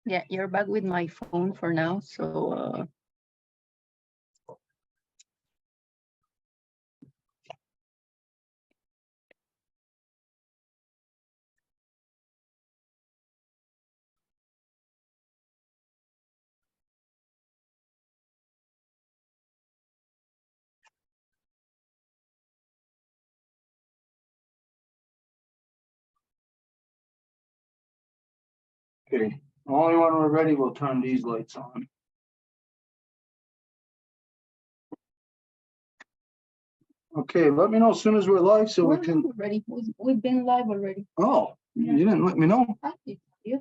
Yeah, you're back with my phone for now. So Okay, only when we're ready, we'll turn these lights on. Okay, let me know as soon as we're live so we can. we're ready. We've been live already. Oh, Yeah. you didn't let me know. I did tell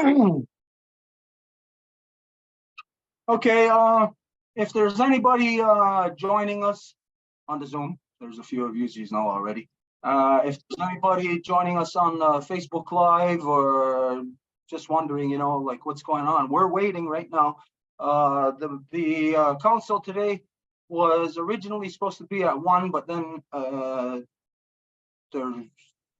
you. Okay, if there's anybody joining us on the Zoom, there's a few of you know already. If there's anybody joining us on Facebook Live or just wondering, like what's going on, we're waiting right now. The council today was originally supposed to be at 1, but then there's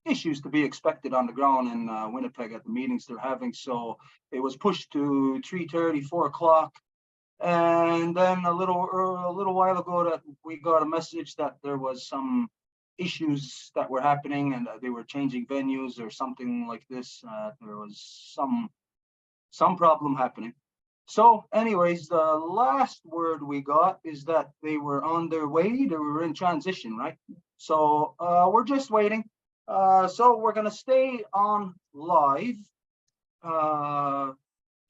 issues to be expected on the ground in Winnipeg at the meetings they're having, so it was pushed to 3:30, 4 o'clock. And then a little while ago that we got a message that there was some issues that were happening and they were changing venues or something like this. There was some problem happening. So anyways, the last word we got is that they were on their way. They were in transition, right? So we're just waiting. So we're going to stay on live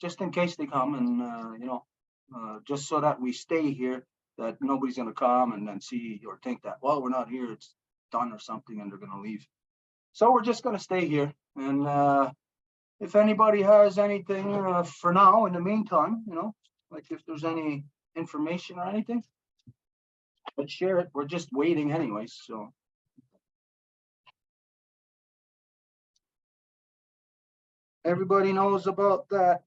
just in case they come and, just so that we stay here, that nobody's going to come and then see or think that, well, we're not here, it's done or something, and they're going to leave. So we're just going to stay here. And if anybody has anything for now, in the meantime, like if there's any information or anything, let's share it. We're just waiting anyways, so. Everybody knows about that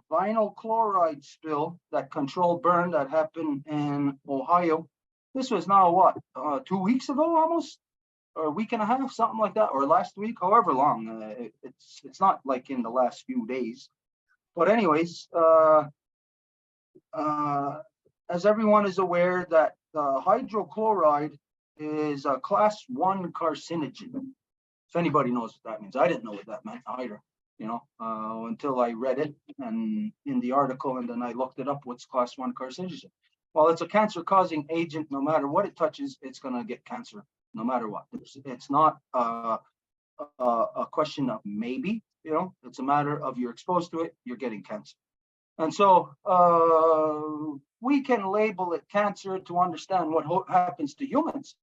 vinyl chloride spill, that controlled burn that happened in Ohio. This was now what, 2 weeks ago almost, or a week and a half, something like that, or last week, however long. It's not like in the last few days. But anyways, as everyone is aware, that hydrochloride is a class 1 carcinogen. If anybody knows what that means, I didn't know what that meant either, until I read it and in the article, and then I looked it up. What's class 1 carcinogen? Well, it's a cancer-causing agent. No matter what it touches, it's going to get cancer, no matter what. It's not a question of maybe, it's a matter of you're exposed to it, you're getting cancer. And so we can label it cancer to understand what happens to humans.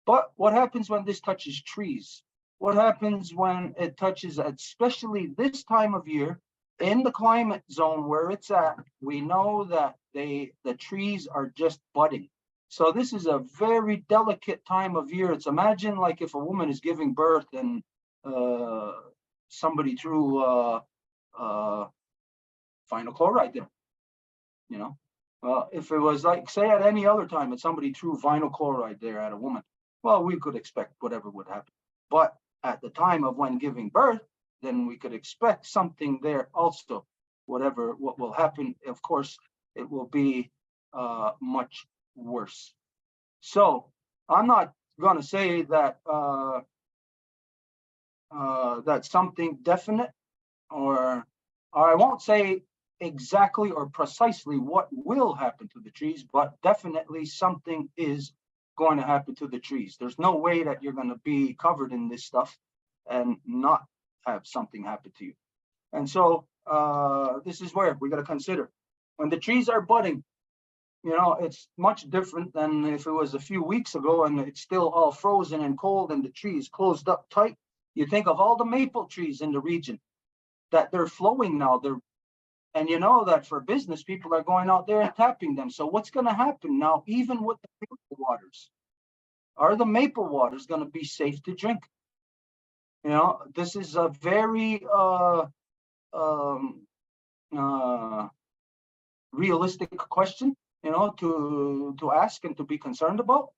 But what happens when this touches trees? What happens when it touches, especially this time of year, in the climate zone where it's at? We know that the trees are just budding. So this is a very delicate time of year. It's imagine like if a woman is giving birth and somebody threw vinyl chloride there, if it was like, say at any other time, if somebody threw vinyl chloride there at a woman, well, we could expect whatever would happen. But at the time of when giving birth, then we could expect something there also. What will happen, of course, it will be much worse. So I'm not going to say that that's something definite, or I won't say exactly or precisely what will happen to the trees, but definitely something is going to happen to the trees. There's no way that you're going to be covered in this stuff and not have something happen to you. And so this is where we got to consider when the trees are budding. It's much different than if it was a few weeks ago and it's still all frozen and cold and the trees closed up tight. You think of all the maple trees in the region that they're flowing now. And you know that for business, people are going out there and tapping them. So what's going to happen now, even with the maple waters? Are the maple waters going to be safe to drink? This is a very realistic question, to ask and to be concerned about.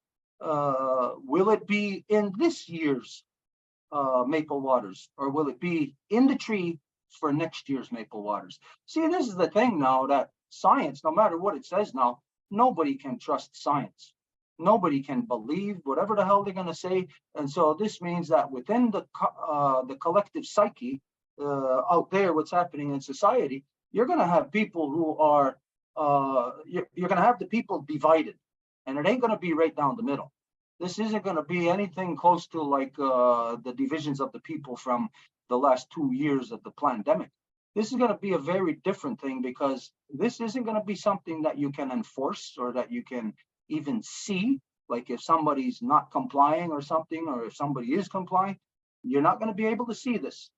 Will it be in this year's maple waters, or will it be in the tree for next year's maple waters? See, this is the thing now, that science, no matter what it says now, nobody can trust science. Nobody can believe whatever the hell they're going to say. And so this means that within the collective psyche out there, what's happening in society, you're going to have people who are, you're going to have the people divided, and it ain't going to be right down the middle. This isn't going to be anything close to like the divisions of the people from the last 2 years of the pandemic. This is going to be a very different thing, because this isn't going to be something that you can enforce or that you can even see. Like if somebody's not complying or something, or if somebody is complying, you're not going to be able to see this.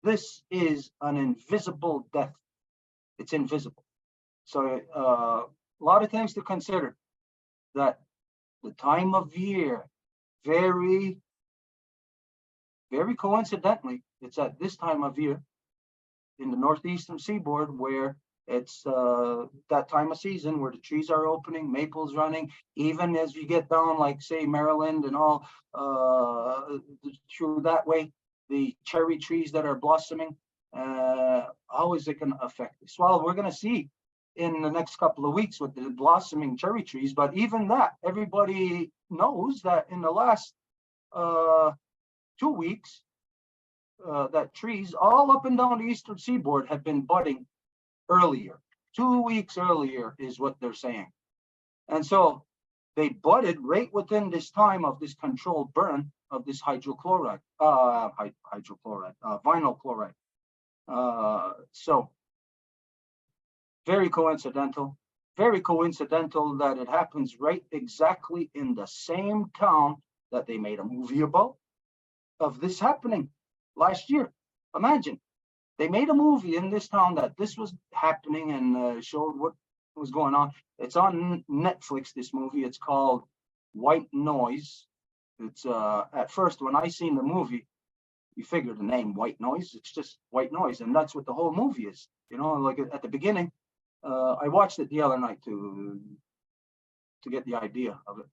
This is an invisible death. It's invisible. So a lot of things to consider. That the time of year, very, very coincidentally, it's at this time of year in the northeastern seaboard where it's that time of season where the trees are opening, maples running. Even as you get down, like say Maryland and all through that way, the cherry trees that are blossoming, how is it going to affect this? Well, we're going to see in the next couple of weeks with the blossoming cherry trees. But even that, everybody knows that in the last 2 weeks, that trees all up and down the eastern seaboard have been budding earlier. 2 weeks earlier is what they're saying. And so they budded right within this time of this controlled burn of this vinyl chloride. So very coincidental that it happens right exactly in the same town that they made a movie about of this happening last year. Imagine, they made a movie in this town that this was happening and showed what was going on. It's on Netflix, this movie. It's called White Noise. It's at first, when I seen the movie, you figure the name White Noise, it's just white noise, and that's what the whole movie is. You know, like at the beginning, I watched it the other night to get the idea of it.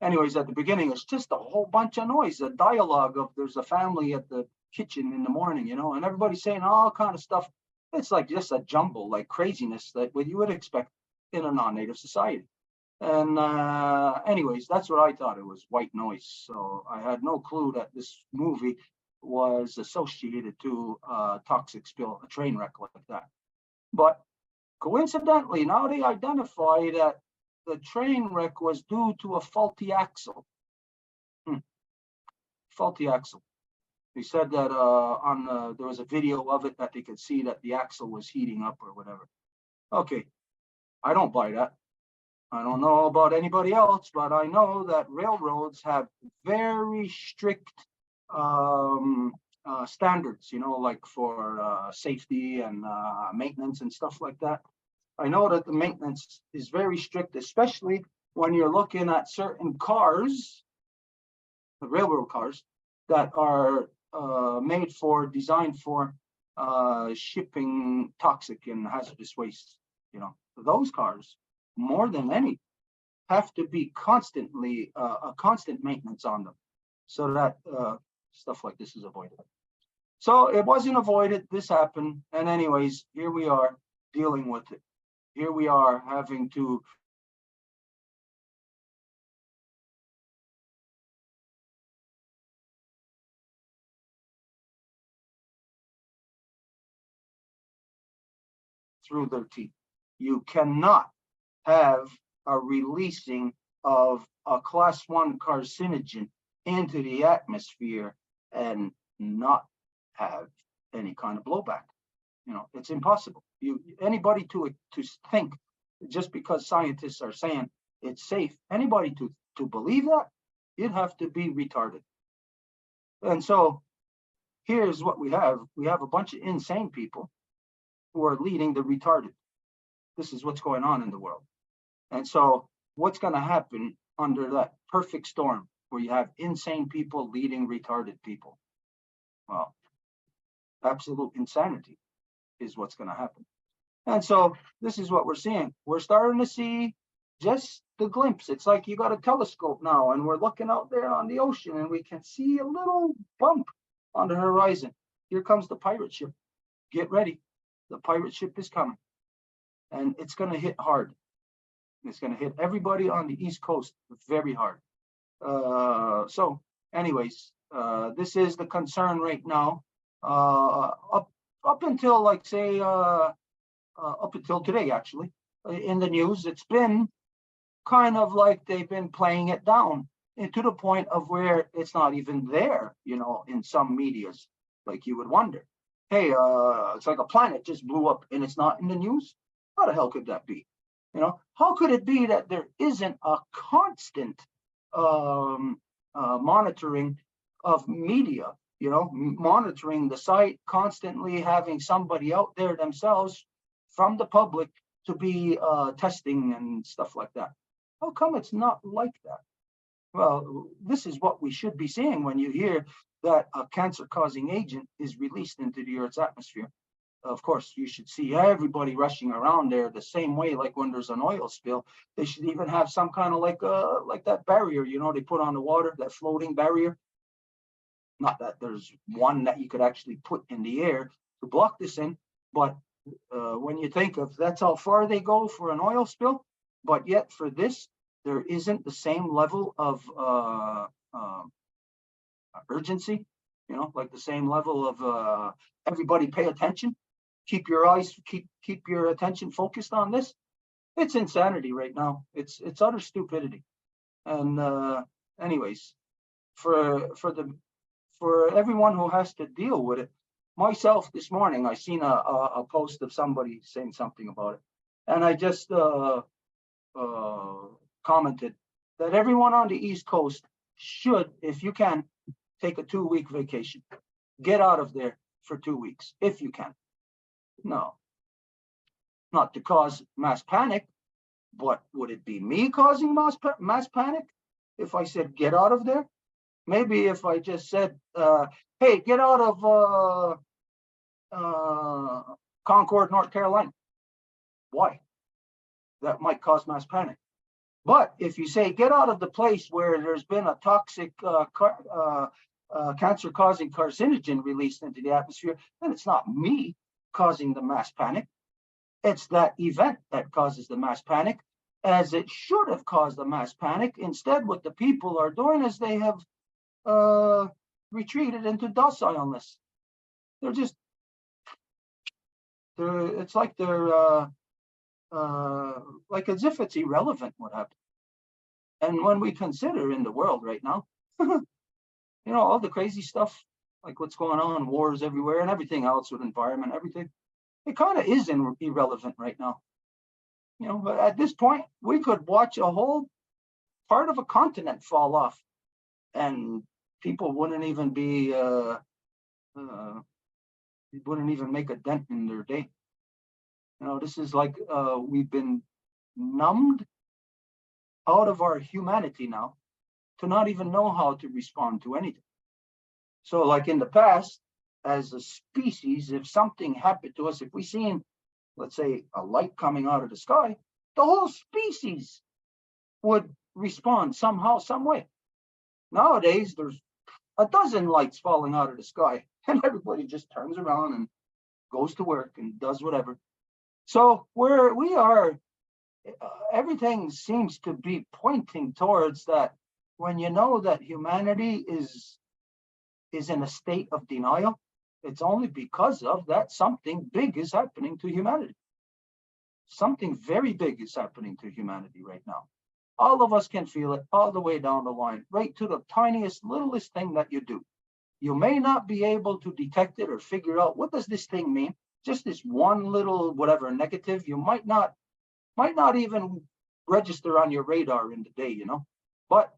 Anyways, at the beginning, it's just a whole bunch of noise, a dialogue of there's a family at the kitchen in the morning, you know, and everybody's saying all kind of stuff. It's like just a jumble, like craziness that what you would expect in a non-native society. And anyways, that's what I thought it was, white noise. So I had no clue that this movie was associated to a toxic spill, a train wreck like that. But coincidentally, now they identify that the train wreck was due to a faulty axle. Faulty axle. They said that there was a video of it that they could see that the axle was heating up or whatever. Okay, I don't buy that. I don't know about anybody else, but I know that railroads have very strict standards, you know, like for safety and maintenance and stuff like that. I know that the maintenance is very strict, especially when you're looking at certain cars, the railroad cars, that are designed for shipping toxic and hazardous waste. You know, those cars, more than any, have to be constantly a constant maintenance on them, so that stuff like this is avoided. So it wasn't avoided. This happened, and anyways, here we are dealing with it. Here we are having to through their teeth. You cannot have a releasing of a class 1 carcinogen into the atmosphere and not have any kind of blowback. You know, it's impossible. Anybody to think, just because scientists are saying it's safe, anybody to believe that, you'd have to be retarded. And so here's what we have. We have a bunch of insane people who are leading the retarded. This is what's going on in the world. And so what's going to happen under that perfect storm where you have insane people leading retarded people? Well, absolute insanity is what's going to happen. And so this is what we're seeing. We're starting to see just the glimpse. It's like you got a telescope now and we're looking out there on the ocean and we can see a little bump on the horizon. Here comes the pirate ship. Get ready. The pirate ship is coming and it's going to hit hard. It's going to hit everybody on the East Coast very hard. So anyways, this is the concern right now. Up until like say, up until today, actually, in the news, it's been kind of like they've been playing it down, and to the point of where it's not even there, you know, in some medias. Like you would wonder, hey, it's like a planet just blew up and it's not in the news. How the hell could that be? You know, how could it be that there isn't a constant monitoring of media, you know, monitoring the site, constantly having somebody out there themselves from the public to be testing and stuff like that? How come it's not like that? Well, this is what we should be seeing when you hear that a cancer-causing agent is released into the Earth's atmosphere. Of course, you should see everybody rushing around there the same way, like when there's an oil spill. They should even have some kind of like that barrier, you know, they put on the water, that floating barrier. Not that there's one that you could actually put in the air to block this in, but when you think of that's how far they go for an oil spill, but yet for this, there isn't the same level of urgency, you know, like the same level of everybody pay attention, keep your eyes, keep your attention focused on this. It's insanity right now. It's utter stupidity. And anyways, for everyone who has to deal with it, myself this morning, I seen a post of somebody saying something about it, and I just commented that everyone on the East Coast should, if you can, take a 2-week vacation. Get out of there for 2 weeks, if you can. No, not to cause mass panic, but would it be me causing mass panic if I said get out of there? Maybe if I just said, hey, get out of Concord, North Carolina. Why? That might cause mass panic. But if you say get out of the place where there's been a toxic cancer-causing carcinogen released into the atmosphere, then it's not me causing the mass panic. It's that event that causes the mass panic, as it should have caused the mass panic. Instead, what the people are doing is they have retreated into docileness. It's like they're like as if it's irrelevant what happened. And when we consider in the world right now, you know, all the crazy stuff, like what's going on, wars everywhere and everything else with environment, everything, it kind of is irrelevant right now. You know, but at this point, we could watch a whole part of a continent fall off and people wouldn't even be, wouldn't even make a dent in their day. You know, this is like we've been numbed out of our humanity now to not even know how to respond to anything. So like in the past, as a species, if something happened to us, if we seen, let's say, a light coming out of the sky, the whole species would respond somehow, some way. Nowadays, there's a dozen lights falling out of the sky and everybody just turns around and goes to work and does whatever. So where we are, everything seems to be pointing towards that. When you know that humanity is in a state of denial, it's only because of that something big is happening to humanity. Something very big is happening to humanity right now. All of us can feel it all the way down the line, right to the tiniest, littlest thing that you do. You may not be able to detect it or figure out what does this thing mean. Just this one little whatever negative, you might not even register on your radar in the day, you know. But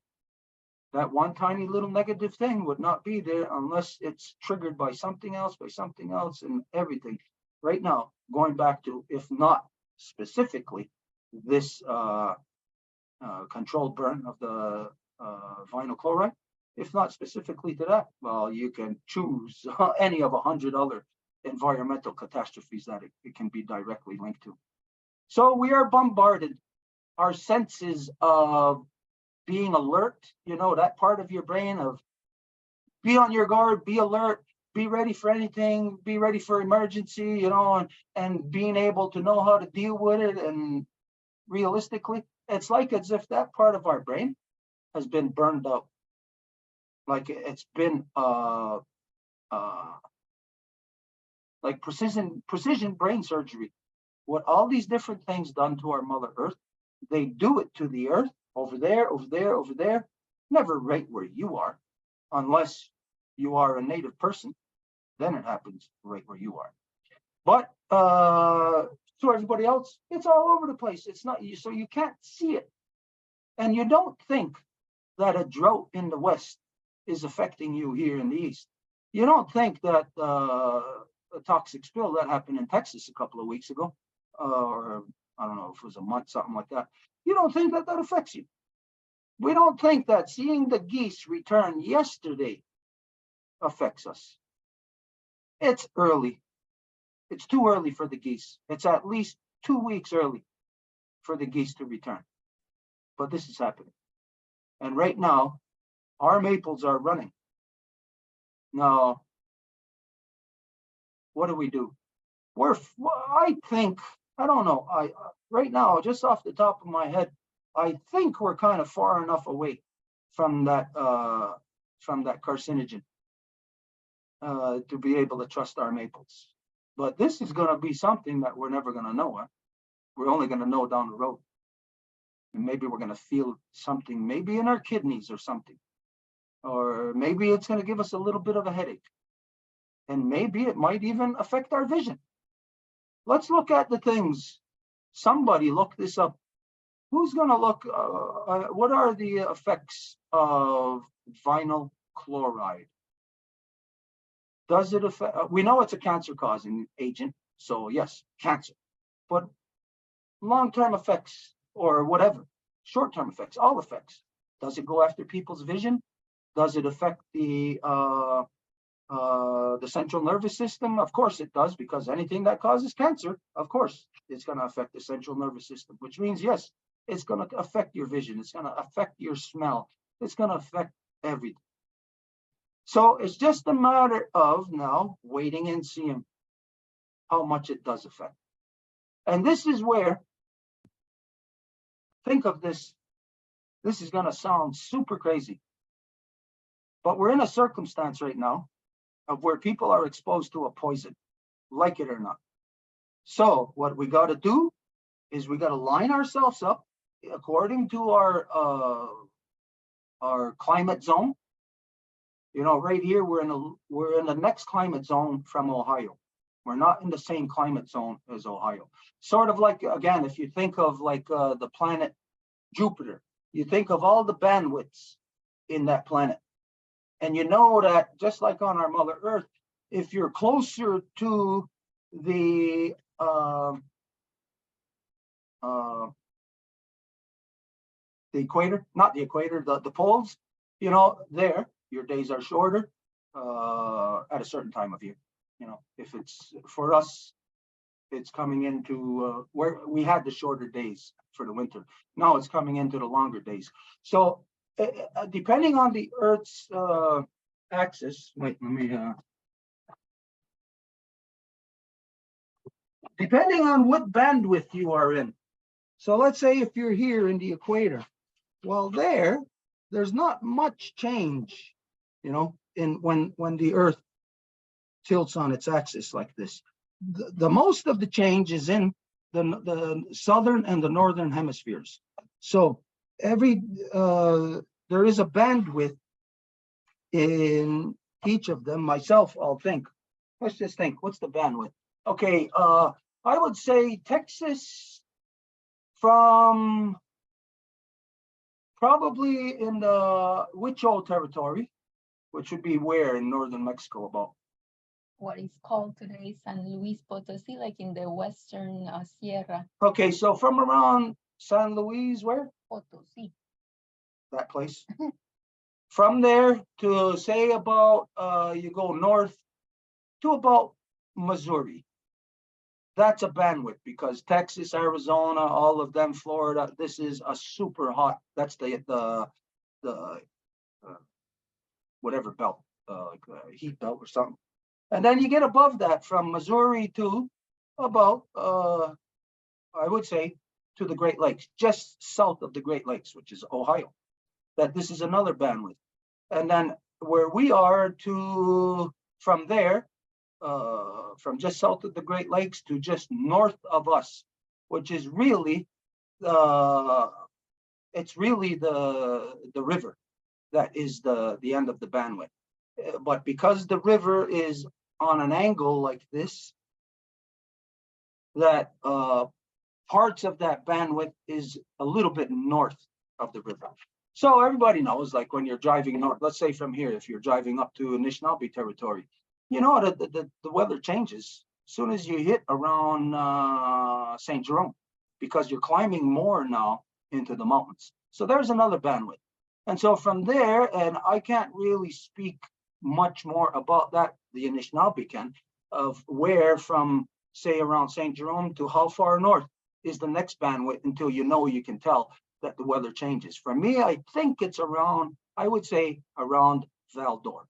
that one tiny little negative thing would not be there unless it's triggered by something else, and everything. Right now, going back to, if not specifically, this controlled burn of the vinyl chloride, if not specifically to that, well, you can choose any of 100 other environmental catastrophes that it can be directly linked to. So we are bombarded our senses of being alert, you know, that part of your brain of be on your guard, be alert, be ready for anything, be ready for emergency, you know, and being able to know how to deal with it. And realistically, it's like as if that part of our brain has been burned out. Like it's been like precision brain surgery. What all these different things done to our Mother Earth, they do it to the Earth over there, over there, over there, never right where you are, unless you are a native person. Then it happens right where you are. But to everybody else, it's all over the place. It's not you, so you can't see it, and you don't think that a drought in the West is affecting you here in the East. You don't think that a toxic spill that happened in Texas a couple of weeks ago, or I don't know if it was a month, something like that. You don't think that that affects you. We don't think that seeing the geese return yesterday affects us. It's early. It's too early for the geese. It's at least 2 weeks early for the geese to return. But this is happening. And right now, our maples are running. Now, what do? I think, I don't know. Right now, just off the top of my head, I think we're kind of far enough away from that carcinogen to be able to trust our maples. But this is going to be something that we're never going to know. Huh? We're only going to know down the road. And maybe we're going to feel something, maybe in our kidneys or something. Or maybe it's going to give us a little bit of a headache. And maybe it might even affect our vision. Let's look at the things. Somebody look this up. Who's going to look, what are the effects of vinyl chloride? Does it affect, we know it's a cancer-causing agent, so yes, cancer. But long-term effects or whatever, short-term effects, all effects. Does it go after people's vision? Does it affect the central nervous system? Of course it does, because anything that causes cancer, of course, it's going to affect the central nervous system, which means, yes, it's going to affect your vision. It's going to affect your smell. It's going to affect everything. So it's just a matter of now waiting and seeing how much it does affect. And this is where, think of this. This is going to sound super crazy, but we're in a circumstance right now of where people are exposed to a poison, like it or not. So what we got to do is we got to line ourselves up according to our climate zone. You know, right here we're in the next climate zone from Ohio. We're not in the same climate zone as Ohio. Sort of like, again, if you think of like the planet Jupiter, you think of all the bandwidths in that planet. And you know that just like on our Mother Earth, if you're closer to the equator, not the equator, the poles, you know, there, your days are shorter at a certain time of year. You know, if it's for us, it's coming into where we had the shorter days for the winter. Now it's coming into the longer days. So depending on the Earth's axis, wait, let me, depending on what bandwidth you are in. So let's say if you're here in the equator, well, there's not much change, you know, in when the Earth tilts on its axis like this. The most of the change is in the southern and the northern hemispheres. So every there is a bandwidth in each of them. Myself, I'll think. Let's just think. What's the bandwidth? Okay, I would say Texas from probably in the Huichol territory, which would be where in northern Mexico about? What is called today San Luis Potosí, like in the western Sierra. Okay, so from around San Luis, where? Potosí. That place. From there to say about, you go north to about Missouri. that's a bandwidth, because Texas, Arizona, all of them, Florida, this is a super hot, that's the whatever belt, like the heat belt or something. And then you get above that from Missouri to about, I would say, to the Great Lakes, just south of the Great Lakes, which is Ohio. That this is another bandwidth. And then where we are to, from there, from just south of the Great Lakes to just north of us, which is really, it's really the river that is the end of the bandwidth. But because the river is on an angle like this, that parts of that bandwidth is a little bit north of the river. So everybody knows, like when you're driving north, let's say from here, if you're driving up to Anishinaabe territory, you know, the weather changes as soon as you hit around St. Jerome, because you're climbing more now into the mountains. So there's another bandwidth. And so from there, and I can't really speak much more about that, the Anishinaabe can, of where from, say, around St. Jerome to how far north is the next bandwidth until you know, you can tell that the weather changes. For me, I think it's around, I would say around Val d'Or,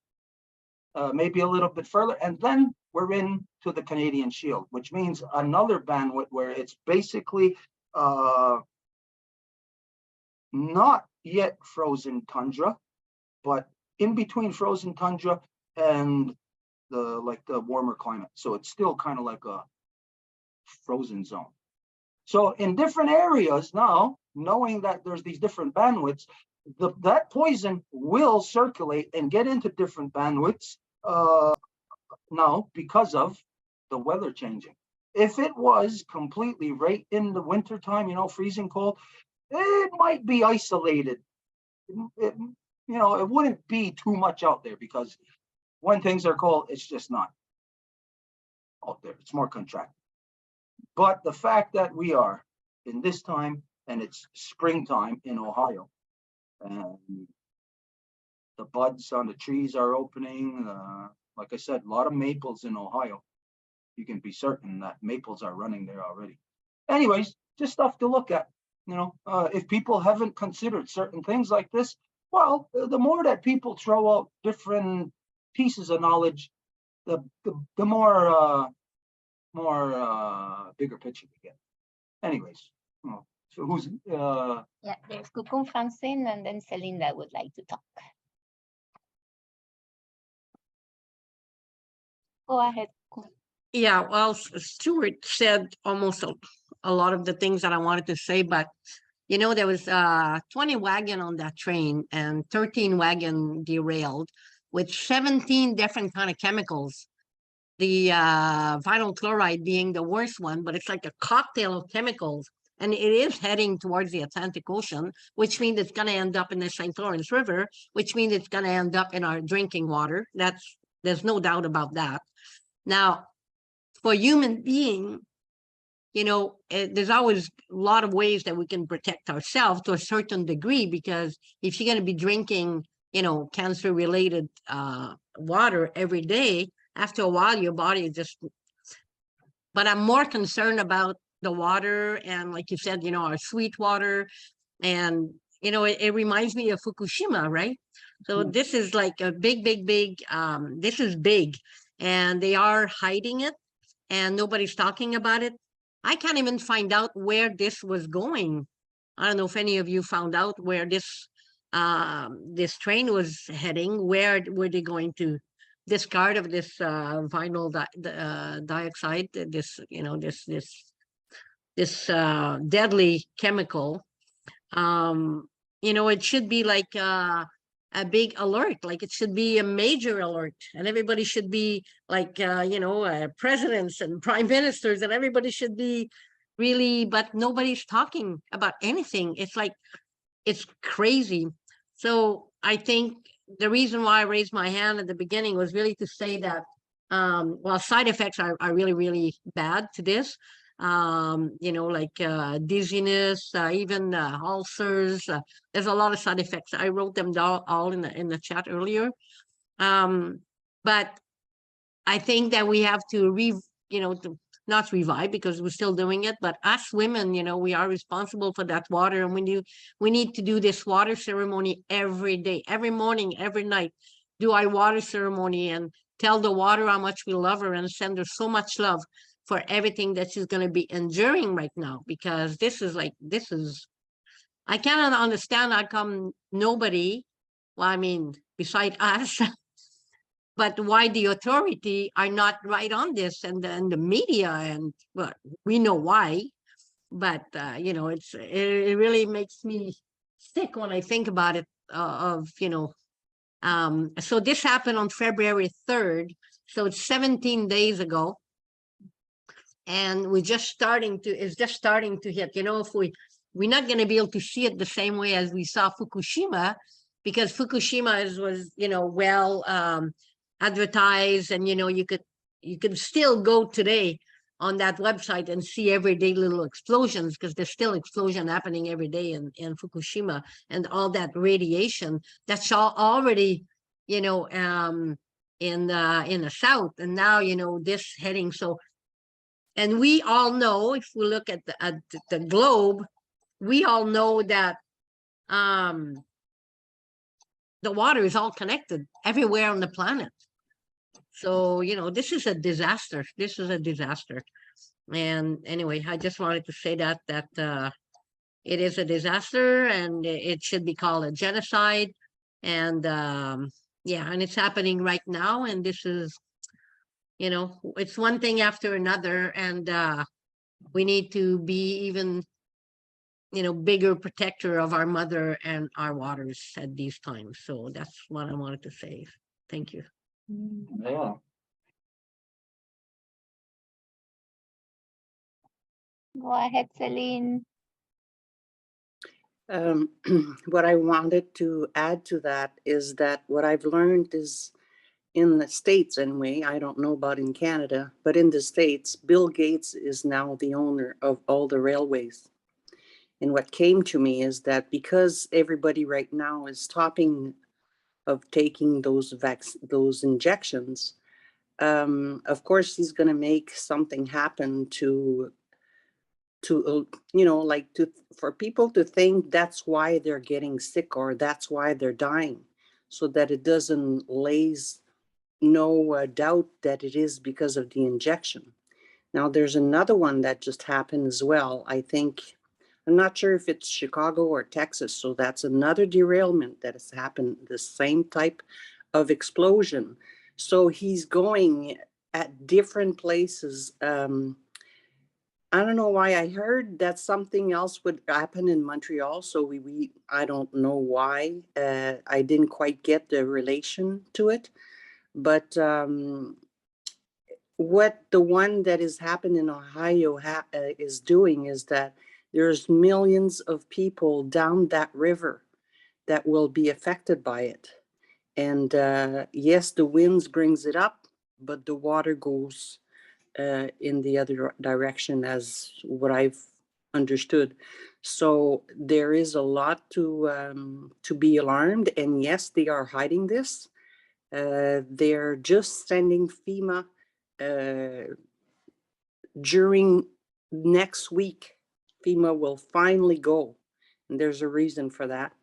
maybe a little bit further. And then we're into the Canadian Shield, which means another bandwidth where it's basically not yet frozen tundra, but in between frozen tundra and the warmer climate. So it's still kind of like a frozen zone. So in different areas now, knowing that there's these different bandwidths, that poison will circulate and get into different bandwidths now because of the weather changing. If it was completely right in the winter time, you know, freezing cold, it might be isolated. It, you know, it wouldn't be too much out there, because when things are cold, it's just not out there. It's more contracted. But the fact that we are in this time, and it's springtime in Ohio, and the buds on the trees are opening. Like I said, a lot of maples in Ohio. You can be certain that maples are running there already. Anyways, just stuff to look at. You know, if people haven't considered certain things like this, well, the more that people throw out different pieces of knowledge, the more bigger picture we get. Anyways, so who's Yeah, there's Cuckoo Francine, and then Celinda would like to talk. Go ahead. Yeah, well, Stuart said almost a lot of the things that I wanted to say, but you know, there was 20 wagon on that train and 13 wagon derailed with 17 different kind of chemicals. The vinyl chloride being the worst one, but it's like a cocktail of chemicals. And it is heading towards the Atlantic Ocean, which means it's going to end up in the St. Lawrence River, which means it's going to end up in our drinking water. There's no doubt about that. Now, for human being, you know, there's always a lot of ways that we can protect ourselves to a certain degree, because if you're going to be drinking, you know, cancer-related water every day, after a while, your body is just, but I'm more concerned about the water. And like you said, you know, our sweet water, and, you know, it reminds me of Fukushima, right? So this is like a big, this is big, and they are hiding it and nobody's talking about it. I can't even find out where this was going. I don't know if any of you found out where this train was heading. Where were they going to discard of this vinyl dioxide? This, you know, this deadly chemical. You know, it should be like a big alert, like it should be a major alert, and everybody should be like, you know, presidents and prime ministers, and everybody should be really, but nobody's talking about anything. It's like, it's crazy. So I think the reason why I raised my hand at the beginning was really to say that, well, side effects are really, really bad to this. You know, like dizziness, even ulcers. There's a lot of side effects. I wrote them down all in the chat earlier. But I think that we have to not revive because we're still doing it, but us women, you know, we are responsible for that water, and we need to do this water ceremony every day, every morning, every night, do our water ceremony and tell the water how much we love her and send her so much love for everything that she's going to be enduring right now, because this is, I cannot understand how come nobody, well, I mean, beside us, but why the authority are not right on this, and the media, and well, we know why, but you know, it really makes me sick when I think about it, of, you know, so this happened on February 3rd, so it's 17 days ago, and it's just starting to hit, you know, if we're not going to be able to see it the same way as we saw Fukushima, because Fukushima was, you know, well advertised, and, you know, you could still go today on that website and see everyday little explosions, because there's still explosion happening every day in Fukushima, and all that radiation that's already, you know, in the south, and now, you know, this heading. So, and we all know, if we look at the globe, we all know that the water is all connected everywhere on the planet. So, you know, this is a disaster. This is a disaster. And anyway, I just wanted to say that it is a disaster, and it should be called a genocide. And yeah, and it's happening right now. And this is, you know, it's one thing after another. And we need to be even, you know, bigger protector of our mother and our waters at these times. So that's what I wanted to say. Thank you. Yeah. Go ahead, Celine. What I wanted to add to that is that what I've learned is, in the States anyway, I don't know about in Canada, but in the States, Bill Gates is now the owner of all the railways. And what came to me is that because everybody right now is stopping of taking those injections, of course he's going to make something happen to you know, like for people to think that's why they're getting sick or that's why they're dying, so that it doesn't lays no doubt that it is because of the injection. Now there's another one that just happened as well. I think, I'm not sure if it's Chicago or Texas, so that's another derailment that has happened, the same type of explosion. So he's going at different places. I don't know why. I heard that something else would happen in Montreal, so I don't know why. I didn't quite get the relation to it, but what the one that is happening in Ohio is doing is that there's millions of people down that river that will be affected by it. And yes, the winds brings it up, but the water goes in the other direction, as what I've understood. So there is a lot to be alarmed. And yes, they are hiding this. They're just sending FEMA during next week. FEMA will finally go, and there's a reason for that.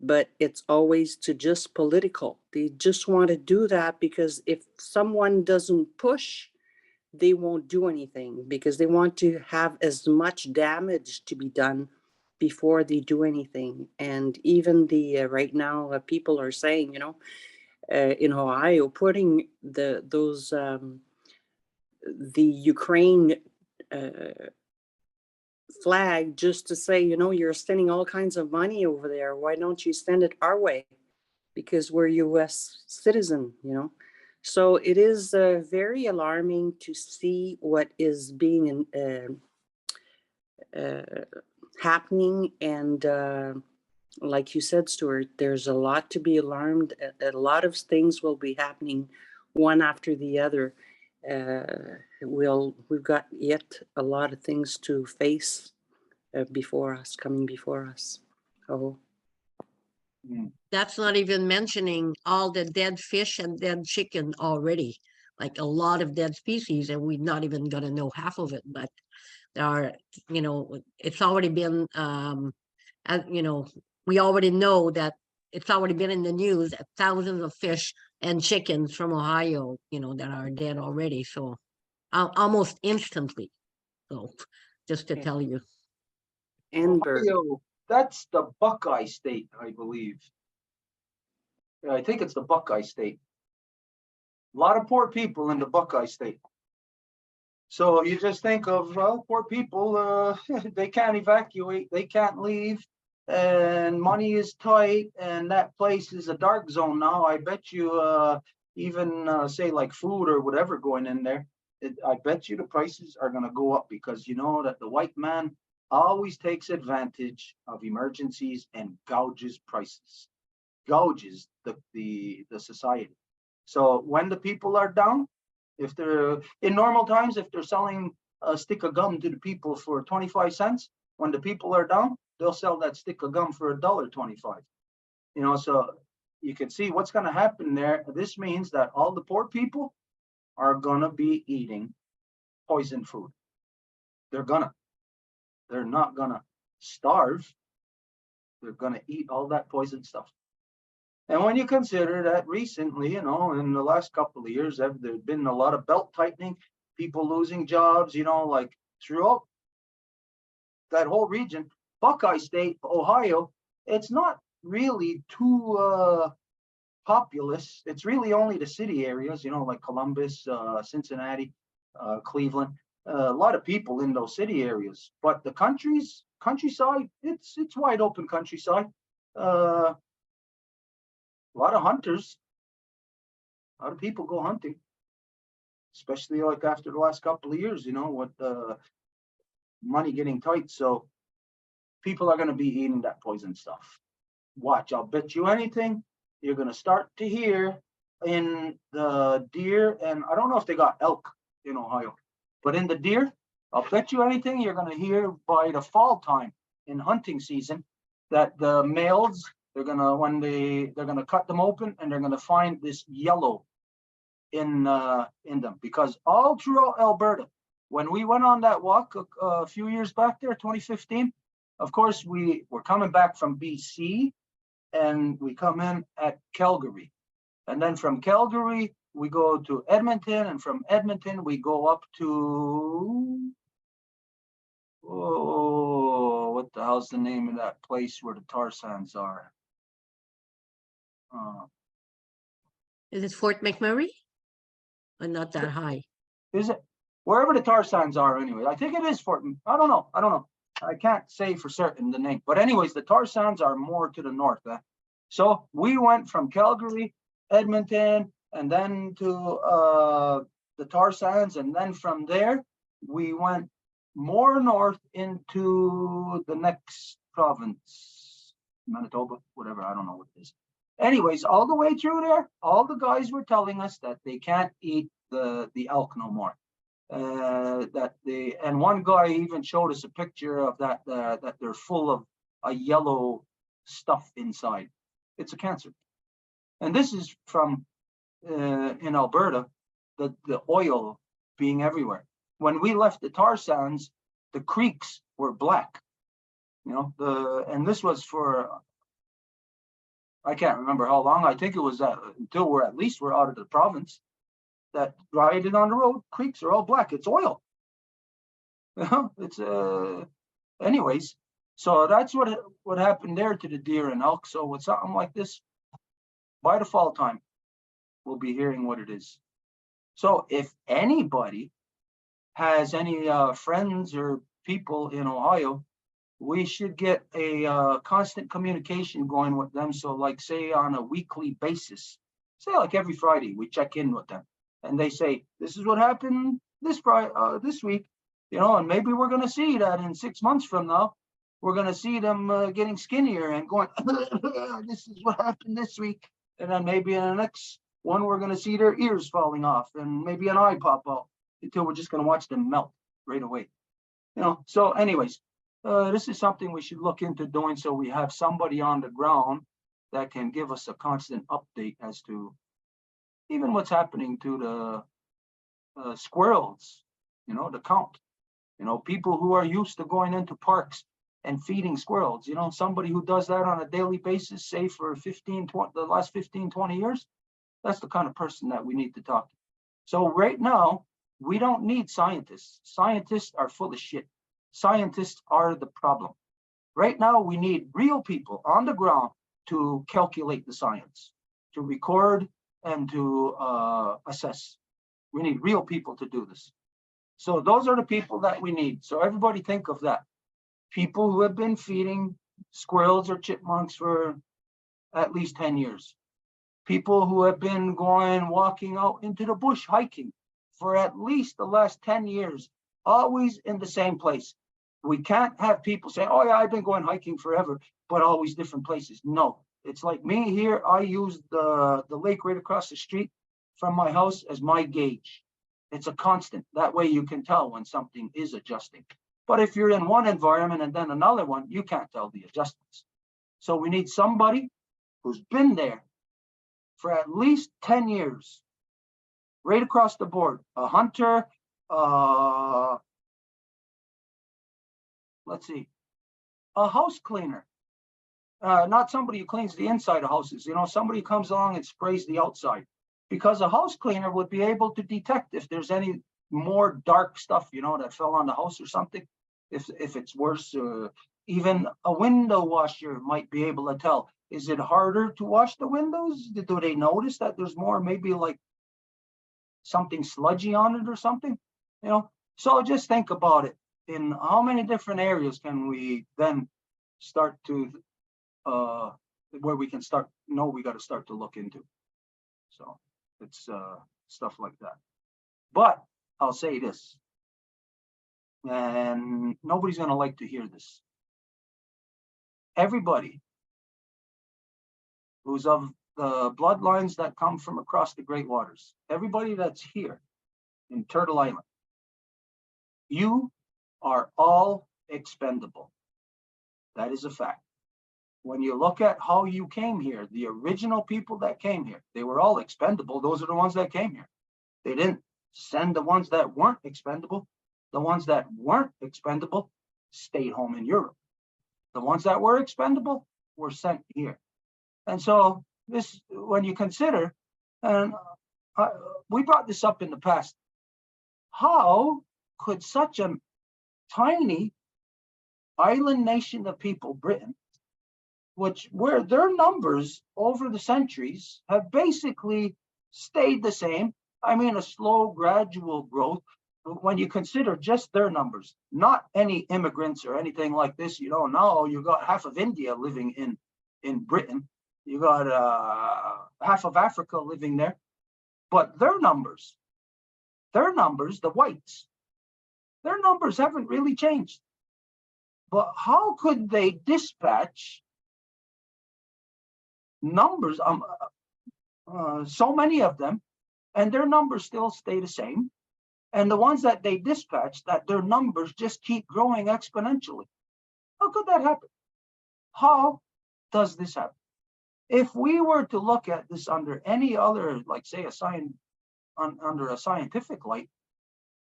But it's always to just political. They just want to do that because if someone doesn't push, they won't do anything, because they want to have as much damage to be done before they do anything. And even the right now, people are saying, you know, in Ohio, putting the Ukraine flag just to say, you know, you're spending all kinds of money over there. Why don't you send it our way? Because we're U.S. citizen, you know. So it is very alarming to see what is being happening. And like you said, Stuart, there's a lot to be alarmed. A lot of things will be happening one after the other. We've got yet a lot of things to face coming before us. Oh. That's not even mentioning all the dead fish and dead chicken already. like a lot of dead species, and we're not even gonna know half of it, but there are, it's already been, as we already know that it's already been in the news that thousands of fish and chickens from Ohio, that are dead already. So almost instantly. So just to Okay. tell you. Enberg. Ohio, that's the Buckeye State, I believe. Yeah, I think it's the Buckeye State. A lot of poor people in the Buckeye State. So you just think of, well, poor people, they can't evacuate, they can't leave, and money is tight, and that place is a dark zone now. I bet you, even say like food or whatever going in there, I bet you the prices are going to go up, because you know that the white man always takes advantage of emergencies and gouges prices, gouges the society. So when the people are down, if they're in normal times, if they're selling a stick of gum to the people for 25 cents, when the people are down, they'll sell that stick of gum for $1.25. So you can see what's going to happen there. This means that all the poor people are going to be eating poison food. They're not going to starve. They're going to eat all that poison stuff. And when you consider that recently, in the last couple of years, there's been a lot of belt tightening, people losing jobs, like throughout that whole region, Buckeye State, Ohio, it's not really too populous. It's really only the city areas, like Columbus, Cincinnati, Cleveland, a lot of people in those city areas. But the countryside, it's wide open countryside. A lot of hunters, a lot of people go hunting, especially like after the last couple of years, with money getting tight. So people are going to be eating that poison stuff. Watch, I'll bet you anything, you're going to start to hear in the deer, and I don't know if they got elk in Ohio, but in the deer, I'll bet you anything, you're going to hear by the fall time in hunting season that the males, they're gonna cut them open, and they're gonna find this yellow in them, because all throughout Alberta, when we went on that walk a few years back there, 2015, of course we were coming back from BC, and we come in at Calgary, and then from Calgary we go to Edmonton, and from Edmonton we go up to what the hell's the name of that place where the tar sands are? Is it Fort McMurray? But not that high. Is it? Wherever the tar sands are, anyway. I think it is Fort. I don't know. I can't say for certain the name. But anyways, the tar sands are more to the north. So we went from Calgary, Edmonton, and then to the tar sands. And then from there, we went more north into the next province, Manitoba, whatever. I don't know what it is. Anyways, all the way through there, all the guys were telling us that they can't eat the elk no more. And one guy even showed us a picture of that they're full of a yellow stuff inside. It's a cancer. And this is from in Alberta, the oil being everywhere. When we left the tar sands, the creeks were black. And this was for, I can't remember how long. I think it was until we're out of the province, that riding on the road, creeks are all black. It's oil. It's anyways. So that's what happened there to the deer and elk. So with something like this, by the fall time, we'll be hearing what it is. So if anybody has any friends or people in Ohio, we should get a constant communication going with them. So like say on a weekly basis, say like every Friday, we check in with them, and they say, this is what happened this week, and maybe we're going to see that in 6 months from now, we're going to see them getting skinnier and going, this is what happened this week. And then maybe in the next one, we're going to see their ears falling off and maybe an eye pop out, until we're just going to watch them melt right away. So anyways, this is something we should look into doing, so we have somebody on the ground that can give us a constant update as to even what's happening to squirrels, you know, to count. You know, people who are used to going into parks and feeding squirrels, you know, somebody who does that on a daily basis, say for 20, the last 15, 20 years, that's the kind of person that we need to talk to. So right now, we don't need scientists. Scientists are full of shit. Scientists are the problem. Right now, we need real people on the ground to calculate the science, to record and to assess. We need real people to do this. So those are the people that we need. So everybody think of that. People who have been feeding squirrels or chipmunks for at least 10 years. People who have been walking out into the bush hiking for at least the last 10 years, always in the same place. We can't have people say, oh yeah, I've been going hiking forever, but always different places. No, it's like me here. I use the lake right across the street from my house as my gauge. It's a constant. That way you can tell when something is adjusting. But if you're in one environment and then another one, you can't tell the adjustments. So we need somebody who's been there for at least 10 years, right across the board. A hunter, let's see, a house cleaner. Not somebody who cleans the inside of houses, you know, somebody comes along and sprays the outside. Because a house cleaner would be able to detect if there's any more dark stuff, you know, that fell on the house or something. If it's worse, even a window washer might be able to tell. Is it harder to wash the windows? Do they notice that there's more, maybe like something sludgy on it or something? You know, so just think about it. In how many different areas can we then start to, where we can start, we got to start to look into. So it's stuff like that. But I'll say this, and nobody's going to like to hear this. Everybody who's of the bloodlines that come from across the Great Waters, everybody that's here in Turtle Island, you are all expendable. That is a fact. When you look at how you came here, the original people that came here, they were all expendable. Those are the ones that came here. They didn't send the ones that weren't expendable. The ones that weren't expendable stayed home in Europe. The ones that were expendable were sent here. And so this, when you consider, and we brought this up in the past, how could such a tiny island nation of people, Britain, where their numbers over the centuries have basically stayed the same. I mean, a slow, gradual growth. When you consider just their numbers, not any immigrants or anything like this, you know, now you got half of India living in Britain. You got half of Africa living there. But their numbers, the whites, their numbers haven't really changed. But how could they dispatch numbers, so many of them, and their numbers still stay the same? And the ones that they dispatch, that their numbers just keep growing exponentially. How could that happen? How does this happen? If we were to look at this under any other, like say under a scientific light,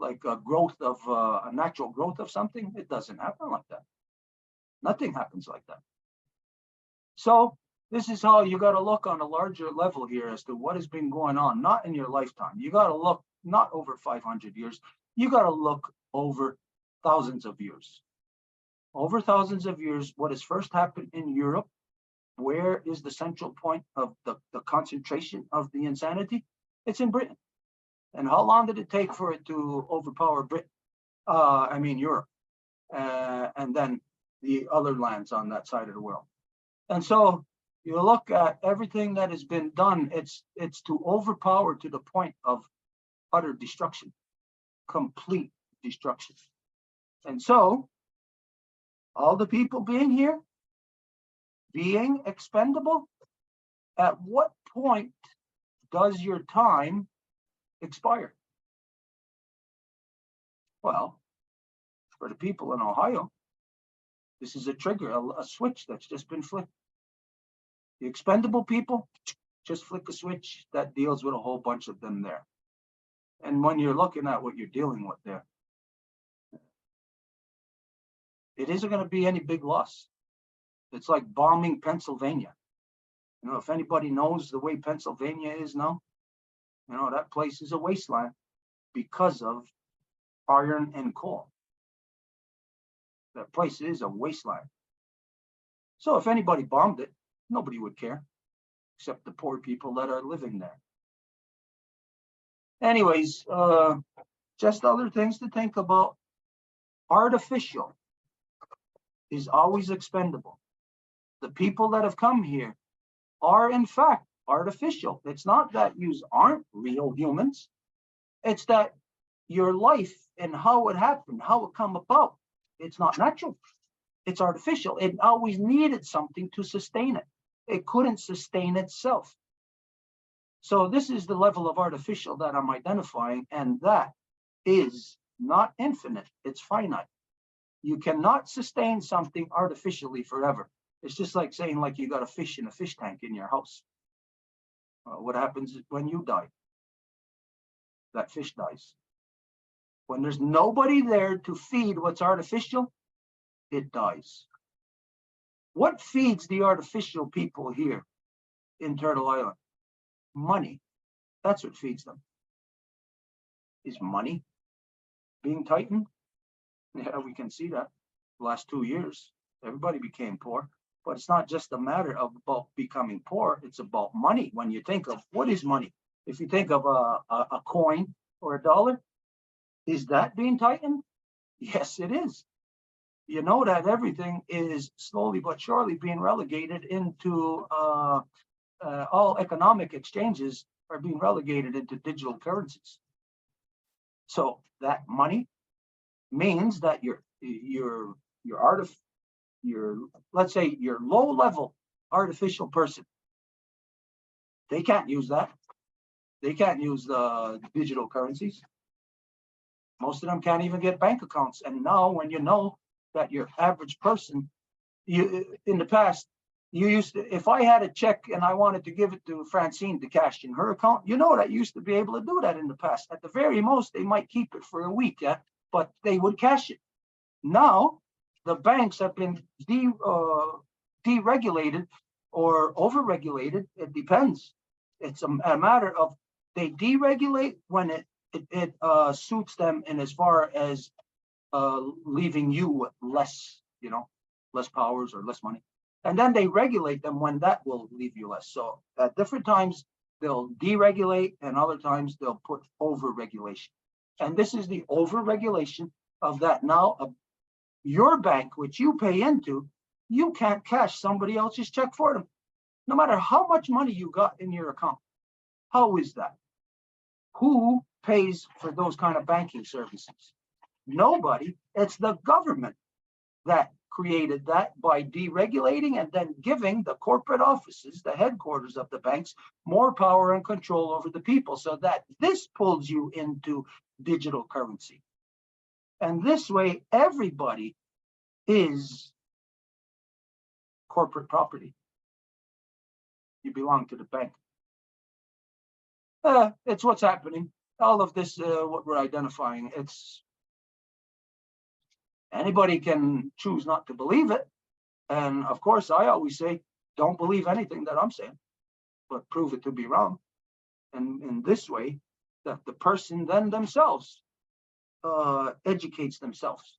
like a growth of a natural growth of something, it doesn't happen like that. Nothing happens like that. So this is how you got to look on a larger level here as to what has been going on, not in your lifetime. You got to look not over 500 years. You got to look over thousands of years. Over thousands of years, what has first happened in Europe? Where is the central point of the concentration of the insanity? It's in Britain. And how long did it take for it to overpower Britain? Europe, and then the other lands on that side of the world. And so you look at everything that has been done, it's to overpower to the point of utter destruction, complete destruction. And so all the people being here, being expendable, at what point does your time expire? Well, for the people in Ohio, this is a trigger, a switch that's just been flipped. The expendable people, just flick a switch that deals with a whole bunch of them there. And when you're looking at what you're dealing with there, it isn't going to be any big loss. It's like bombing Pennsylvania. You know, if anybody knows the way Pennsylvania is now, you know, that place is a wasteland because of iron and coal. That place is a wasteland. So if anybody bombed it, nobody would care, except the poor people that are living there. Anyways, just other things to think about. Artificial is always expendable. The people that have come here are in fact artificial. It's not that you aren't real humans. It's that your life and how it happened, how it come about, it's not natural. It's artificial. It always needed something to sustain it. It couldn't sustain itself. So this is the level of artificial that I'm identifying, and that is not infinite, it's finite. You cannot sustain something artificially forever. It's just like saying, like, you got a fish in a fish tank in your house. What happens when you die? That fish dies. When there's nobody there to feed what's artificial, it dies. What feeds the artificial people here in Turtle Island? Money. That's what feeds them. Is money being tightened? Yeah, we can see that. The last 2 years, everybody became poor. But it's not just a matter of about becoming poor, it's about money. When you think of what is money, if you think of a coin or a dollar, is that being tightened? Yes, it is. You know that everything is slowly but surely being relegated into all economic exchanges are being relegated into digital currencies. So that money means that your let's say your low level artificial person, they can't use that. They can't use the digital currencies. Most of them can't even get bank accounts. And now when you know that your average person, in the past, you used to, if I had a check and I wanted to give it to Francine to cash in her account, you know that used to be able to do that in the past. At the very most, they might keep it for a week, yeah, but they would cash it. Now, the banks have been deregulated or overregulated. It depends. It's a matter of they deregulate when it suits them, and as far as leaving you with less, you know, less powers or less money. And then they regulate them when that will leave you less. So at different times, they'll deregulate, and other times they'll put over-regulation. And this is the over-regulation of that now. Your bank, which you pay into, you can't cash somebody else's check for them, no matter how much money you got in your account. How is that? Who pays for those kind of banking services? Nobody. It's the government that created that by deregulating and then giving the corporate offices, the headquarters of the banks, more power and control over the people, so that this pulls you into digital currency. And this way, everybody is corporate property. You belong to the bank. It's what's happening. All of this, what we're identifying, it's anybody can choose not to believe it. And of course, I always say, don't believe anything that I'm saying, but prove it to be wrong. And in this way, that the person then themselves educates themselves.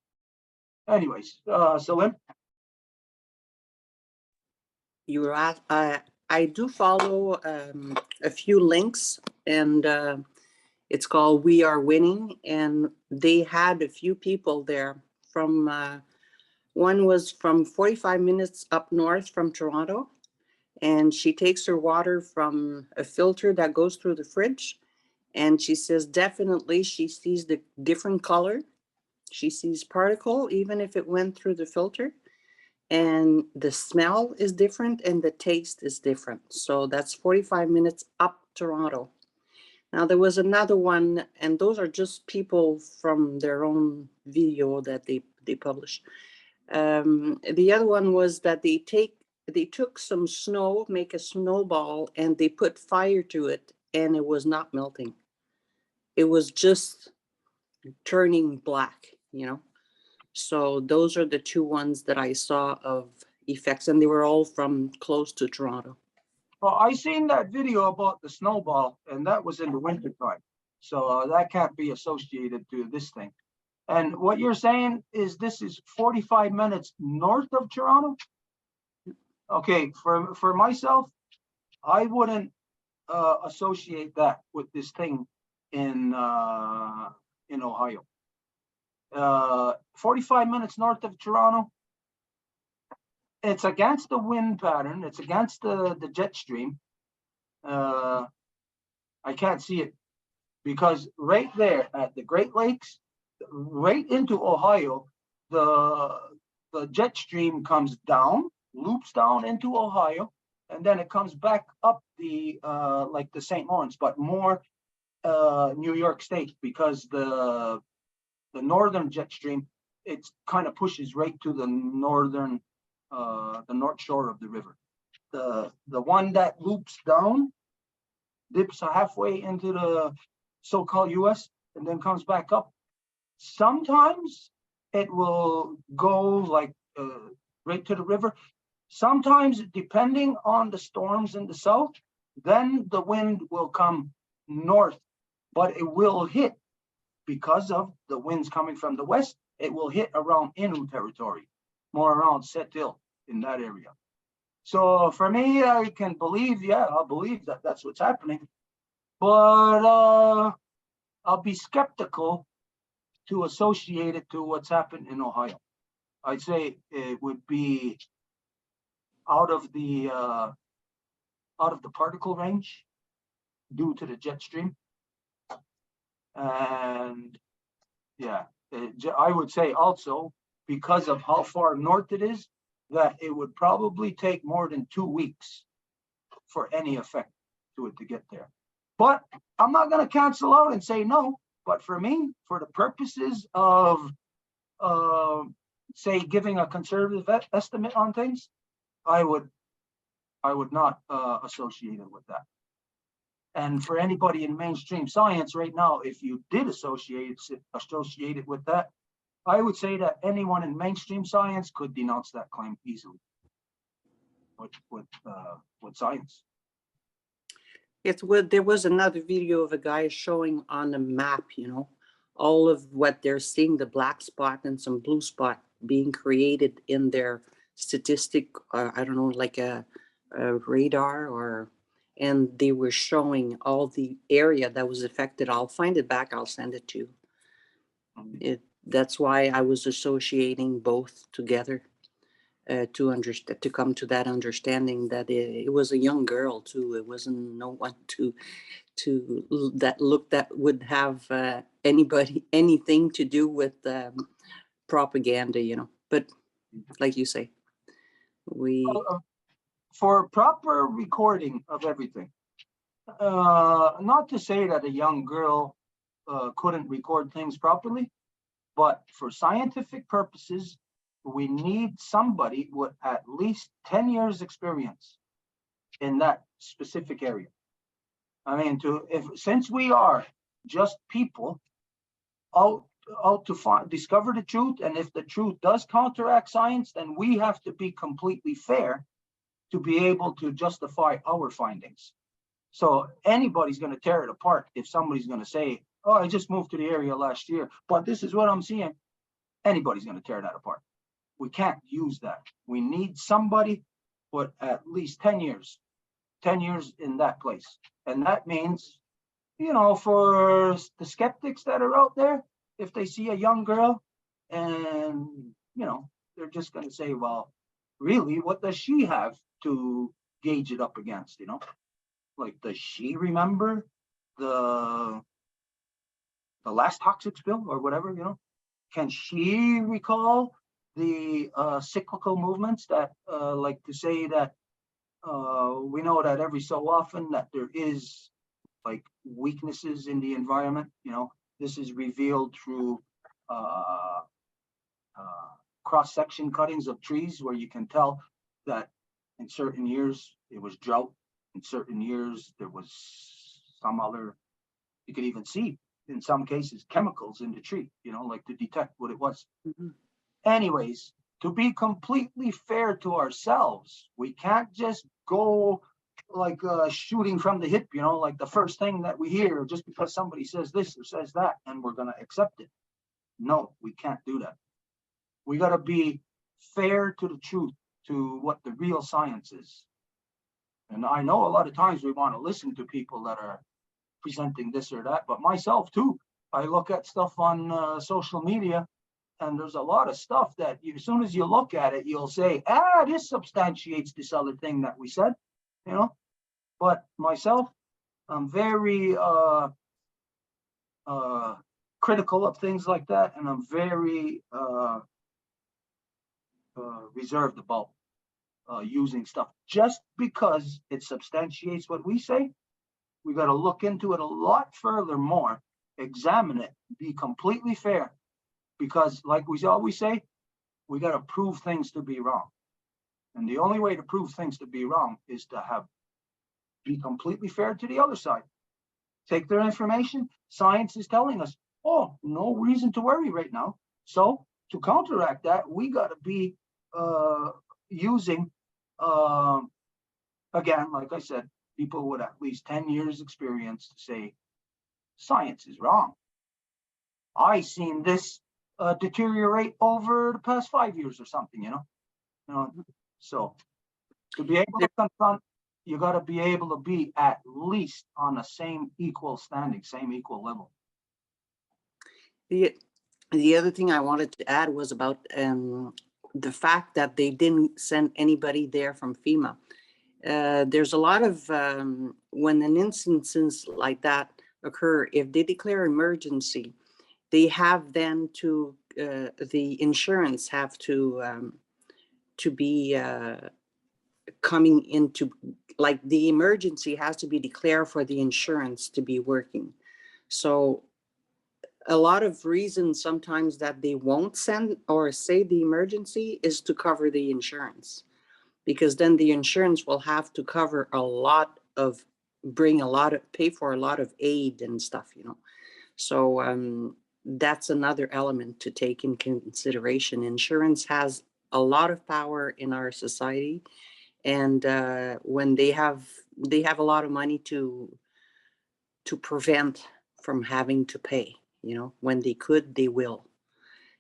Anyways, Salim? You were at, I do follow a few links, and it's called We Are Winning, and they had a few people there from, one was from 45 minutes up north from Toronto, and she takes her water from a filter that goes through the fridge, and she says definitely she sees the different color. She sees particle, even if it went through the filter. And the smell is different and the taste is different. So that's 45 minutes up Toronto. Now there was another one, and those are just people from their own video that they published. The other one was that they took some snow, make a snowball, and they put fire to it, and it was not melting. it was just turning black, you know. So those are the two ones that I saw of effects, and they were all from close to Toronto. Well, I seen that video about the snowball, and that was in the winter time. So that can't be associated to this thing. And what you're saying is this is 45 minutes north of Toronto? Okay, for myself, I wouldn't associate that with this thing in Ohio. 45 minutes north of Toronto. It's against the wind pattern. It's against the jet stream. I can't see it because right there at the Great Lakes, right into Ohio, the jet stream comes down, loops down into Ohio, and then it comes back up the like the St. Lawrence, but more New York State, because the northern jet stream, it kind of pushes right to the northern the north shore of the river. The one that loops down dips halfway into the so-called US and then comes back up. Sometimes it will go like right to the river. Sometimes, depending on the storms in the south, then the wind will come north, but it will hit, because of the winds coming from the west, it will hit around Innu territory, more around Sept-Îles in that area. So for me, I can believe, yeah, I'll believe that that's what's happening, but I'll be skeptical to associate it to what's happened in Ohio. I'd say it would be out of the particle range due to the jet stream. And yeah, I would say also, because of how far north it is, that it would probably take more than 2 weeks for any effect to it to get there. But I'm not going to cancel out and say no. But for me, for the purposes of, say, giving a conservative estimate on things, I would not associate it with that. And for anybody in mainstream science right now, if you did associate it with that, I would say that anyone in mainstream science could denounce that claim easily with science. It's what there was another video of a guy showing on the map, you know, all of what they're seeing, the black spot and some blue spot being created in their statistic, I don't know, like a radar, or, and they were showing all the area that was affected. I'll find it back, I'll send it to you. That's why I was associating both together. To come to that understanding that it was a young girl too. It wasn't no one that would have anything to do with propaganda, you know. But like you say, for proper recording of everything, not to say that a young girl couldn't record things properly, but for scientific purposes, we need somebody with at least 10 years experience in that specific area. I mean, since we are just people out to discover the truth, and if the truth does counteract science, then we have to be completely fair to be able to justify our findings. So anybody's going to tear it apart if somebody's going to say, oh, I just moved to the area last year, but this is what I'm seeing. Anybody's going to tear that apart. We can't use that. We need somebody with at least 10 years in that place. And that means, you know, for the skeptics that are out there, if they see a young girl and, you know, they're just going to say, well, really, what does she have to gauge it up against, you know? Like, does she remember the last toxic spill or whatever, you know? Can she recall the cyclical movements that like to say that we know that every so often that there is like weaknesses in the environment, you know? This is revealed through cross-section cuttings of trees, where you can tell that in certain years it was drought, in certain years there was some other, you could even see in some cases, chemicals in the tree, like to detect what it was. Mhm. Anyways, to be completely fair to ourselves, we can't just go like shooting from the hip, like the first thing that we hear just because somebody says this or says that, and we're going to accept it. No, we can't do that. We got to be fair to the truth, to what the real science is. And I know a lot of times we want to listen to people that are presenting this or that, but myself too. I look at stuff on social media, and there's a lot of stuff that as soon as you look at it, you'll say, this substantiates this other thing that we said, But myself, I'm very critical of things like that, and I'm very reserved about using stuff. Just because it substantiates what we say, we got to look into it a lot further more, examine it, be completely fair. Because like we always say, we got to prove things to be wrong. And the only way to prove things to be wrong is to be completely fair to the other side. Take their information. Science is telling us, no reason to worry right now. So to counteract that, we got to be using, again, like I said, people with at least 10 years experience to say, science is wrong. I seen this deteriorate over the past 5 years or something, So to be able to confront, you got to be able to be at least on the same equal standing, same equal level. The other thing I wanted to add was about the fact that they didn't send anybody there from FEMA. There's a lot of, when an instances like that occur, if they declare emergency, they have then to, the insurance have to be coming into, like the emergency has to be declared for the insurance to be working. So a lot of reasons sometimes that they won't send or say the emergency is to cover the insurance, because then the insurance will have to cover pay for a lot of aid and stuff, So that's another element to take in consideration. Insurance has a lot of power in our society, and when they have a lot of money to prevent from having to pay, when they could, they will.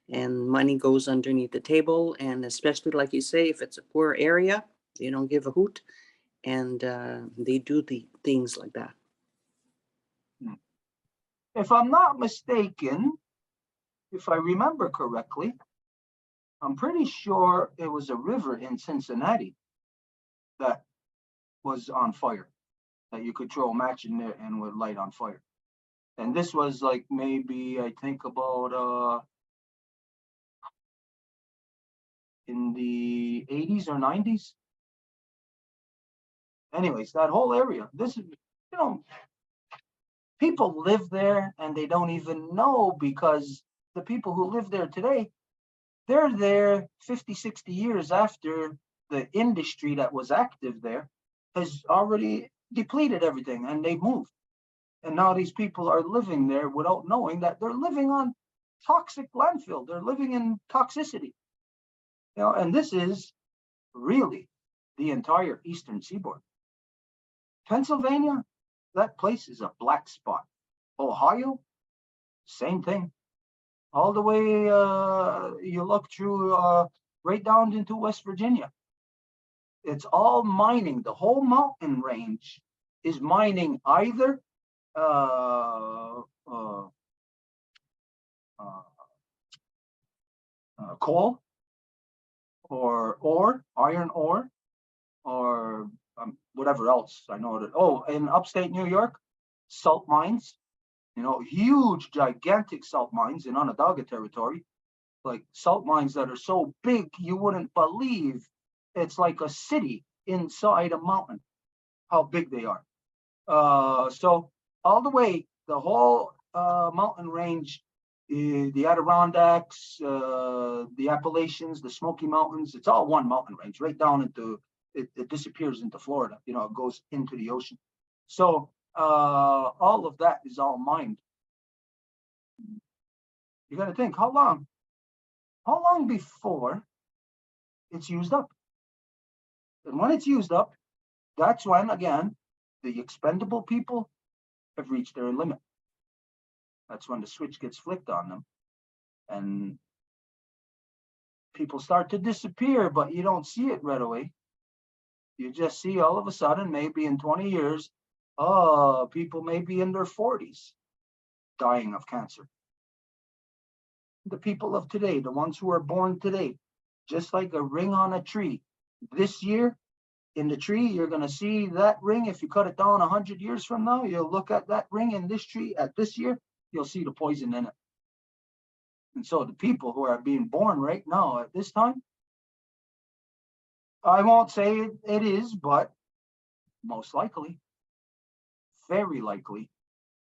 And money goes underneath the table, and especially like you say, if it's a poor area, they don't give a hoot, and they do the things like that. If I'm not mistaken, if I remember correctly, I'm pretty sure it was a river in Cincinnati that was on fire, that you could throw a match in there and would light on fire. And this was like maybe, I think about in the 80s or 90s. Anyways, that whole area, this is, people live there and they don't even know, because the people who live there today, they're there 50, 60 years after the industry that was active there has already depleted everything, and they moved. And now these people are living there without knowing that they're living on toxic landfill. They're living in toxicity. And this is really the entire eastern seaboard. Pennsylvania, that place is a black spot. Ohio, same thing. All the way you look through right down into West Virginia. It's all mining. The whole mountain range is mining either coal or iron ore, or whatever else. I know that. In upstate New York, salt mines, huge, gigantic salt mines in Onondaga territory, like salt mines that are so big you wouldn't believe. It's like a city inside a mountain, how big they are. So all the way, the whole mountain range, the Adirondacks, the Appalachians, the Smoky Mountains, it's all one mountain range, right down into, it disappears into Florida, it goes into the ocean. So all of that is all mined. You got to think, how long before it's used up? And when it's used up, that's when, again, the expendable people have reached their limit. That's when the switch gets flicked on them. And people start to disappear, but you don't see it right away. You just see all of a sudden, maybe in 20 years, people may be in their 40s dying of cancer. The people of today, the ones who are born today, just like a ring on a tree. This year, in the tree, you're going to see that ring. If you cut it down 100 years from now, you'll look at that ring in this tree at this year, you'll see the poison in it. And so the people who are being born right now at this time, I won't say it is, but most likely, very likely,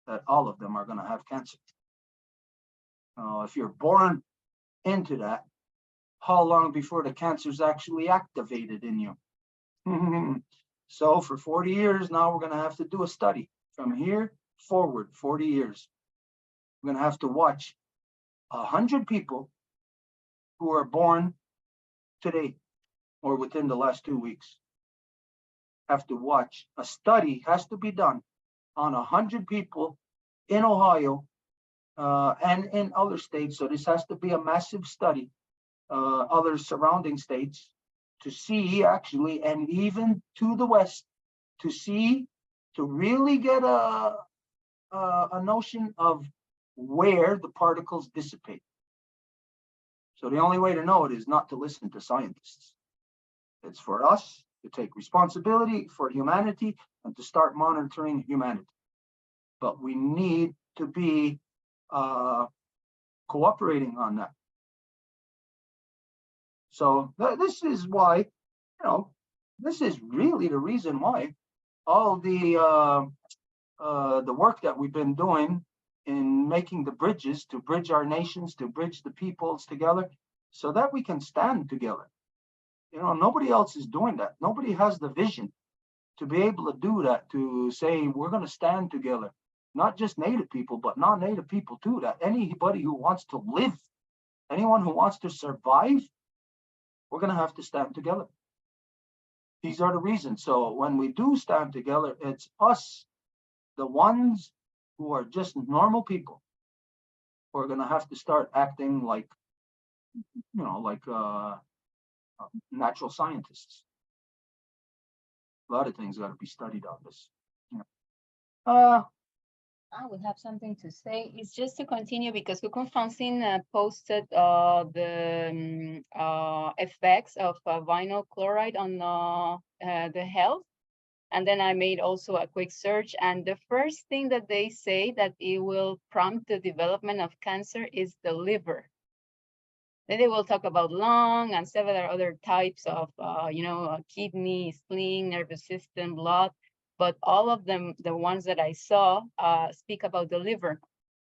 that all of them are going to have cancer. If you're born into that, how long before the cancer is actually activated in you? So for 40 years now, we're going to have to do a study from here forward 40 years. We're going to have to watch 100 people who are born today or within the last 2 weeks. Have to watch. A study has to be done on 100 people in Ohio and in other states. So this has to be a massive study, other surrounding states, to see actually, and even to the west, to see, to really get a notion of where the particles dissipate. So the only way to know it is not to listen to scientists. It's for us to take responsibility for humanity and to start monitoring humanity. But we need to be cooperating on that. So this is why, this is really the reason why all the work that we've been doing in making the bridges to bridge our nations, to bridge the peoples together, so that we can stand together. Nobody else is doing that. Nobody has the vision to be able to do that, to say we're going to stand together. Not just Native people, but non-Native people too. That anybody who wants to live, anyone who wants to survive, we're going to have to stand together. These are the reasons. So when we do stand together, it's us, the ones who are just normal people, who are going to have to start acting like, natural scientists. A lot of things got to be studied on this. I would have something to say. It's just to continue because Kukun Francine posted the effects of vinyl chloride on the health. And then I made also a quick search. And the first thing that they say that it will prompt the development of cancer is the liver. Then they will talk about lung and several other types of, kidney, spleen, nervous system, blood. But all of them, the ones that I saw, speak about the liver.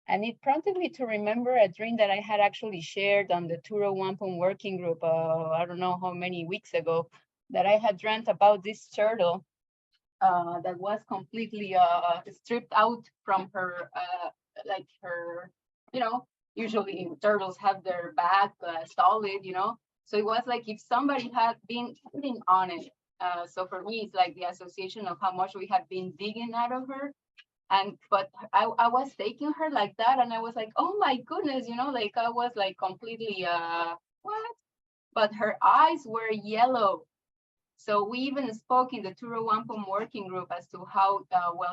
And it prompted me to remember a dream that I had actually shared on the Turo Wampum working group, I don't know how many weeks ago, that I had dreamt about this turtle that was completely stripped out from her, usually turtles have their back solid, So it was like if somebody had been sitting on it. So for me, it's like the association of how much we have been digging out of her. But I was taking her like that, and I was like, oh my goodness, like I was like completely what? But her eyes were yellow. So we even spoke in the Turo Wampum working group as to how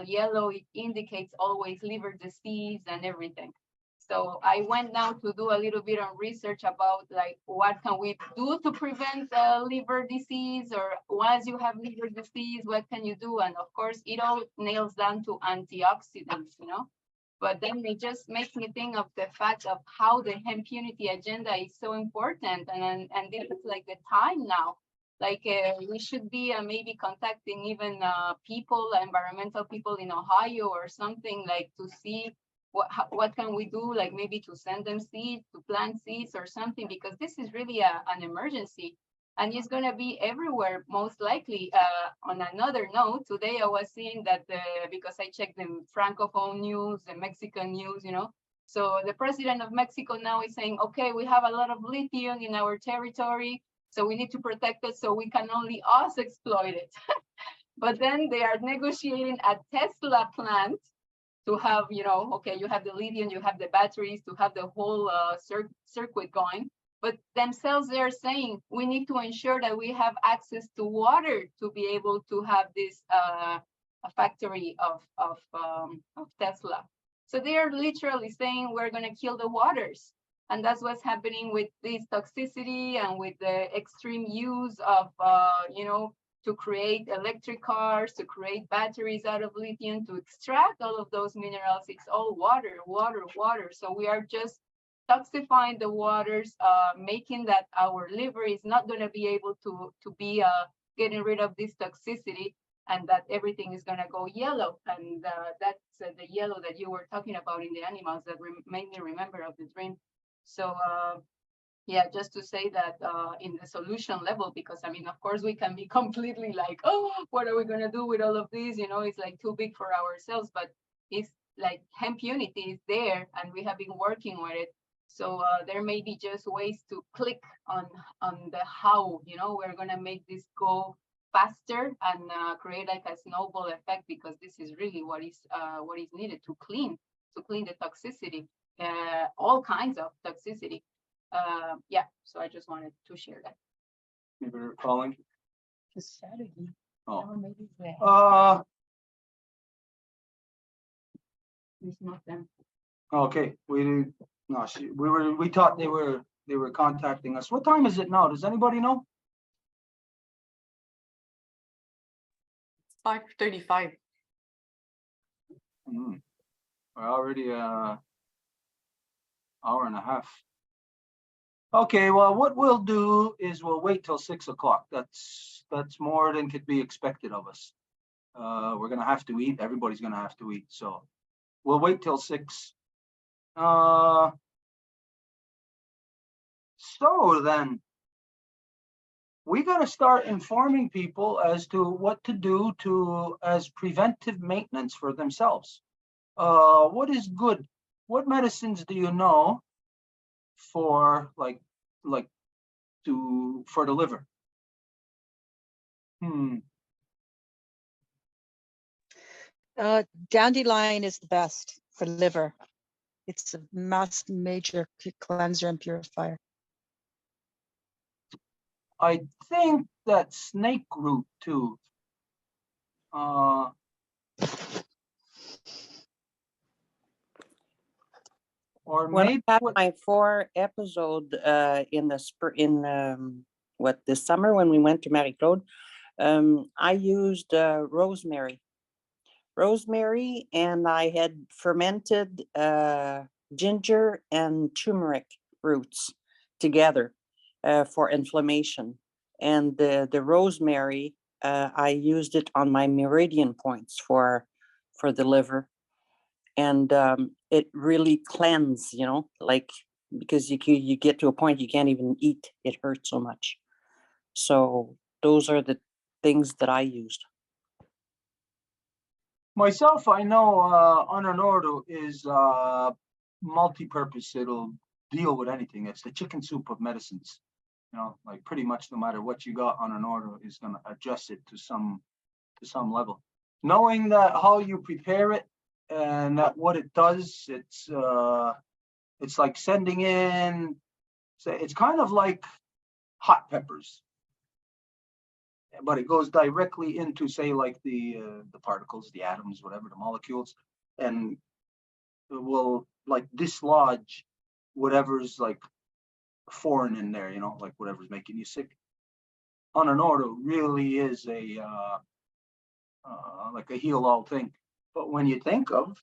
yellow, it indicates always liver disease and everything. So I went now to do a little bit of research about like what can we do to prevent liver disease, or once you have liver disease, what can you do? And of course, it all nails down to antioxidants, But then it just makes me think of the fact of how the hemp unity agenda is so important, and this is like the time now. Like we should be maybe contacting even people, environmental people in Ohio or something, like to see what can we do, like maybe to send them seeds, to plant seeds or something, because this is really an emergency, and it's going to be everywhere most likely. On another note, today I was seeing that because I checked the Francophone news, the Mexican news, So the president of Mexico now is saying, okay, we have a lot of lithium in our territory, so we need to protect it, so we can only us exploit it. But then they are negotiating a Tesla plant to have, okay, you have the lithium, you have the batteries, to have the whole circuit going. But themselves, they're saying we need to ensure that we have access to water to be able to have this a factory of Tesla. So they are literally saying we're going to kill the waters. And that's what's happening with this toxicity and with the extreme use of, to create electric cars, to create batteries out of lithium, to extract all of those minerals. It's all water, water, water. So we are just toxifying the waters, making that our liver is not going to be able to be getting rid of this toxicity, and that everything is going to go yellow. And that's the yellow that you were talking about in the animals that made me remember of the dream. So yeah, just to say that in the solution level, because I mean, of course, we can be completely like, oh, what are we going to do with all of these? It's like too big for ourselves, but it's like hemp unity is there and we have been working with it. So there may be just ways to click on the how, we're going to make this go faster and create like a snowball effect, because this is really what is needed to clean the toxicity, all kinds of toxicity. Yeah, so I just wanted to share that. Maybe they're calling. The strategy. Oh. Maybe it's not them. Okay, we thought they were contacting us. What time is it now? Does anybody know? 5:35. We're already hour and a half. Okay, well, what we'll do is we'll wait till 6 o'clock. That's more than could be expected of us. We're gonna have to eat. Everybody's gonna have to eat, so we'll wait till 6. So then, we gotta start informing people as to what to do as preventive maintenance for themselves. What is good? What medicines do you know for for the liver? Dandelion is the best for liver. It's a major cleanser and purifier. I think that snake root too. Or When maybe I had my 4 episode in this summer when we went to Marie Claude, I used rosemary, and I had fermented ginger and turmeric roots together for inflammation. And the rosemary, I used it on my meridian points for the liver. And it really cleanses, because you get to a point you can't even eat. It hurts so much. So those are the things that I used. Myself, I know Ananordo is multi-purpose. It'll deal with anything. It's the chicken soup of medicines. Like pretty much no matter what you got, Ananordo is going to adjust it to some level. Knowing that how you prepare it and that what it does, it's like sending in. It's kind of like hot peppers, but it goes directly into, say, like the particles, the atoms, whatever, the molecules, and it will like dislodge whatever's like foreign in there, like whatever's making you sick. Ananordo really is a like a heal-all thing. But when you think of,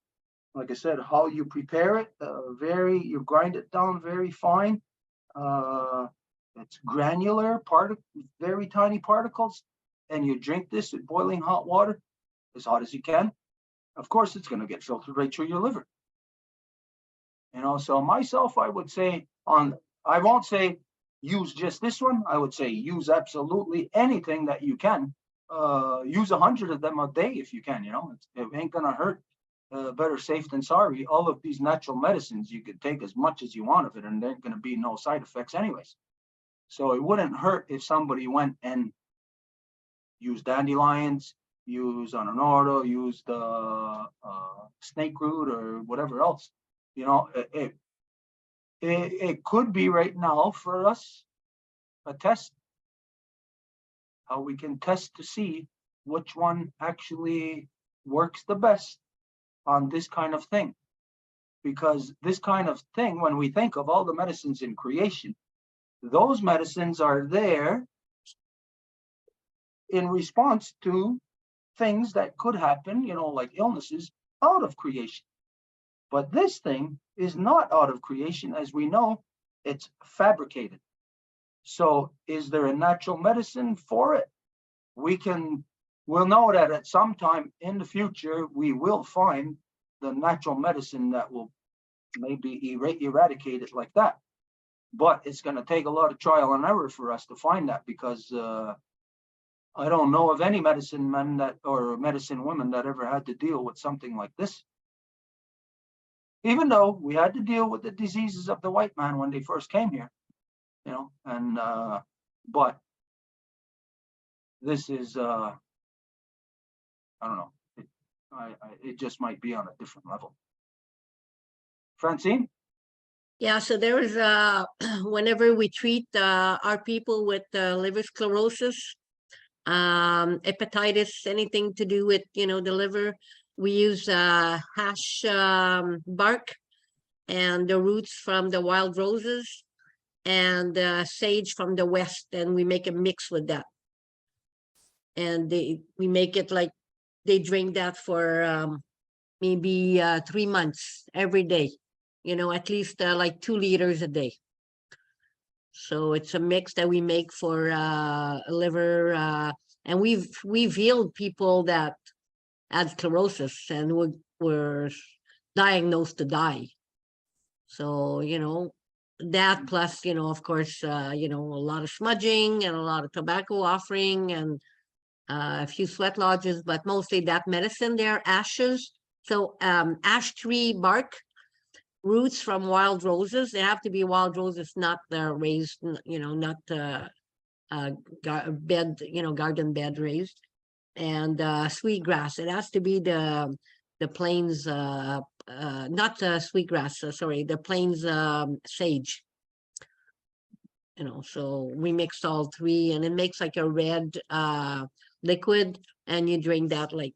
like I said, how you prepare it, you grind it down very fine. It's granular, very tiny particles, and you drink this with boiling hot water, as hot as you can. Of course, it's going to get filtered right through your liver. So myself, I would say I won't say use just this one. I would say use absolutely anything that you can. Use 100 of them a day if you can. It ain't going to hurt. better safe than sorry. All of these natural medicines, you could take as much as you want of it, and there ain't going to be no side effects anyways. So it wouldn't hurt if somebody went and used dandelions, used ananordo, used snake root or whatever else. You know, it could be right now for us a test, how we can test to see which one actually works the best on this kind of thing. Because this kind of thing, when we think of all the medicines in creation, those medicines are there in response to things that could happen, you know, like illnesses out of creation. But this thing is not out of creation. As we know, it's fabricated. So is there a natural medicine for it? We'll know that at some time in the future, we will find the natural medicine that will maybe eradicate it like that. But it's going to take a lot of trial and error for us to find that, because I don't know of any medicine men that, or medicine women, that ever had to deal with something like this. Even though we had to deal with the diseases of the white man when they first came here, you know, and but this is I don't know. It just might be on a different level. Francine? Yeah, so there is whenever we treat our people with liver sclerosis, hepatitis, anything to do with, you know, the liver, we use hash bark and the roots from the wild roses and sage from the west, and we make a mix with that. And we make it like they drink that for maybe 3 months every day, you know, at least like 2 liters a day. So it's a mix that we make for liver, and we've healed people that had sclerosis and were diagnosed to die. So, you know, that plus, you know, of course, you know, a lot of smudging and a lot of tobacco offering and a few sweat lodges, but mostly that medicine there, ashes. So ash tree bark, roots from wild roses. They have to be wild roses, not raised, you know, not bed, you know, garden bed raised. And sweetgrass. It has to be the plains, not sweetgrass. Sorry, the plains sage. You know, so we mixed all 3, and it makes like a red liquid, and you drink that like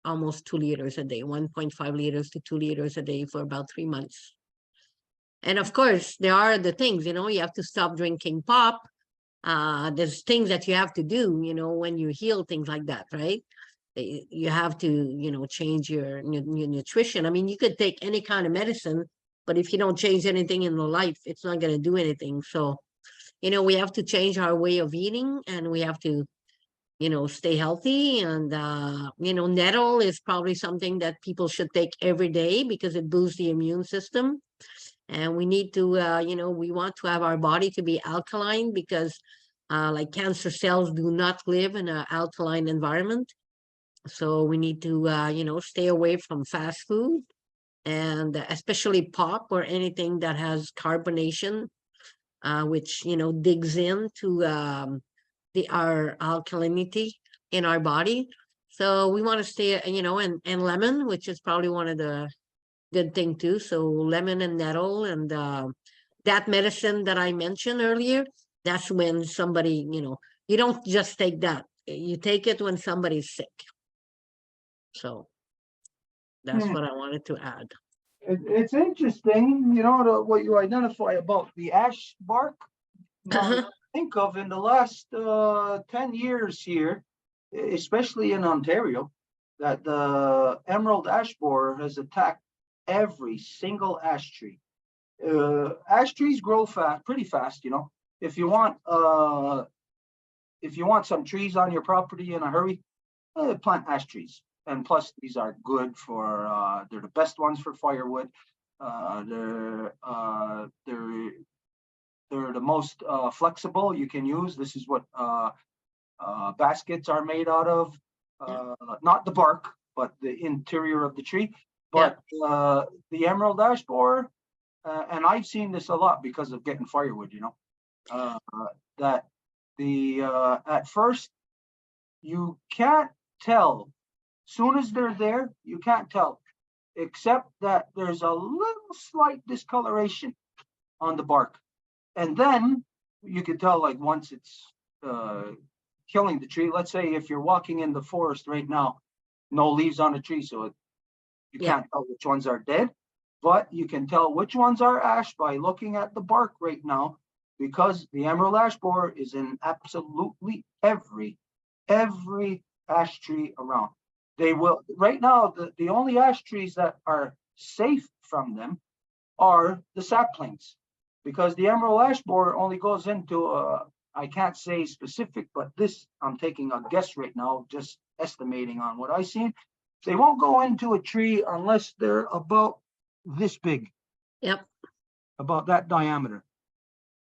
almost 2 liters a day, 1.5 liters to 2 liters a day for about 3 months. And of course, there are the things, you know, you have to stop drinking pop. There's things that you have to do, you know, when you heal things like that, right? You have to, you know, change your nutrition. I mean, you could take any kind of medicine, but if you don't change anything in your life, it's not going to do anything. So, you know, we have to change our way of eating, and we have to, you know, stay healthy. And, you know, nettle is probably something that people should take every day because it boosts the immune system. And we need to, you know, we want to have our body to be alkaline, because like cancer cells do not live in an alkaline environment. So we need to, you know, stay away from fast food, and especially pop or anything that has carbonation, which, you know, digs into our alkalinity in our body. So we want to stay, you know, and lemon, which is probably one of the good thing too. So lemon and nettle and that medicine that I mentioned earlier, that's when somebody, you know, you don't just take that. You take it when somebody's sick. So that's what I wanted to add. It's interesting, you know, what you identify about the ash bark. Now, think of in the last 10 years here, especially in Ontario, that the emerald ash borer has attacked every single ash tree. Ash trees grow pretty fast, you know. If you want some trees on your property in a hurry, plant ash trees. And plus, these are good for. They're the best ones for firewood. They're the most flexible you can use. This is what baskets are made out of. Not the bark, but the interior of the tree. But the emerald ash borer, and I've seen this a lot because of getting firewood, that at first you can't tell. Soon as they're there, you can't tell, except that there's a little slight discoloration on the bark. And then you can tell, like, once it's killing the tree. Let's say if you're walking in the forest right now, no leaves on the tree, so you can't tell which ones are dead, but you can tell which ones are ash by looking at the bark right now, because the emerald ash borer is in absolutely every ash tree around. They will, right now, the only ash trees that are safe from them are the saplings, because the emerald ash borer only goes into I can't say specific, but this, I'm taking a guess right now, just estimating on what I've seen. They won't go into a tree unless they're about this big. Yep. About that diameter.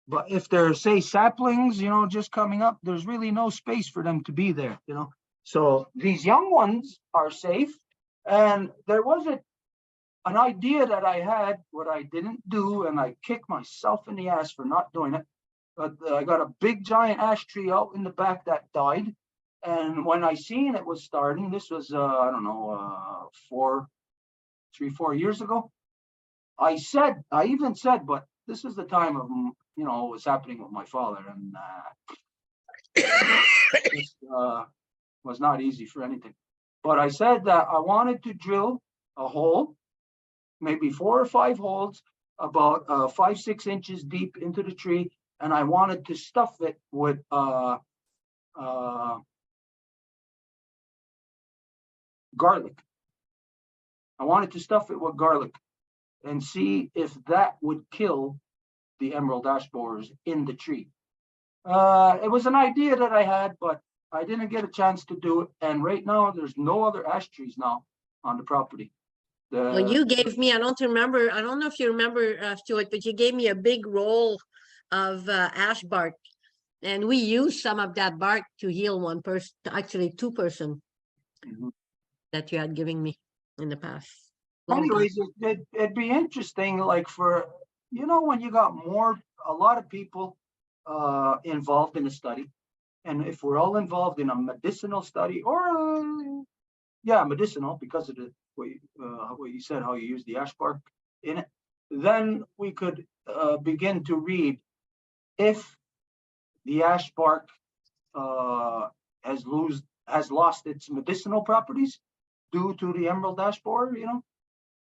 But if they're, say, saplings, just coming up, there's really no space for them to be there, So these young ones are safe. And there was an idea that I had, what I didn't do, and I kicked myself in the ass for not doing it. But I got a big giant ash tree out in the back that died. And when I seen it was starting, this was, I don't know, 3-4 years ago. I even said, but this is the time of, what was happening with my father. And this was not easy for anything. But I said that I wanted to drill a hole, maybe 4 or 5 holes, about 5-6 inches deep into the tree. And I wanted to stuff it with garlic. I wanted to stuff it with garlic and see if that would kill the emerald ash borers in the tree. It was an idea that I had, but I didn't get a chance to do it. And right now, there's no other ash trees now on the property. Well, you gave me, I don't know if you remember, Stuart, but you gave me a big roll of ash bark. And we used some of that bark to heal one person, actually 2 person that you had given me in the past. Anyways, it'd be interesting, like for, when you got a lot of people involved in a study, and if we're all involved in a medicinal study or, medicinal because of what you said, how you use the ash bark in it, then we could begin to read if the ash bark has lost its medicinal properties due to the emerald ash borer,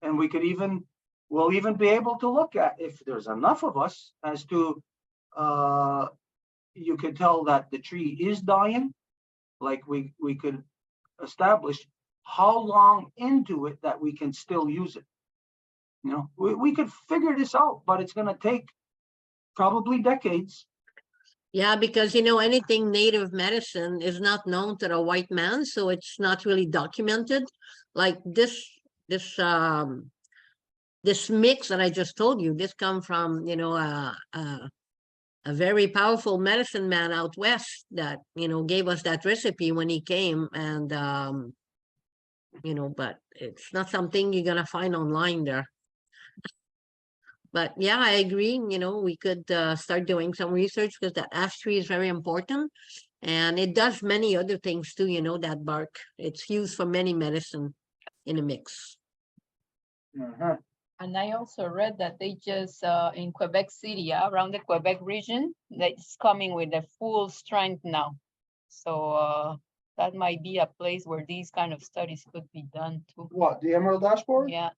and we'll even be able to look at if there's enough of us as to you could tell that the tree is dying, like we could establish how long into it that we can still use it. We could figure this out, but it's going to take probably decades. Yeah, because anything native medicine is not known to the white man, so it's not really documented. Like this mix that I just told you, this come from a very powerful medicine man out west that gave us that recipe when he came, and but it's not something you're gonna find online there. But yeah, I agree. We could start doing some research because that ash tree is very important, and it does many other things too. That bark, it's used for many medicine in a mix. And I also read that they just in Quebec City, around the Quebec region, that's coming with a full strength now. So that might be a place where these kind of studies could be done too. What, the emerald ash borer? Yeah.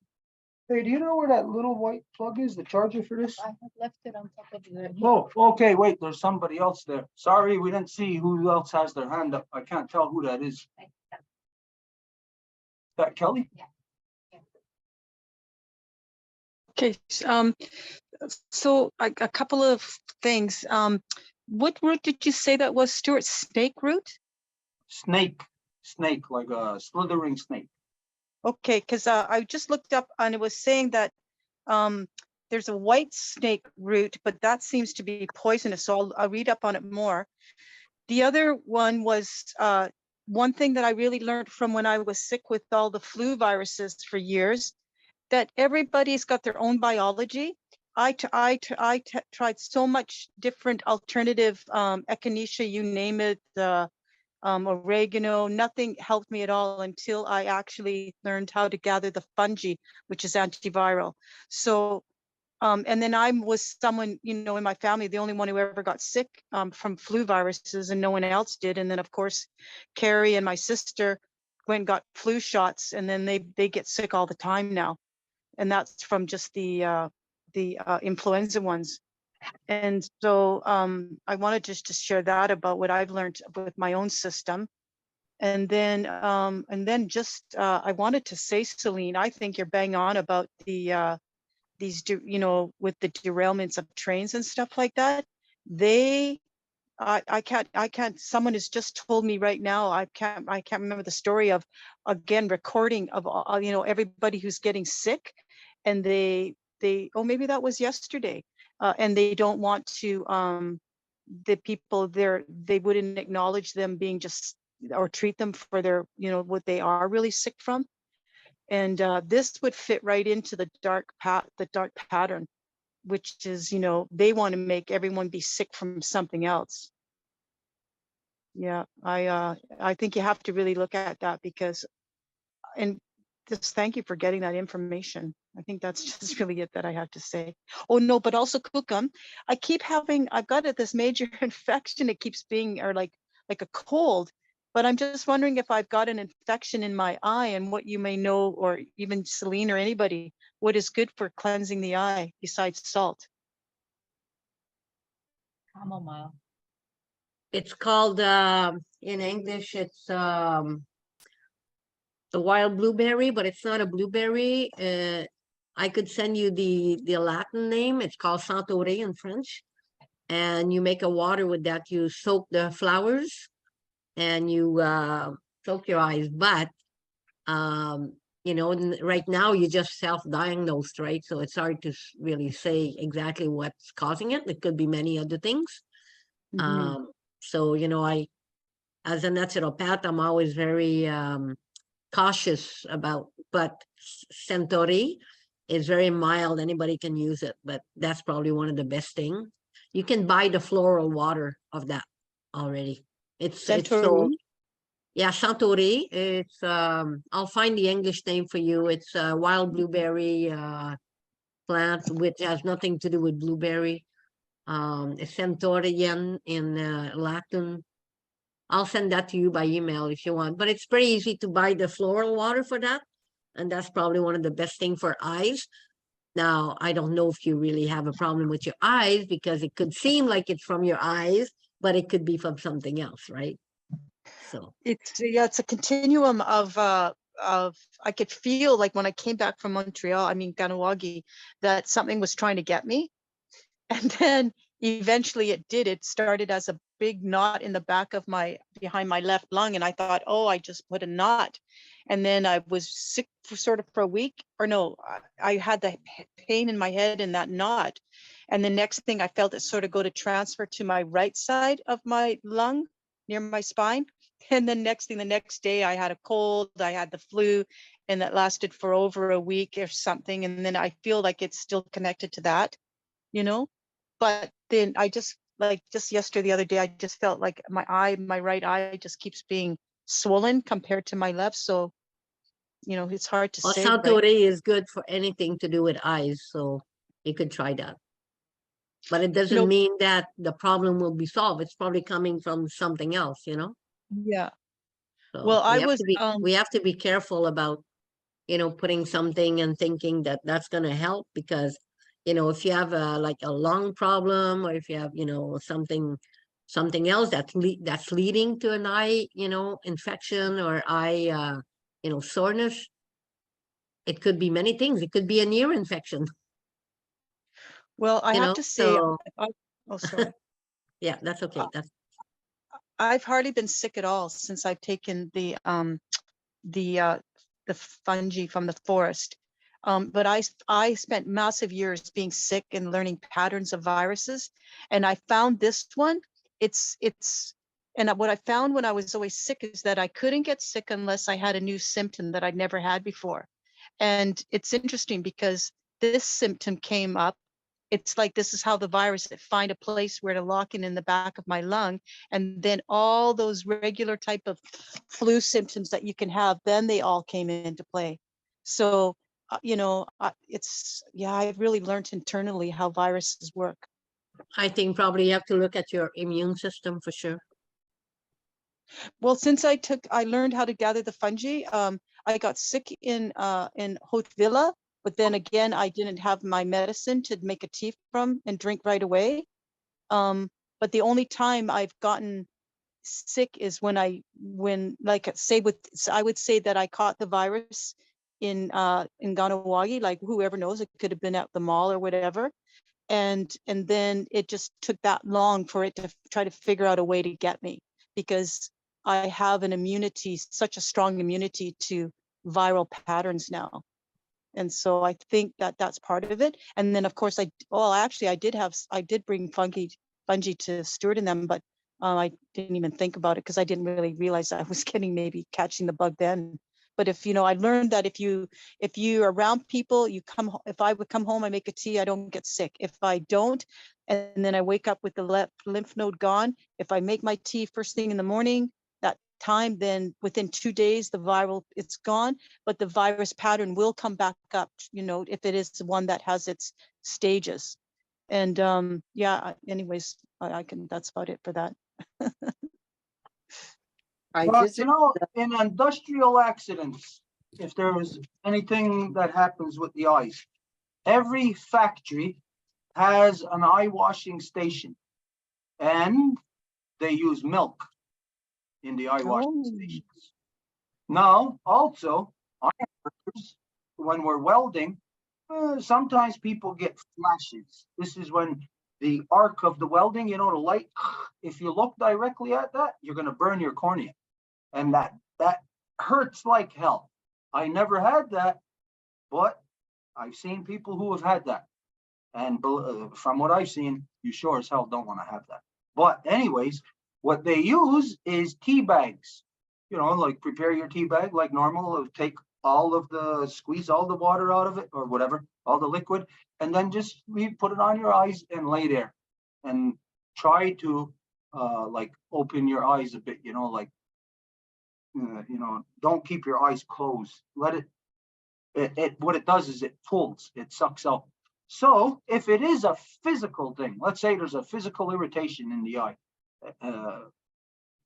Hey, do you know where that little white plug is, the charger for this? I have left it on top of the. Oh, okay, wait, there's somebody else there. Sorry, we didn't see who else has their hand up. I can't tell who that is. That Kelly? Yeah. Okay, so a couple of things. What root did you say that was, Stuart? Snake root? Snake, like a slithering snake. Okay, because I just looked up and it was saying that there's a white snake root, but that seems to be poisonous. So I'll read up on it more. The other one was one thing that I really learned from when I was sick with all the flu viruses for years, that everybody's got their own biology. I tried so much different alternative echinacea, you name it, oregano, nothing helped me at all until I actually learned how to gather the fungi, which is antiviral. So, and then I was someone, you know, in my family, the only one who ever got sick from flu viruses, and no one else did. And then of course, Carrie and my sister went and got flu shots, and then they get sick all the time now. And that's from just the influenza ones. And so I wanted just to share that about what I've learned with my own system. And then just I wanted to say, Celine, I think you're bang on about the these, you know, with the derailments of trains and stuff like that. I can't, someone has just told me right now, I can't remember the story of, again, recording of, you know, everybody who's getting sick, and they, oh, maybe that was yesterday, and they don't want to, the people there, they wouldn't acknowledge them being just, or treat them for their, you know, what they are really sick from. And this would fit right into the dark pattern, which is, you know, they want to make everyone be sick from something else. Yeah, I think you have to really look at that, because, and just thank you for getting that information. I think that's just really it that I have to say. Oh no, but also Kukum, I've got this major infection. It keeps being, or like a cold, but I'm just wondering if I've got an infection in my eye, and what you may know, or even Celine or anybody, what is good for cleansing the eye besides salt? Chamomile. It's called, in English, it's the wild blueberry, but it's not a blueberry. I could send you the Latin name. It's called Centauré in French. And you make a water with that. You soak the flowers and you soak your eyes. But, you know, right now you're just self-diagnosed, right? So it's hard to really say exactly what's causing it. It could be many other things. So, you know, as a naturopath, I'm always very cautious about, but Centauri is very mild. Anybody can use it, but that's probably one of the best thing. You can buy the floral water of that already. It's so, Centauri? yeah, Centauri. It's I'll find the English name for you. It's a wild blueberry plant, which has nothing to do with blueberry. It's Centaurian in Latin. I'll send that to you by email if you want, but it's pretty easy to buy the floral water for that. And that's probably one of the best thing for eyes. Now, I don't know if you really have a problem with your eyes, because it could seem like it's from your eyes, but it could be from something else, right? So It's a continuum of I could feel like when I came back from Montreal, I mean Ganawagi, that something was trying to get me. And then eventually it did. It started as a big knot in the back of behind my left lung. And I thought, oh, I just put a knot. And then I was sick for a week, or no, I had the pain in my head in that knot. And the next thing I felt it sort of go to transfer to my right side of my lung near my spine. And the next day I had a cold, I had the flu, and that lasted for over a week or something. And then I feel like it's still connected to that, you know? But then I just yesterday, the other day, I just felt like my right eye just keeps being swollen compared to my left. So, you know, it's hard to say. Centauri is good for anything to do with eyes, so you could try that. But it doesn't mean that the problem will be solved. It's probably coming from something else, you know? Yeah. So Well, we have to be careful about, you know, putting something and thinking that that's going to help, because, you know, if you have like a lung problem, or if you have, you know, something else that's leading to an eye, you know, infection, or eye, you know, soreness, it could be many things. It could be an ear infection. Well, I you have know, to say, so oh, sorry. yeah, that's okay. I've hardly been sick at all since I've taken the fungi from the forest. But I spent massive years being sick and learning patterns of viruses, and I found this one. It's And what I found when I was always sick is that I couldn't get sick unless I had a new symptom that I'd never had before. And it's interesting because this symptom came up. It's like, this is how the virus find a place where to lock in the back of my lung. And then all those regular type of flu symptoms that you can have, then they all came into play. So, I've really learned internally how viruses work. I think probably you have to look at your immune system for sure. Well, since I learned how to gather the fungi. I got sick in Haute Villa, but then again, I didn't have my medicine to make a tea from and drink right away. But the only time I've gotten sick is when I would say that I caught the virus in Ganawagi, like whoever knows, it could have been at the mall or whatever. And then it just took that long for it to try to figure out a way to get me, because I have an immunity, such a strong immunity to viral patterns now. And so I think that that's part of it. And then of course I did bring fungi to Stuart and them, but I didn't even think about it because I didn't really realize I was maybe catching the bug then. But I learned that if you're around people, if I would come home, I make a tea, I don't get sick. If I don't, and then I wake up with the lymph node gone, if I make my tea first thing in the morning, that time, then within 2 days, it's gone, but the virus pattern will come back up, if it is one that has its stages. And anyways, that's about it for that. But in industrial accidents, if there is anything that happens with the eyes, every factory has an eye washing station, and they use milk in the eye washing stations. Now, also, ironworkers, when we're welding, sometimes people get flashes. This is when the arc of the welding, the light, if you look directly at that, you're going to burn your cornea. And that hurts like hell. I never had that, but I've seen people who have had that. And from what I've seen, you sure as hell don't want to have that. But anyways, what they use is tea bags. Like prepare your tea bag like normal, take squeeze all the water out of it or whatever, all the liquid, and then just put it on your eyes and lay there and try to like open your eyes a bit, don't keep your eyes closed. Let it what it does is it pulls, it sucks out. So if it is a physical thing, let's say there's a physical irritation in the eye,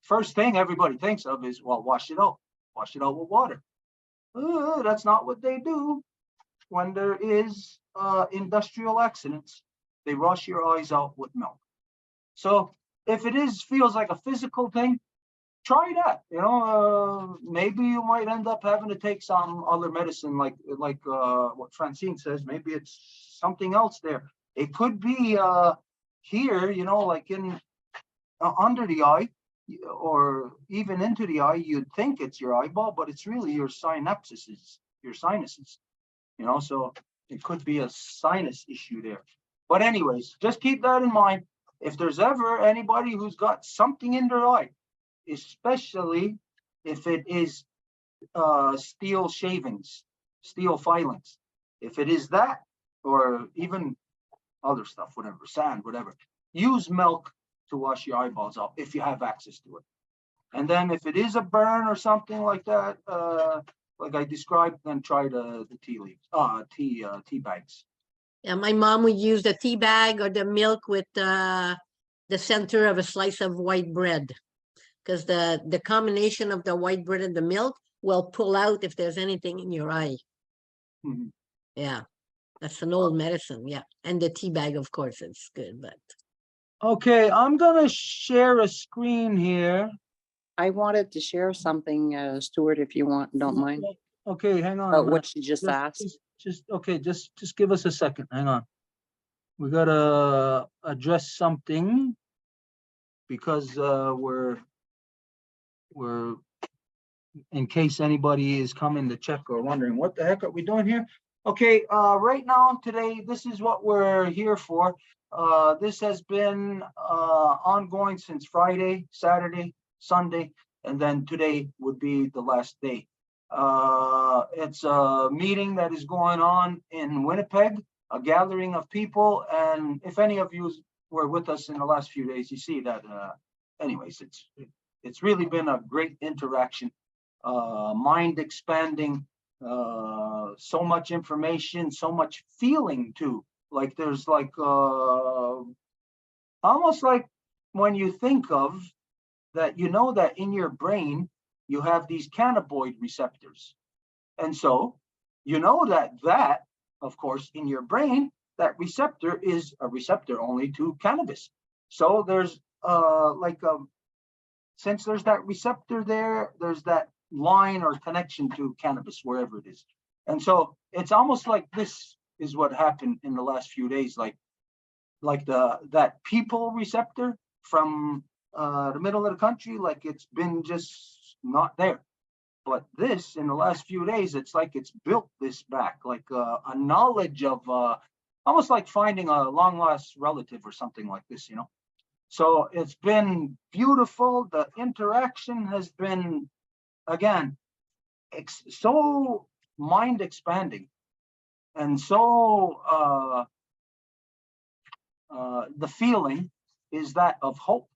first thing everybody thinks of is, well, wash it out with water. That's not what they do. When there is industrial accidents, they wash your eyes out with milk. So if it feels like a physical thing, try that. Maybe you might end up having to take some other medicine, like what Francine says. Maybe it's something else there. It could be here, like in under the eye, or even into the eye. You'd think it's your eyeball, but it's really your sinuses. So it could be a sinus issue there. But anyways, just keep that in mind. If there's ever anybody who's got something in their eye, especially if it is steel shavings, steel filings, if it is that, or even other stuff, whatever, sand, whatever, use milk to wash your eyeballs out if you have access to it. And then if it is a burn or something like that, like I described, then try the tea leaves, tea bags. Yeah, my mom would use the tea bag or the milk with the center of a slice of white bread, because the combination of the white bread and the milk will pull out if there's anything in your eye. Mhm. Yeah, that's an old medicine. Yeah, and the tea bag, of course, it's good, but. Okay, I'm gonna share a screen here. I wanted to share something, Stuart, if you don't mind, Okay, hang on. about what she just asked. Just give us a second. Hang on. We gotta address something because we're in case anybody is coming to check or wondering what the heck are we doing here. Okay, right now today, this is what we're here for. This has been ongoing since Friday, Saturday, Sunday, and then today would be the last day. It's a meeting that is going on in Winnipeg, a gathering of people, and if any of you were with us in the last few days, you see that, anyways, it's really been a great interaction, mind expanding, so much information, so much feeling too. Like there's like, almost like when you think of that, you know that in your brain, you have these cannabinoid receptors. And so, you know that, of course, in your brain, that receptor is a receptor only to cannabis. So there's since there's that receptor there, there's that line or connection to cannabis, wherever it is. And so it's almost like this is what happened in the last few days, like that people receptor from the middle of the country, like it's been just not there. But this, in the last few days, it's like it's built this back, like a knowledge of, almost like finding a long lost relative or something like this, you know? So it's been beautiful. The interaction has been, again, so mind expanding. And so the feeling is that of hope,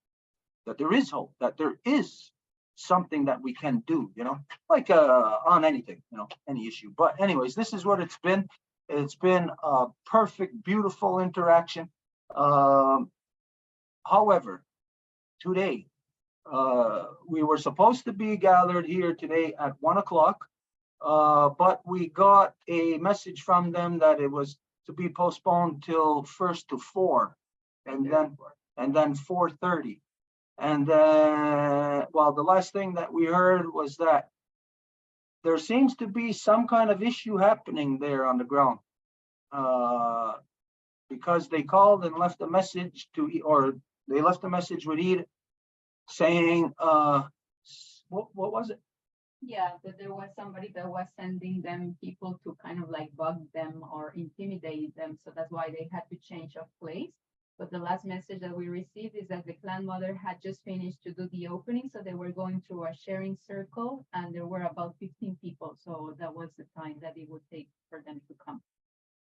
that there is hope, that there is something that we can do, you know, like on anything, you know, any issue. But anyways, this is what it's been. It's been a perfect, beautiful interaction. However, today, we were supposed to be gathered here today at 1 o'clock, but we got a message from them that it was to be postponed till 1 to 4, and then 4:30. And well, the last thing that we heard was that there seems to be some kind of issue happening there on the ground, because they called and left a message or they left a message with Ed saying, what was it? Yeah, that there was somebody that was sending them people to kind of like bug them or intimidate them. So that's why they had to change of place. But the last message that we received is that the clan mother had just finished to do the opening. So they were going through a sharing circle and there were about 15 people. So that was the time that it would take for them to come.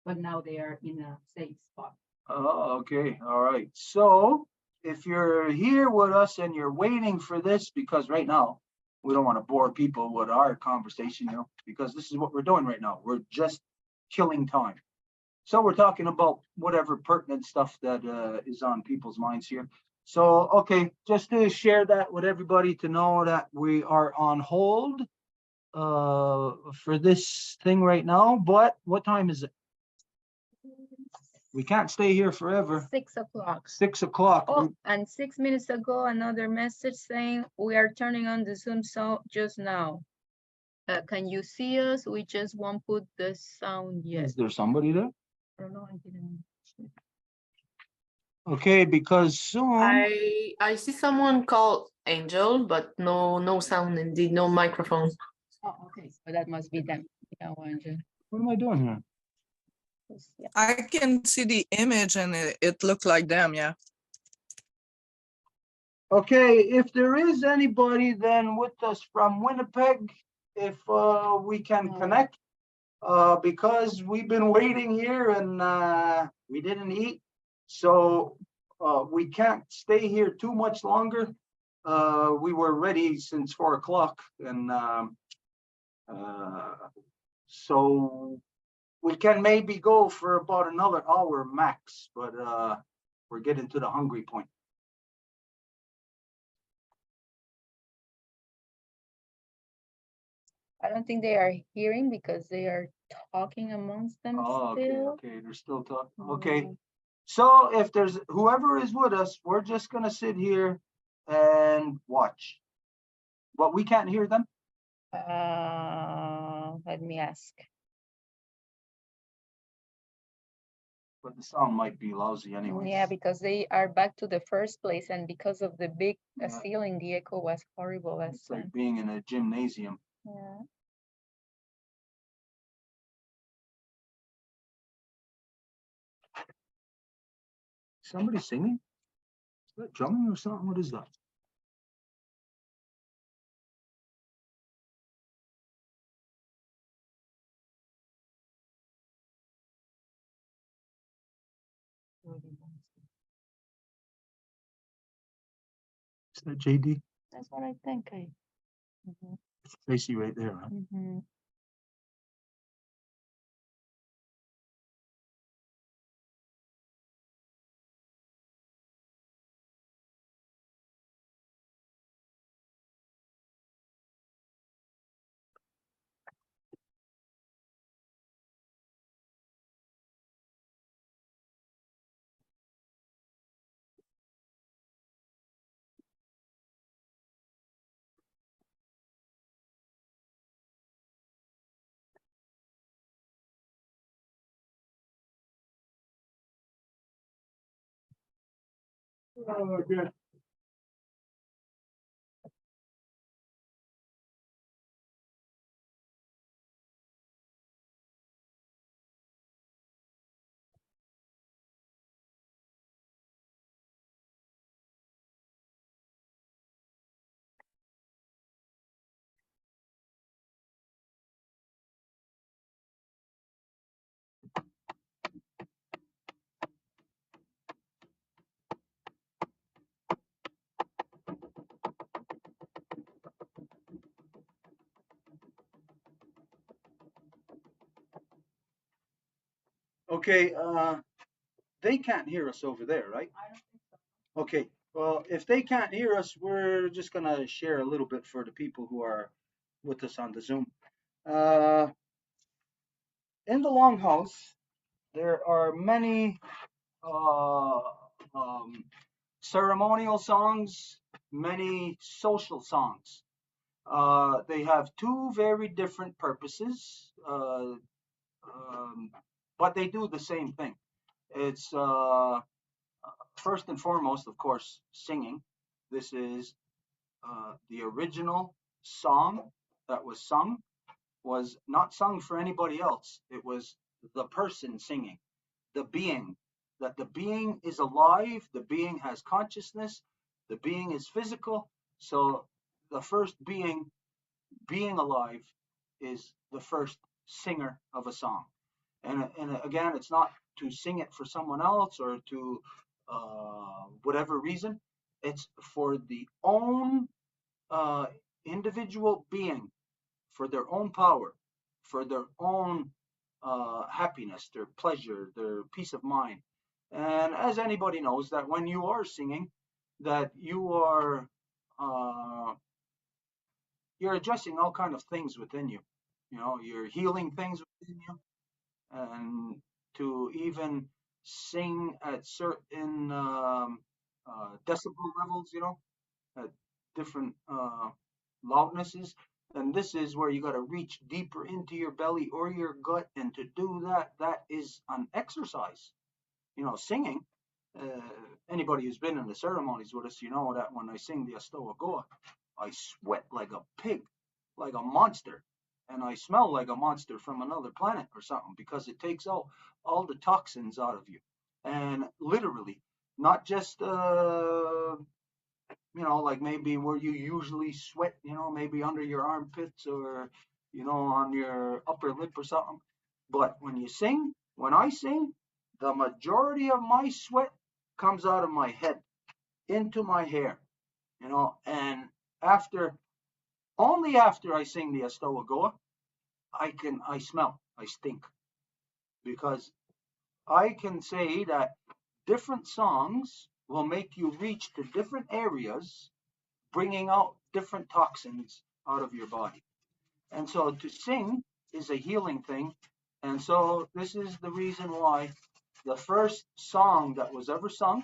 But now they are in a safe spot. Oh, okay. All right. So if you're here with us and you're waiting for this, because right now we don't want to bore people with our conversation, you know, because this is what we're doing right now. We're just killing time. So we're talking about whatever pertinent stuff that is on people's minds here. So, okay, just to share that with everybody to know that we are on hold for this thing right now. But what time is it? We can't stay here forever. 6 o'clock. 6 o'clock. Oh, and 6 minutes ago, another message saying we are turning on the Zoom so just now. Can you see us? We just won't put the sound yet. Is there somebody there? I don't know. I didn't. Okay, because soon. I see someone called Angel, but no sound indeed, no microphone. Oh, okay. So that must be them. Yeah, Angel. What am I doing here? Yeah. I can see the image and it looked like them, yeah. Okay, if there is anybody then with us from Winnipeg, if we can connect, because we've been waiting here and we didn't eat, so we can't stay here too much longer. We were ready since 4 o'clock, and so we can maybe go for about another hour max, but we're getting to the hungry point. I don't think they are hearing because they are talking amongst them Oh, okay, still. okay, they're still talking. Okay, so if there's whoever is with us, we're just gonna sit here and watch. But we can't hear them. Let me ask. But the sound might be lousy anyway. Yeah, because they are back to the first place, and because of the big Yeah. ceiling, the echo was horrible last It's like time. being in a gymnasium. Yeah. Somebody singing? Is that drumming or something? What is that? Is that JD? That's what I think. Mhm, It's Tracy right there, huh? mhm. Oh, good. Okay, they can't hear us over there, right? Okay, well, if they can't hear us, we're just gonna share a little bit for the people who are with us on the Zoom. Uh, in the Longhouse, there are many uh, um, ceremonial songs, many social songs. They have two very different purposes, but they do the same thing. It's first and foremost, of course, singing. This is the original song that was sung was not sung for anybody else. It was the person singing, the being, that the being is alive, the being has consciousness, the being is physical. So the first being alive is the first singer of a song. And again, it's not to sing it for someone else or to whatever reason. It's for the own uh, individual being, for their own power, for their own happiness, their pleasure, their peace of mind. And as anybody knows, that when you are singing, that uh, you're addressing all kind of things within you. You know, you're healing things within you, and to even sing at certain decibel levels, you know, at different loudnesses, then this is where you got to reach deeper into your belly or your gut, and to do that, that is an exercise. You know, singing. Uh, Anybody who's been in the ceremonies with us, you know that when I sing the Astoa Goa, I sweat like a pig, like a monster, and I smell like a monster from another planet or something, because it takes out all the toxins out of you, and literally, not just you know, like maybe where you usually sweat, you know, maybe under your armpits or, you know, on your upper lip or something. But when you sing, when I sing, the majority of my sweat comes out of my head into my hair, you know, and after, only after I sing the Astoa Goa, I smell, I stink, because I can say that different songs will make you reach to different areas, bringing out different toxins out of your body. And so to sing is a healing thing. And so this is the reason why the first song that was ever sung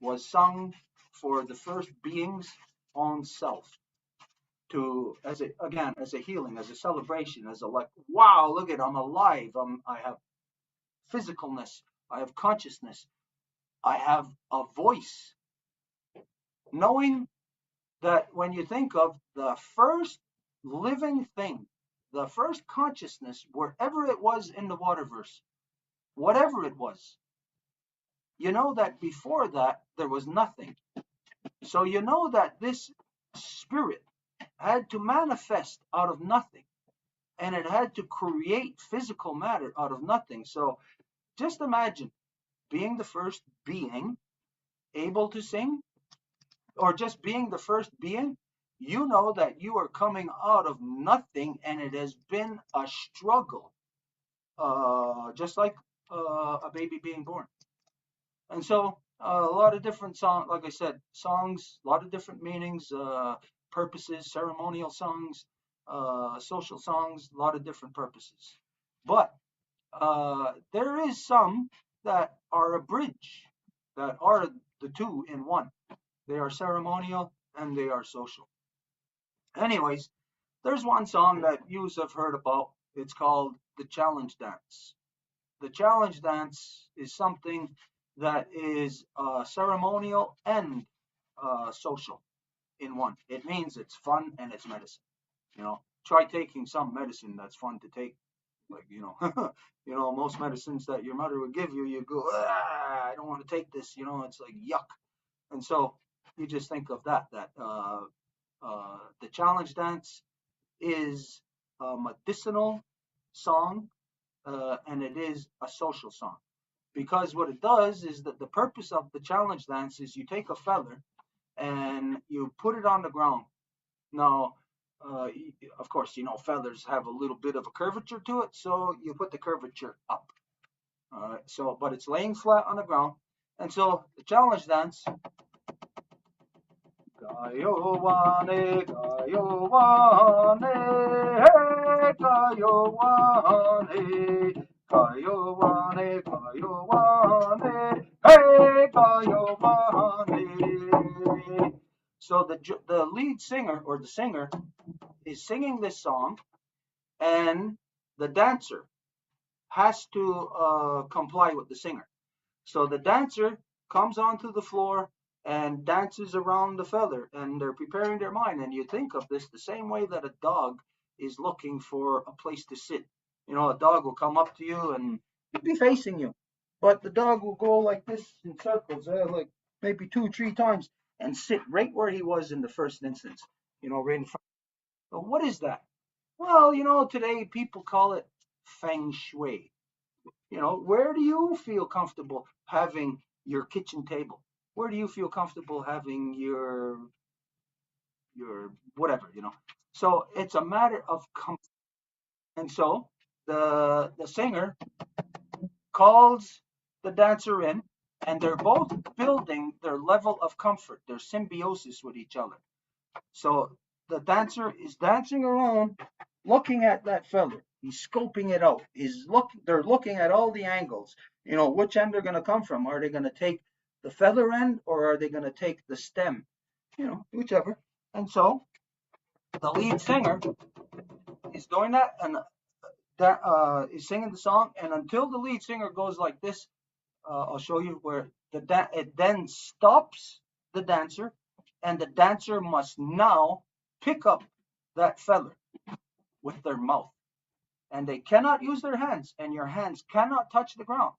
was sung for the first being's own self, to, as a, again, as a healing, as a celebration, as a, like, wow, look at, I'm alive, I have physicalness, I have consciousness, I have a voice, knowing that when you think of the first living thing, the first consciousness, wherever it was in the waterverse, whatever it was, you know that before that there was nothing. So you know that this spirit had to manifest out of nothing, and it had to create physical matter out of nothing. So just imagine being the first being able to sing, or just being the first being, you know that you are coming out of nothing and it has been a struggle, just like a baby being born. And so a lot of different songs, like I said, songs, a lot of different meanings, purposes, ceremonial songs, social songs, a lot of different purposes. But there is some that are a bridge, that are the two in one. They are ceremonial and they are social. Anyways, there's one song that you have heard about. It's called the Challenge Dance. The Challenge Dance is something that is ceremonial and social in one. It means it's fun and it's medicine. You know, try taking some medicine that's fun to take. Like, most medicines that your mother would give you, you go, ah, I don't want to take this. It's like yuck. And so you just think of that the Challenge Dance is a medicinal song, and it is a social song. Because what it does is that the purpose of the Challenge Dance is you take a feather and you put it on the ground. Now, of course, feathers have a little bit of a curvature to it, so you put the curvature up. All right, so, but it's laying flat on the ground. And so the Challenge Dance, Kayowane, Kayowane, hey, Kayowane, Kayowane, Kayowane, hey, Kayowane. So the lead singer or the singer is singing this song, and the dancer has to comply with the singer. So the dancer comes onto the floor and dances around the feather, and they're preparing their mind. And you think of this the same way that a dog is looking for a place to sit. A dog will come up to you and be facing you, but the dog will go like this in circles, like maybe 2 or 3 times, and sit right where he was in the first instance, right in front. So what is that? Well, today people call it feng shui. Where do you feel comfortable having your kitchen table? Where do you feel comfortable having your whatever? So it's a matter of comfort. And so the singer calls the dancer in, and they're both building their level of comfort, their symbiosis with each other. So the dancer is dancing around, looking at that feather. He's scoping it out. They're looking at all the angles. Which end they're going to come from. Are they going to take the feather end, or are they going to take the stem? Whichever. And so the lead singer is doing that, and that is singing the song. And until the lead singer goes like this, I'll show you where it then stops the dancer, and the dancer must now pick up that feather with their mouth, and they cannot use their hands, and your hands cannot touch the ground.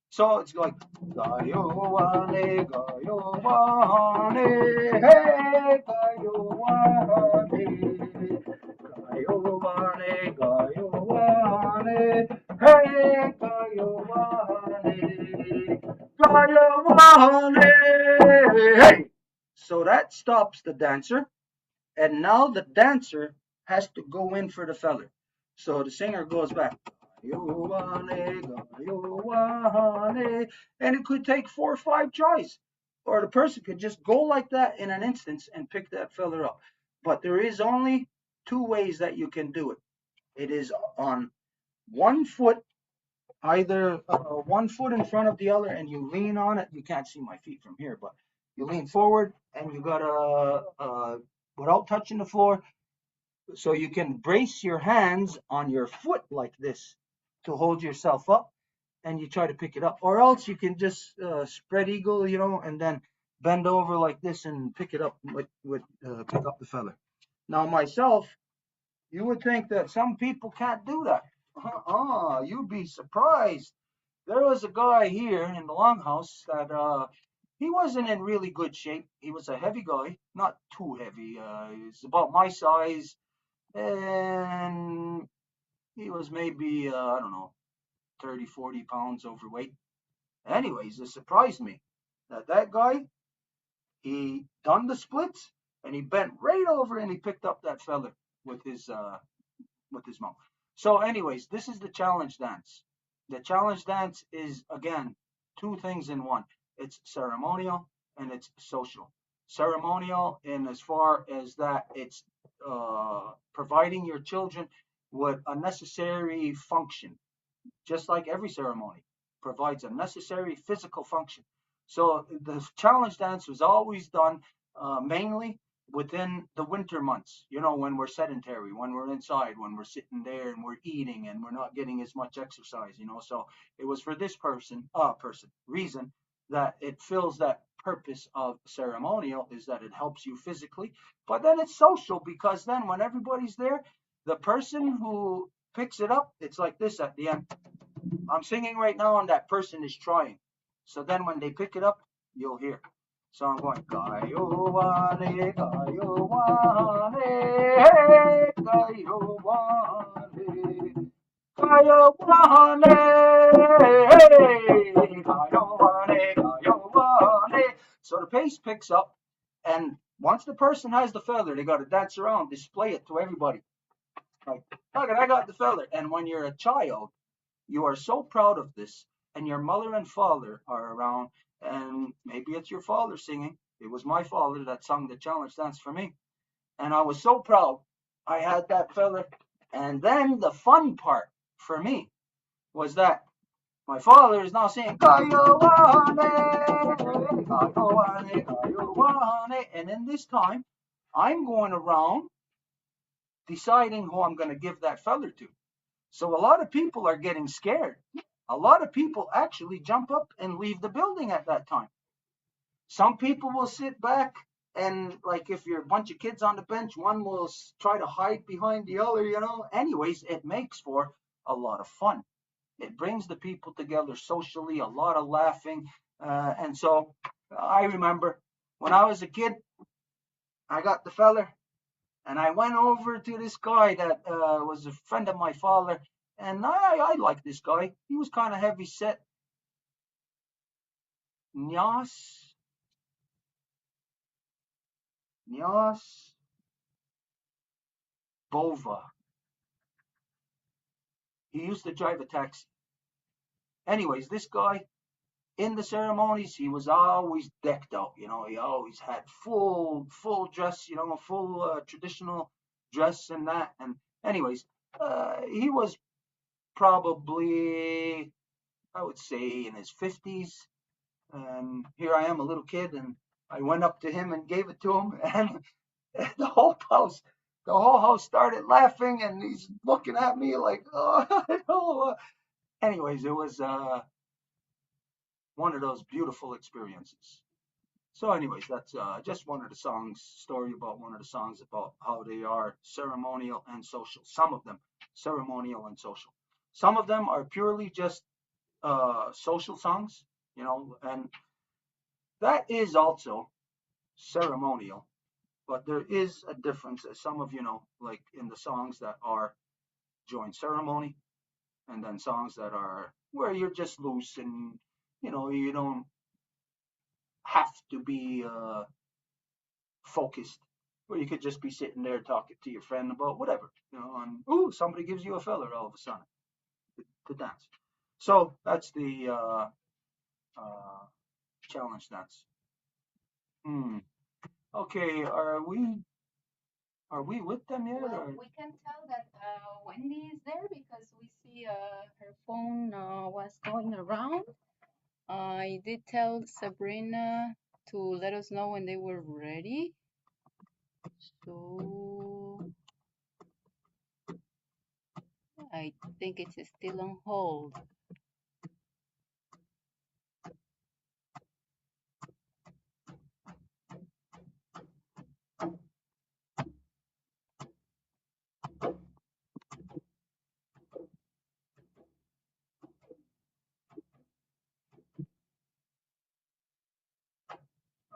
So it's like Gayowane, Gayowane, hey, Gayowane, Gayowane, Gayowane, hey, Gayowane, Gayowane, hey. So that stops the dancer, and now the dancer has to go in for the feather. So the singer goes back. And it could take 4 or 5 tries. Or the person could just go like that in an instance and pick that feather up. But there is only 2 ways that you can do it. It is on one foot, either one foot in front of the other, and you lean on it. You can't see my feet from here, but you lean forward and you gotta, without touching the floor, so you can brace your hands on your foot like this to hold yourself up, and you try to pick it up. Or else you can just spread eagle, and then bend over like this and pick it up, pick up the feather. Now myself, you would think that some people can't do that. You'd be surprised. There was a guy here in the longhouse that he wasn't in really good shape. He was a heavy guy, not too heavy. He's about my size, and he was maybe, I don't know, 30, 40 pounds overweight. Anyways, it surprised me that guy He done the splits and he bent right over and he picked up that feather with his mouth. So, anyways, this is the challenge dance. The challenge dance is again two things in one. It's ceremonial and it's social. Ceremonial in as far as that it's providing your children with a necessary function, just like every ceremony provides a necessary physical function. So the challenge dance was always done mainly within the winter months, when we're sedentary, when we're inside, when we're sitting there and we're eating and we're not getting as much exercise, so it was for this reason that it fills that purpose of ceremonial, is that it helps you physically, but then it's social, because then when everybody's there, the person who picks it up, it's like this at the end. I'm singing right now and that person is trying. So then when they pick it up, you'll hear. So I'm going, Kayowane, Kayowane, hey, Kayowane, Kayowane, hey, Kayowane, Kayowane. So the pace picks up, and once the person has the feather, they got to dance around, display it to everybody. Like, look, I got the feather. And when you're a child, you are so proud of this, and your mother and father are around, and maybe it's your father singing. It was my father that sung the challenge dance for me. And I was so proud I had that feather. And then the fun part for me was that my father is now saying, and in this time, I'm going around deciding who I'm going to give that feather to. So a lot of people are getting scared. A lot of people actually jump up and leave the building at that time. Some people will sit back and, like, if you're a bunch of kids on the bench, one will try to hide behind the other, Anyways, it makes for a lot of fun. It brings the people together socially, a lot of laughing. And so I remember when I was a kid, I got the feather. And I went over to this guy that was a friend of my father, and I liked this guy. He was kind of heavy set. Nyas Bova. He used to drive a taxi. Anyways, this guy, in the ceremonies, he was always decked out. He always had full dress, full traditional dress and that. And anyways, he was probably, I would say, in his 50s. And here I am, a little kid, and I went up to him and gave it to him, and the whole house started laughing, and he's looking at me like, oh. Anyways, it was one of those beautiful experiences. So anyways, that's just one of the story about one of the songs about how they are ceremonial and social. Some of them ceremonial and social. Some of them are purely just social songs, and that is also ceremonial, but there is a difference, as some of you know, like in the songs that are joint ceremony, and then songs that are where you're just loose and you don't have to be focused, where you could just be sitting there talking to your friend about whatever, and somebody gives you a feather all of a sudden to dance. So that's the challenge dance. Okay, are we with them yet? Well, we can tell that Wendy is there because we see her phone was going around. I did tell Sabrina to let us know when they were ready. So I think it's still on hold.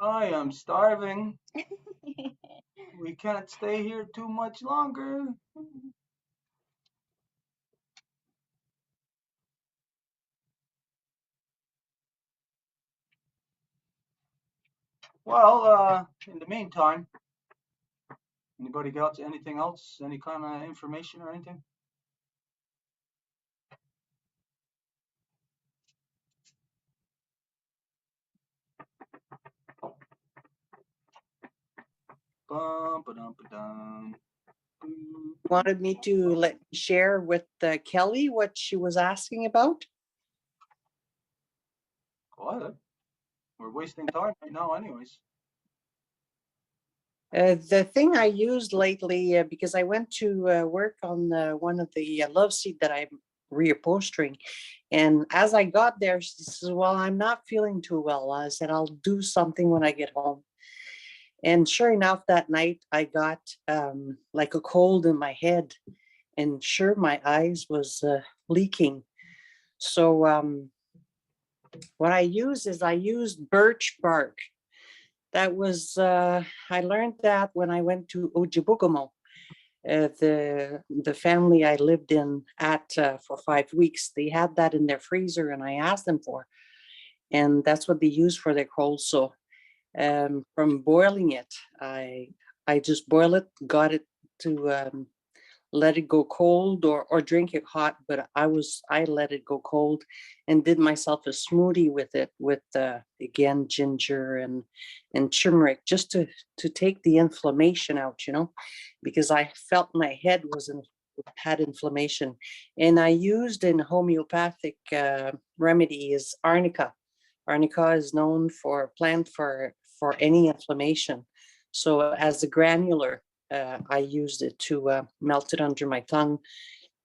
I am starving. We can't stay here too much longer. Well, in the meantime, anybody got anything else? Any kind of information or anything? Bum, ba-dum, ba-dum. Boom. Wanted me to share with Kelly what she was asking about. Go ahead. We're wasting time right now anyways. The thing I used lately, because I went to work on one of the love seat that I'm reupholstering, and as I got there, she says, "Well, I'm not feeling too well." I said, "I'll do something when I get home." And sure enough, that night I got like a cold in my head, and sure, my eyes was leaking. So what I use is I used birch bark. That was, I learned that when I went to Ojibukamo. The family I lived in at for 5 weeks, they had that in their freezer, and I asked them for, and that's what they use for their cold. So from boiling it, I just boil it, got it to let it go cold or drink it hot, but I let it go cold and did myself a smoothie with it, with again ginger and turmeric, just to take the inflammation out, because I felt my head had inflammation. And I used in homeopathic remedy is arnica. Arnica is known for a plant for any inflammation. So as a granular, I used it to melt it under my tongue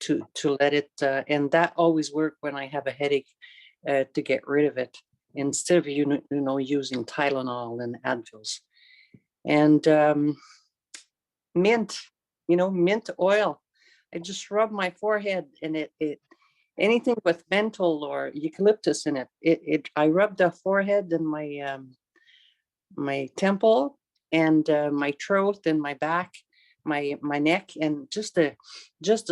to let it, and that always worked when I have a headache, to get rid of it, instead of using Tylenol and Advils. And mint, mint oil. I just rub my forehead, and it anything with menthol or eucalyptus in it. I rub the forehead and my temple and my throat and my back, my neck, and just the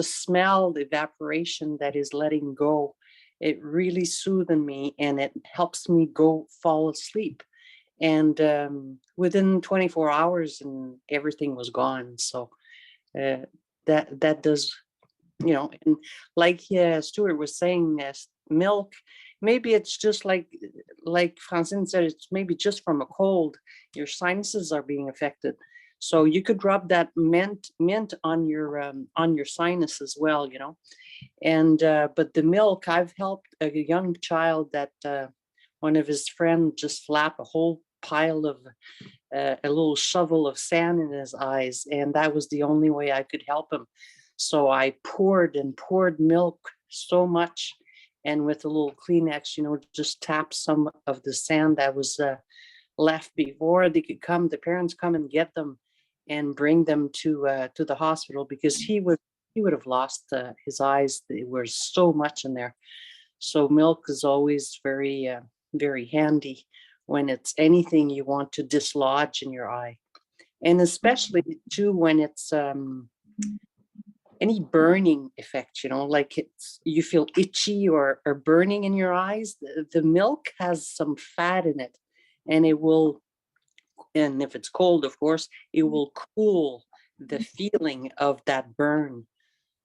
smell, the evaporation that is letting go. It really soothing me, and it helps me fall asleep. And within 24 hours, and everything was gone. So that does, and like Stuart was saying, milk. Maybe it's just like Francine said, it's maybe just from a cold. Your sinuses are being affected, so you could rub that mint on your sinus as well, And but the milk, I've helped a young child that one of his friends just slapped a whole pile of a little shovel of sand in his eyes, and that was the only way I could help him. So I poured and poured milk so much, and with a little Kleenex, just tap some of the sand that was left before the parents come and get them and bring them to the hospital, because he would have lost his eyes. There was so much in there. So milk is always very, very handy when it's anything you want to dislodge in your eye. And especially too, when it's any burning effect, like you feel itchy or burning in your eyes, the milk has some fat in it, and and if it's cold, of course, it will cool the feeling of that burn.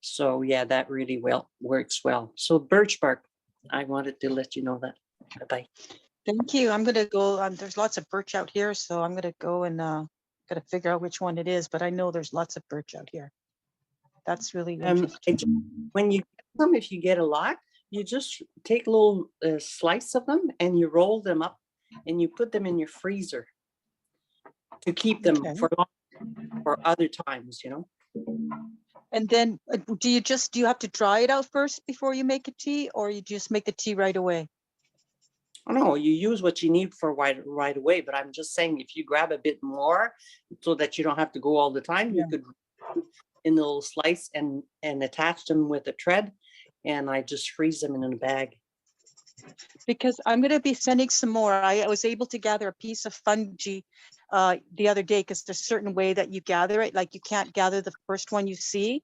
So yeah, that really works well. So birch bark, I wanted to let you know that. Bye-bye. Thank you. I'm gonna go, there's lots of birch out here, so I'm gonna go and gotta figure out which one it is, but I know there's lots of birch out here. That's really interesting. When you get them, if you get a lot, you just take a little slice of them and you roll them up and you put them in your freezer to keep them for other times, And then do you have to dry it out first before you make a tea, or you just make the tea right away? Oh, no, you use what you need for right away, but I'm just saying, if you grab a bit more so that you don't have to go all the time, you could in a little slice and attach them with a thread, and I just freeze them in a bag. Because I'm going to be sending some more. I was able to gather a piece of fungi the other day, because there's a certain way that you gather it. Like you can't gather the first one you see.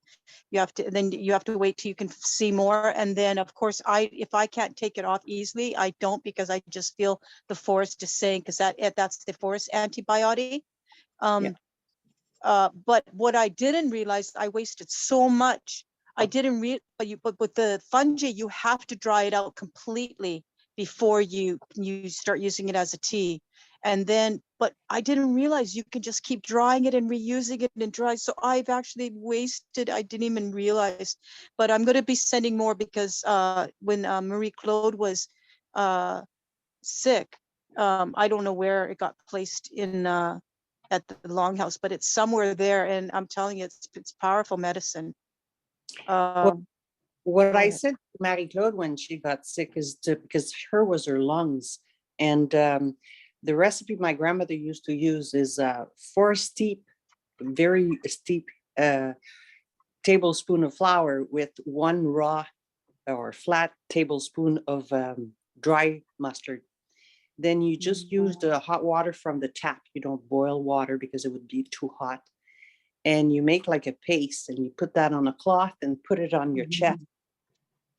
You have to, then you have to wait till you can see more. And then of course, if I can't take it off easily, I don't, because I just feel the forest is saying, because that's the forest antibiotic. But what I didn't realize, I wasted so much. I didn't but with the fungi, you have to dry it out completely before you start using it as a tea. And then, but I didn't realize you can just keep drying it and reusing it and dry. So I've actually wasted, I didn't even realize, but I'm going to be sending more, because when Marie Claude was sick, I don't know where it got placed in at the longhouse, but it's somewhere there. And I'm telling you, it's powerful medicine. What Go I ahead. said to Marie Claude when she got sick is because her was her lungs. And the recipe my grandmother used to use is 4 very steep tablespoon of flour with 1 raw or flat tablespoon of dry mustard. Then you just use the hot water from the tap. You don't boil water because it would be too hot. And you make like a paste, and you put that on a cloth and put it on your chest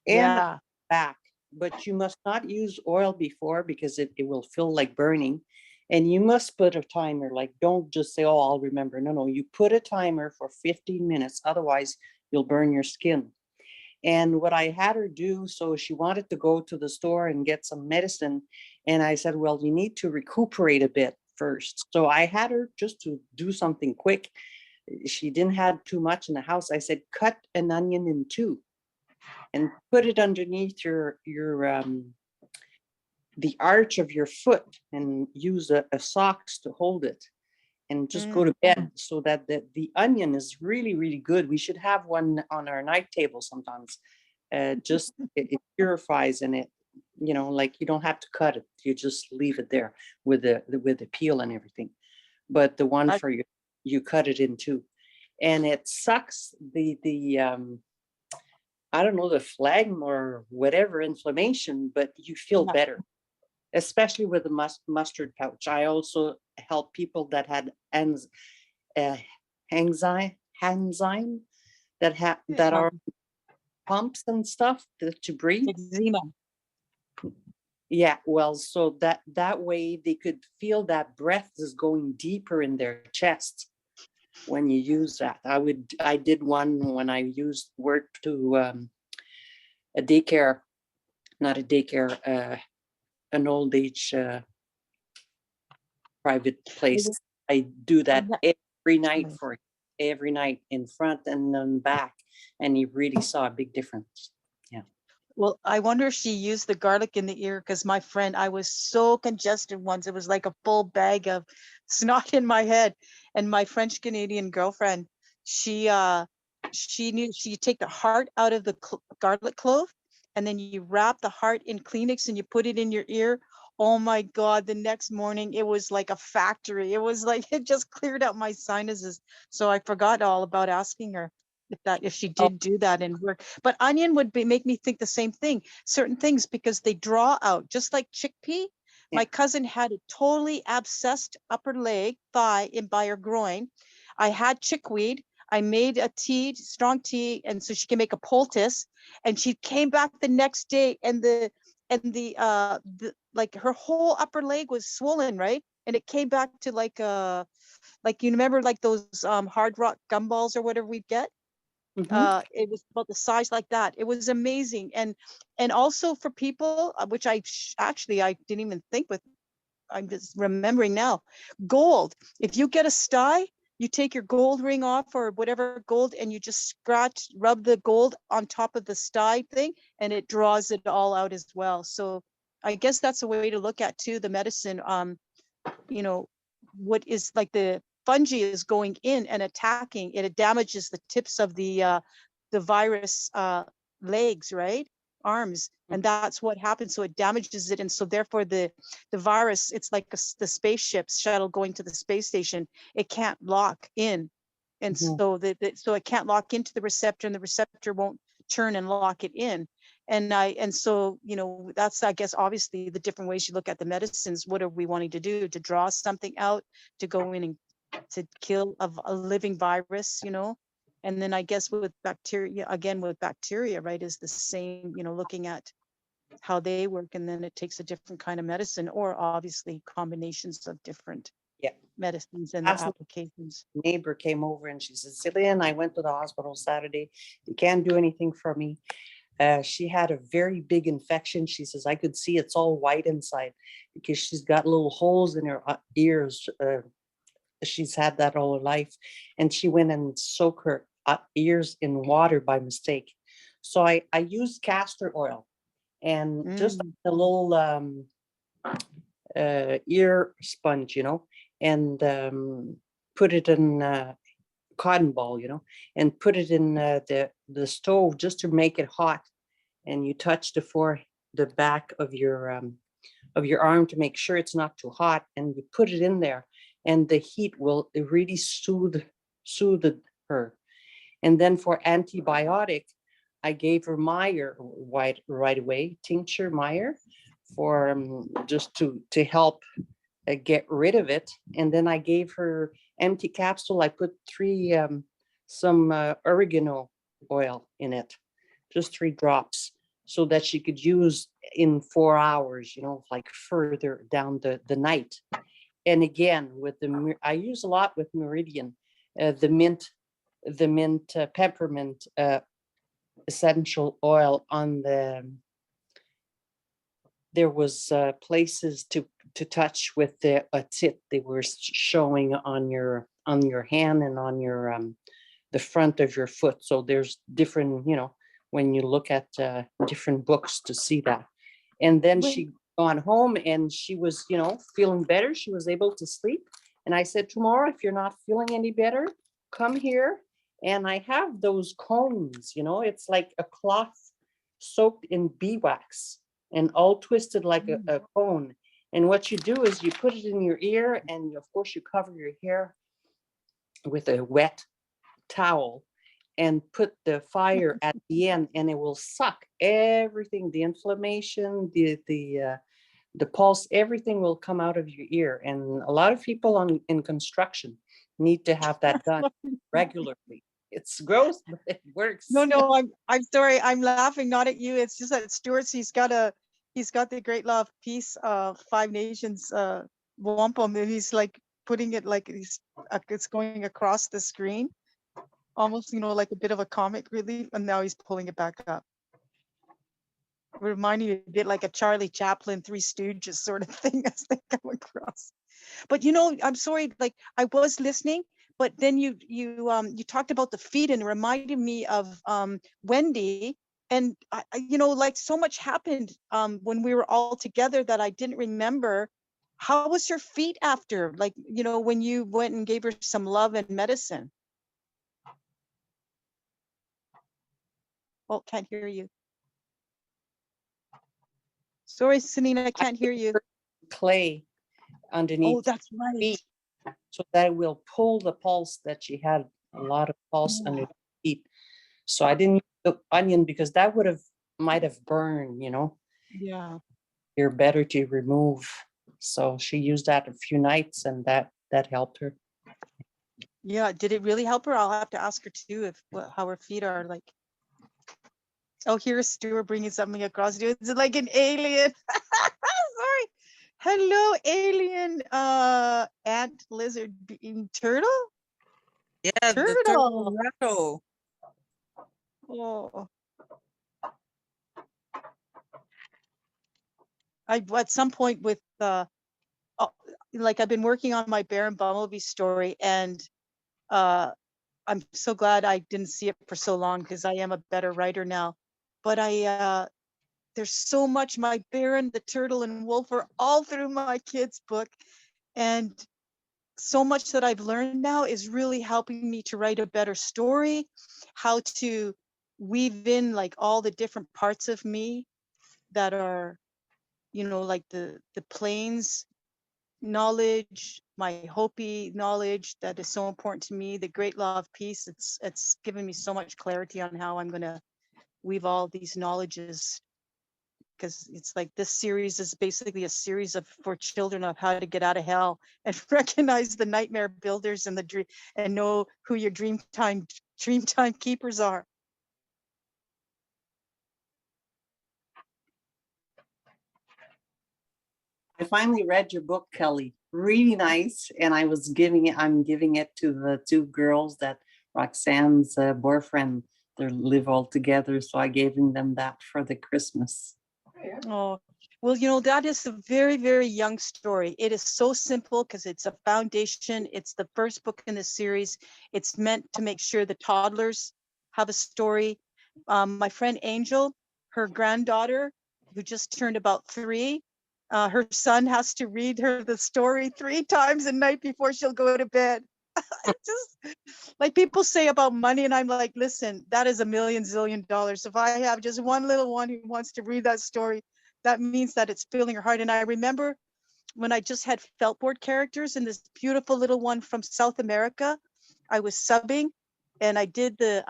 and Yeah. back. But you must not use oil before, because it will feel like burning. And you must put a timer. Like, don't just say, oh, I'll remember. No, you put a timer for 15 minutes. Otherwise, you'll burn your skin. And what I had her do, so she wanted to go to the store and get some medicine. And I said, well, you need to recuperate a bit first. So I had her just to do something quick. She didn't have too much in the house. I said, cut an onion in 2 and put it underneath the arch of your foot, and use a socks to hold it, and just go to bed, so that the onion is really, really good. We should have one on our night table sometimes. Just it purifies, and it, like, you don't have to cut it. You just leave it there with the peel and everything. But the one for you cut it in 2, and it sucks the I don't know, the phlegm or whatever inflammation, but you feel better, especially with the mustard pouch. I also help people that had enzyme that are pumps and stuff to breathe. Eczema. Yeah, well, so that way they could feel that breath is going deeper in their chest when you use that. I did one when I worked to a daycare, not a daycare, an old age private place. I do that every night in front and then back, and you really saw a big difference. Yeah. Well, I wonder if she used the garlic in the ear, because my friend, I was so congested once. It was like a full bag of snot in my head. And my French Canadian girlfriend, she knew she take the heart out of the garlic clove, and then you wrap the heart in Kleenex and you put it in your ear. Oh my God, the next morning it was like a factory. It was like, it just cleared out my sinuses. So I forgot all about asking her if she did do that and work. But onion would make me think the same thing, certain things, because they draw out, just like chickpea. My cousin had a totally abscessed upper leg, thigh, and by her groin. I had chickweed. I made a tea, strong tea, and so she can make a poultice. And she came back the next day, and the like her whole upper leg was swollen, right? And it came back to like you remember like those hard rock gumballs or whatever we get. It was about the size like that. It was amazing. And also for people, which I didn't even think with, I'm just remembering now, gold. If you get a sty, you take your gold ring off or whatever gold, and you just rub the gold on top of the sty thing, and it draws it all out as well. So I guess that's a way to look at too, the medicine. What is like the fungi is going in and attacking, it damages the tips of the virus legs, right? Arms. And that's what happens. So it damages it. And so therefore the virus, it's like the spaceship shuttle going to the space station. It can't lock in. And so so it can't lock into the receptor, and the receptor won't turn and lock it in. And so, you know, that's, I guess, obviously the different ways you look at the medicines. What are we wanting to do? To draw something out, to go in and to kill a living virus, you know? And then I guess with bacteria, again, with bacteria, right, is the same, you know, looking at how they work, and then it takes a different kind of medicine, or obviously combinations of different Yeah. medicines and the That's what- applications. Neighbor came over and she said, Cillian, I went to the hospital Saturday. You can't do anything for me. She had a very big infection. She says, I could see it's all white inside because she's got little holes in her ears. She's had that all her life. And she went and soaked her ears in water by mistake. So I used castor oil and just a little ear sponge, you know, and put it in cotton ball, you know, and put it in the stove just to make it hot. And you touch the back of your arm to make sure it's not too hot, and you put it in there, and the heat will really soothe her. And then for antibiotic, I gave her Meyer right away, tincture Meyer, for just to help get rid of it. And then I gave her empty capsule. I put some oregano oil in it, just 3 drops, so that she could use in 4 hours, you know, like further down the night. And again, with I use a lot with Meridian, the mint peppermint essential oil on there was places to touch with a tip they were showing on your hand and on your the front of your foot. So there's different, you know, when you look at different books to see that. And then she gone home and she was, you know, feeling better. She was able to sleep. And I said, tomorrow, if you're not feeling any better, come here. And I have those cones, you know, it's like a cloth soaked in beeswax and all twisted like a cone. And what you do is you put it in your ear, and of course you cover your hair with a wet towel and put the fire at the end, and it will suck everything, the inflammation, the pulse, everything will come out of your ear. And a lot of people in construction need to have that done regularly. It's gross, but it works. No, I'm sorry. I'm laughing not at you. It's just that Stuart's he's got the Great Law of Peace, 5 Nations wampum, and he's like putting it like it's going across the screen, almost, you know, like a bit of a comic relief, and now he's pulling it back up. Reminding me a bit like a Charlie Chaplin, Three Stooges sort of thing as they come across. But you know, I'm sorry, like I was listening, but then you talked about the feet and it reminded me of Wendy. And you know, like so much happened when we were all together that I didn't remember. How was her feet after? Like, you know, when you went and gave her some love and medicine? Oh, can't hear you. Sorry, Sanina, I can't hear you. Clay underneath. Oh, that's right. Feet, so that will pull the pulse that she had a lot of pulse under the feet. So I didn't use the onion because that might have burned, you know. Yeah. You're better to remove. So she used that a few nights, and that helped her. Yeah, did it really help her? I'll have to ask her too if how her feet are like. Oh, here's Stuart bringing something across. It's like an alien. Sorry. Hello, alien ant lizard being turtle. Yeah, the turtle Turtle. rattle. Oh. At some point with like I've been working on my Bear and Bumblebee story, and I'm so glad I didn't see it for so long because I am a better writer now. But there's so much. My Bear and the Turtle and Wolf are all through my kids' book, and so much that I've learned now is really helping me to write a better story, how to weave in like all the different parts of me that are, you know, like the plains knowledge, my Hopi knowledge that is so important to me, the Great Law of Peace. It's given me so much clarity on how I'm going to weave all these knowledges, because it's like this series is basically a series of for children of how to get out of hell and recognize the nightmare builders and the dream and know who your dream time keepers are. I finally read your book, Kelly. Really nice. And I'm giving it to the two girls that Roxanne's boyfriend, they live all together. So I gave them that for the Christmas. Oh, well, you know, that is a very, very young story. It is so simple because it's a foundation. It's the first book in the series. It's meant to make sure the toddlers have a story. My friend Angel, her granddaughter, who just turned about 3, her son has to read her the story 3 times a night before she'll go to bed. Just like people say about money, and I'm like, listen, that is $1 million zillion. If I have just one little one who wants to read that story, that means that it's filling her heart. And I remember when I just had felt board characters and this beautiful little one from South America, I was subbing, and I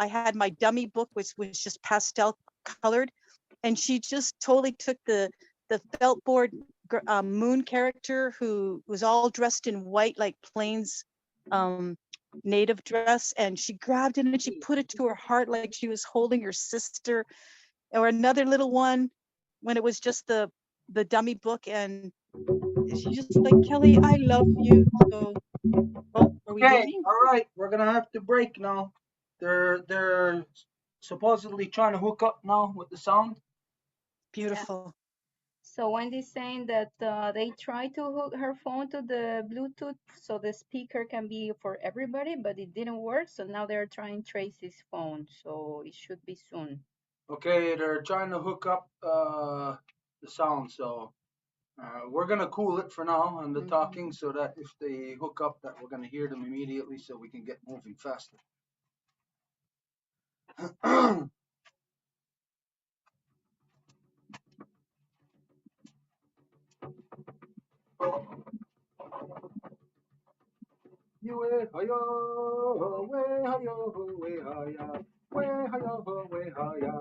had my dummy book, which was just pastel colored, and she just totally took the felt board moon character who was all dressed in white, like plains native dress, and she grabbed it and she put it to her heart like she was holding her sister. Or another little one when it was just the dummy book, and she's just like, Kelly, I love you. So, oh, are we Okay, leaving? all right, we're gonna have to break now. They're supposedly trying to hook up now with the sound. Beautiful. So Wendy's saying that they tried to hook her phone to the Bluetooth so the speaker can be for everybody, but it didn't work. So now they're trying Tracy's phone. So it should be soon. Okay, they're trying to hook up the sound, so we're gonna cool it for now on the talking, so that if they hook up, that we're gonna hear them immediately, so we can get moving faster. You way hi-yo, way hi-yo, way hi-ya, way hi-yo, way hi-ya,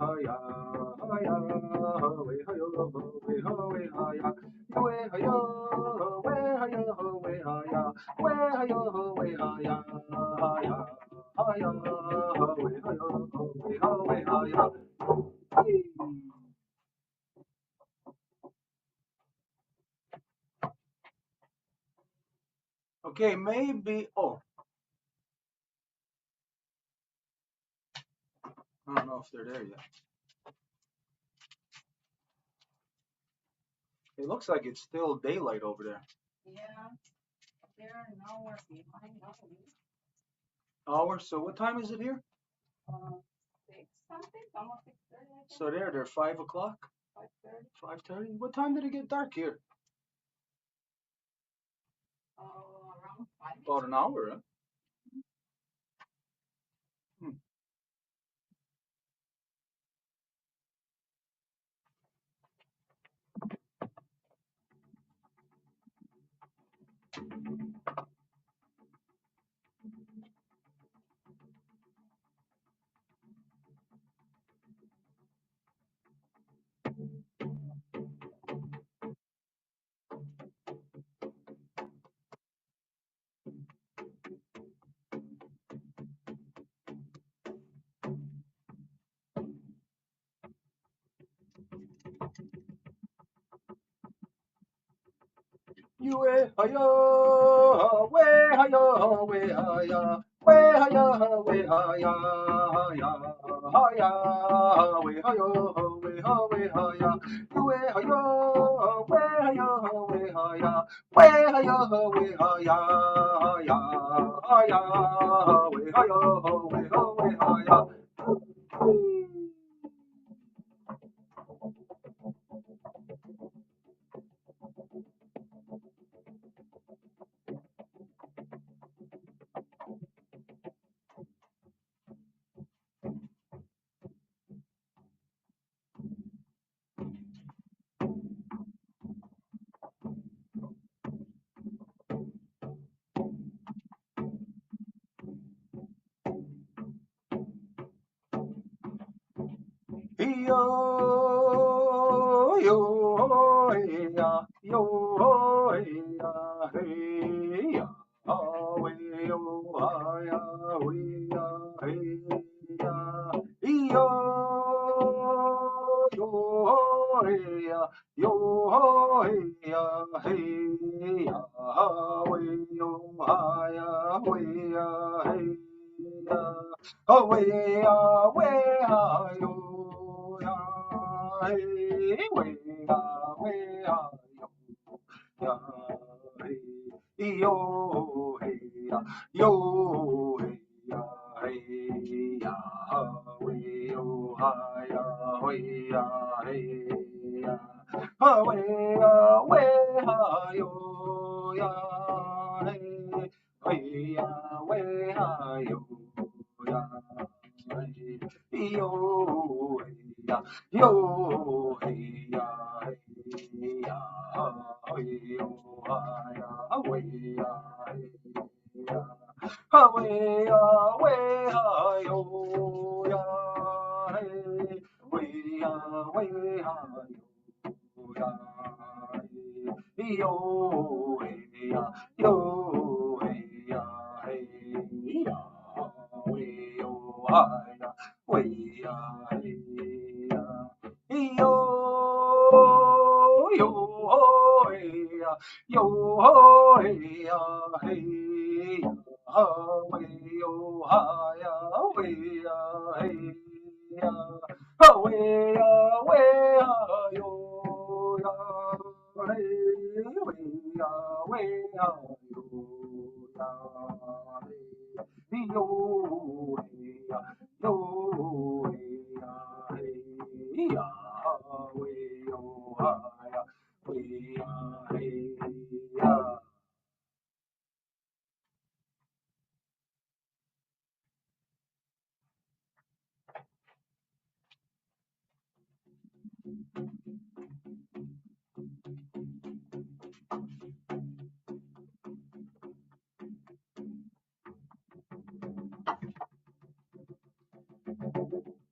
hi-ya, hi-ya, way hi-yo, way ho, way hi-ya. You way hi-yo, way hi-yo, way hi-ya, way hi-yo, way hi-ya, hi-ya, hi-ya, way hi-yo, way ho, way hi-ya. Okay, maybe. Oh, I don't know if they're there yet. It looks like it's still daylight over there. Yeah, they're nowhere behind us. Hour. So what time is it here? 6 something, almost 6:30. So they're 5 o'clock. 5:30. 5:30. What time did it get dark here? Around 5. About an hour. Huh? You way hi-yo, way hi-yo, way hi-ya, way hi-yo, way hi-ya, hi-ya, hi-ya, way hi-yo, way ho, way hi-ya. You way hi-yo, way hi-yo, way hi-ya, way hi-yo, way hi-ya, hi-ya, hi-ya, way hi-yo, way ho, way hi-ya. yo, yo, hey, ya, yo, hey, ya, hey, ya, we, yo, ya, we, ya, hey, ya, yo, yo, hey, ya, yo, hey, ya, hey, ya, we, yo, ya, we, ya, hey, ya. Away, away, yo, ya, hey, way, away, yo, ya, hey, yo, hey, yo, hey, hey, ya, way, yo, ya, way, hey, ya, away, away, yo, ya, hey, way, away, yo. Ya, yo, ya, yo, ya, ya, yo, ya, we, ya, ya, we, ya, we, yo, ya, we, ya, we, ya, yo, ya, yo, ya, ya. We oh hi we yo yo yo hey hey we yo hi we hey we yo we yo yo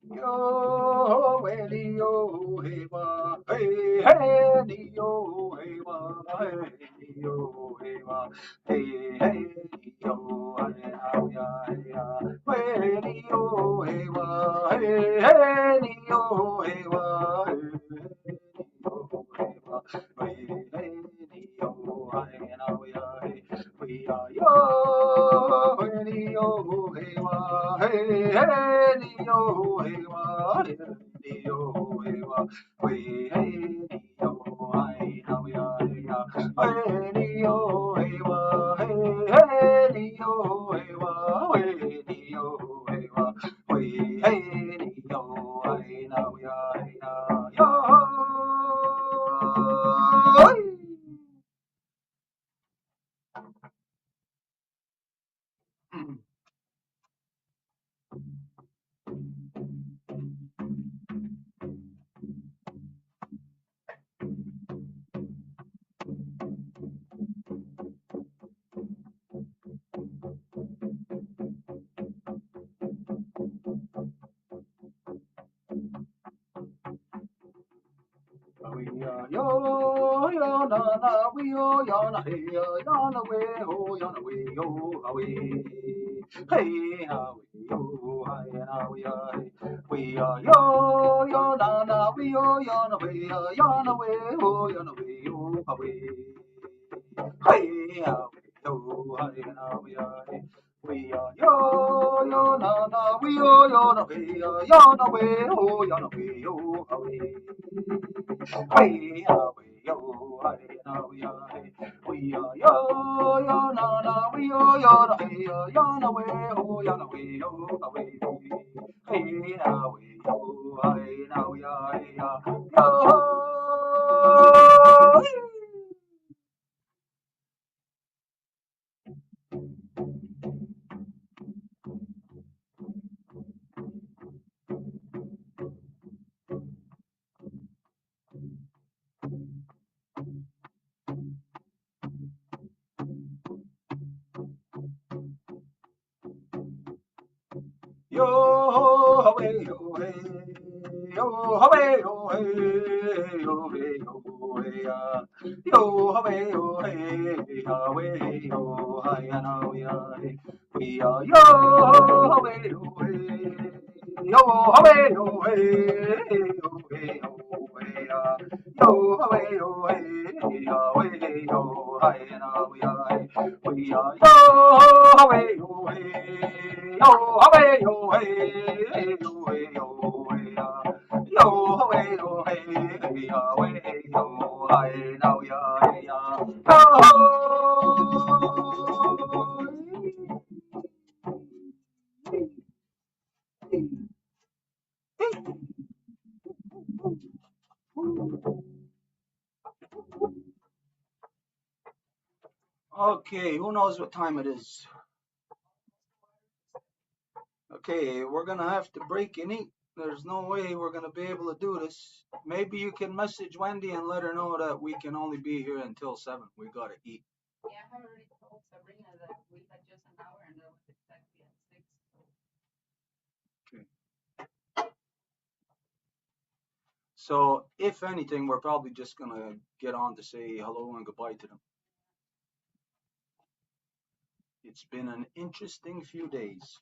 yo, hey, yo, hey, wa, hey, hey, yo, hey, wa, hey, yo, hey, wa, hey, hey, yo, hey, how, ya, hey, ya, hey, yo, hey, wa, hey, hey, yo, hey, wa, hey, yo, hey, wa, hey, hey, yo, hey, how, ya, hey, we are yo, hey, yo, hey, wa, hey, hey, yo, hey, wa, hey, yo, hey, wa, we, hey, yo, hey, how, ya, hey, ya, hey, yo, hey, wa, hey, hey, yo, hey, wa, hey, yo, hey, wa, we, hey, yo, hey, how, ya, hey, ya, yo. We yo yo na na we yo yo na hey yo na we ho yo na we yo ha we hey ha we yo hi na we we yo yo na na we yo na we ho yo na we yo ha we hey ha we yo hi na we yo yo na na we yo na we ho yo na we yo ha we hey, yo, hey, no, yo, hey, we yo, yo, no, no, we yo, no, hey, yo, no, we, oh, yo, no, we, yo, no, we, hey, no, we, yo, hey, no, yo, hey, yo, hey, yo, hey, yo hey yo hey yo hey yo hey ya yo hey yo hey ya hey yo hi ya now ya hey we are yo hey yo hey yo hey yo hey yo hey yo hey ya yo hey yo hey ya hey yo hi ya now ya we are yo hey yo hey yo hey yo hey yo hey ya yo hey yo hey ya hey yo hi now ya ya Okay, who knows what time it is? Okay, we're gonna have to break and eat. There's no way we're gonna be able to do this. Maybe you can message Wendy and let her know that we can only be here until 7. We gotta eat. Yeah, I have already told Sabrina that we had just an hour and that was exactly at 6. So if anything, we're probably just gonna get on to say hello and goodbye to them. It's been an interesting few days.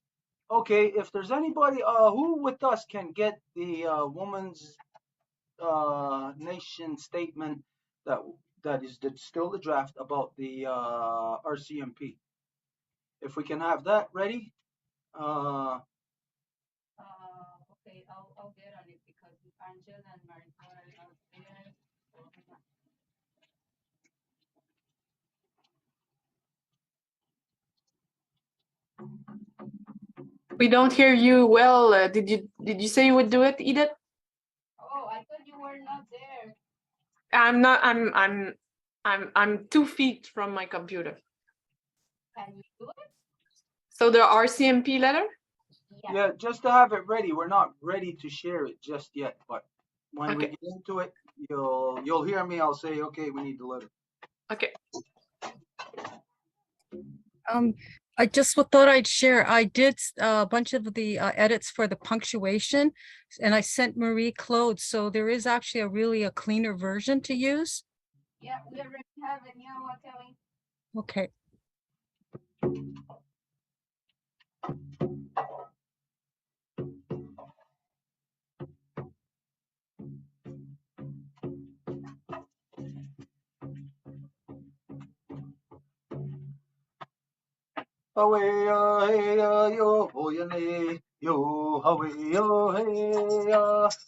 Okay, if there's anybody who with us can get the woman's nation statement that is still the draft about the RCMP. If we can have that ready. Okay, I'll get on it because Angela and Maricela are not there. We don't hear you well. Did you say you would do it, Edith? Oh, I thought you were not there. I'm not. I'm 2 feet from my computer. Can you do it? So the RCMP letter? Yeah, just to have it ready. We're not ready to share it just yet, but when we Okay. get into it, you'll hear me. I'll say, okay, we need the letter. Okay. I just thought I'd share. I did a bunch of the edits for the punctuation, and I sent Marie Claude. So there is actually a cleaner version to use. Yeah, we already have it now, Kelly. Okay. Away, hey, yo, ho, ya, ne, yo, away, yo, hey,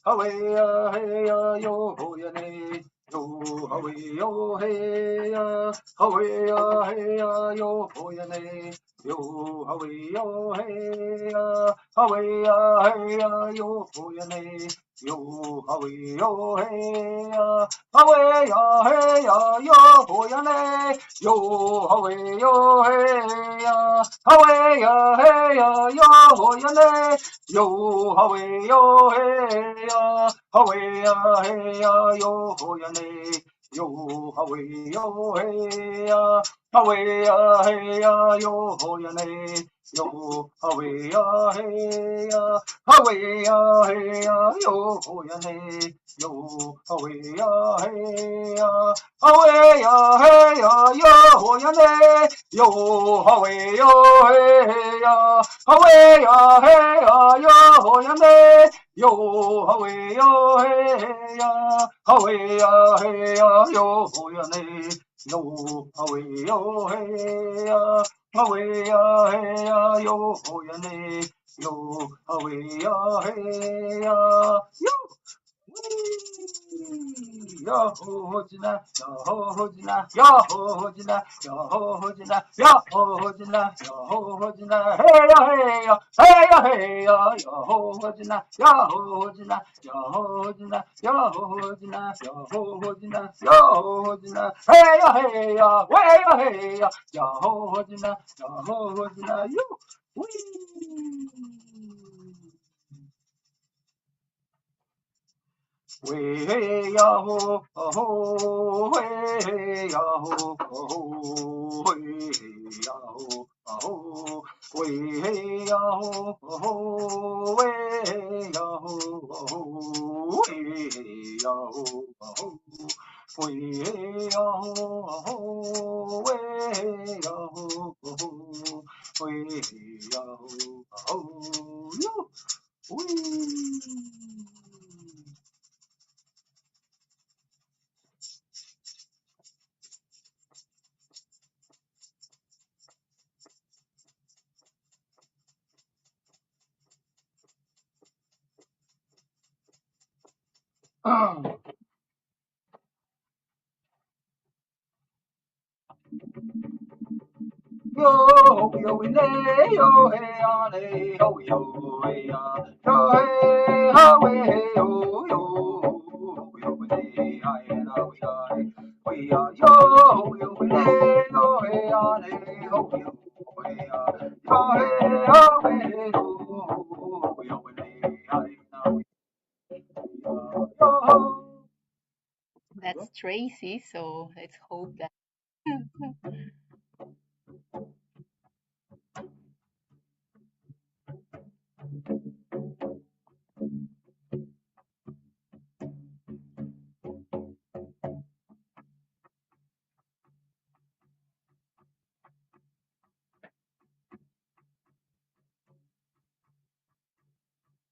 away, hey, yo, ho, ya, ne, yo, away, yo, hey, away, hey, yo, ho, ya, ne, yo, away, yo, hey, away, hey, yo, ho, ya, ne, yo, away, yo, hey, away, hey, yo, ho, ya, ne, yo, away, yo, hey, away, hey, yo, ho, ya, ne, yo, away, yo, hey, away, hey, yo, ho, ya, ne, yo, away, yo, hey, away, hey, yo, ho, ya, ne, yo, away, hey, away, hey, yo, ho, ya, ne, yo, away, hey, away, hey, yo, ho, ya, ne, yo, away, hey, away, hey, yo, ho, ya, ne, yo, away, hey, away, hey, yo, ho, ya, ne, yo, away, hey, away, hey, yo, ho, ya, ne, yo, away, hey, yo. Yahojina, Yahojina, Yahojina, Yahojina, Yahojina, Yahojina, hey ya, hey ya, hey ya, Yahojina, Yahojina, Yahojina, Yahojina, Yahojina, Yahojina, hey ya, hey ya, Yahojina, Yahojina, you. Way yaho, oh, way yaho, oh, way yaho, ho, way, hey, ho, way, ho, way, ho, way, ho, way, ho, wee. Yo yo we lay yo hey on hey ho yo hey yo hey ho hey yo yo yo we lay hi and we are yo yo we lay yo hey on hey ho yo hey yo hey ho hey yo yo we lay hi and yo. That's Tracy, so let's hope that.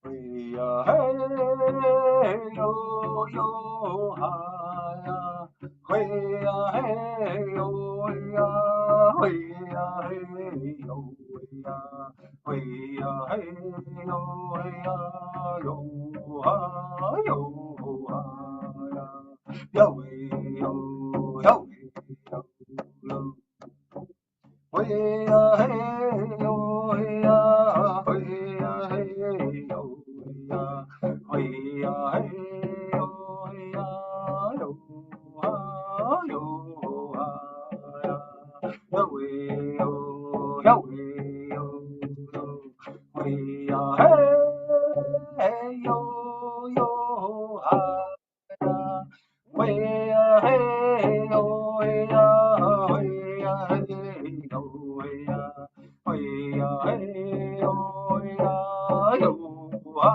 We hey yo yo ha we hey yo ya we hey yo ya we hey yo ya yo ha yo ha ya yo we yo yo we yo yo we hey yo ya we hey yo ya we hey yo ya yo ha yo ha ya yo we yo yo we yo yo we hey yo yo ha ya we hey yo ya we hey yo ya we hey yo ya yo ha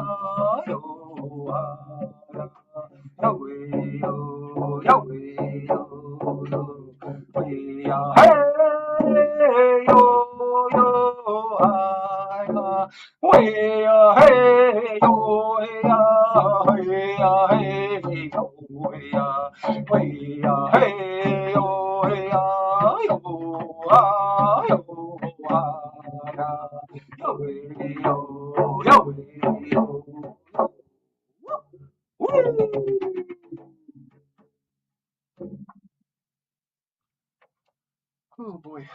yo ha ya yo we yo yo we yo yo we hey yo yo ha ya we hey yo ya we hey yo ya we hey yo ya yo ha yo ha ya yo we yo yo we yo woo. Oh boy.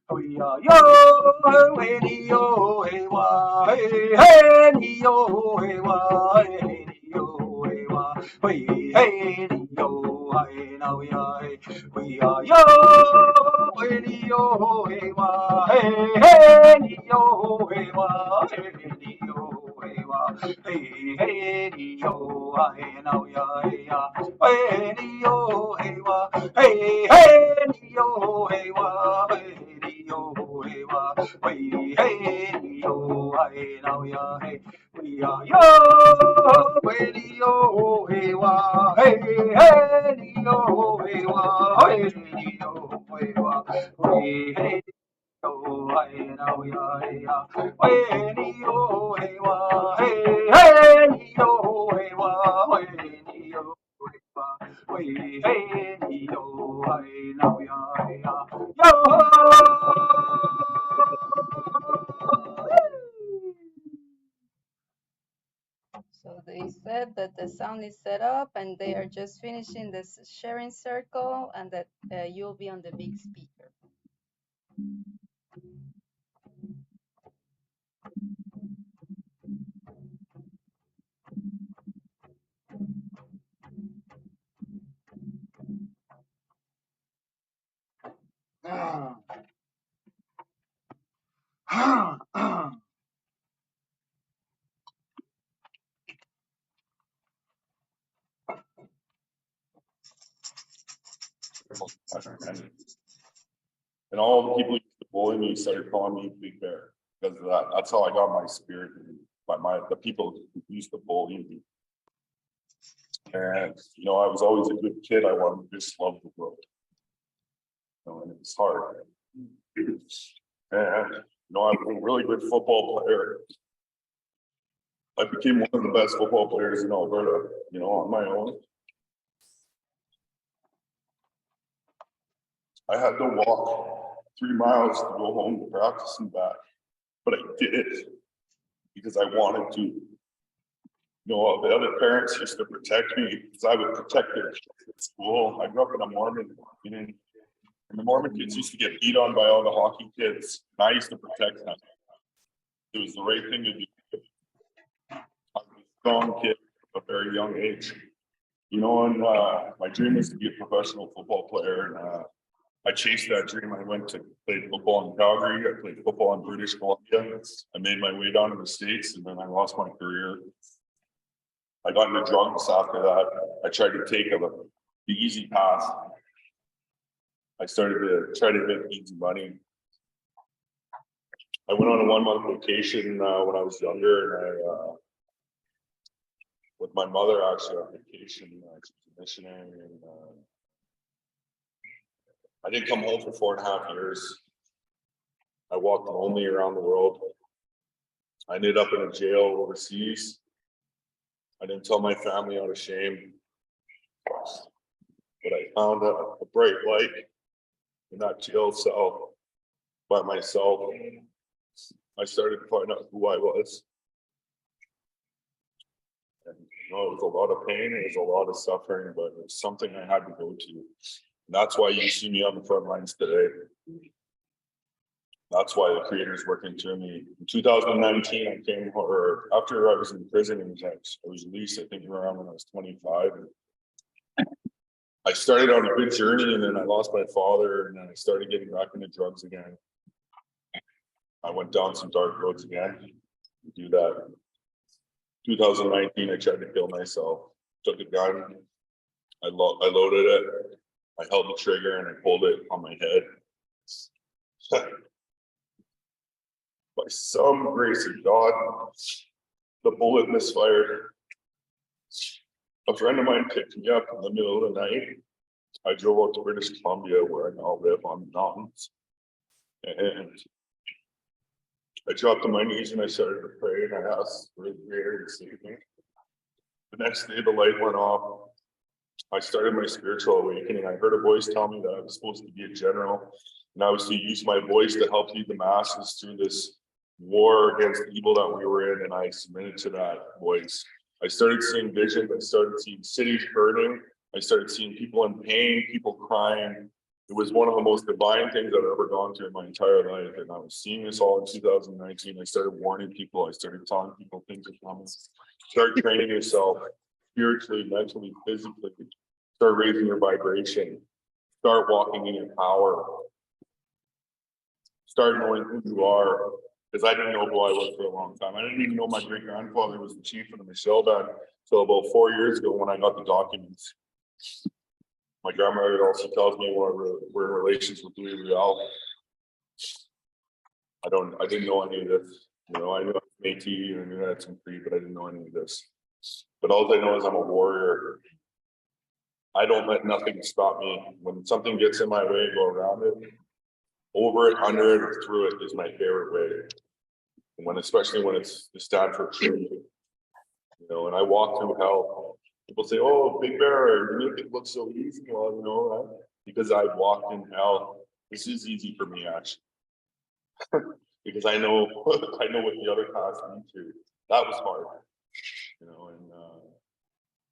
We are yo, hey, yo, hey, wa, hey, hey, yo, hey, wa, hey, yo, hey, wa, hey, yo, hey, now we are yo, hey, yo, hey, wa, hey, yo, hey, wa, hey, yo, hey, wa, hey, yo, hey, now hey, yo, hey, wa, hey, yo, hey, wa, hey, yo, hey, wa, hey, yo, hey, now we are yo, hey, yo, hey, wa, hey, yo, hey, wa, hey, yo, hey, wa, hey, yo, hey, now we are hey, yo, hey, wa, hey, yo, hey, wa, hey, yo. Hey, yo, hey, now we are So they said that the sound is set up and they are just finishing this sharing circle and that you'll be on the big speaker. And all the people who used to bully me started calling me Big Bear because of that. That's how I got my spirit by the people who used to bully me. And you know, I was always a good kid. I wanted to just love the world. You know, and it was hard. And you know, I'm a really good football player. I became one of the best football players in Alberta, you know, on my own. I had to walk 3 miles to go home to practice and back, but I did it because I wanted to. You know, the other parents used to protect me because I would protect their kids at school. I grew up in a Mormon community, and the Mormon kids used to get beat on by all the hockey kids, and I used to protect them. It was the right thing to do. I was a strong kid at a very young age. You know, and my dream was to be a professional football player, and I chased that dream. I went to play football in Calgary. I played football in British Columbia. I made my way down to the States, and then I lost my career. I got into drugs after that. I tried to take the easy path. I started to try to make easy money. I went on a 1-month vacation when I was younger, and I, with my mother actually on vacation. She was a missionary, and I didn't come home for 4.5 years. I walked lonely around the world. I ended up in a jail overseas. I didn't tell my family out of shame, but I found a bright light in that jail cell by myself. I started to find out who I was. And you know, it was a lot of pain, it was a lot of suffering, but it was something I had to go to. And that's why you see me on the front lines today. That's why the Creator's working through me. In 2019, I came, or after I was in prison, and I was released, I think around when I was 25. I started on a good journey, and then I lost my father, and then I started getting back into drugs again. I went down some dark roads again to do that. 2019, I tried to kill myself. Took a gun, I loaded it, I held the trigger, and I pulled it on my head. By some grace of God, the bullet misfired. A friend of mine picked me up in the middle of the night. I drove out to British Columbia, where I now live on the mountains. And I dropped on my knees and I started to pray, and I asked for the Creator to save me. The next day, the light went off. I started my spiritual awakening. I heard a voice tell me that I was supposed to be a general, and I was to use my voice to help lead the masses through this war against evil that we were in, and I submitted to that voice. I started seeing visions. I started seeing cities burning. I started seeing people in pain, people crying. It was one of the most divine things I've ever gone through in my entire life, and I was seeing this all in 2019. I started warning people. I started telling people things are coming. Start training yourself spiritually, mentally, physically. Start raising your vibration. Start walking in your power. Start knowing who you are. Because I didn't know who I was for a long time. I didn't even know my great grandfather was the chief of the Michelle band until about 4 years ago when I got the documents. My grandmother also tells me we're in relations with Louis Riel. I didn't know any of this. You know, I knew I was Métis and I knew I had some Cree, but I didn't know any of this. But all I know is I'm a warrior. I don't let nothing stop me. When something gets in my way, I go around it. Over it, under it, or through it is my favorite way. And especially when it's to stand for truth. You know, and I walk through hell. People say, "Oh, Big Bear, you make it look so easy." Well, you know, right? Because I walked in hell. This is easy for me, actually, because I know what the other paths lead to. That was hard, you know. And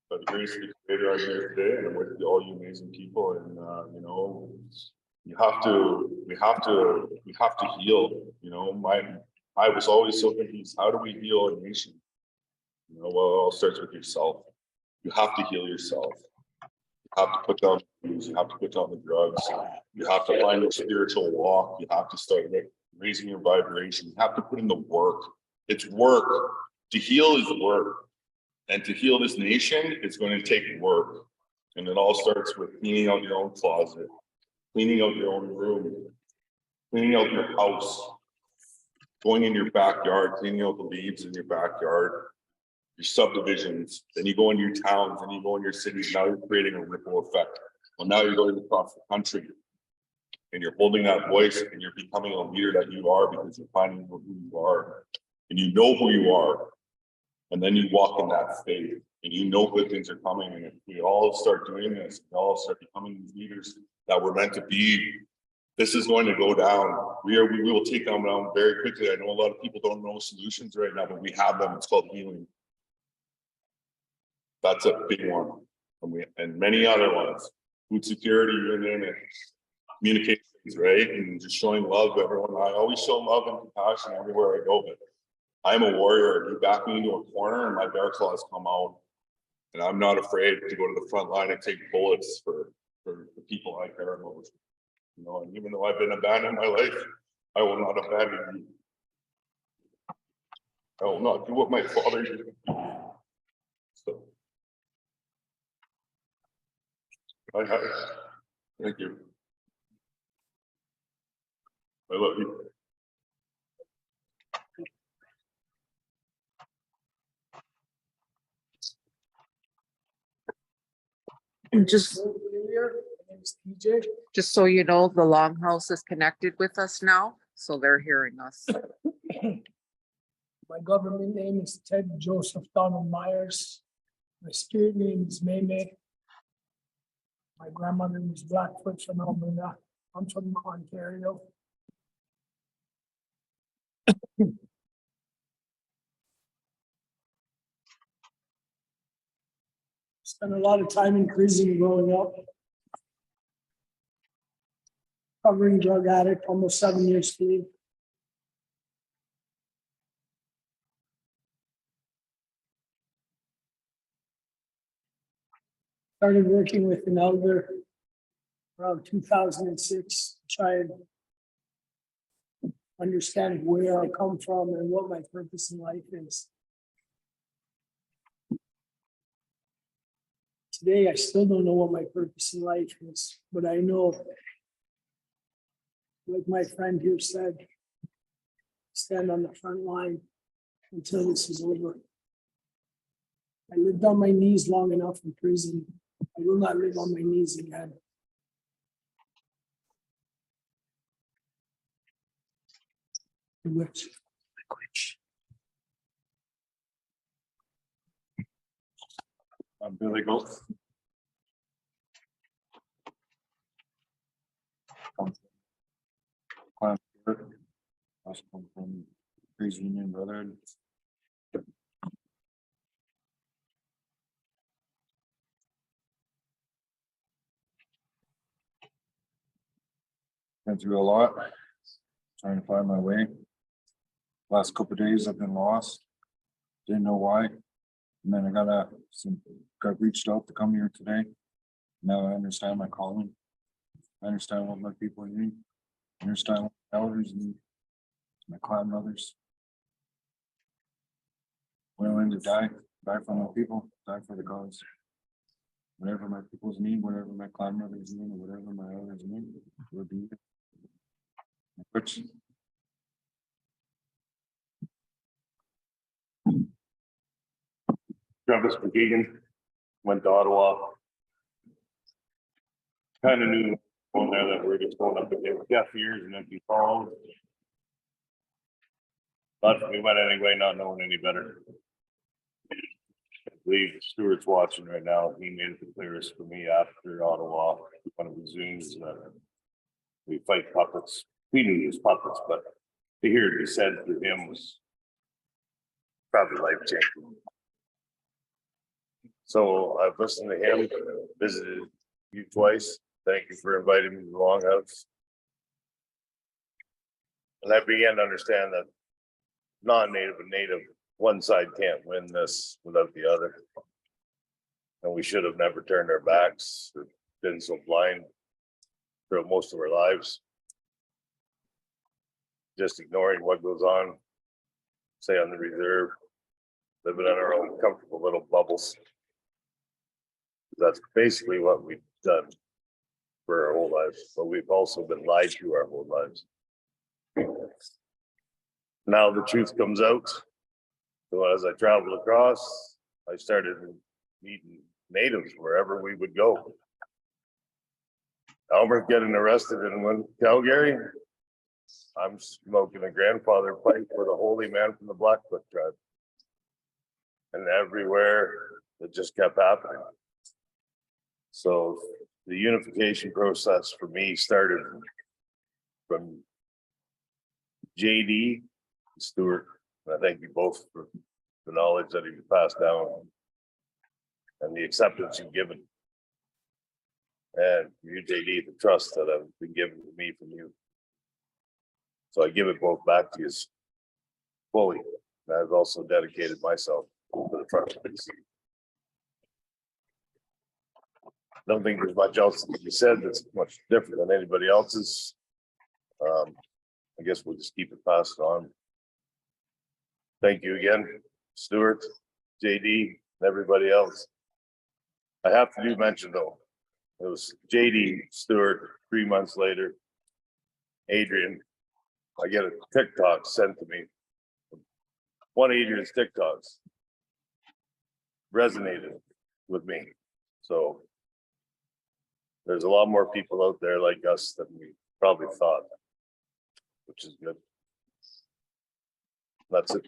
by the grace of the Creator, I'm here today, and I'm with all you amazing people. And you know, we have to heal. You know, I was always so confused. How do we heal a nation? You know, well, it all starts with yourself. You have to heal yourself. You have to put down the booze. You have to put down the drugs. You have to find your spiritual walk. You have to start raising your vibration. You have to put in the work. It's work. To heal is work. And to heal this nation, it's going to take work. And it all starts with cleaning out your own closet. cleaning out your own room, cleaning out your house, going in your backyard, cleaning out the leaves in your backyard, your subdivisions, then you go into your towns, and you go in your cities. Now you're creating a ripple effect. Well, now you're going across the country, and you're holding that voice, and you're becoming a leader that you are, because you're finding who you are, and you know who you are, and then you walk in that faith, and you know good things are coming. And if we all start doing this, we all start becoming these leaders that we're meant to be, this is going to go down. We will take them down very quickly. I know a lot of people don't know solutions right now, but we have them. It's called healing. That's a big one. And many other ones. Food security, you name it. Communications, right? And just showing love to everyone. I always show love and compassion everywhere I go, but I'm a warrior. You back me into a corner and my bear claws come out. And I'm not afraid to go to the front line and take bullets for the people I care about. You know, and even though I've been abandoned in my life, I will not abandon you. I will not do what my father did. So, thank you. I love you. And just so you know, the Longhouse is connected with us now, so they're hearing us. My government name is Ted Joseph Donald Myers. My spirit name is May. My grandmother was Blackfoot from Alberta. I'm from Ontario. Spent a lot of time in prison growing up. Covering drug addict, almost 7 years clean. Started working with an elder around 2006, try and understand where I come from and what my purpose in life is. Today, I still don't know what my purpose in life is, but I know, like my friend here said, stand on the front line until this is over. I lived on my knees long enough in prison. I will not live on my knees again. Which? I'm Billy Gold. I come from Praise Union Brotherhood. Been through a lot, trying to find my way. Last couple of days I've been lost. Didn't know why. And then I got reached out to come here today. Now I understand my calling. I understand what my people need. I understand what my elders need. My clan brothers. Willing to die for my people, die for the cause. Whatever my people's need, whatever my clan brothers need, or whatever my elders need, will be it. Which Travis McGeegan went to Ottawa. Kind of knew on there that we're just going up against deaf ears and empty calls. But we went anyway, not knowing any better. I believe Stuart's watching right now. He made it the clearest for me after Ottawa. One of the Zooms that we fight puppets. We knew he was puppets, but to hear it be said through him was probably life changing. So I've listened to him, visited you twice. Thank you for inviting me to the Longhouse. And I began to understand that non-native and native, one side can't win this without the other. And we should have never turned our backs or been so blind throughout most of our lives. Just ignoring what goes on, say on the reserve, living in our own comfortable little bubbles. That's basically what we've done for our whole lives, but we've also been lied to our whole lives. Now the truth comes out. So as I traveled across, I started meeting natives wherever we would go. Albert getting arrested in Calgary. I'm smoking a grandfather pipe with a holy man from the Blackfoot tribe. And everywhere it just kept happening. So the unification process for me started from JD, Stuart, and I thank you both for the knowledge that he passed down and the acceptance you've given. And you, JD, the trust that have been given to me from you. So I give it both back to you fully. And I've also dedicated myself to the front of this. I don't think there's much else that you said that's much different than anybody else's. I guess we'll just keep it passed on. Thank you again, Stuart, JD, and everybody else. I have to do mention though, it was JD, Stuart, 3 months later, Adrian, I get a TikTok sent to me. One of Adrian's TikToks resonated with me. So there's a lot more people out there like us than we probably thought, which is good. That's it.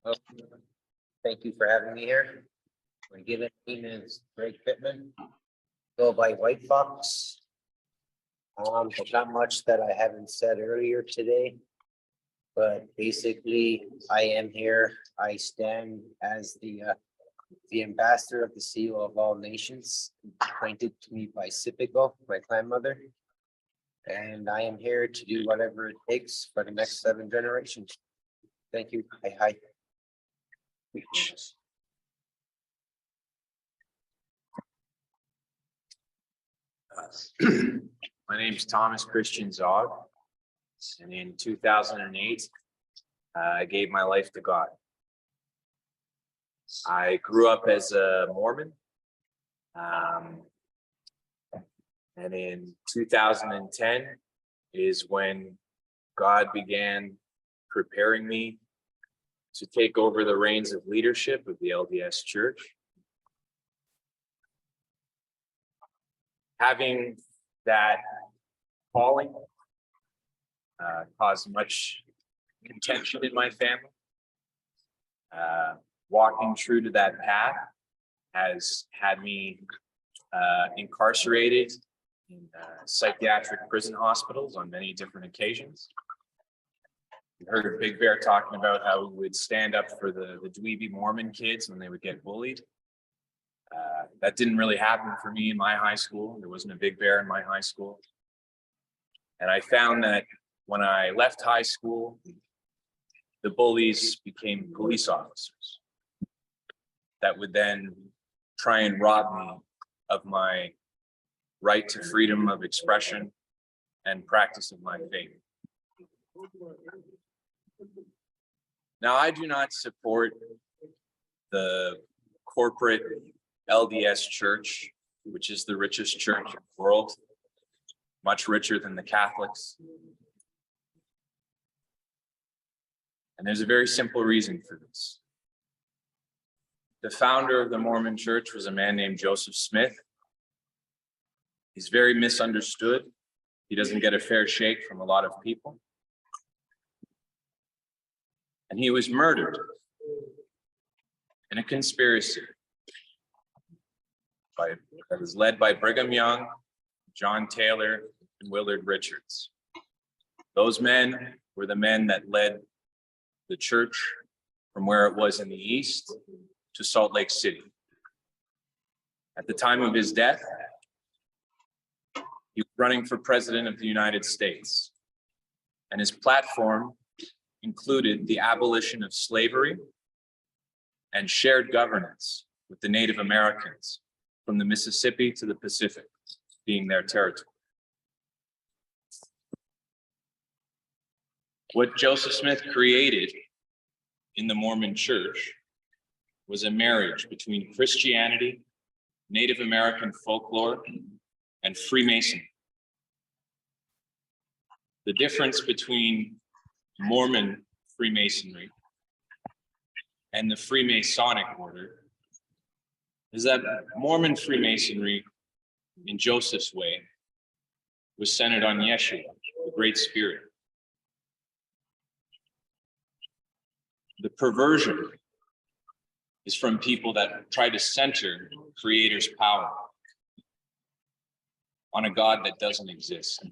Well, thank you for having me here. My given name is Greg Pittman. Go by White Fox. There's not much that I haven't said earlier today, but basically I am here. I stand as the ambassador of the seal of all nations, appointed to me by Sipigo, my grandmother. And I am here to do whatever it takes for the next 7 generations. Thank you. Hi. My name is Thomas Christian Zog, and in 2008, I gave my life to God. I grew up as a Mormon, and in 2010 is when God began preparing me to take over the reins of leadership of the LDS Church. Having that calling caused much contention in my family. Walking true to that path has had me incarcerated in psychiatric prison hospitals on many different occasions. You heard Big Bear talking about how we would stand up for the dweeby Mormon kids when they would get bullied. That didn't really happen for me in my high school. There wasn't a Big Bear in my high school. And I found that when I left high school, the bullies became police officers that would then try and rob me of my right to freedom of expression and practice of my faith. Now, I do not support the corporate LDS Church, which is the richest church in the world, much richer than the Catholics. And there's a very simple reason for this. The founder of the Mormon Church was a man named Joseph Smith. He's very misunderstood. He doesn't get a fair shake from a lot of people. And he was murdered in a conspiracy that was led by Brigham Young, John Taylor, and Willard Richards. Those men were the men that led the church from where it was in the east to Salt Lake City. At the time of his death, he was running for president of the United States, and his platform included the abolition of slavery and shared governance with the Native Americans from the Mississippi to the Pacific. being their territory. What Joseph Smith created in the Mormon Church was a marriage between Christianity, Native American folklore, and Freemasonry. The difference between Mormon Freemasonry and the Freemasonic order is that Mormon Freemasonry, in Joseph's way, was centered on Yeshua, the Great Spirit. The perversion is from people that try to center Creator's power on a God that doesn't exist.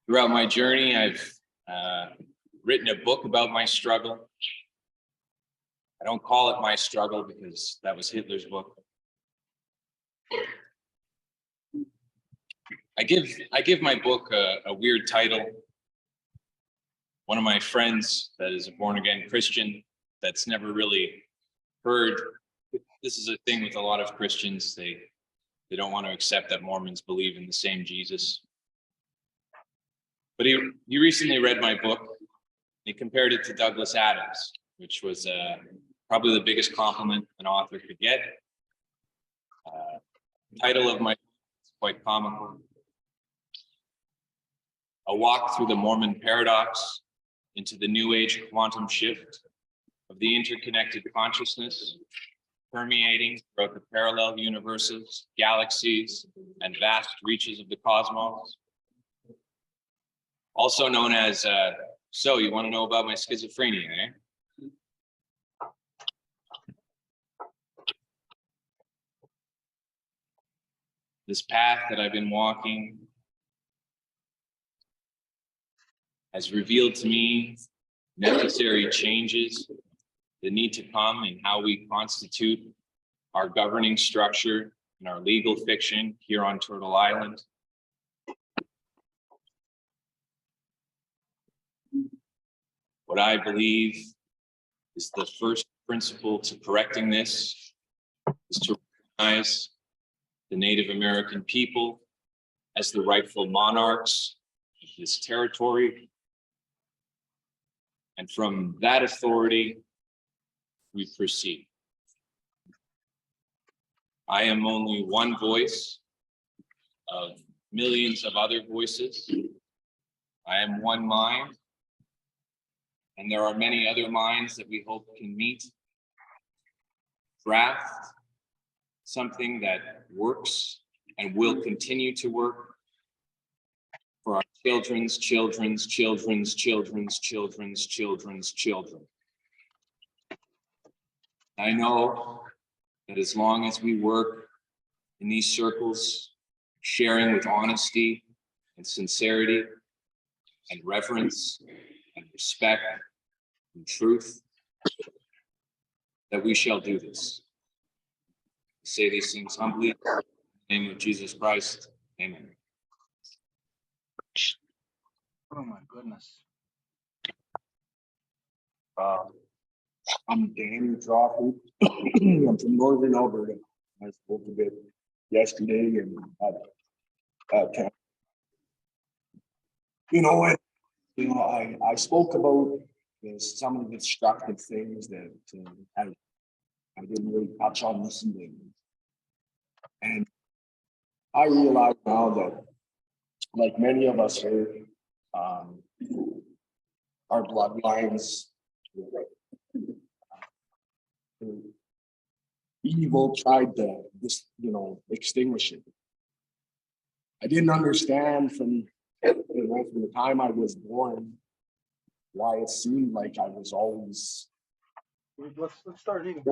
Throughout my journey, I've written a book about my struggle. I don't call it my struggle because that was Hitler's book. I give my book a weird title. One of my friends that is a born-again Christian that's never really heard, this is a thing with a lot of Christians, they don't want to accept that Mormons believe in the same Jesus. But he recently read my book. He compared it to Douglas Adams, which was probably the biggest compliment an author could get. The title of my book is quite comical. A walk through the Mormon paradox into the New Age quantum shift of the interconnected consciousness permeating throughout the parallel universes, galaxies, and vast reaches of the cosmos. Also known as, so you want to know about my schizophrenia, eh? This path that I've been walking has revealed to me necessary changes that need to come in how we constitute our governing structure and our legal fiction here on Turtle Island. What I believe is the first principle to correcting this is to recognize the Native American people as the rightful monarchs of this territory. And from that authority, we proceed. I am only one voice of millions of other voices. I am one mind, and there are many other minds that we hope can meet, craft something that works and will continue to work for our children's children. I know that as long as we work in these circles, sharing with honesty and sincerity and reverence and respect and truth, that we shall do this. I say these things humbly in the name of Jesus Christ. Amen. Oh my goodness. I'm Danny Drawford. I'm from Northern Alberta. I spoke a bit yesterday and I spoke about some of the destructive things that I didn't really touch on this evening. And I realize now that, like many of us here, our bloodlines, evil tried to just, extinguish it. I didn't understand from the time I was born why it seemed like I was always. Let's start eating.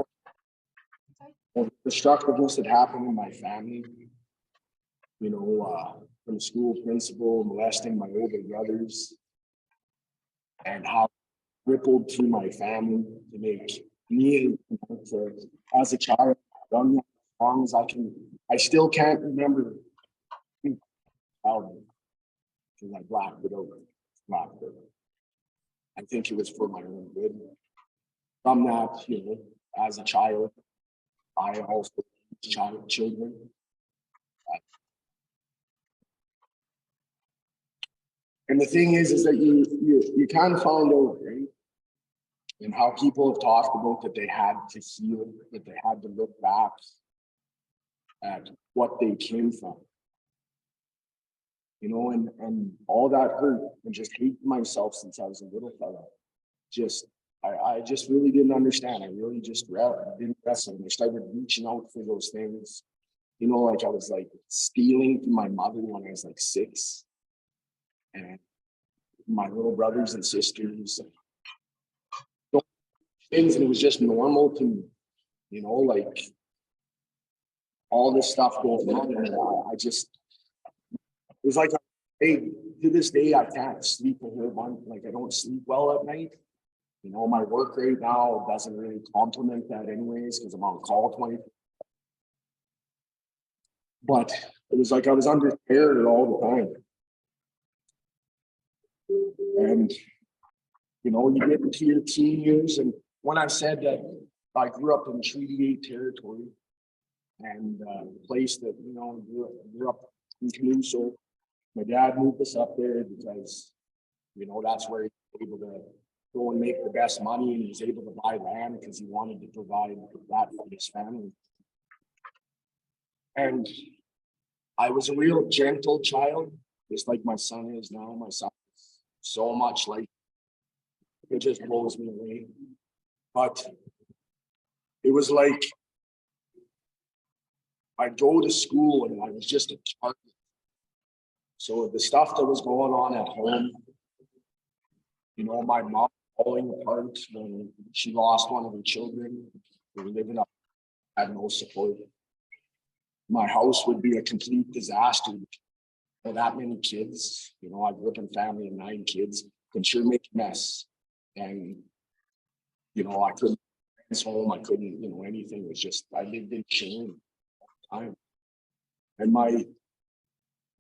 The destructiveness that happened in my family, from the school principal molesting my older brothers, and how it rippled through my family to make me, as a child, done that as long as I can. I still can't remember because I blocked it over. I think it was for my own good. From that, as a child, I also children. And the thing is that you kind of find out, right? And how people have talked about that they had to heal, that they had to look back at what they came from. You know, and all that hurt and just hate myself since I was a little fella. I just really didn't understand. I really just didn't wrestle. And I started reaching out for those things. You know, like I was like stealing from my mother when I was like 6. And my little brothers and sisters. Things, and it was just normal to me, you know, like all this stuff going on. And I just, it was like, hey, to this day, I can't sleep a whole bunch. Like, I don't sleep well at night. You know, my work right now doesn't really complement that anyways, because I'm on call 20. But it was like I was under terror all the time. And, you know, you get into your teen years, and when I said that I grew up in Treaty 8 territory and a place that, you know, grew up in Canoe, so my dad moved us up there because, you know, that's where he was able to go and make the best money, and he was able to buy land because he wanted to provide that for his family. And I was a real gentle child, just like my son is now. My son is so much like, it just blows me away. But it was like I'd go to school and I was just a target. So the stuff that was going on at home, you know, my mom falling apart when she lost one of her children. We were living up, had no support. My house would be a complete disaster for that many kids. You know, I grew up in a family of 9 kids, can sure make a mess. And, you know, I couldn't home, I couldn't, you know, anything. It was just, I lived in shame all the time. And my,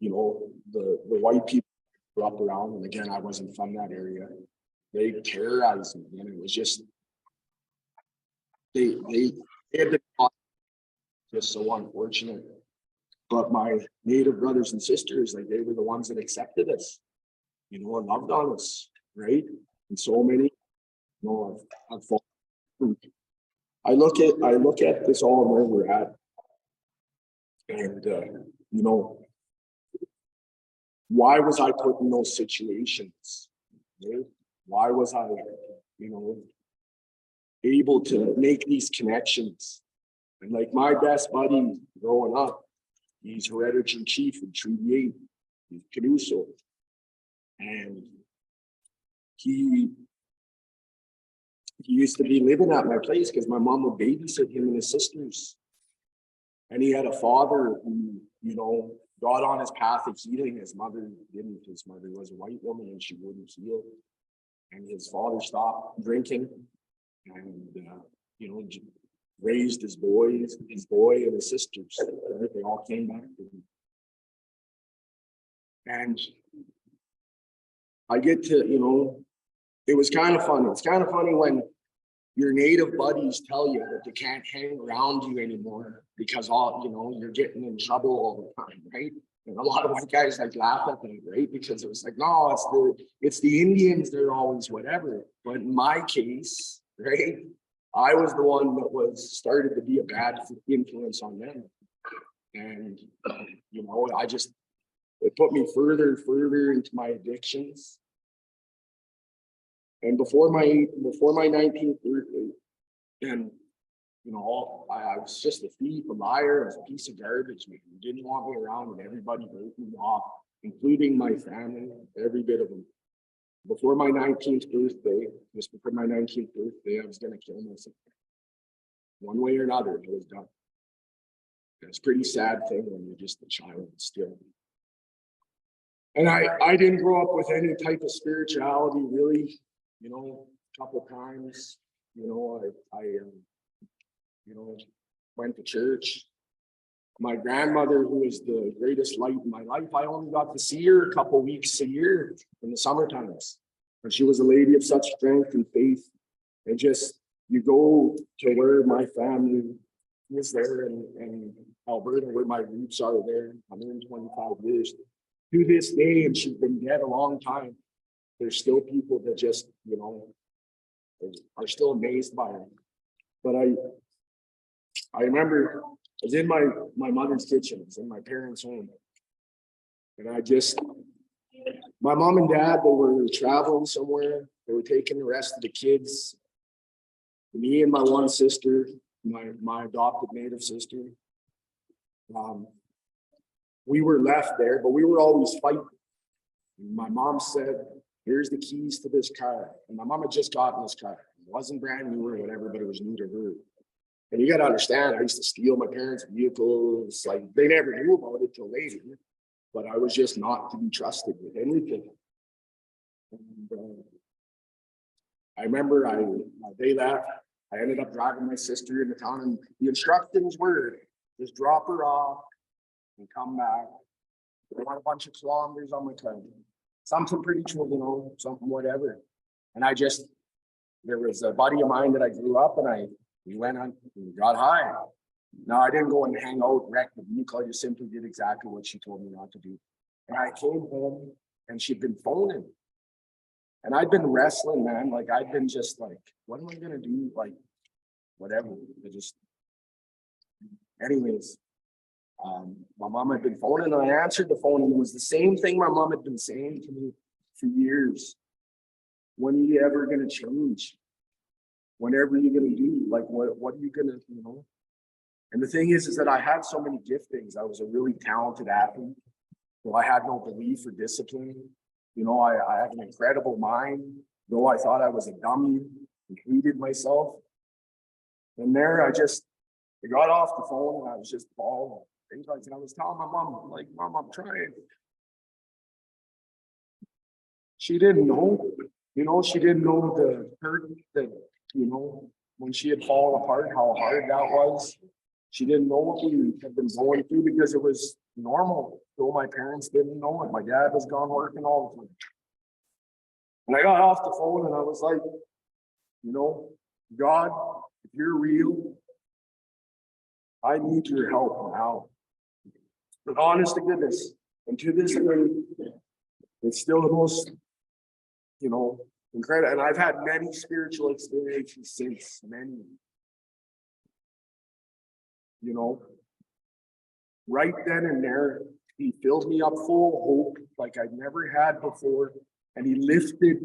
you know, the white people grew up around, and again, I wasn't from that area. They terrorized me, and it was just, they had been just so unfortunate. But my Native brothers and sisters, like, they were the ones that accepted us, you know, and loved on us, right? And so many, you know, I've fallen. I look at this all and where we're at, and you know, why was I put in those situations? Right? Why was I, you know, able to make these connections? And like my best buddy growing up, he's hereditary chief in Treaty 8, he's Canuso, and he used to be living at my place because my mom would babysit him and his sisters. And he had a father who, you know, got on his path of healing. His mother didn't. His mother was a white woman and she wouldn't heal. And his father stopped drinking and, you know, raised his boy and his sisters. They all came back to him. And I get to, you know, it was kind of funny. It's kind of funny when your Native buddies tell you that they can't hang around you anymore because all, you know, you're getting in trouble all the time, right? And a lot of white guys like laugh at me, right? Because it was like, no, it's the Indians, they're always whatever. But in my case, right, I was the one that started to be a bad influence on them. And, you know, it put me further and further into my addictions. And before my 19th birthday, and you know, I was just a thief, a liar, I was a piece of garbage, man. You didn't want me around, and everybody wrote me off, including my family, every bit of them. Before my 19th birthday, just before my 19th birthday, I was gonna kill myself. One way or another, I was done. It's a pretty sad thing when you're just a child still. And I didn't grow up with any type of spirituality, really. You know, a couple times, you know, I you know, went to church. My grandmother, who was the greatest light in my life, I only got to see her a couple weeks a year in the summer times. And she was a lady of such strength and faith. And just, you go to where my family, was there in Alberta where my roots are there, 125 years. To this day, and she's been dead a long time, there's still people that just, you know, are still amazed by her. But I remember I was in my mother's kitchen, I was in my parents' home. And my mom and dad, they were traveling somewhere. They were taking the rest of the kids. Me and my one sister, my adopted native sister. We were left there, but we were always fighting. My mom said, here's the keys to this car. And my mom had just gotten this car. It wasn't brand new or whatever, but it was new to her. And you got to understand, I used to steal my parents' vehicles. Like, they never knew about it till later, but I was just not to be trusted with anything. And, I remember they left. I ended up driving my sister into town, and the instructions were just drop her off and come back. I want a bunch of kilometers on my car. Something pretty true, you know, something whatever. And there was a buddy of mine that I grew up, and we went on, we got high. Now, I didn't go and hang out, wreck the vehicle. I just simply did exactly what she told me not to do. And I came home, and she'd been phoning. And I'd been wrestling, man. Like, I'd been just like, what am I gonna do? Like, whatever. Anyways, my mom had been phoning, and I answered the phone, and it was the same thing my mom had been saying to me for years. When are you ever gonna change? Whenever are you gonna do? Like, what are you gonna, you know? And the thing is that I had so many giftings. I was a really talented athlete. So I had no belief or discipline. You know, I had an incredible mind, though I thought I was a dummy and hated myself. And there I got off the phone, and I was just bawling. And I was telling my mom, like, Mom, I'm trying. She didn't know, you know, she didn't know the hurt that, you know, when she had fallen apart, how hard that was. She didn't know what we had been going through because it was normal. Though my parents didn't know it. My dad was gone working all the time. And I got off the phone, and I was like, you know, God, if you're real, I need your help now. But honest to goodness, and to this day, it's still the most, you know, incredible. And I've had many spiritual experiences since, many. You know, right then and there, he filled me up full of hope like I'd never had before. And he lifted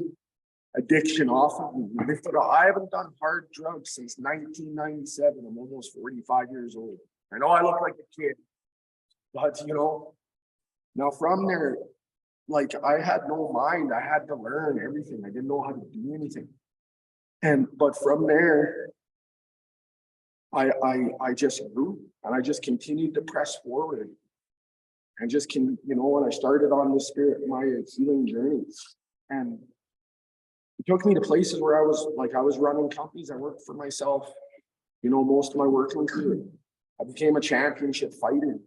addiction off of me. I haven't done hard drugs since 1997. I'm almost 45 years old. I know I look like a kid, but you know, now from there, like, I had no mind. I had to learn everything. I didn't know how to do anything. But from there, I just grew, and I just continued to press forward, and you know, when I started on this my healing journey, and it took me to places where I was running companies. I worked for myself, you know, most of my working career. I became a championship fighter.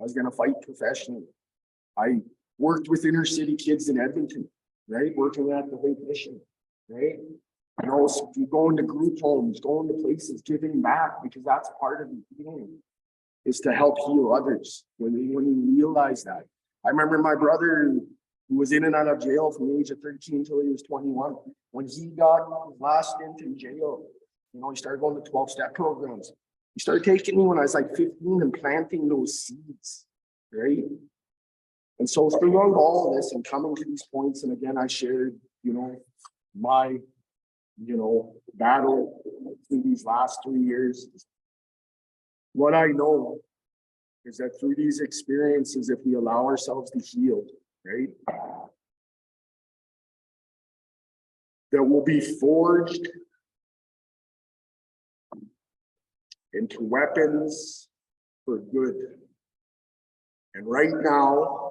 I was going to fight professionally. I worked with inner city kids in Edmonton, right? Working at the White Mission, right? You know, going to group homes, going to places, giving back, because that's part of the healing, is to help heal others. When you realize that. I remember my brother, who was in and out of jail from the age of 13 until he was 21. When he got his last stint in jail, you know, he started going to 12-step programs. He started taking me when I was like 15 and planting those seeds, right? And so throughout all of this and coming to these points, and again, I shared, you know, my, you know, battle through these last 3 years. What I know is that through these experiences, if we allow ourselves to heal, right, that will be forged into weapons for good. And right now,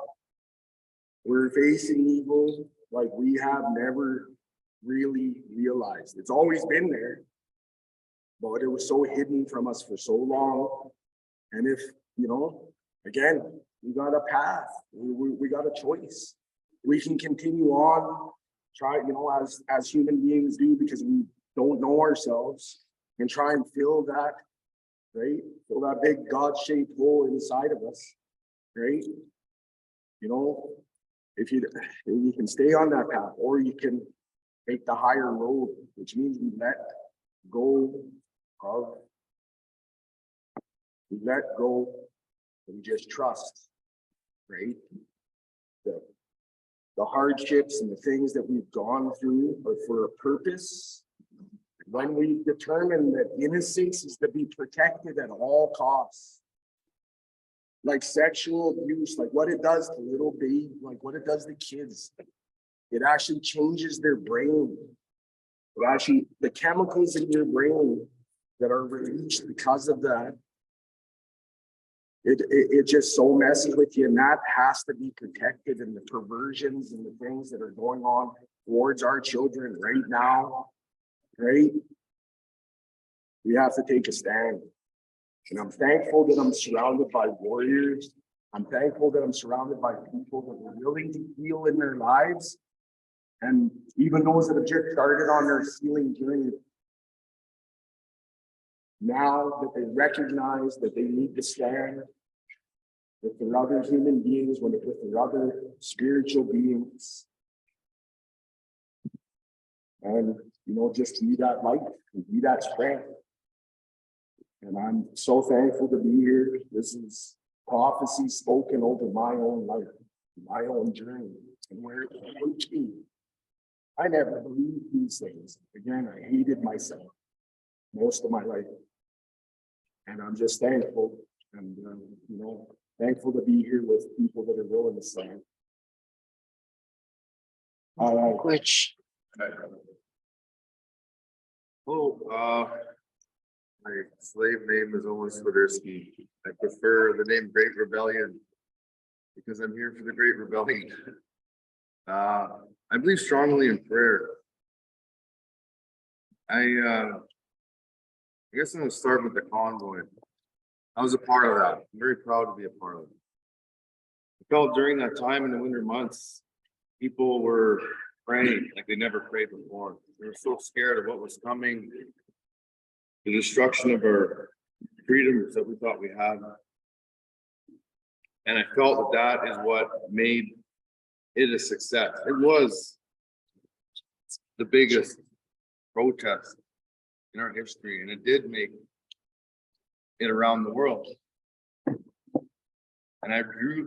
we're facing evil like we have never really realized. It's always been there, but it was so hidden from us for so long. And if, you know, again, we got a path, we got a choice. We can continue on, try, you know, as human beings do, because we don't know ourselves, and try and fill that right? Fill that big God-shaped hole inside of us, right? You know, if you can stay on that path, or you can take the higher road, which means we let go and just trust, right? The hardships and the things that we've gone through are for a purpose. When we determine that innocence is to be protected at all costs, like sexual abuse, like what it does to little baby, like what it does to kids, it actually changes their brain. It actually, the chemicals in your brain that are released because of that, it just so messes with you, and that has to be protected. And the perversions and the things that are going on towards our children right now, right? We have to take a stand. And I'm thankful that I'm surrounded by warriors. I'm thankful that I'm surrounded by people that are willing to heal in their lives. And even those that have just started on their healing journey, now that they recognize that they need to stand with their other human beings, with their other spiritual beings, and just be that light and be that strength. And I'm so thankful to be here. This is prophecy spoken over my own life, my own journey, and where it took me. I never believed these things. Again, I hated myself most of my life. And I'm just thankful, and thankful to be here with people that are willing to stand. Which? My slave name is Owen Swiderski. I prefer the name Great Rebellion because I'm here for the Great Rebellion. I believe strongly in prayer. I guess I'm gonna start with the convoy. I was a part of that. I'm very proud to be a part of it. I felt during that time in the winter months, people were praying like they never prayed before. They were so scared of what was coming, the destruction of our freedoms that we thought we had. And I felt that is what made it a success. It was the biggest protest in our history, and it did make it around the world. And I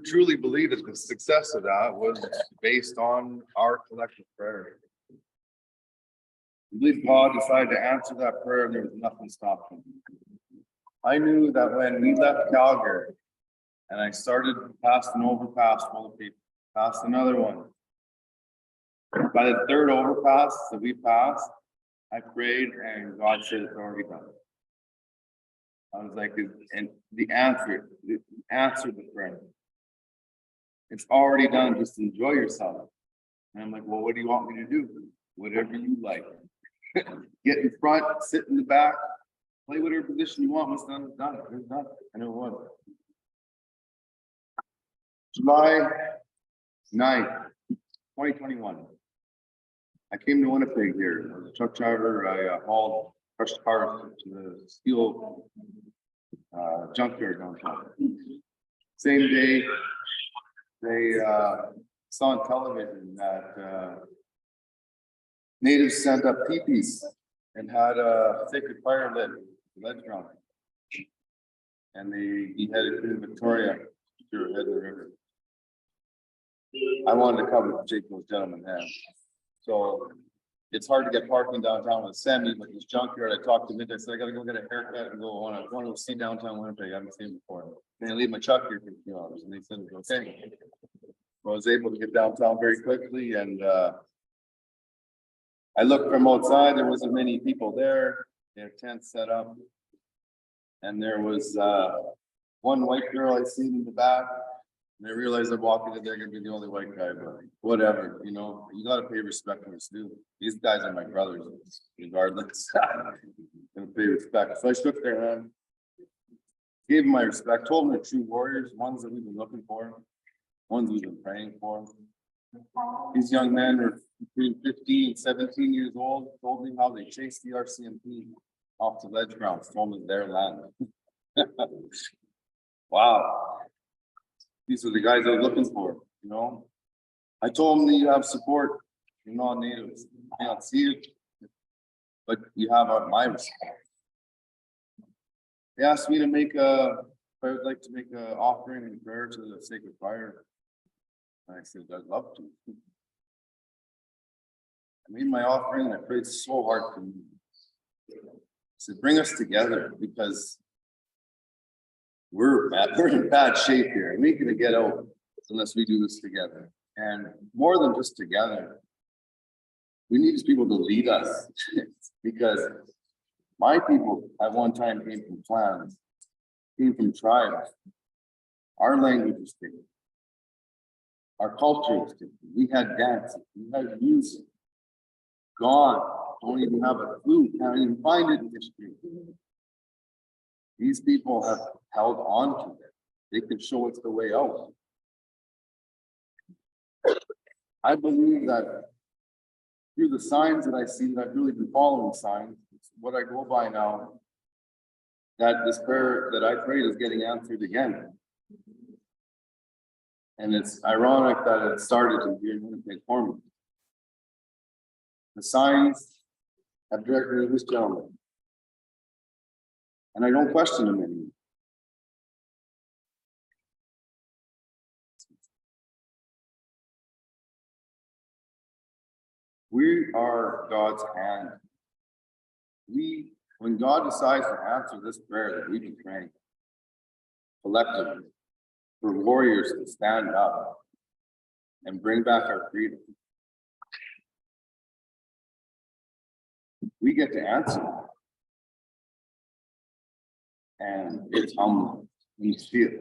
truly believe that the success of that was based on our collective prayer. I believe God decided to answer that prayer, and there was nothing stopping him. I knew that when we left Calgary and I started past an overpass full of people, past another one, by the third overpass that we passed, I prayed and God said it's already done. I was like, and the answer the prayer. It's already done, just enjoy yourself. And I'm like, well, what do you want me to do? Whatever you like. Get in front, sit in the back, play whatever position you want. What's done is done. It's done. And it was. July 9th, 2021. I came to Winnipeg here as a truck driver. I hauled crushed cars to the steel junkyard downtown. Same day, they saw on television that natives sent up teepees and had a sacred fire lit, ledge ground. And they beheaded Queen Victoria through her head in the river. I wanted to come and shake those gentlemen hands. So it's hard to get parking downtown with Sammy, but this junkyard, I talked to midnight, I said, I gotta go get a haircut and go on. I want to go see downtown Winnipeg. I haven't seen it before. And I leave my truck here for a few hours, and they said, okay. I was able to get downtown very quickly, and I looked from outside, there wasn't many people there. They had tents set up. And there was one white girl I seen in the back. And I realized I'm walking in there, gonna be the only white guy, but whatever, you gotta pay respect when it's due. These guys are my brothers, regardless. Gonna pay respect. So I shook their hand, gave them my respect, told them they're true warriors, ones that we've been looking for, ones we've been praying for. These young men are between 15 and 17 years old, told me how they chased the RCMP off the ledge grounds, told me their land. Wow. These are the guys I was looking for, you know? I told them that you have support, you're non-natives, I don't see it, but you have my respect. They asked me to make a, if I would like to make an offering and prayer to the sacred fire. And I said, I'd love to. I made my offering and I prayed so hard for me. I said, bring us together because we're in bad shape here and we ain't gonna get out unless we do this together. And more than just together, we need these people to lead us because my people at one time came from clans, came from tribes. Our language is different. Our culture is different. We had dances, we had music. Gone, don't even have a clue, can't even find it in history. These people have held on to it. They can show us the way out. I believe that through the signs that I see, that I've really been following signs, it's what I go by now, that this prayer that I prayed is getting answered again. And it's ironic that it started in here in Winnipeg for me. The signs have directed me to this gentleman. And I don't question him anymore. We are God's hand. When God decides to answer this prayer that we've been praying collectively, for warriors to stand up and bring back our freedom, we get to answer. And it's humbling when you see it.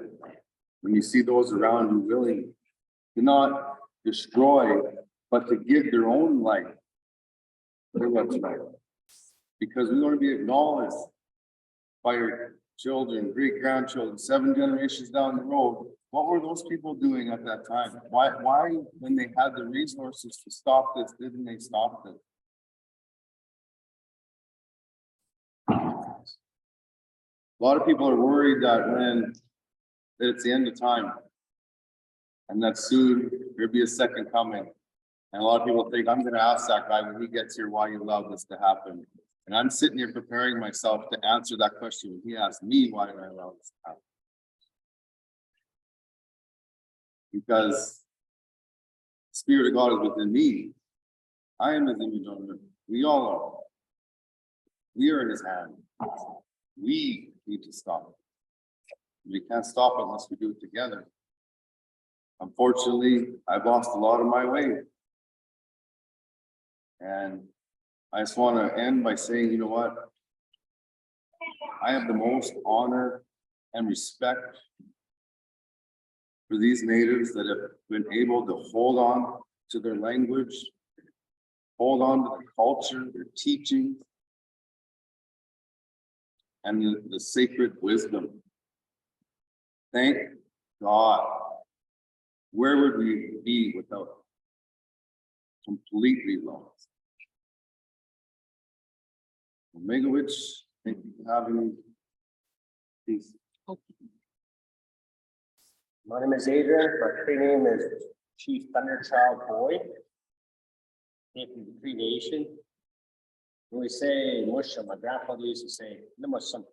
When you see those around you willing to not destroy, but to give their own life for what's right. Because we want to be acknowledged by your children, great grandchildren, 7 generations down the road. What were those people doing at that time? Why, when they had the resources to stop this, didn't they stop this? A lot of people are worried that it's the end of time and that soon there'll be a second coming. And a lot of people think, I'm going to ask that guy when he gets here why he allowed this to happen. And I'm sitting here preparing myself to answer that question when he asked me why did I allow this to happen. Because the Spirit of God is within me. I am his image on earth. We all are. We are in his hand. We need to stop it. We can't stop it unless we do it together. Unfortunately, I've lost a lot of my way. And I just want to end by saying, you know what? I have the most honor and respect for these natives that have been able to hold on to their language, hold on to their culture, their teachings, and the sacred wisdom. Thank God. Where would we be without it? Completely lost. Megawitch, thank you for having me. Peace. My name is Adrian. My Cree name is Chief Thunderchild Boy. Came from the Cree Nation. When we say Musha, my grandfather used to say, Nimusum.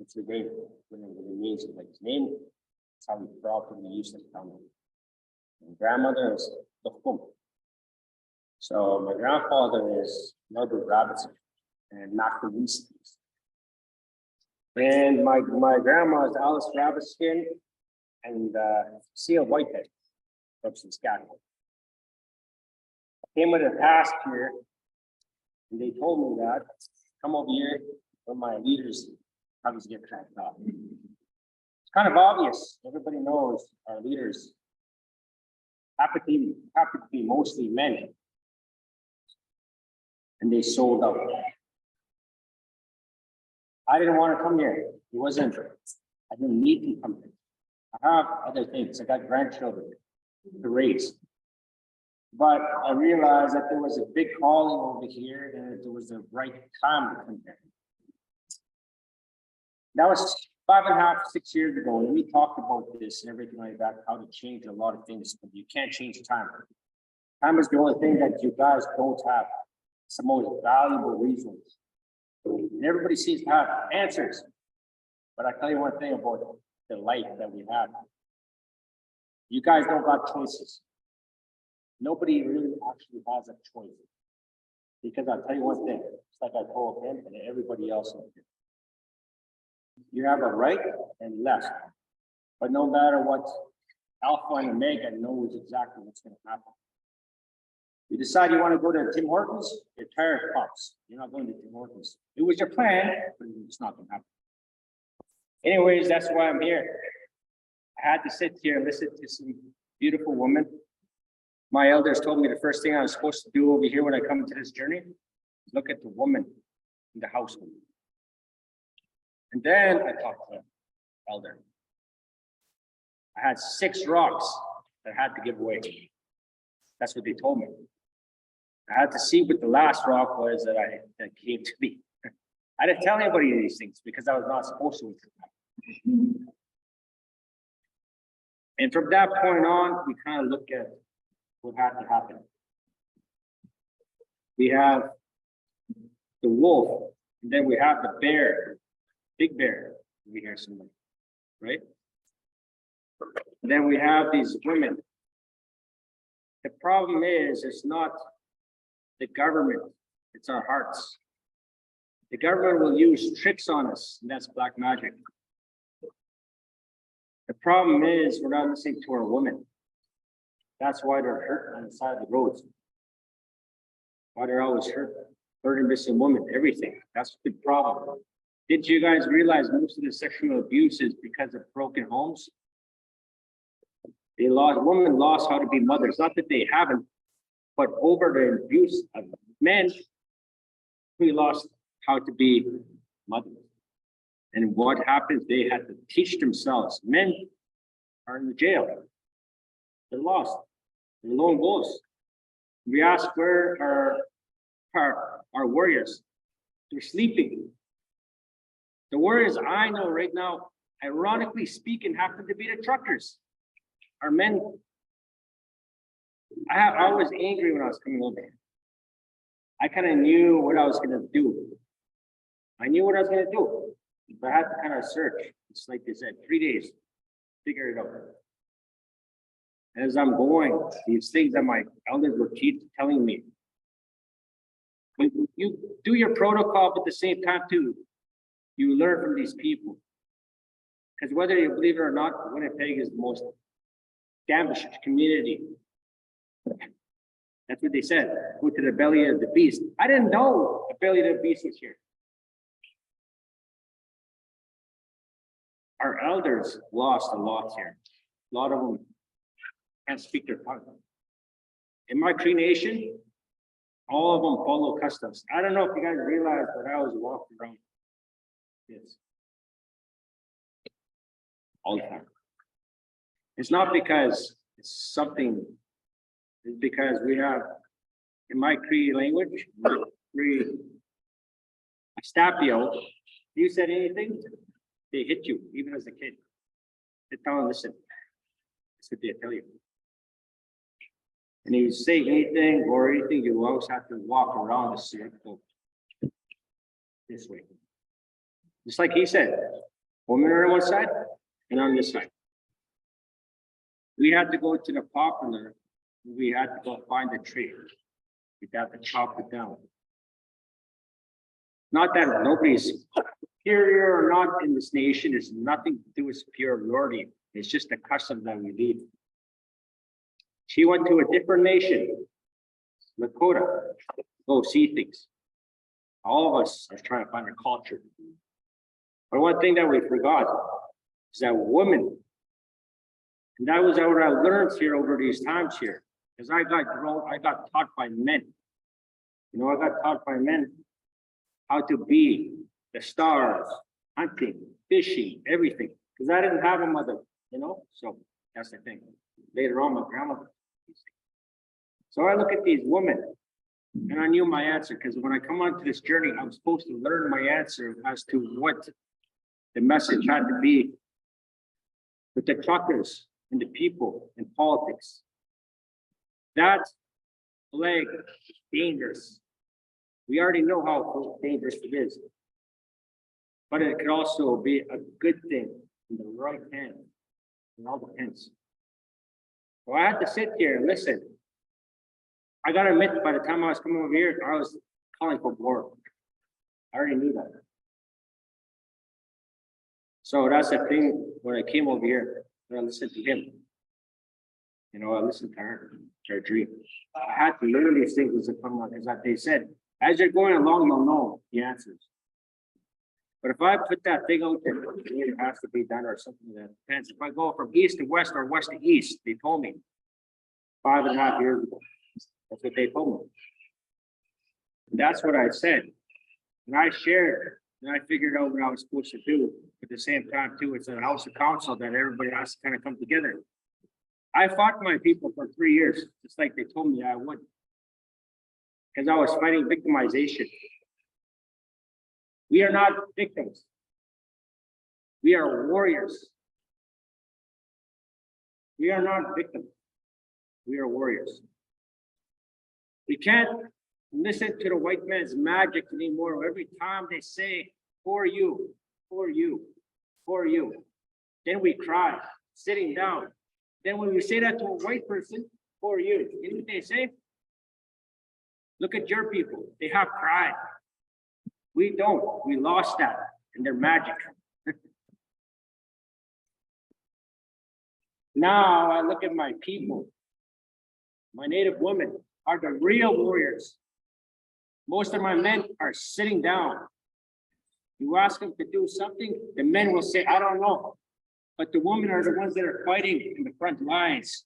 It's the name, when it means like his name. That's how we properly used to come. My grandmother is Dukum. So my grandfather is Norbert Robinson and Nakamisi. And my grandma is Alice Robinson and Seal Whitehead from Saskatchewan. I came with a task here, and they told me that come over here when my leaders have to get tracked off. It's kind of obvious. Everybody knows our leaders happen to be mostly men, and they sold out. I didn't want to come here. It wasn't. I didn't need to come here. I have other things. I got grandchildren to raise. But I realized that there was a big calling over here and that there was the right time to come here. That was 5.5, 6 years ago, and we talked about this and everything like that, how to change a lot of things. You can't change time. Time is the only thing that you guys don't have. It's the most valuable resource. And everybody seems to have answers. But I tell you one thing about the life that we have. You guys don't got choices. Nobody really actually has a choice. Because I'll tell you one thing, it's like I told him and everybody else. You have a right and left. But no matter what, Alpha and Omega knows exactly what's going to happen. You decide you want to go to Tim Hortons, your tire pops. You're not going to Tim Hortons. It was your plan, but it's not going to happen. Anyways, that's why I'm here. I had to sit here and listen to some beautiful women. My elders told me the first thing I was supposed to do over here when I come into this journey is look at the woman in the household. And then I talked to the elder. I had 6 rocks that I had to give away. That's what they told me. I had to see what the last rock was that came to me. I didn't tell anybody these things because I was not supposed to. And from that point on, we kind of look at what had to happen. We have the wolf, and then we have the bear, big bear. We hear somebody, right? And then we have these women. The problem is, it's not the government, it's our hearts. The government will use tricks on us, and that's black magic. The problem is, we're not listening to our women. That's why they're hurt on the side of the roads. Why they're always hurting missing women, everything. That's the problem. Did you guys realize most of the sexual abuse is because of broken homes? Women lost how to be mothers. Not that they haven't, but over the abuse of men, we lost how to be mothers. And what happens? They had to teach themselves. Men are in the jail. They're lost. They're lone wolves. We ask where our warriors. They're sleeping. The warriors I know right now, ironically speaking, happen to be the truckers. Our men. I was angry when I was coming over here. I kind of knew what I was going to do. I knew what I was going to do, but I had to kind of search. It's like they said, 3 days, figure it out. As I'm going, these things that my elders were telling me, you do your protocol, but at the same time too, you learn from these people. Because whether you believe it or not, Winnipeg is the most gambish community. That's what they said. Go to the belly of the beast. I didn't know the belly of the beast was here. Our elders lost a lot here. A lot of them can't speak their tongue. In my Cree Nation, all of them follow customs. I don't know if you guys realize, but I was walking around this all the time. It's not because it's something, it's because we have, in my Cree language, Cree, Stapio, if you said anything, they hit you, even as a kid. They tell them, listen, that's what they tell you. And if you say anything or anything, you always have to walk around the circle this way. Just like he said, women are on one side and on this side. We had to go to the popular, we had to go find the tree. We had to chop it down. Not that nobody's superior or not in this nation, there's nothing to do with superiority. It's just the custom that we lead. She went to a different nation, Lakota, go see things. All of us are trying to find our culture. But one thing that we forgot is that women, and that was what I learned here over these times here, because I got taught by men. You know, I got taught by men how to be the stars, hunting, fishing, everything, because I didn't have a mother, you know, so that's the thing. Later on, my grandmother. So I look at these women and I knew my answer, because when I come onto this journey, I'm supposed to learn my answer as to what the message had to be with the truckers and the people in politics. That flag is dangerous. We already know how dangerous it is. But it could also be a good thing in the right hand. It all depends. So I had to sit here and listen. I gotta admit, by the time I was coming over here, I was calling for war. I already knew that. So that's the thing, when I came over here, I listened to him. You know, I listened to her dream. I had to learn these things as they come on, because like they said, as you're going along, you'll know the answers. But if I put that thing out there, it has to be done or something that depends. If I go from east to west or west to east, they told me 5.5 years ago. That's what they told me. And that's what I said. And I shared, and I figured out what I was supposed to do. At the same time, too, it's a house of council that everybody has to kind of come together. I fought my people for 3 years, just like they told me I would. Because I was fighting victimization. We are not victims. We are warriors. We are not victims. We are warriors. We can't listen to the white man's magic anymore. Every time they say, for you, for you, for you. Then we cry, sitting down. Then when we say that to a white person, for you, you know what they say? Look at your people. They have pride. We don't. We lost that and their magic. Now I look at my people. My Native women are the real warriors. Most of my men are sitting down. You ask them to do something, the men will say, I don't know. But the women are the ones that are fighting in the front lines.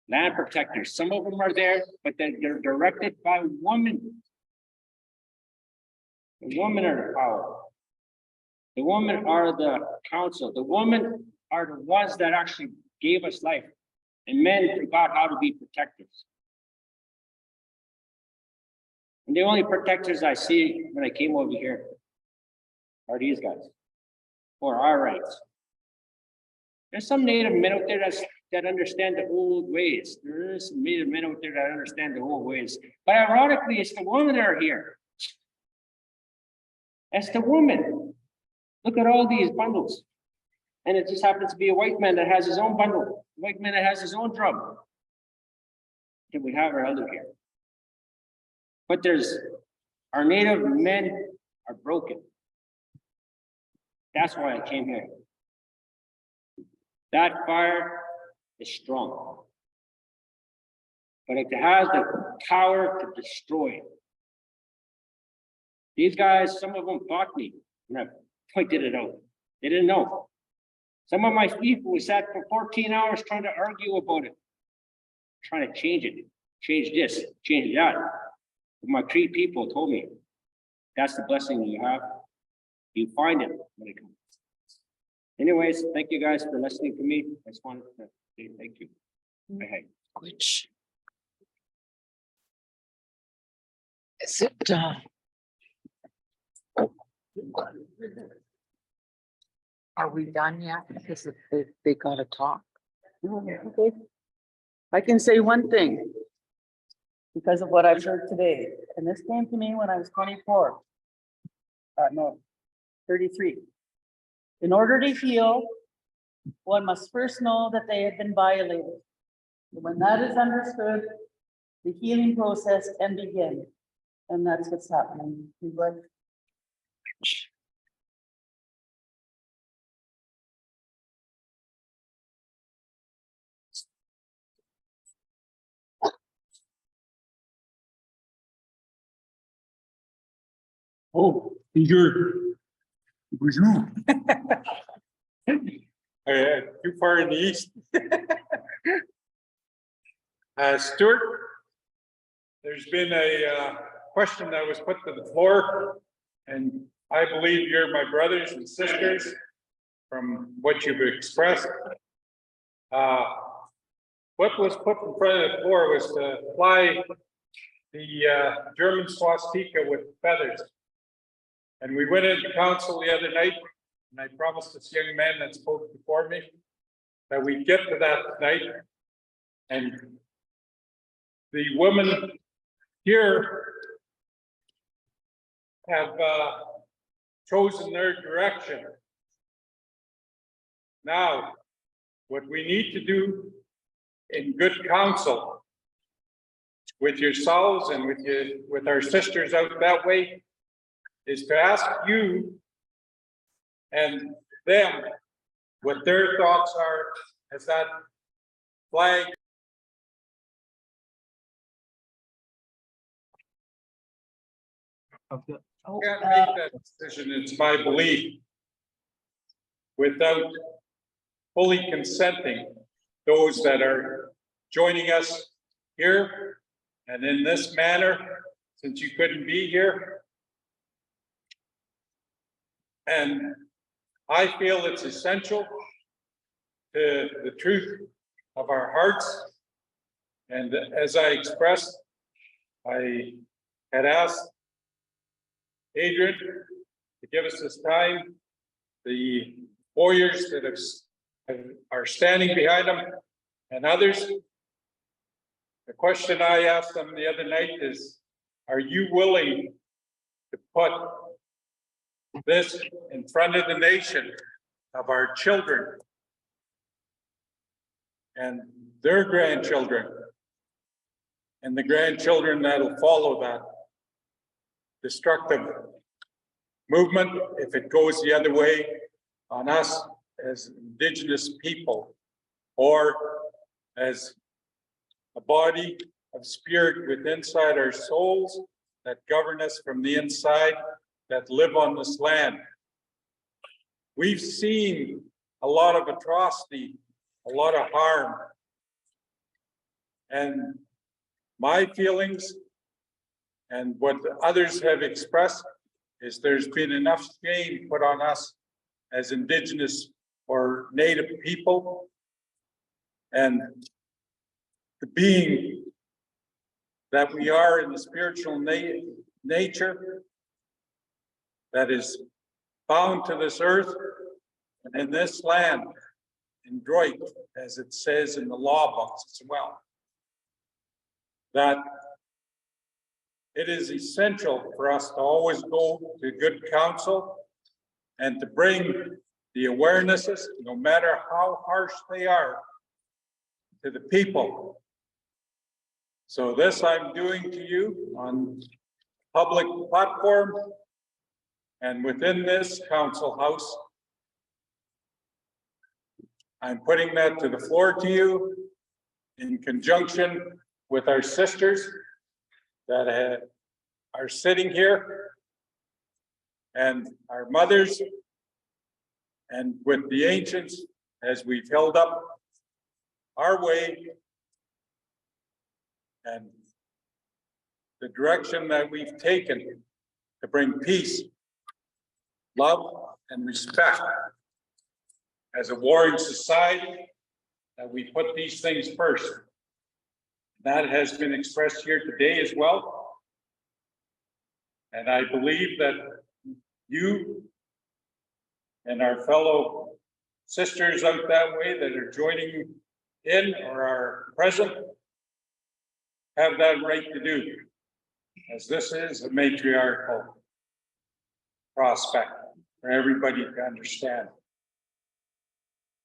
Land protectors, some of them are there, but they're directed by women. The women are the power. The women are the council. The women are the ones that actually gave us life. And men forgot how to be protectors. And the only protectors I see when I came over here are these guys for our rights. There's some Native men out there that understand the old ways. There is some Native men out there that understand the old ways. But ironically, it's the women that are here. It's the women. Look at all these bundles. And it just happens to be a white man that has his own bundle, a white man that has his own drum. Then we have our elder here. But our Native men are broken. That's why I came here. That fire is strong. But it has the power to destroy. These guys, some of them fought me, and I pointed it out. They didn't know. Some of my people, we sat for 14 hours trying to argue about it. Trying to change it, change this, change that. But my Cree people told me, that's the blessing you have. You find it when it comes. Anyways, thank you guys for listening to me. I just wanted to say thank you. Hey. Which is it? Are we done yet? Because they gotta talk. Okay. I can say one thing because of what I've heard today, and this came to me when I was 24. No, 33. In order to heal, one must first know that they have been violated. And when that is understood, the healing process can begin. And that's what's happening. Oh, you're. Bonjour. Too far in the east. Stuart, there's been a question that was put to the floor, and I believe you're my brothers and sisters from what you've expressed. What was put in front of the floor was to fly the German swastika with feathers. And we went into council the other night and I promised this young man that spoke before me that we get to that tonight. And the women here have chosen their direction. Now, what we need to do in good counsel with yourselves and with our sisters out that way is to ask you and them what their thoughts are as that flag can't make that decision, it's my belief, without fully consenting those that are joining us here and in this manner, since you couldn't be here. And I feel it's essential to the truth of our hearts. And as I expressed, I had asked Adrian to give us this time, the warriors that are standing behind them and others. The question I asked them the other night is, are you willing to put this in front of the nation of our children and their grandchildren and the grandchildren that'll follow that destructive movement if it goes the other way on us as Indigenous people, or as a body of spirit within inside our souls that govern us from the inside, that live on this land. We've seen a lot of atrocity, a lot of harm. And my feelings and what others have expressed is there's been enough shame put on us as Indigenous or Native people. And the being that we are in the spiritual nature that is bound to this earth and in this land, in Droit, as it says in the law books as well, that it is essential for us to always go to good counsel and to bring the awarenesses, no matter how harsh they are, to the people. So this I'm doing to you on public platform and within this council house. I'm putting that to the floor to you in conjunction with our sisters that are sitting here and our mothers, and with the ancients as we've held up our way and the direction that we've taken to bring peace, love, and respect as a warring society, that we put these things first. That has been expressed here today as well. And I believe that you and our fellow sisters out that way that are joining in or are present have that right to do, as this is a matriarchal prospect for everybody to understand.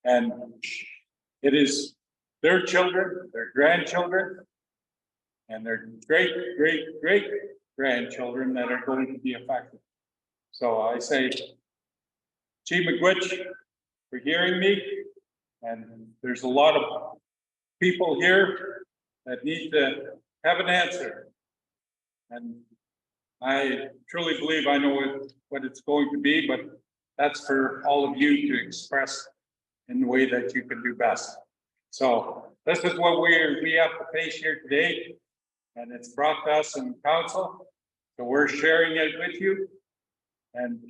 And it is their children, their grandchildren, and their great, great, great grandchildren that are going to be affected. So I say, Chief McGuitch, for hearing me, and there's a lot of people here that need to have an answer. And I truly believe I know what it's going to be, but that's for all of you to express in the way that you can do best. So this is what we have to face here today, and it's brought to us in council. So we're sharing it with you, and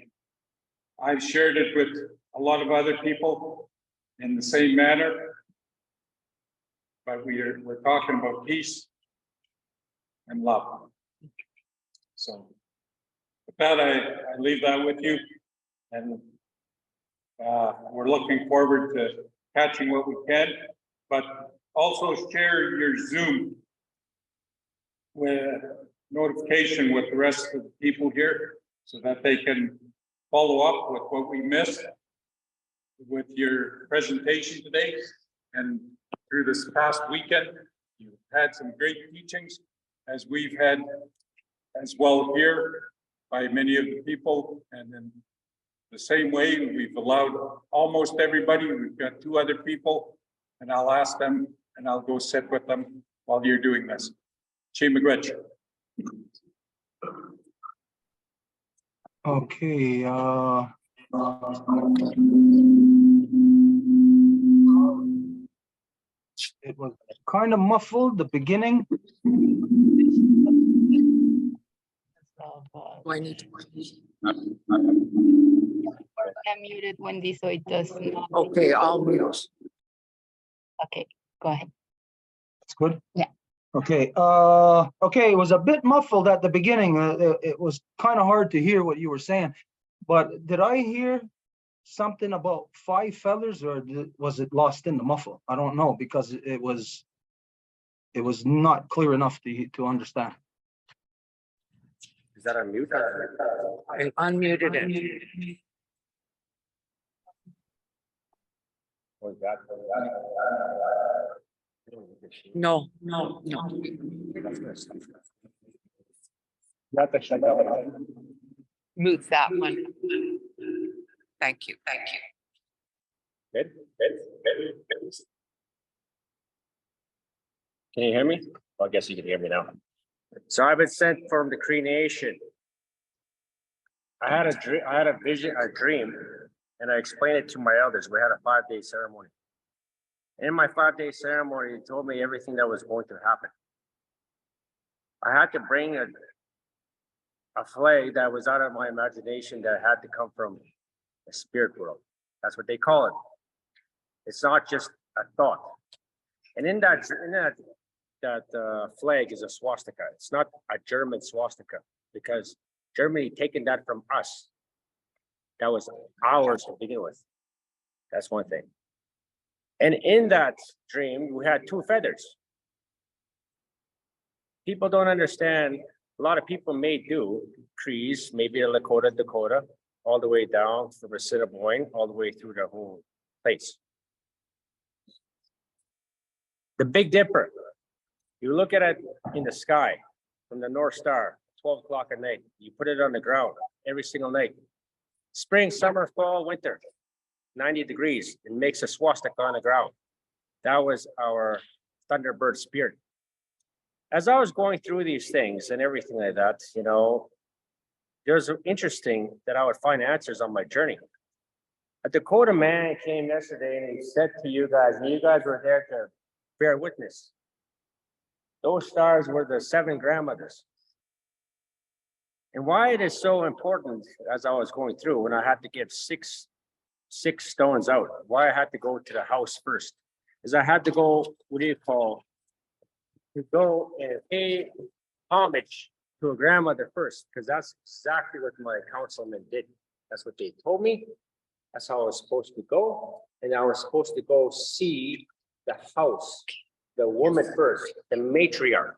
I've shared it with a lot of other people in the same manner. But we're talking about peace and love. So with that, I leave that with you, and We're looking forward to catching what we can, but also share your Zoom with notification with the rest of the people here so that they can follow up with what we missed with your presentation today. And through this past weekend, you've had some great teachings, as we've had as well here by many of the people. And in the same way, we've allowed almost everybody. We've got 2 other people, and I'll ask them and I'll go sit with them while you're doing this. Chief McGrich. Okay, it was kind of muffled, the beginning. I need to. I'm muted, Wendy, so it does not. Okay, I'll mute. Okay, go ahead. It's good? Yeah. Okay, okay, it was a bit muffled at the beginning. It was kind of hard to hear what you were saying. But did I hear something about 5 feathers, or was it lost in the muffle? I don't know, because it was not clear enough to understand. Is that on mute? I unmuted it. Was that? No. Move that one. Thank you. Good. Can you hear me? Well, I guess you can hear me now. So I've been sent from the Cree Nation. I had a dream, and I explained it to my elders. We had a 5-day ceremony. In my 5-day ceremony, he told me everything that was going to happen. I had to bring a flag that was out of my imagination that had to come from the spirit world. That's what they call it. It's not just a thought. And in that flag is a swastika. It's not a German swastika, because Germany taken that from us. That was ours to begin with. That's one thing. And in that dream, we had 2 feathers. People don't understand. A lot of people may do trees, maybe a Dakota, all the way down from Assiniboine, all the way through the whole place. The Big Dipper, you look at it in the sky from the North Star, 12 o'clock at night, you put it on the ground every single night. Spring, summer, fall, winter, 90 degrees, it makes a swastika on the ground. That was our Thunderbird spirit. As I was going through these things and everything like that, there's interesting that I would find answers on my journey. A Dakota man came yesterday and he said to you guys, and you guys were there to bear witness. Those stars were the 7 grandmothers. And why it is so important, as I was going through, when I had to give six stones out, why I had to go to the house first, is I had to go, to go and pay homage to a grandmother first, because that's exactly what my councilman did. That's what they told me. That's how I was supposed to go. And I was supposed to go see the house, the woman first, the matriarch.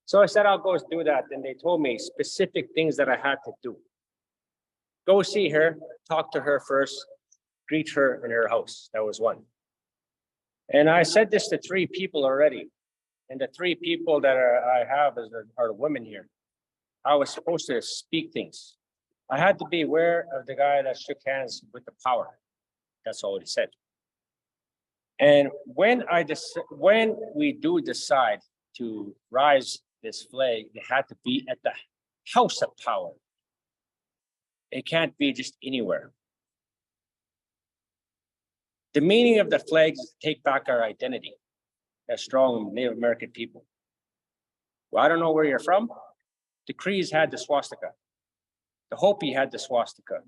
So I said, I'll go do that. And they told me specific things that I had to do. Go see her, talk to her first, greet her in her house. That was one. And I said this to 3 people already. And the 3 people that I have are the women here. I was supposed to speak things. I had to be aware of the guy that shook hands with the power. That's all he said. And when we do decide to rise this flag, it had to be at the house of power. It can't be just anywhere. The meaning of the flag is to take back our identity as strong Native American people. Well, I don't know where you're from. The Crees had the swastika. The Hopi had the swastika.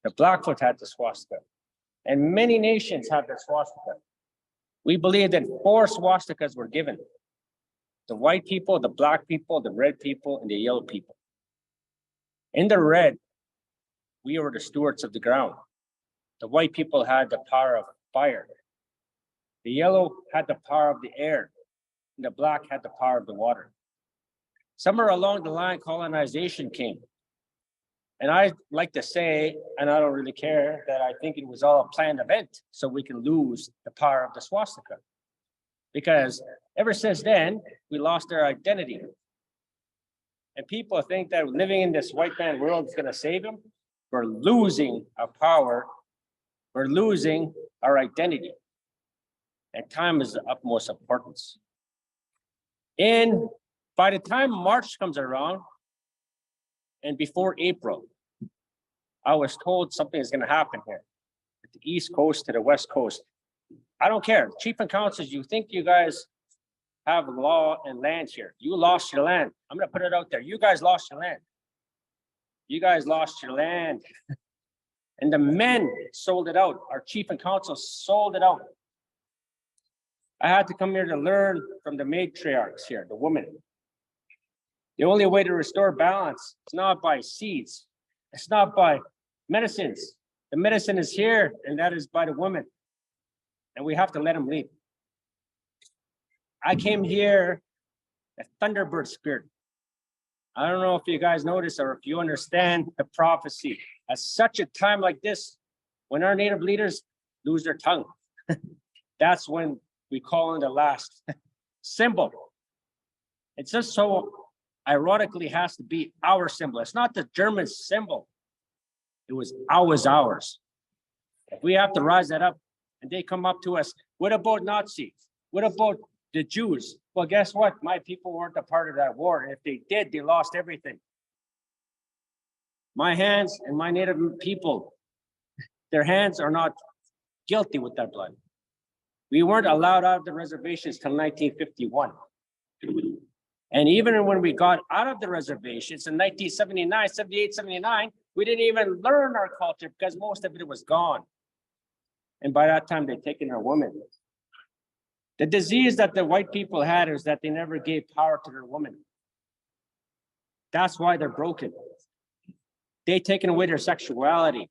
The Blackfoot had the swastika. And many nations have the swastika. We believe that 4 swastikas were given. The white people, the black people, the red people, and the yellow people. In the red, we were the stewards of the ground. The white people had the power of fire. The yellow had the power of the air, and the black had the power of the water. Somewhere along the line, colonization came. And I like to say, and I don't really care, that I think it was all a planned event so we can lose the power of the swastika. Because ever since then, we lost our identity. And people think that living in this white man world is going to save them. We're losing our power. We're losing our identity. And time is the utmost importance. And by the time March comes around, and before April, I was told something is going to happen here. At the East Coast to the West Coast. I don't care. Chief and councils, you think you guys have law and land here. You lost your land. I'm going to put it out there. You guys lost your land. You guys lost your land. And the men sold it out. Our chief and council sold it out. I had to come here to learn from the matriarchs here, the women. The only way to restore balance is not by seeds. It's not by medicines. The medicine is here, and that is by the women. And we have to let them lead. I came here, a Thunderbird spirit. I don't know if you guys notice or if you understand the prophecy. At such a time like this, when our native leaders lose their tongue, that's when we call in the last symbol. It just so ironically has to be our symbol. It's not the German symbol. It was ours. If we have to rise that up and they come up to us, what about Nazis? What about the Jews? Well, guess what? My people weren't a part of that war. And if they did, they lost everything. My hands and my native people, their hands are not guilty with that blood. We weren't allowed out of the reservations till 1951. And even when we got out of the reservations in 1979, 78, 79, we didn't even learn our culture because most of it was gone. And by that time, they'd taken our women. The disease that the white people had is that they never gave power to their women. That's why they're broken. They taken away their sexuality.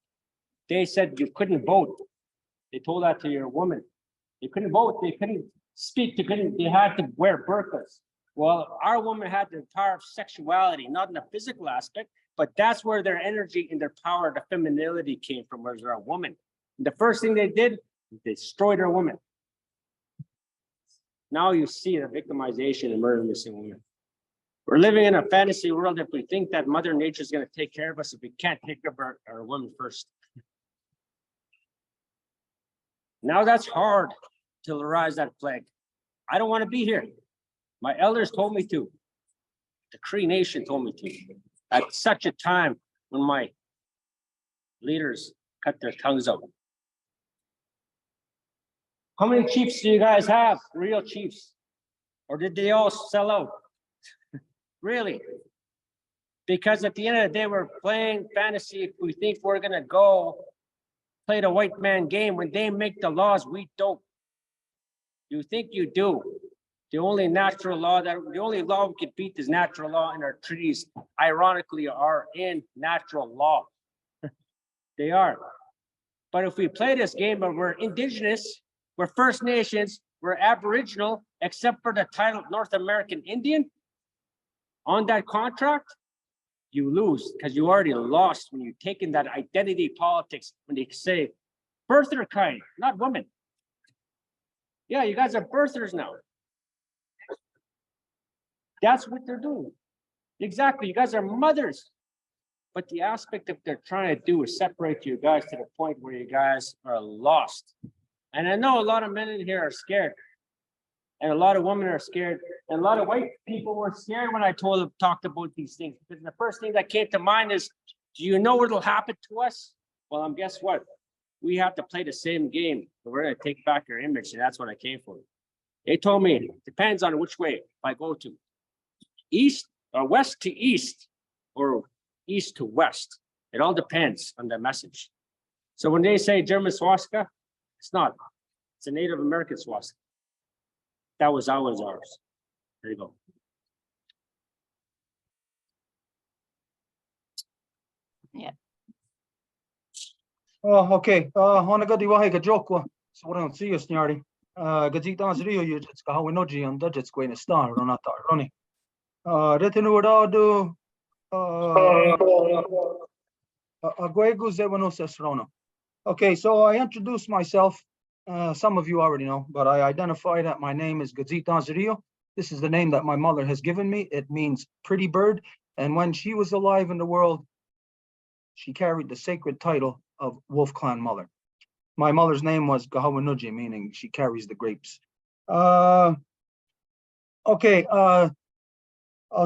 They said you couldn't vote. They told that to your woman. They couldn't vote. They couldn't speak. They had to wear burqas. Well, our women had the power of sexuality, not in the physical aspect, but that's where their energy and their power, the femininity came from, was our woman. And the first thing they did, they destroyed our women. Now you see the victimization and murder of missing women. We're living in a fantasy world if we think that Mother Nature is going to take care of us if we can't take care of our women first. Now that's hard to rise that flag. I don't want to be here. My elders told me to. The Cree Nation told me to. At such a time when my leaders cut their tongues out. How many chiefs do you guys have? Real chiefs? Or did they all sell out? Really? Because at the end of the day, we're playing fantasy if we think we're gonna go play the white man game. When they make the laws, we don't. You think you do. The only law we can beat is natural law, and our treaties, ironically, are in natural law. They are. But if we play this game, but we're indigenous, we're First Nations, we're Aboriginal, except for the title North American Indian, on that contract, you lose because you already lost when you've taken that identity politics when they say birther kind, not women. Yeah, you guys are birthers now. That's what they're doing. Exactly, you guys are mothers. But the aspect that they're trying to do is separate you guys to the point where you guys are lost. And I know a lot of men in here are scared. And a lot of women are scared. And a lot of white people were scared when I talked about these things. Because the first thing that came to mind is, do you know what will happen to us? Well, guess what? We have to play the same game. We're going to take back your image. And that's what I came for. They told me, it depends on which way I go to. East or west to east or east to west. It all depends on the message. So when they say German swastika, it's not. It's a Native American swastika. That was always ours. There you go. Yeah. Oh, okay. Hona gadi wahi ka jokwa. So what I don't see you, Snyarty. Gazit dans Rio, you just go how noji on Dutch going to star or not, Ronnie. Retinu Rado, Aguego Zevano Sesrono. Okay, so I introduced myself. Some of you already know, but I identify that my name is Gazit Rio. This is the name that my mother has given me. It means pretty bird. And when she was alive in the world, she carried the sacred title of Wolf Clan Mother. My mother's name was Gahawanuji, meaning she carries the grapes. Okay, I'll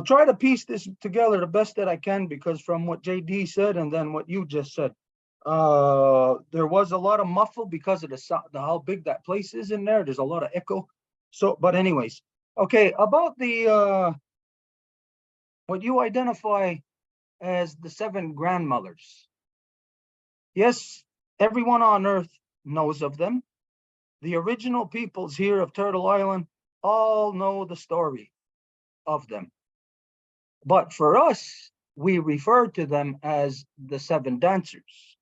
try to piece this together the best that I can, because from what JD said and then what you just said, there was a lot of muffle because of the how big that place is in there. There's a lot of echo. So, but anyways, okay, about the what you identify as the 7 grandmothers. Yes, everyone on Earth knows of them. The original peoples here of Turtle Island all know the story of them. But for us, we refer to them as the 7 dancers.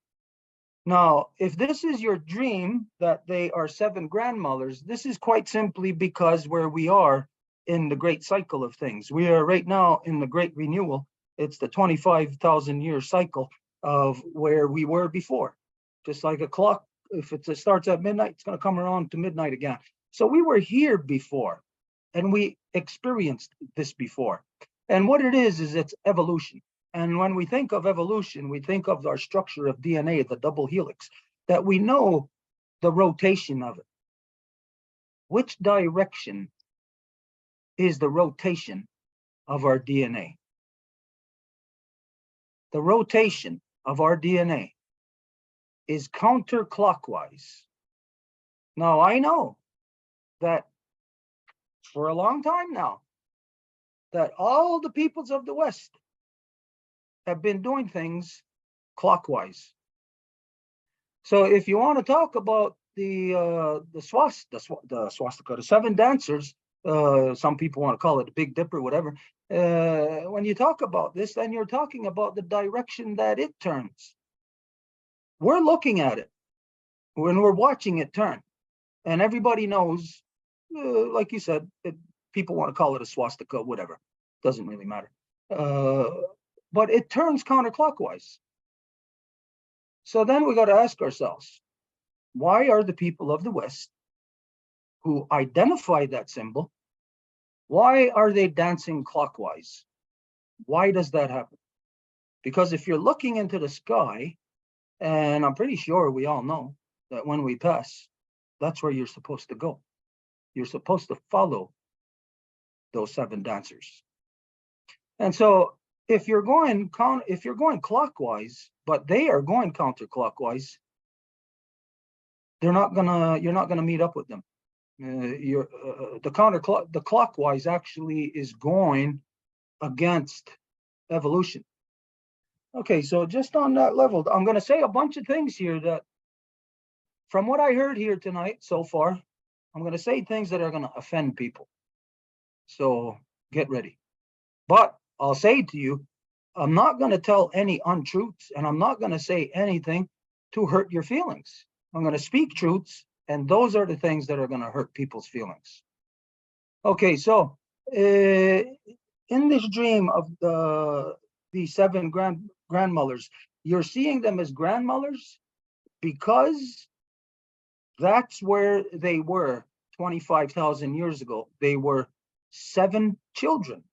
Now, if this is your dream that they are 7 grandmothers, this is quite simply because where we are in the great cycle of things. We are right now in the great renewal. It's the 25,000 year cycle of where we were before. Just like a clock, if it starts at midnight, it's going to come around to midnight again. So we were here before, and we experienced this before. And what it is it's evolution. And when we think of evolution, we think of our structure of DNA, the double helix, that we know the rotation of it. Which direction is the rotation of our DNA? The rotation of our DNA is counterclockwise. Now, I know that for a long time now, that all the peoples of the West have been doing things clockwise. So if you want to talk about the swastika, the 7 dancers, some people want to call it the Big Dipper, whatever. When you talk about this, then you're talking about the direction that it turns. We're looking at it when we're watching it turn, and everybody knows, like you said, people want to call it a swastika, whatever. Doesn't really matter. But it turns counterclockwise. So then we got to ask ourselves, why are the people of the West who identify that symbol, why are they dancing clockwise? Why does that happen? Because if you're looking into the sky, and I'm pretty sure we all know that when we pass, that's where you're supposed to go. You're supposed to follow those 7 dancers. And so if you're going clockwise, but they are going counterclockwise, you're not gonna meet up with them. The clockwise actually is going against evolution. Okay, so just on that level, I'm going to say a bunch of things here that, from what I heard here tonight so far, I'm going to say things that are going to offend people. So get ready. But I'll say to you, I'm not going to tell any untruths, and I'm not going to say anything to hurt your feelings. I'm going to speak truths, and those are the things that are going to hurt people's feelings. Okay, so in this dream of the 7 grandmothers, you're seeing them as grandmothers because that's where they were 25,000 years ago. They were 7 children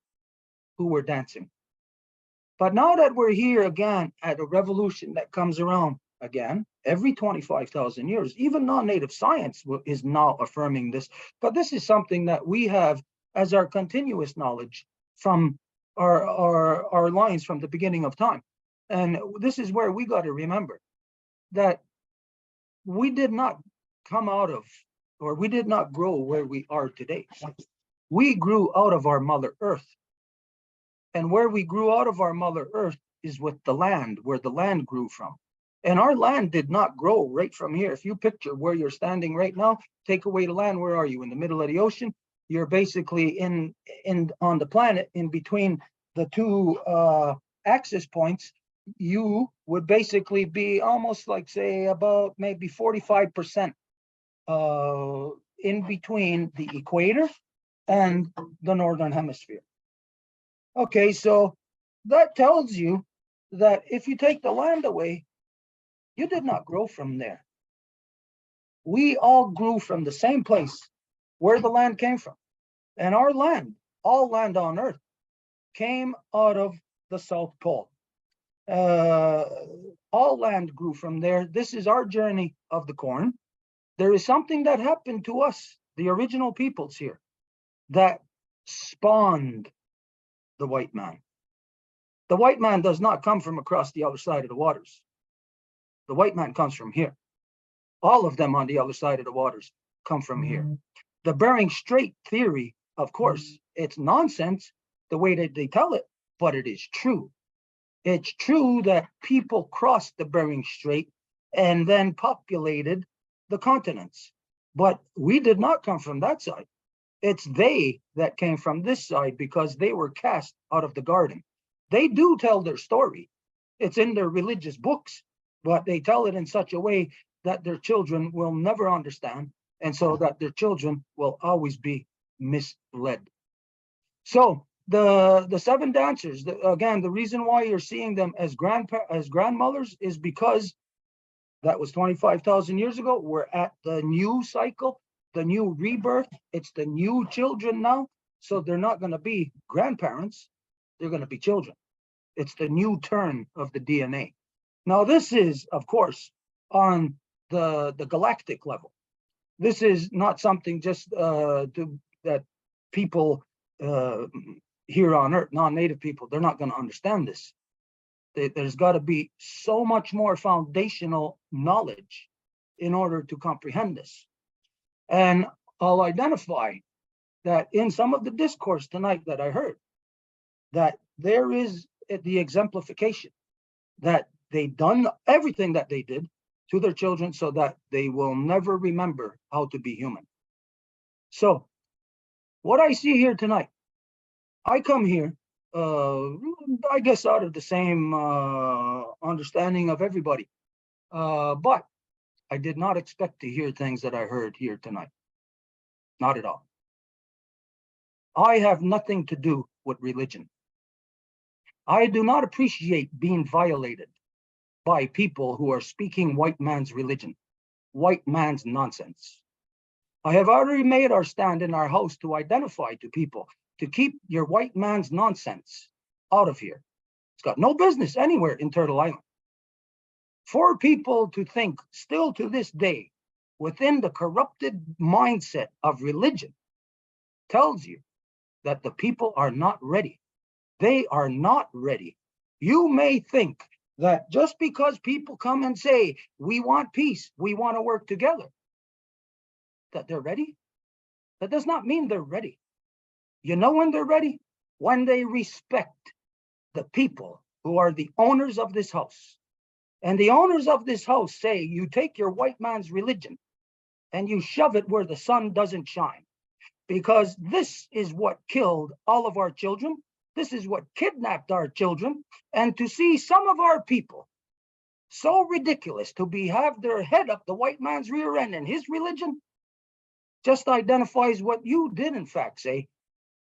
who were dancing. But now that we're here again at a revolution that comes around again every 25,000 years, even non-native science is now affirming this. But this is something that we have as our continuous knowledge from our lines from the beginning of time. And this is where we got to remember that we did not come out of, or we did not grow where we are today. We grew out of our Mother Earth. And where we grew out of our Mother Earth is with the land, where the land grew from. And our land did not grow right from here. If you picture where you're standing right now, take away the land, where are you? In the middle of the ocean? You're basically on the planet in between the 2 axis points. you would basically be almost like, say, about maybe 45% in between the equator and the northern hemisphere. Okay, so that tells you that if you take the land away, you did not grow from there. We all grew from the same place where the land came from. And our land, all land on earth, came out of the South Pole. All land grew from there. This is our journey of the corn. There is something that happened to us, the original peoples here, that spawned the white man. The white man does not come from across the other side of the waters. The white man comes from here. All of them on the other side of the waters come from here. The Bering Strait theory, of course, it's nonsense the way that they tell it, but it is true. It's true that people crossed the Bering Strait and then populated the continents. But we did not come from that side. It's they that came from this side because they were cast out of the garden. They do tell their story. It's in their religious books, but they tell it in such a way that their children will never understand, and so that their children will always be misled. So the seven dancers, again, the reason why you're seeing them as grandmothers is because that was 25,000 years ago. We're at the new cycle, the new rebirth. It's the new children now. So they're not going to be grandparents. They're going to be children. It's the new turn of the DNA. Now, this is, of course, on the galactic level. This is not something just that people here on Earth, non-native people, they're not going to understand this. There's got to be so much more foundational knowledge in order to comprehend this. And I'll identify that in some of the discourse tonight that I heard, that there is the exemplification that they done everything that they did to their children so that they will never remember how to be human. So what I see here tonight, I come here, I guess out of the same understanding of everybody, but I did not expect to hear things that I heard here tonight. Not at all. I have nothing to do with religion. I do not appreciate being violated by people who are speaking white man's religion, white man's nonsense. I have already made our stand in our house to identify to people to keep your white man's nonsense out of here. It's got no business anywhere in Turtle Island. For people to think still to this day within the corrupted mindset of religion tells you that the people are not ready. They are not ready. You may think that just because people come and say, we want peace, we want to work together, that they're ready. That does not mean they're ready. You know when they're ready? When they respect the people who are the owners of this house. And the owners of this house say, you take your white man's religion and you shove it where the sun doesn't shine. Because this is what killed all of our children. This is what kidnapped our children. And to see some of our people so ridiculous to have their head up the white man's rear end and his religion just identifies what you did in fact say,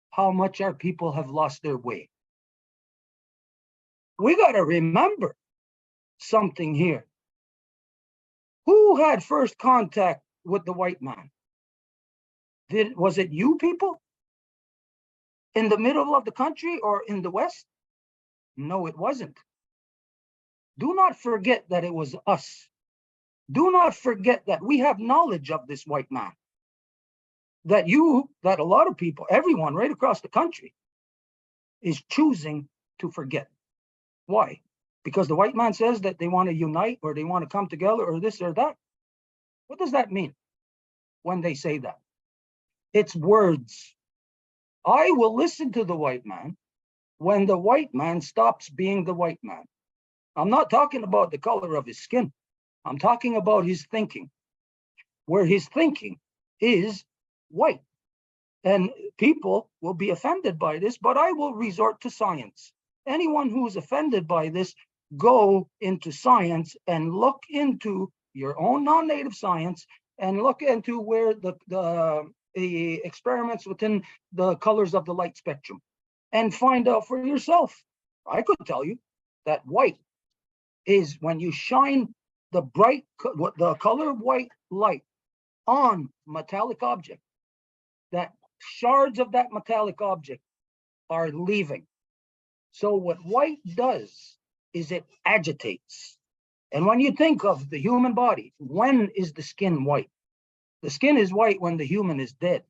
how much our people have lost their way. We got to remember something here. Who had first contact with the white man? Was it you people? In the middle of the country or in the West? No, it wasn't. Do not forget that it was us. Do not forget that we have knowledge of this white man. That a lot of people, everyone right across the country is choosing to forget. Why? Because the white man says that they want to unite or they want to come together or this or that. What does that mean when they say that? It's words. I will listen to the white man when the white man stops being the white man. I'm not talking about the color of his skin. I'm talking about his thinking, where his thinking is white. And people will be offended by this, but I will resort to science. Anyone who is offended by this go into science and look into your own non-native science and look into where the experiments within the colors of the light spectrum and find out for yourself. I could tell you that white is when you shine the the color of white light on metallic object, that shards of that metallic object are leaving. So what white does is it agitates. And when you think of the human body, when is the skin white? The skin is white when the human is dead,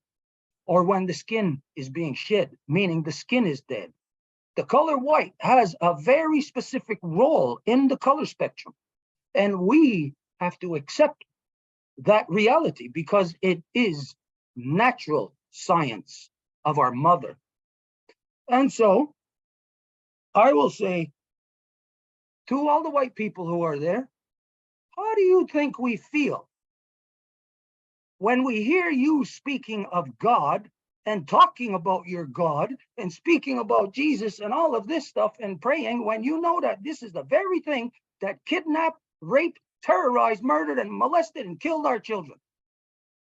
or when the skin is being shed, meaning the skin is dead. The color white has a very specific role in the color spectrum. And we have to accept that reality because it is natural science of our mother. And so I will say to all the white people who are there, how do you think we feel when we hear you speaking of God and talking about your God and speaking about Jesus and all of this stuff and praying, when you know that this is the very thing that kidnapped, raped, terrorized, murdered, and molested and killed our children?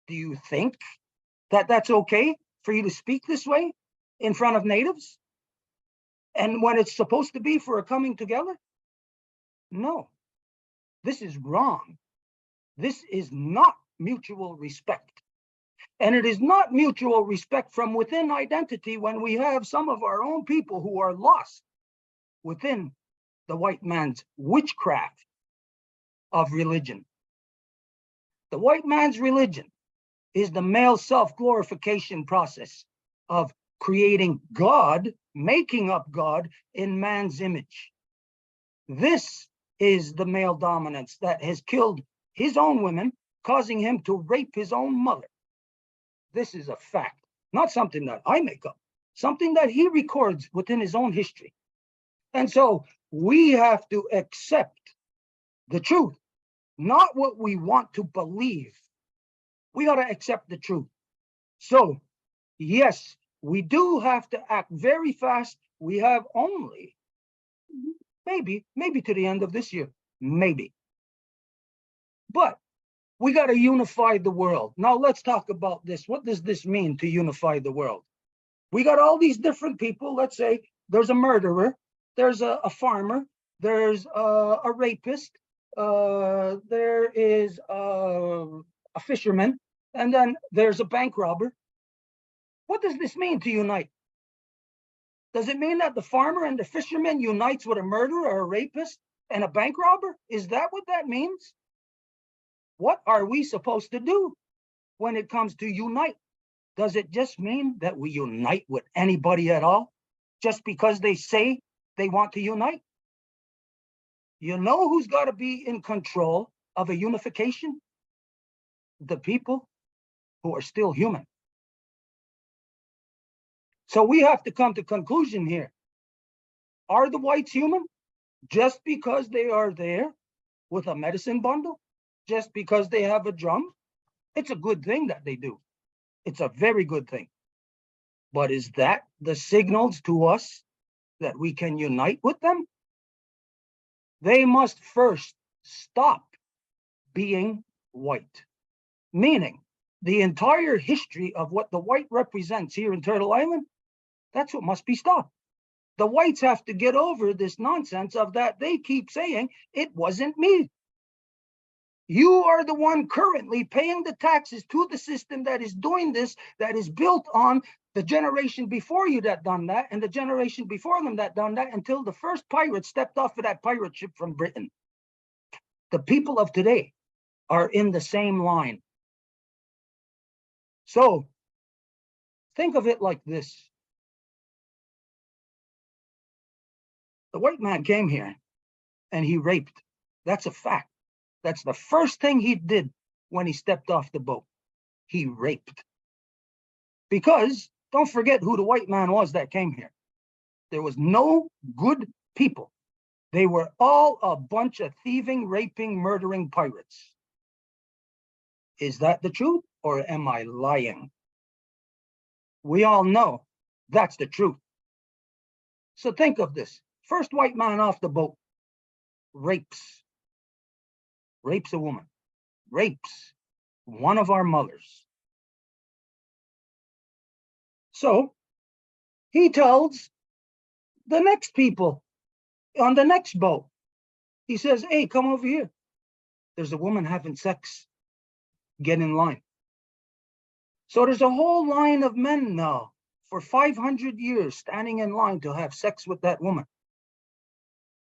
Do you think that that's okay for you to speak this way in front of natives? And when it's supposed to be for a coming together? No, this is wrong. This is not mutual respect. And it is not mutual respect from within identity when we have some of our own people who are lost within the white man's witchcraft of religion. The white man's religion is the male self-glorification process of creating God, making up God in man's image. This is the male dominance that has killed his own women, causing him to rape his own mother. This is a fact, not something that I make up, something that he records within his own history. And so we have to accept the truth, not what we want to believe. We got to accept the truth. So, yes, we do have to act very fast. We have only maybe to the end of this year, maybe. But we got to unify the world. Now let's talk about this. What does this mean to unify the world? We got all these different people. Let's say there's a murderer, there's a farmer, there's a rapist, there is a fisherman, and then there's a bank robber. What does this mean to unite? Does it mean that the farmer and the fisherman unites with a murderer or a rapist and a bank robber? Is that what that means? What are we supposed to do when it comes to unite? Does it just mean that we unite with anybody at all just because they say they want to unite? You know who's got to be in control of a unification? The people who are still human. So we have to come to conclusion here. Are the whites human? Just because they are there with a medicine bundle? Just because they have a drum? It's a good thing that they do. It's a very good thing. But is that the signals to us that we can unite with them? They must first stop being white. Meaning, the entire history of what the white represents here in Turtle Island, that's what must be stopped. The whites have to get over this nonsense of that they keep saying, it wasn't me. You are the one currently paying the taxes to the system that is doing this, that is built on the generation before you that done that, and the generation before them that done that, until the first pirate stepped off of that pirate ship from Britain. The people of today are in the same line. So think of it like this. The white man came here and he raped. That's a fact. That's the first thing he did when he stepped off the boat. He raped. Because don't forget who the white man was that came here. There was no good people. They were all a bunch of thieving, raping, murdering pirates. Is that the truth or am I lying? We all know that's the truth. So think of this. First white man off the boat. rapes a woman, rapes one of our mothers. So he tells the next people on the next boat, he says, hey, come over here. There's a woman having sex. Get in line. So there's a whole line of men now for 500 years standing in line to have sex with that woman.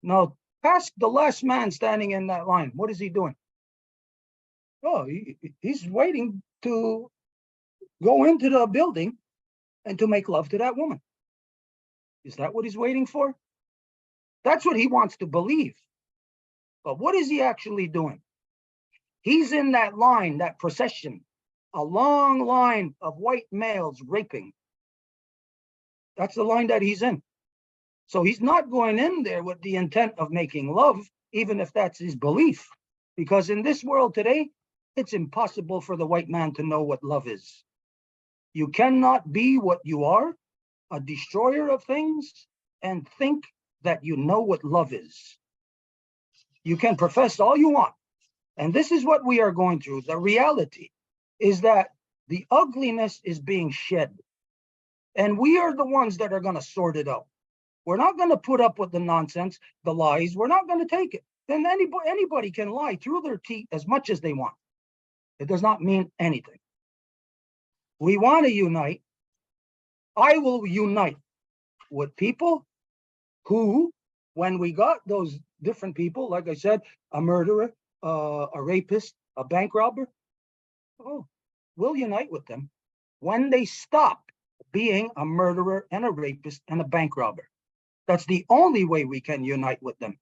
Now, ask the last man standing in that line, what is he doing? Oh, he's waiting to go into the building and to make love to that woman. Is that what he's waiting for? That's what he wants to believe. But what is he actually doing? He's in that line, that procession, a long line of white males raping. That's the line that he's in. So he's not going in there with the intent of making love, even if that's his belief. Because in this world today, it's impossible for the white man to know what love is. You cannot be what you are, a destroyer of things, and think that you know what love is. You can profess all you want. And this is what we are going through. The reality is that the ugliness is being shed. And we are the ones that are going to sort it out. We're not going to put up with the nonsense, the lies. We're not going to take it. Then anybody can lie through their teeth as much as they want. It does not mean anything. We want to unite. I will unite with people who, when we got those different people, like I said, a murderer, a rapist, a bank robber, oh, we'll unite with them when they stop being a murderer and a rapist and a bank robber. That's the only way we can unite with them.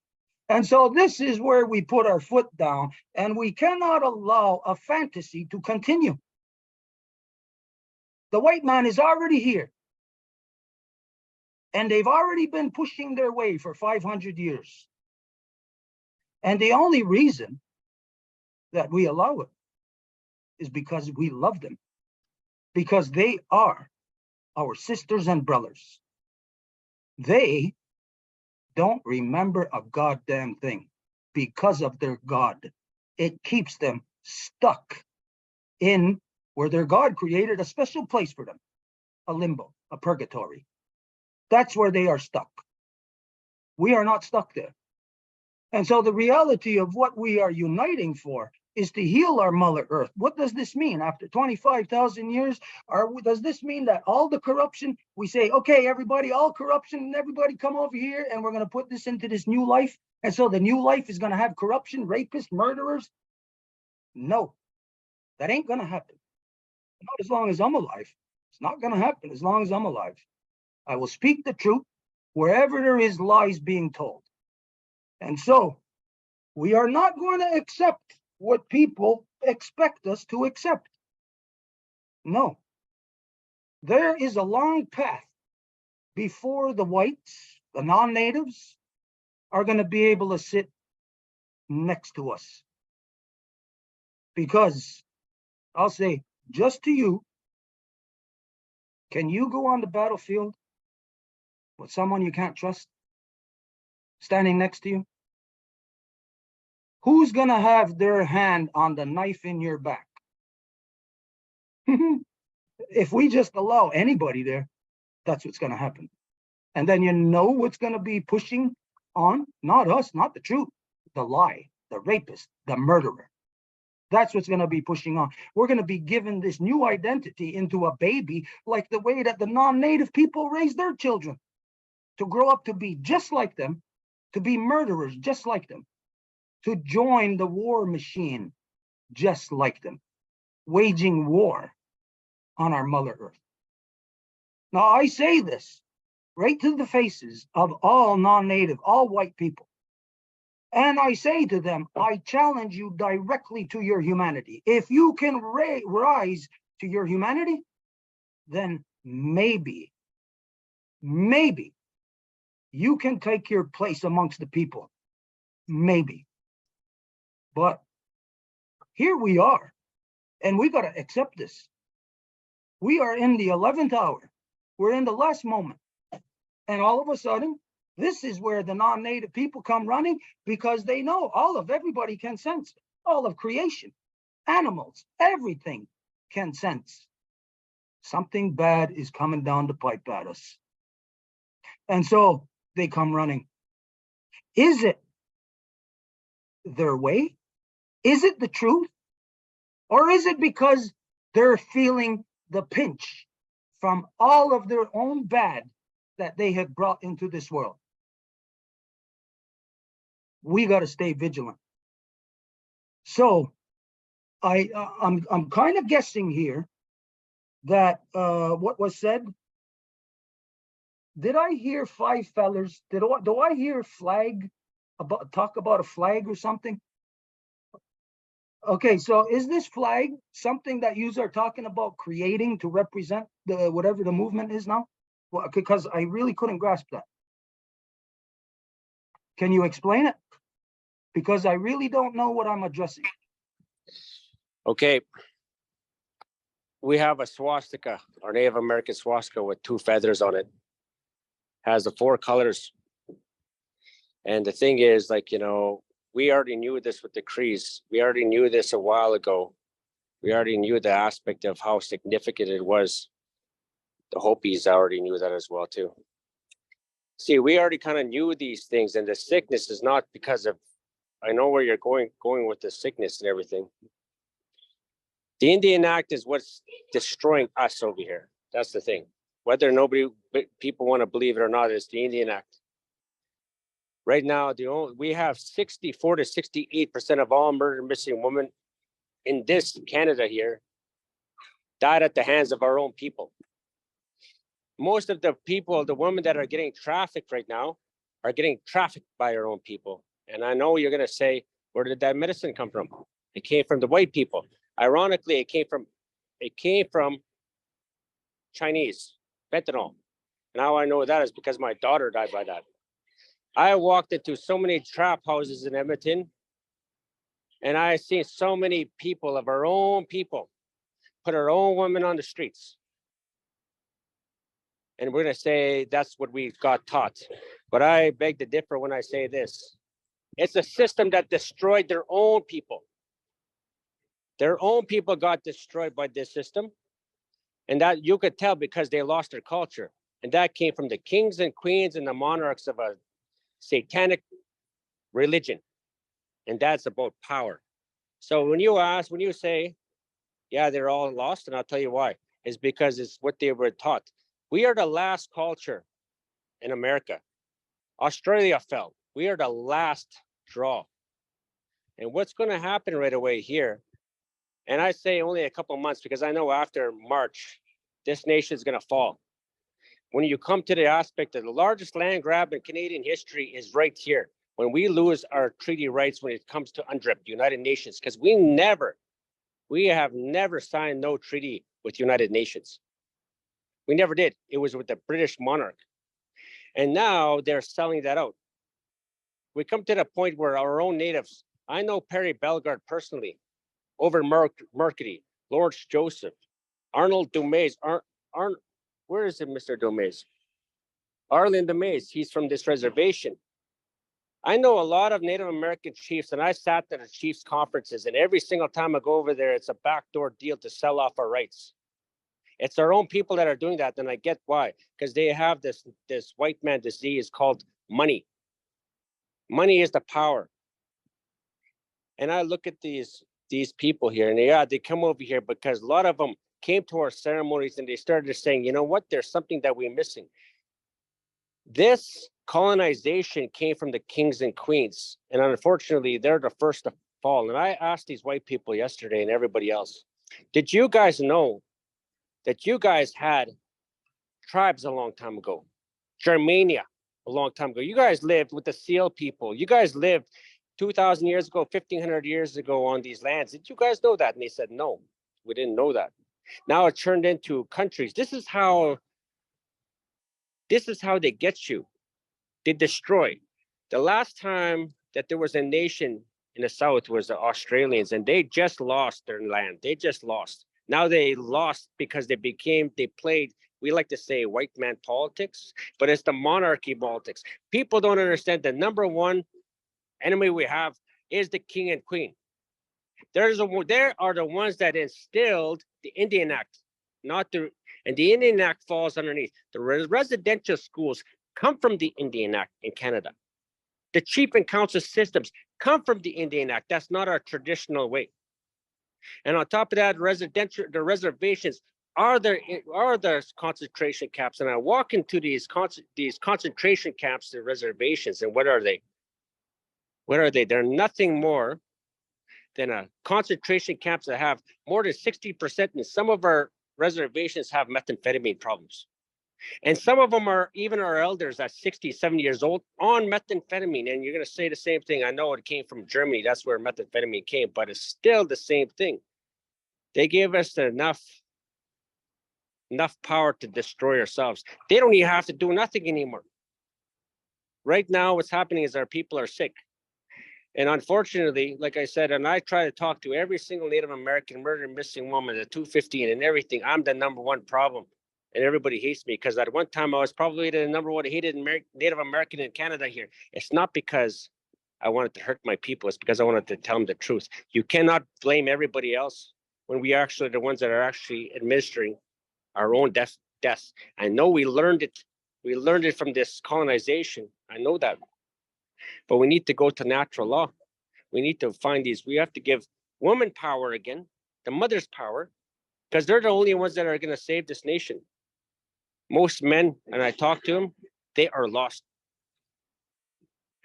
And so this is where we put our foot down, and we cannot allow a fantasy to continue. The white man is already here. And they've already been pushing their way for 500 years. And the only reason that we allow it is because we love them. Because they are our sisters and brothers. They don't remember a goddamn thing because of their God. It keeps them stuck in where their God created a special place for them, a limbo, a purgatory. That's where they are stuck. We are not stuck there. And so the reality of what we are uniting for is to heal our Mother Earth. What does this mean? After 25,000 years, does this mean that all the corruption, we say, okay, everybody, all corruption, everybody come over here and we're going to put this into this new life? And so the new life is going to have corruption, rapists, murderers? No, that ain't going to happen. Not as long as I'm alive. It's not going to happen as long as I'm alive. I will speak the truth wherever there is lies being told. And so we are not going to accept what people expect us to accept. No. There is a long path before the whites, the non-natives, are going to be able to sit next to us. Because I'll say, just to you, can you go on the battlefield with someone you can't trust standing next to you? Who's going to have their hand on the knife in your back? If we just allow anybody there, that's what's going to happen. And then you know what's going to be pushing on? Not us, not the truth, the lie, the rapist, the murderer. That's what's going to be pushing on. We're going to be given this new identity into a baby, like the way that the non-native people raise their children, to grow up to be just like them, to be murderers just like them, to join the war machine just like them, waging war on our Mother Earth. Now, I say this right to the faces of all non-native, all white people. And I say to them, I challenge you directly to your humanity. If you can rise to your humanity, then maybe you can take your place amongst the people. Maybe. But here we are, and we got to accept this. We are in the 11th hour. We're in the last moment. And all of a sudden, This is where the non-native people come running because they know everybody can sense it. All of creation, animals, everything can sense. Something bad is coming down the pipe at us. And so they come running. Is it their way? Is it the truth? Or is it because they're feeling the pinch from all of their own bad that they have brought into this world? We got to stay vigilant. So I'm kind of guessing here that what was said. Did I hear 5 fellers? Do I hear flag talk about a flag or something? Okay, so is this flag something that you are talking about creating to represent the whatever the movement is now? Well, because I really couldn't grasp that. Can you explain it? Because I really don't know what I'm addressing. Okay. We have a swastika, our Native American swastika with 2 feathers on it. Has the 4 colors. And the thing is, like, you know, we already knew this with the Crees. We already knew this a while ago. We already knew the aspect of how significant it was. The Hopis already knew that as well, too. See, we already kind of knew these things, and the sickness is not because of, I know where you're going with the sickness and everything. The Indian Act is what's destroying us over here. That's the thing. Whether people want to believe it or not, it's the Indian Act. Right now, we have 64 to 68% of all murdered missing women in this Canada here died at the hands of our own people. Most of the people, the women that are getting trafficked right now, are getting trafficked by our own people. And I know you're going to say, where did that medicine come from? It came from the white people. Ironically, it came from Chinese, fentanyl. And how I know that is because my daughter died by that. I walked into so many trap houses in Edmonton, and I seen so many people of our own people put our own women on the streets. And we're going to say that's what we got taught. But I beg to differ when I say this. It's a system that destroyed their own people. Their own people got destroyed by this system. And that you could tell because they lost their culture. And that came from the kings and queens and the monarchs of a satanic religion. And that's about power. So when you say, yeah, they're all lost, and I'll tell you why. It's because it's what they were taught. We are the last culture in America. Australia fell. We are the last draw. And what's going to happen right away here, and I say only a couple of months because I know after March, this nation is going to fall. When you come to the aspect of the largest land grab in Canadian history is right here. When we lose our treaty rights when it comes to UNDRIP, United Nations, because we have never signed no treaty with United Nations. We never did. It was with the British monarch. And now they're selling that out. We come to the point where our own natives, I know Perry Bellegarde personally, over Mercury, Lawrence Joseph, Arnold Dumaze, where is it, Mr. Dumaze? Arlen Dumaze, he's from this reservation. I know a lot of Native American chiefs, and I sat at the chiefs conferences, and every single time I go over there, it's a backdoor deal to sell off our rights. It's our own people that are doing that, and I get why, because they have this white man disease called money. Money is the power. And I look at these people here, and they come over here because a lot of them came to our ceremonies and they started saying, you know what, there's something that we're missing. This colonization came from the kings and queens, and unfortunately, they're the first to fall. And I asked these white people yesterday and everybody else, did you guys know that you guys had tribes a long time ago? Germania a long time ago. You guys lived with the Seal people. You guys lived 2,000 years ago, 1,500 years ago on these lands. Did you guys know that? And they said, no, we didn't know that. Now it turned into countries. This is how they get you. They destroy. The last time that there was a nation in the South was the Australians, and they just lost their land. They just lost. Now they lost because they played we like to say white man politics, but it's the monarchy politics. People don't understand the number one enemy we have is the king and queen. There are the ones that instilled the Indian Act, and the Indian Act falls underneath. The residential schools come from the Indian Act in Canada. The chief and council systems come from the Indian Act. That's not our traditional way. And on top of that, the reservations are the concentration camps. And I walk into these concentration camps, the reservations, and what are they? What are they? They're nothing more than a concentration camps that have more than 60%, and some of our reservations have methamphetamine problems. And some of them are even our elders at 60, 70 years old on methamphetamine. And you're going to say the same thing. I know it came from Germany. That's where methamphetamine came, but it's still the same thing. They gave us enough power to destroy ourselves. They don't even have to do nothing anymore. Right now, what's happening is our people are sick. And unfortunately, like I said, and I try to talk to every single Native American murdered missing woman, the 215 and everything, I'm the number one problem. And everybody hates me because at one time I was probably the number one hated Native American in Canada here. It's not because I wanted to hurt my people. It's because I wanted to tell them the truth. You cannot blame everybody else when we are actually the ones that are actually administering our own deaths. I know we learned it. We learned it from this colonization. I know that. But we need to go to natural law. We need to find these. We have to give women power again, the mothers power, because they're the only ones that are going to save this nation. Most men, and I talk to them, they are lost.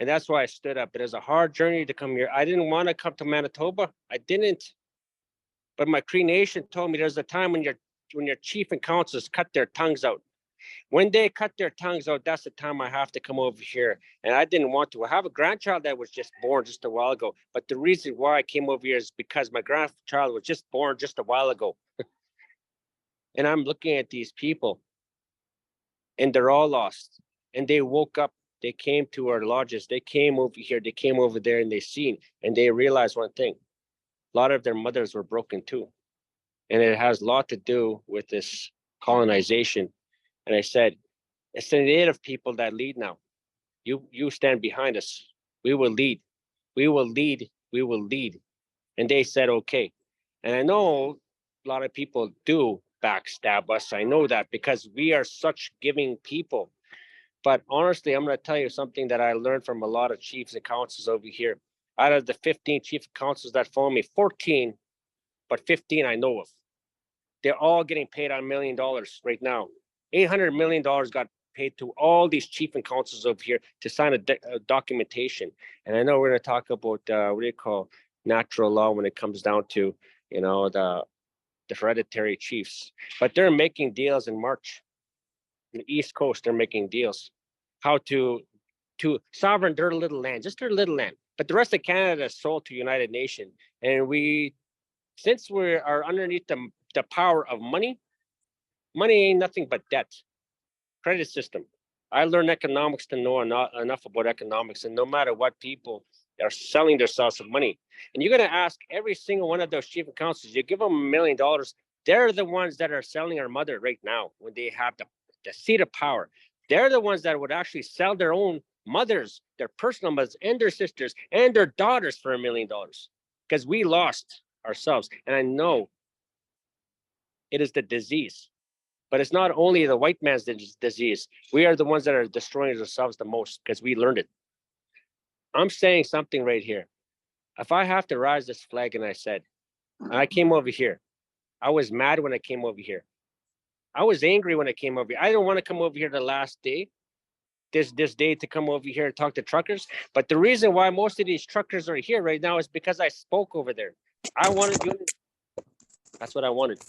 And that's why I stood up. It is a hard journey to come here. I didn't want to come to Manitoba. I didn't. But my Cree Nation told me there's a time when your chief and councils cut their tongues out. When they cut their tongues out, that's the time I have to come over here. And I didn't want to. I have a grandchild that was just born just a while ago. But the reason why I came over here is because my grandchild was just born just a while ago. And I'm looking at these people, and they're all lost. And they woke up. They came to our lodges. They came over here. They came over there, and they seen, and they realized one thing. A lot of their mothers were broken too. And it has a lot to do with this colonization. And I said, it's the Native people that lead now. You stand behind us. We will lead. We will lead. We will lead. And they said, okay. And I know a lot of people do backstab us. I know that because we are such giving people. But honestly, I'm going to tell you something that I learned from a lot of chiefs and councils over here. Out of the 15 chief councils that follow me, 14, but 15 I know of. They're all getting paid $1 million right now. $800 million got paid to all these chief and councils over here to sign a documentation. And I know we're going to talk about what do you call natural law when it comes down to, you know, the hereditary chiefs. But they're making deals in March. In the East Coast, they're making deals. How to sovereign their little land, just their little land. But the rest of Canada is sold to United Nations. And since we are underneath the power of money ain't nothing but debt. Credit system. I learned economics to know enough about economics, and no matter what, people are selling themselves for money. And you're going to ask every single one of those chief and councils, you give them $1 million, they're the ones that are selling our mother right now when they have the seat of power. They're the ones that would actually sell their own mothers, their personal mothers, and their sisters, and their daughters for $1 million. Because we lost ourselves. And I know it is the disease. But it's not only the white man's disease. We are the ones that are destroying ourselves the most because we learned it. I'm saying something right here. If I have to rise this flag, and I came over here. I was mad when I came over here. I was angry when I came over here. I don't want to come over here the last day, this day to come over here and talk to truckers. But the reason why most of these truckers are here right now is because I spoke over there. I wanted to. That's what I wanted.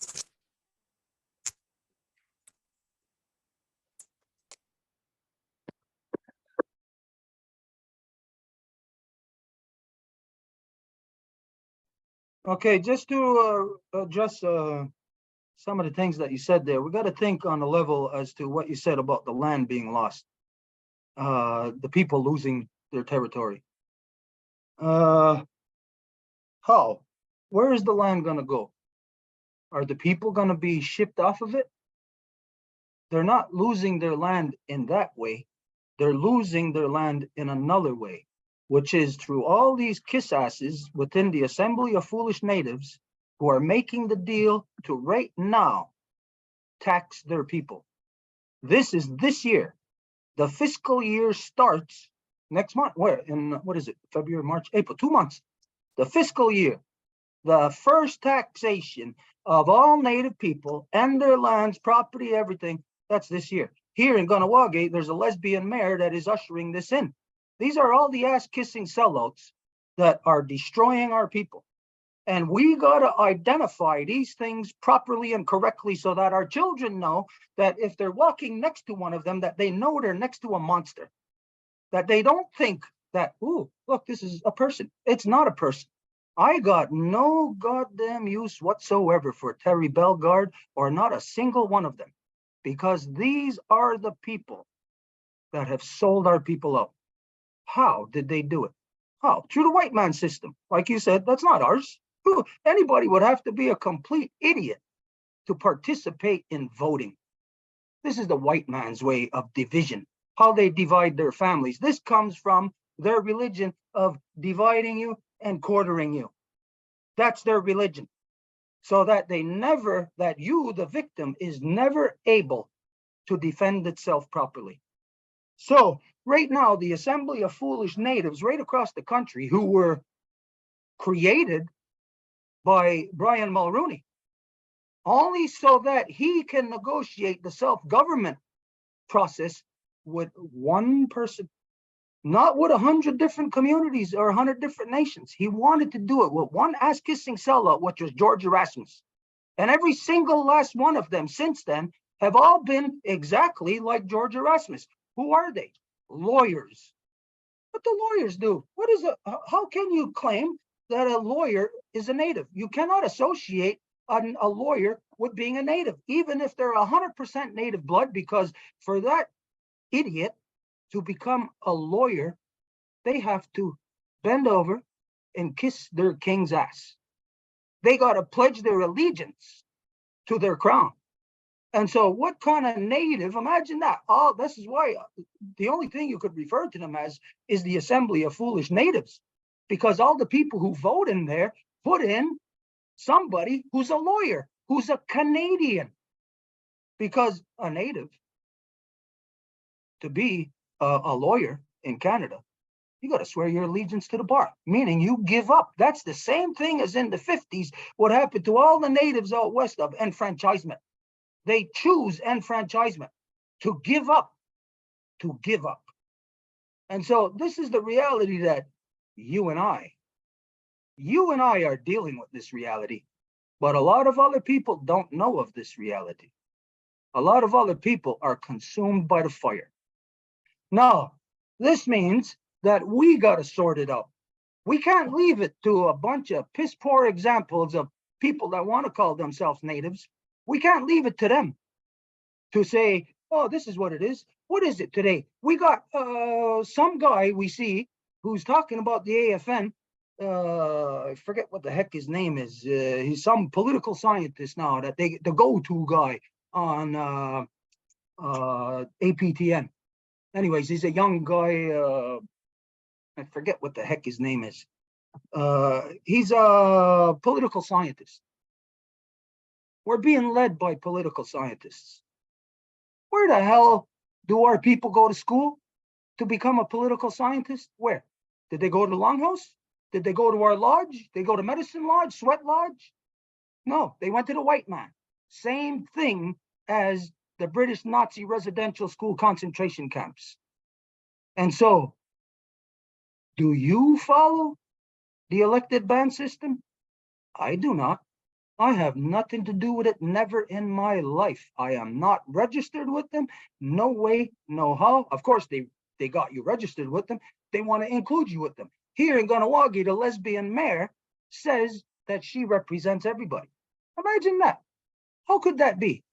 Okay, just to address some of the things that you said there, we got to think on a level as to what you said about the land being lost, the people losing their territory. How? Where is the land going to go? Are the people going to be shipped off of it? they're not losing their land in that way. They're losing their land in another way, which is through all these kiss asses within the Assembly of Foolish Natives who are making the deal to right now tax their people. This is this year. The fiscal year starts next month. Where? In, what is it? February, March, April, 2 months. The fiscal year. The first taxation of all Native people and their lands, property, everything, that's this year. Here in Ganawagi, there's a lesbian mayor that is ushering this in. These are all the ass-kissing sellouts that are destroying our people. And we got to identify these things properly and correctly so that our children know that if they're walking next to one of them, that they know they're next to a monster. That they don't think that, ooh, look, this is a person. It's not a person. I got no goddamn use whatsoever for Terry Bellegarde or not a single one of them, because these are the people that have sold our people out. How did they do it? How? Through the white man system. Like you said, that's not ours. Anybody would have to be a complete idiot to participate in voting. This is the white man's way of division, how they divide their families. This comes from their religion of dividing you and quartering you. That's their religion. So that they never, that you, the victim, is never able to defend itself properly. So right now, the Assembly of Foolish Natives right across the country, who were created by Brian Mulroney, only so that he can negotiate the self-government process with one person, not with 100 different communities or 100 different nations. He wanted to do it with one ass-kissing sellout, which was George Erasmus. And every single last one of them since then have all been exactly like George Erasmus. Who are they? Lawyers. What do lawyers do? What is it? How can you claim that a lawyer is a native? You cannot associate a lawyer with being a native, even if they're 100% native blood, because for that idiot to become a lawyer, they have to bend over and kiss their king's ass. They got to pledge their allegiance to their crown. And so what kind of native, imagine that. Oh, this is why the only thing you could refer to them as is the Assembly of Foolish Natives, because all the people who vote in there put in somebody who's a lawyer, who's a Canadian, because a native, to be a lawyer in Canada, you got to swear your allegiance to the bar, meaning you give up. That's the same thing as in the 50s, what happened to all the natives out west of enfranchisement. They choose enfranchisement, to give up, And so this is the reality that you and I are dealing with this reality, but a lot of other people don't know of this reality. A lot of other people are consumed by the fire. Now, this means that we got to sort it out. We can't leave it to a bunch of piss poor examples of people that want to call themselves natives. We can't leave it to them to say, oh, this is what it is. What is it today? We got some guy we see who's talking about the AFN. I forget what the heck his name is. He's some political scientist now, that the go-to guy on APTN. Anyways, he's a young guy. I forget what the heck his name is. He's a political scientist. We're being led by political scientists. Where the hell do our people go to school to become a political scientist? Where? Did they go to the Longhouse? Did they go to our lodge? Did they go to Medicine Lodge, Sweat Lodge? No, they went to the white man. Same thing as the British Nazi residential school concentration camps. And so, do you follow the elected band system? I do not. I have nothing to do with it, never in my life. I am not registered with them. No way, no how. Of course, they got you registered with them. They want to include you with them. Here in Ganawagi, the lesbian mayor says that she represents everybody. Imagine that. How could that be?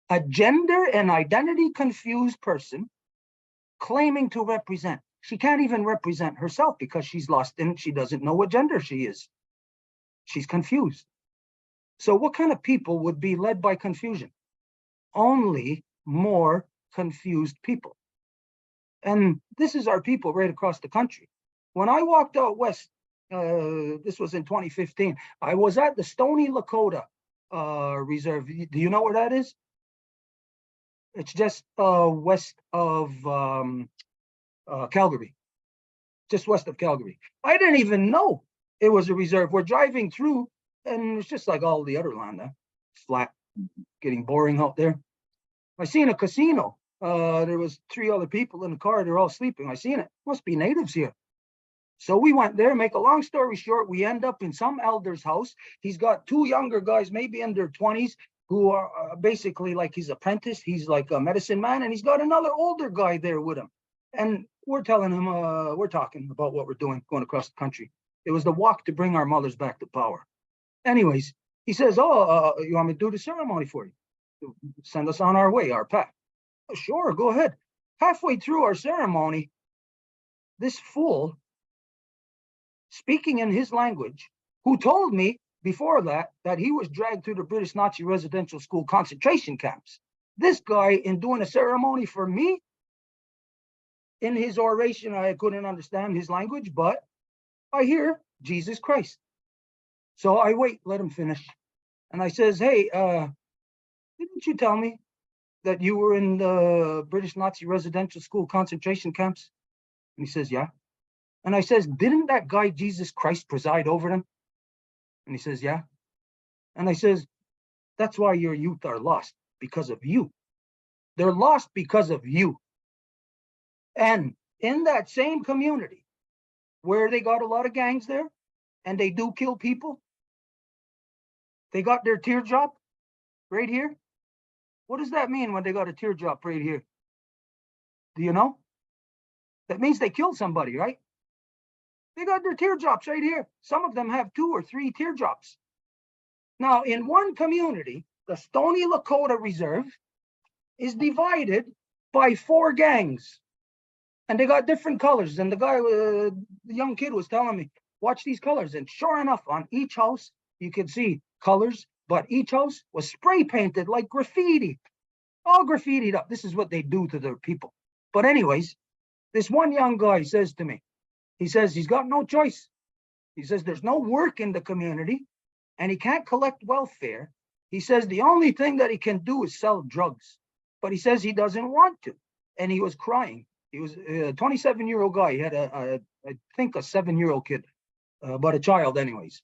A gender and identity confused person claiming to represent. She can't even represent herself because she's lost and she doesn't know what gender she is. She's confused. So what kind of people would be led by confusion? Only more confused people. And this is our people right across the country. When I walked out west, this was in 2015, I was at the Stony Lakota Reserve. Do you know where that is? It's just west of Calgary, just west of Calgary. I didn't even know it was a reserve. We're driving through, and it's just like all the other land, flat, getting boring out there. I seen a casino. There was 3 other people in the car. They're all sleeping. I seen it. Must be natives here. So we went there. Make a long story short, we end up in some elder's house. He's got 2 younger guys, maybe in their 20s, who are basically like his apprentice. He's like a medicine man, and he's got another older guy there with him. And we're telling him, we're talking about what we're doing, going across the country. It was the walk to bring our mothers back to power. Anyways, he says, oh, you want me to do the ceremony for you? Send us on our way, our path. Oh, sure, go ahead. Halfway through our ceremony, this fool, speaking in his language, who told me before that he was dragged through the British Nazi residential school concentration camps. This guy, in doing a ceremony for me, in his oration, I couldn't understand his language, but I hear Jesus Christ. So I wait, let him finish. And I says, hey, didn't you tell me that you were in the British Nazi residential school concentration camps? And he says, yeah. And I says, didn't that guy Jesus Christ preside over them? And he says, yeah. And I says, that's why your youth are lost, because of you. They're lost because of you. And in that same community where they got a lot of gangs there and they do kill people, they got their teardrop right here. What does that mean when they got a teardrop right here? Do you know? That means they killed somebody, right? They got their teardrops right here. Some of them have 2 or 3 teardrops. Now, in one community, the Stony Lakota Reserve is divided by 4 gangs. And they got different colors. And the guy, the young kid was telling me, watch these colors. And sure enough, on each house, you could see colors, but each house was spray painted like graffiti. All graffitied up. This is what they do to their people. But anyways, this one young guy says to me, he says he's got no choice. He says there's no work in the community and he can't collect welfare. He says the only thing that he can do is sell drugs. But he says he doesn't want to. And he was crying. He was a 27-year-old guy. He had I think a 7-year-old kid, but a child anyways.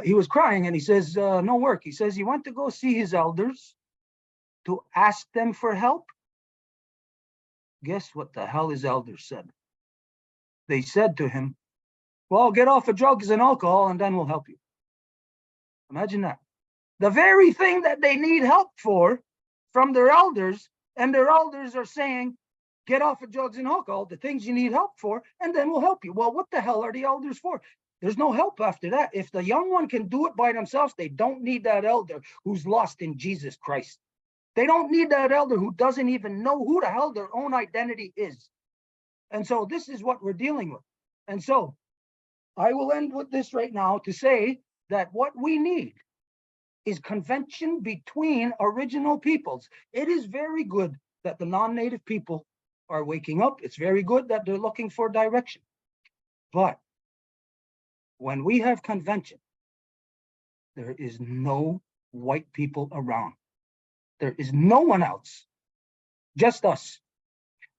He was crying and he says, no work. He says he went to go see his elders to ask them for help. Guess what the hell his elders said? They said to him, well, get off of drugs and alcohol and then we'll help you. Imagine that. The very thing that they need help for from their elders, and their elders are saying, get off of drugs and alcohol, the things you need help for, and then we'll help you. Well, what the hell are the elders for? There's no help after that. If the young one can do it by themselves, they don't need that elder who's lost in Jesus Christ. They don't need that elder who doesn't even know who the hell their own identity is. And so this is what we're dealing with. And so I will end with this right now to say that what we need is convention between original peoples. It is very good that the non-native people are waking up. It's very good that they're looking for direction. But when we have convention, there is no white people around. There is no one else, just us.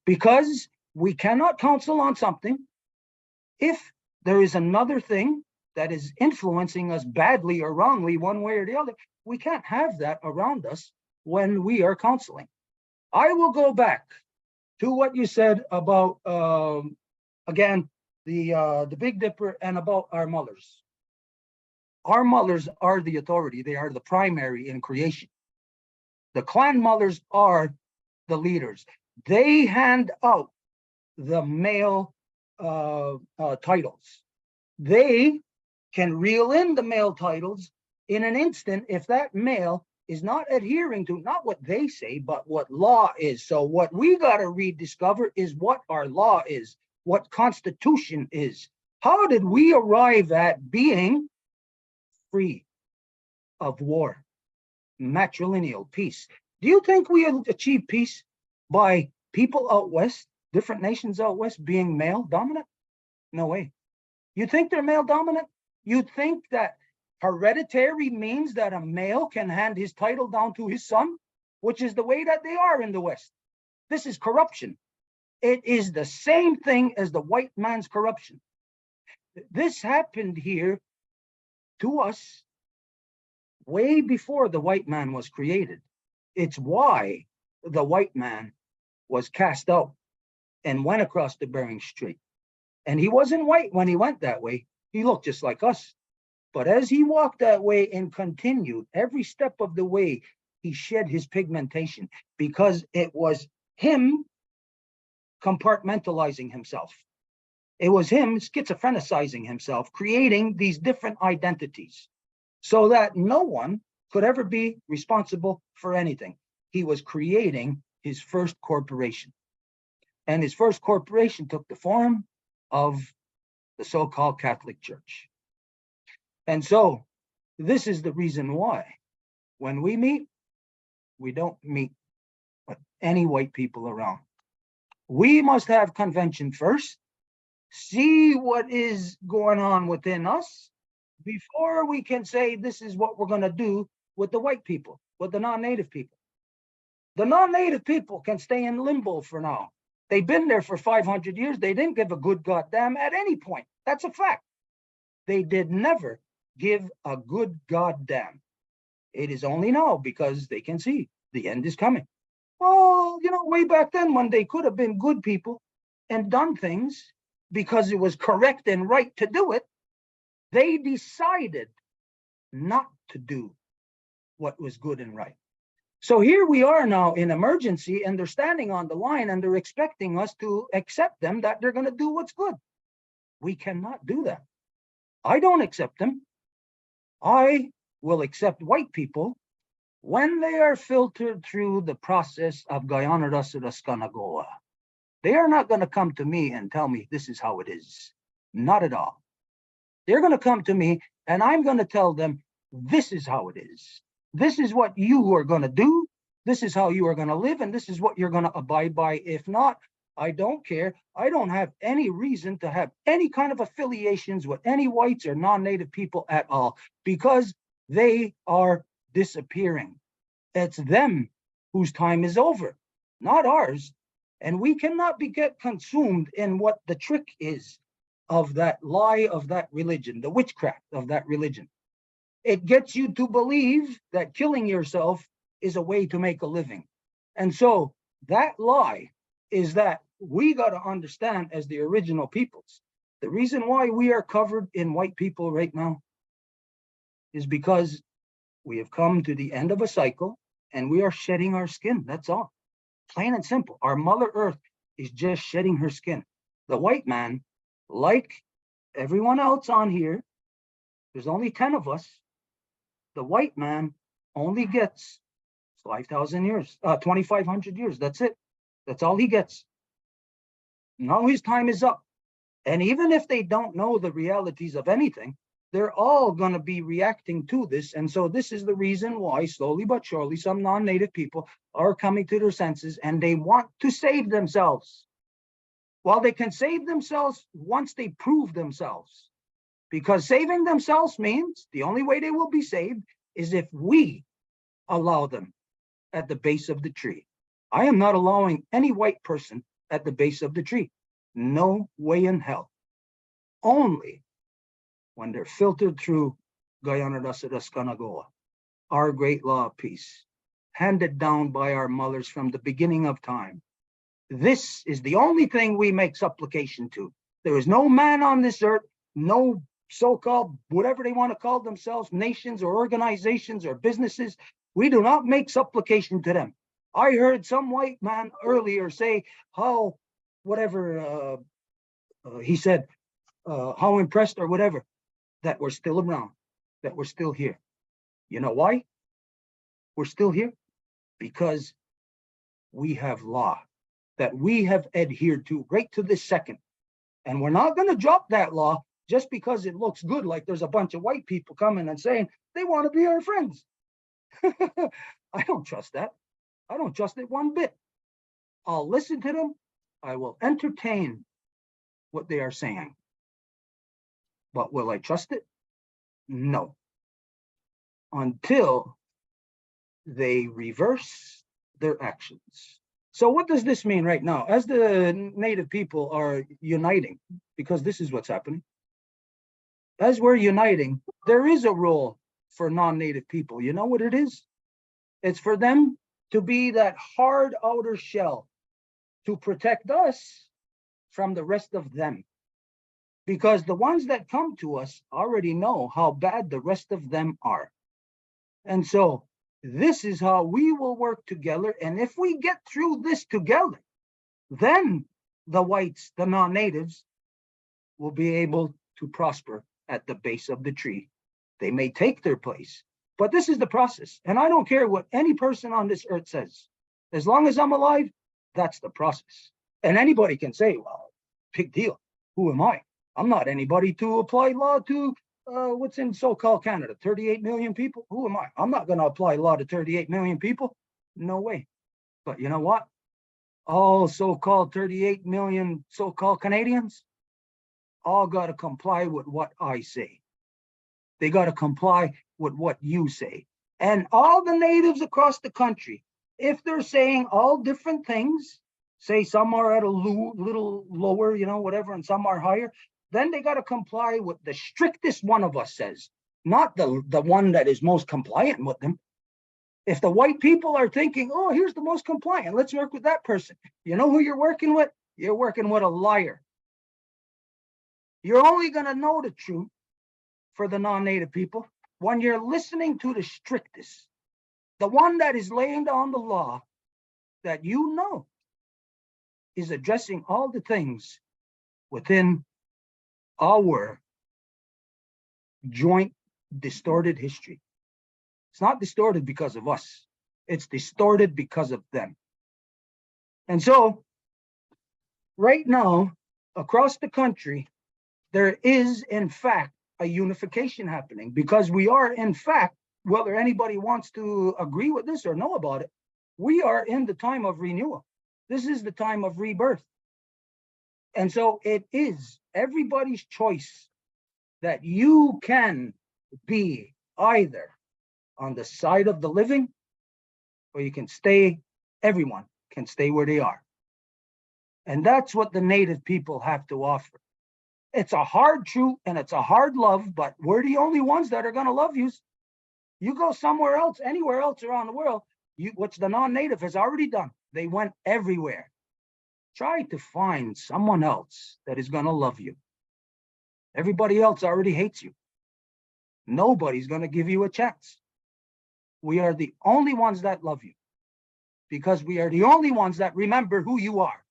Because we cannot counsel on something if there is another thing that is influencing us badly or wrongly one way or the other. We can't have that around us when we are counseling. I will go back to what you said about, again, the Big Dipper and about our mothers. Our mothers are the authority. They are the primary in creation. The clan mothers are the leaders. They hand out the male titles. They can reel in the male titles in an instant if that male is not adhering to not what they say, but what law is. So what we got to rediscover is what our law is, what Constitution is. How did we arrive at being free of war, matrilineal peace? Do you think we achieve peace by people out west, different nations out west, being male dominant? No way. You think they're male dominant? You think that hereditary means that a male can hand his title down to his son, which is the way that they are in the West? This is corruption. It is the same thing as the white man's corruption. This happened here to us way before the white man was created. It's why the white man was cast out and went across the Bering Strait. And he wasn't white when he went that way. He looked just like us. But as he walked that way and continued, every step of the way, he shed his pigmentation because it was him compartmentalizing himself. It was him schizophrenicizing himself, creating these different identities so that no one could ever be responsible for anything. He was creating his first corporation. And his first corporation took the form of the so-called Catholic Church. And so this is the reason why when we meet, we don't meet with any white people around. We must have convention first, see what is going on within us before we can say this is what we're going to do with the white people, with the non-native people. The non-native people can stay in limbo for now. They've been there for 500 years. They didn't give a good goddamn at any point. That's a fact. They did never give a good goddamn. It is only now because they can see the end is coming. Well, you know, way back then when they could have been good people and done things because it was correct and right to do it, they decided not to do what was good and right. So here we are now in emergency and they're standing on the line and they're expecting us to accept them that they're going to do what's good. We cannot do that. I don't accept them. I will accept white people when they are filtered through the process of Guyana Rasudaskanagawa. They are not going to come to me and tell me this is how it is. Not at all. They're going to come to me and I'm going to tell them this is how it is. This is what you are going to do. This is how you are going to live. And this is what you're going to abide by. If not, I don't care. I don't have any reason to have any kind of affiliations with any whites or non-native people at all because they are disappearing. It's them whose time is over, not ours. And we cannot get consumed in what the trick is of that lie of that religion, the witchcraft of that religion. It gets you to believe that killing yourself is a way to make a living. And so that lie is that we got to understand as the original peoples, the reason why we are covered in white people right now is because we have come to the end of a cycle and we are shedding our skin. That's all. Plain and simple. Our Mother Earth is just shedding her skin. The white man, like everyone else on here, there's only 10 of us. The white man only gets 5,000 years, 2,500 years. That's it. That's all he gets. Now his time is up. And even if they don't know the realities of anything, they're all going to be reacting to this. And so this is the reason why slowly but surely some non-native people are coming to their senses and they want to save themselves. While they can save themselves once they prove themselves. Because saving themselves means the only way they will be saved is if we allow them at the base of the tree. I am not allowing any white person at the base of the tree. No way in hell. Only when they're filtered through Guyana Rasudaskanagawa, our great law of peace, handed down by our mothers from the beginning of time. This is the only thing we make supplication to. There is no man on this earth, no so-called, whatever they want to call themselves, nations or organizations or businesses. We do not make supplication to them. I heard some white man earlier say how, whatever he said, how impressed or whatever, that we're still around, that we're still here. You know why? We're still here because we have law that we have adhered to right to this second. And we're not going to drop that law just because it looks good, like there's a bunch of white people coming and saying they want to be our friends. I don't trust that. I don't trust it one bit. I'll listen to them. I will entertain what they are saying. But will I trust it? No. Until they reverse their actions. So what does this mean right now? As the Native people are uniting, because this is what's happening. As we're uniting, there is a role for non-Native people. You know what it is? It's for them to be that hard outer shell to protect us from the rest of them. Because the ones that come to us already know how bad the rest of them are. And so this is how we will work together. And if we get through this together, then the whites, the non-natives, will be able to prosper at the base of the tree. They may take their place, but this is the process. And I don't care what any person on this earth says. As long as I'm alive, that's the process. And anybody can say, well, big deal. Who am I? I'm not anybody to apply law to what's in so-called Canada, 38 million people. Who am I? I'm not going to apply law to 38 million people. No way. But you know what? All so-called 38 million so-called Canadians all got to comply with what I say. They got to comply with what you say. And all the natives across the country, if they're saying all different things, say some are at a little lower, you know, whatever, and some are higher, then they got to comply with the strictest one of us says, not the one that is most compliant with them. If the white people are thinking, oh, here's the most compliant, let's work with that person. You know who you're working with? You're working with a liar. You're only going to know the truth for the non-native people when you're listening to the strictest, the one that is laying down the law that you know is addressing all the things within our joint distorted history. It's not distorted because of us. It's distorted because of them. And so right now, across the country, there is, in fact, a unification happening because we are, in fact, whether anybody wants to agree with this or know about it, we are in the time of renewal. This is the time of rebirth. And so it is everybody's choice that you can be either on the side of the living or you can stay, everyone can stay where they are. And that's what the native people have to offer. It's a hard truth and it's a hard love, but we're the only ones that are going to love you. You go somewhere else, anywhere else around the world, which the non-native has already done. They went everywhere. Try to find someone else that is going to love you. Everybody else already hates you. Nobody's going to give you a chance. We are the only ones that love you because we are the only ones that remember who you are.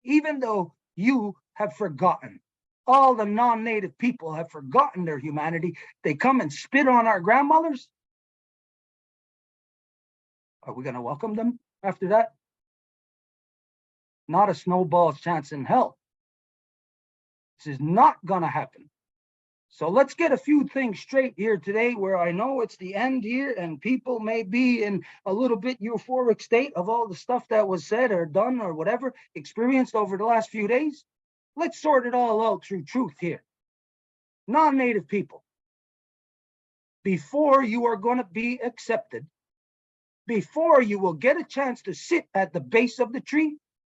Even though you have forgotten, all the non-native people have forgotten their humanity. They come and spit on our grandmothers. Are we going to welcome them after that? Not a snowball's chance in hell. This is not going to happen. So let's get a few things straight here today where I know it's the end here and people may be in a little bit euphoric state of all the stuff that was said or done or whatever experienced over the last few days. Let's sort it all out through truth here. Non-native people, before you are going to be accepted, before you will get a chance to sit at the base of the tree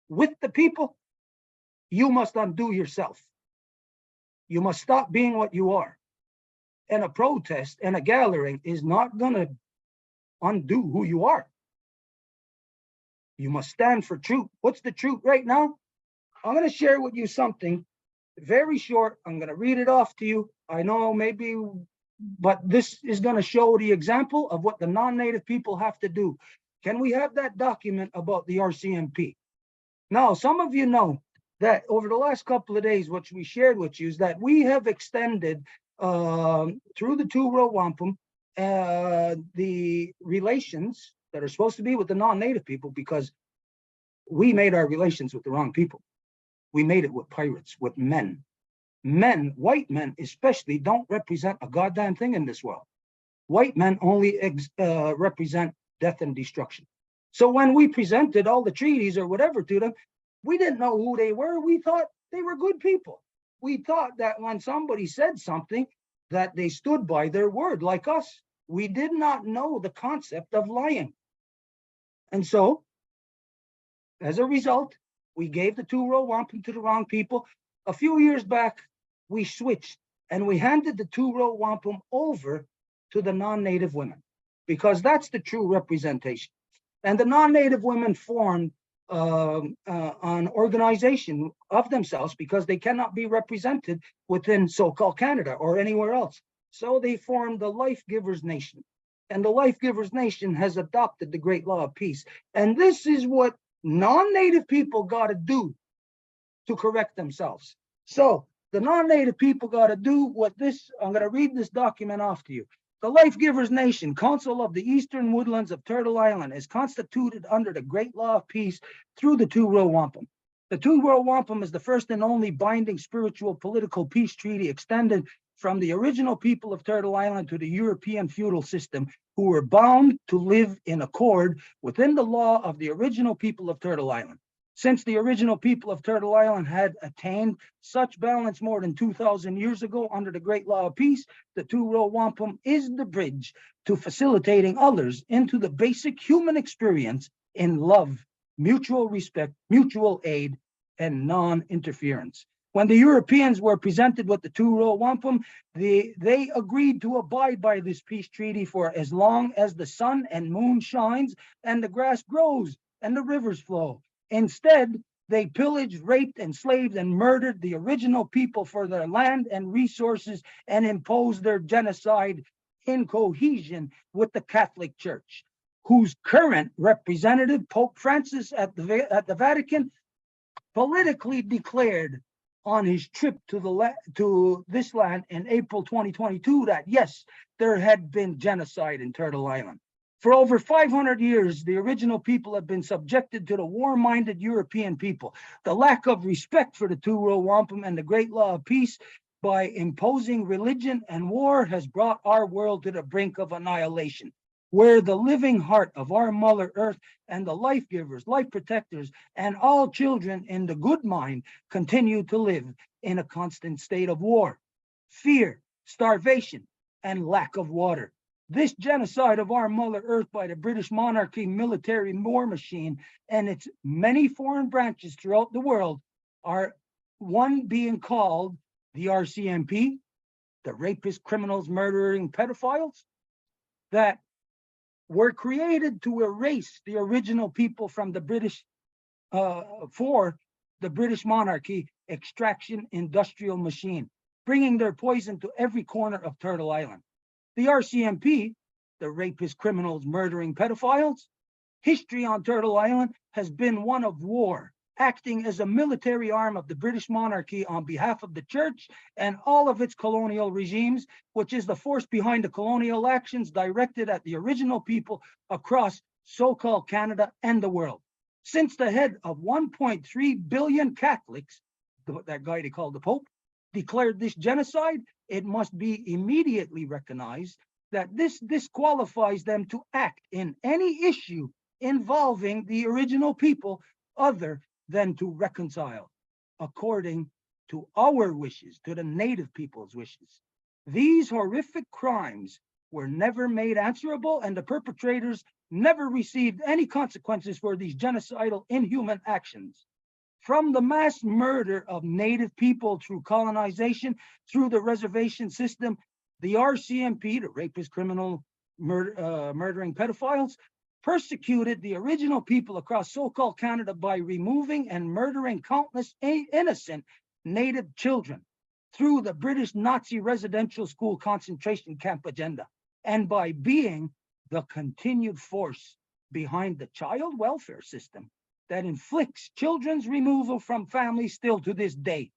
with the people, you must undo yourself. You must stop being what you are. And a protest and a gathering is not going to undo who you are. You must stand for truth. What's the truth right now? I'm going to share with you something very short. I'm going to read it off to you. I know maybe, but this is going to show the example of what the non-native people have to do. Can we have that document about the RCMP? Now, some of you know that over the last couple of days, what we shared with you is that we have extended through the two-row wampum the relations that are supposed to be with the non-native people because we made our relations with the wrong people. We made it with pirates, with men. Men, white men especially, don't represent a goddamn thing in this world. White men only represent death and destruction. So when we presented all the treaties or whatever to them, we didn't know who they were. We thought they were good people. We thought that when somebody said something, that they stood by their word like us. We did not know the concept of lying. And so, as a result, we gave the two-row wampum to the wrong people. A few years back, we switched and we handed the two-row wampum over to the non-native women, because that's the true representation. And the non-native women formed an organization of themselves because they cannot be represented within so-called Canada or anywhere else. So they formed the Life Givers Nation. And the Life Givers Nation has adopted the Great Law of Peace. And this is what non-native people got to do to correct themselves. So the non-native people got to do what this, I'm going to read this document off to you. The Life Givers Nation, Council of the Eastern Woodlands of Turtle Island, is constituted under the Great Law of Peace through the two-row wampum. The two-row wampum is the first and only binding spiritual political peace treaty extended from the original people of Turtle Island to the European feudal system, who were bound to live in accord within the law of the original people of Turtle Island. Since the original people of Turtle Island had attained such balance more than 2,000 years ago under the Great Law of Peace, the two-row wampum is the bridge to facilitating others into the basic human experience in love, mutual respect, mutual aid, and non-interference. When the Europeans were presented with the two-row wampum, they agreed to abide by this peace treaty for as long as the sun and moon shines and the grass grows and the rivers flow. Instead, they pillaged, raped, enslaved, and murdered the original people for their land and resources and imposed their genocide in cohesion with the Catholic Church, whose current representative, Pope Francis at the Vatican, politically declared on his trip to this land in April 2022 that yes, there had been genocide in Turtle Island. For over 500 years, the original people have been subjected to the war-minded European people. The lack of respect for the two-row wampum and the Great Law of Peace by imposing religion and war has brought our world to the brink of annihilation, where the living heart of our Mother Earth and the life givers, life protectors, and all children in the good mind continue to live in a constant state of war, fear, starvation, and lack of water. This genocide of our Mother Earth by the British monarchy military war machine and its many foreign branches throughout the world are one being called the RCMP, the rapists, criminals, murdering pedophiles, that were created to erase the original people from the British, for the British monarchy extraction industrial machine, bringing their poison to every corner of Turtle Island. The RCMP, the rapists, criminals, murdering pedophiles, history on Turtle Island has been one of war, acting as a military arm of the British monarchy on behalf of the church and all of its colonial regimes, which is the force behind the colonial actions directed at the original people across so-called Canada and the world. Since the head of 1.3 billion Catholics, that guy they called the Pope, declared this genocide, it must be immediately recognized that this disqualifies them to act in any issue involving the original people other than to reconcile according to our wishes, to the native people's wishes. These horrific crimes were never made answerable, and the perpetrators never received any consequences for these genocidal, inhuman actions. From the mass murder of native people through colonization, through the reservation system, the RCMP, the rapist, criminal, murdering pedophiles, persecuted the original people across so-called Canada by removing and murdering countless innocent native children through the British Nazi residential school concentration camp agenda, and by being the continued force behind the child welfare system that inflicts children's removal from families still to this day.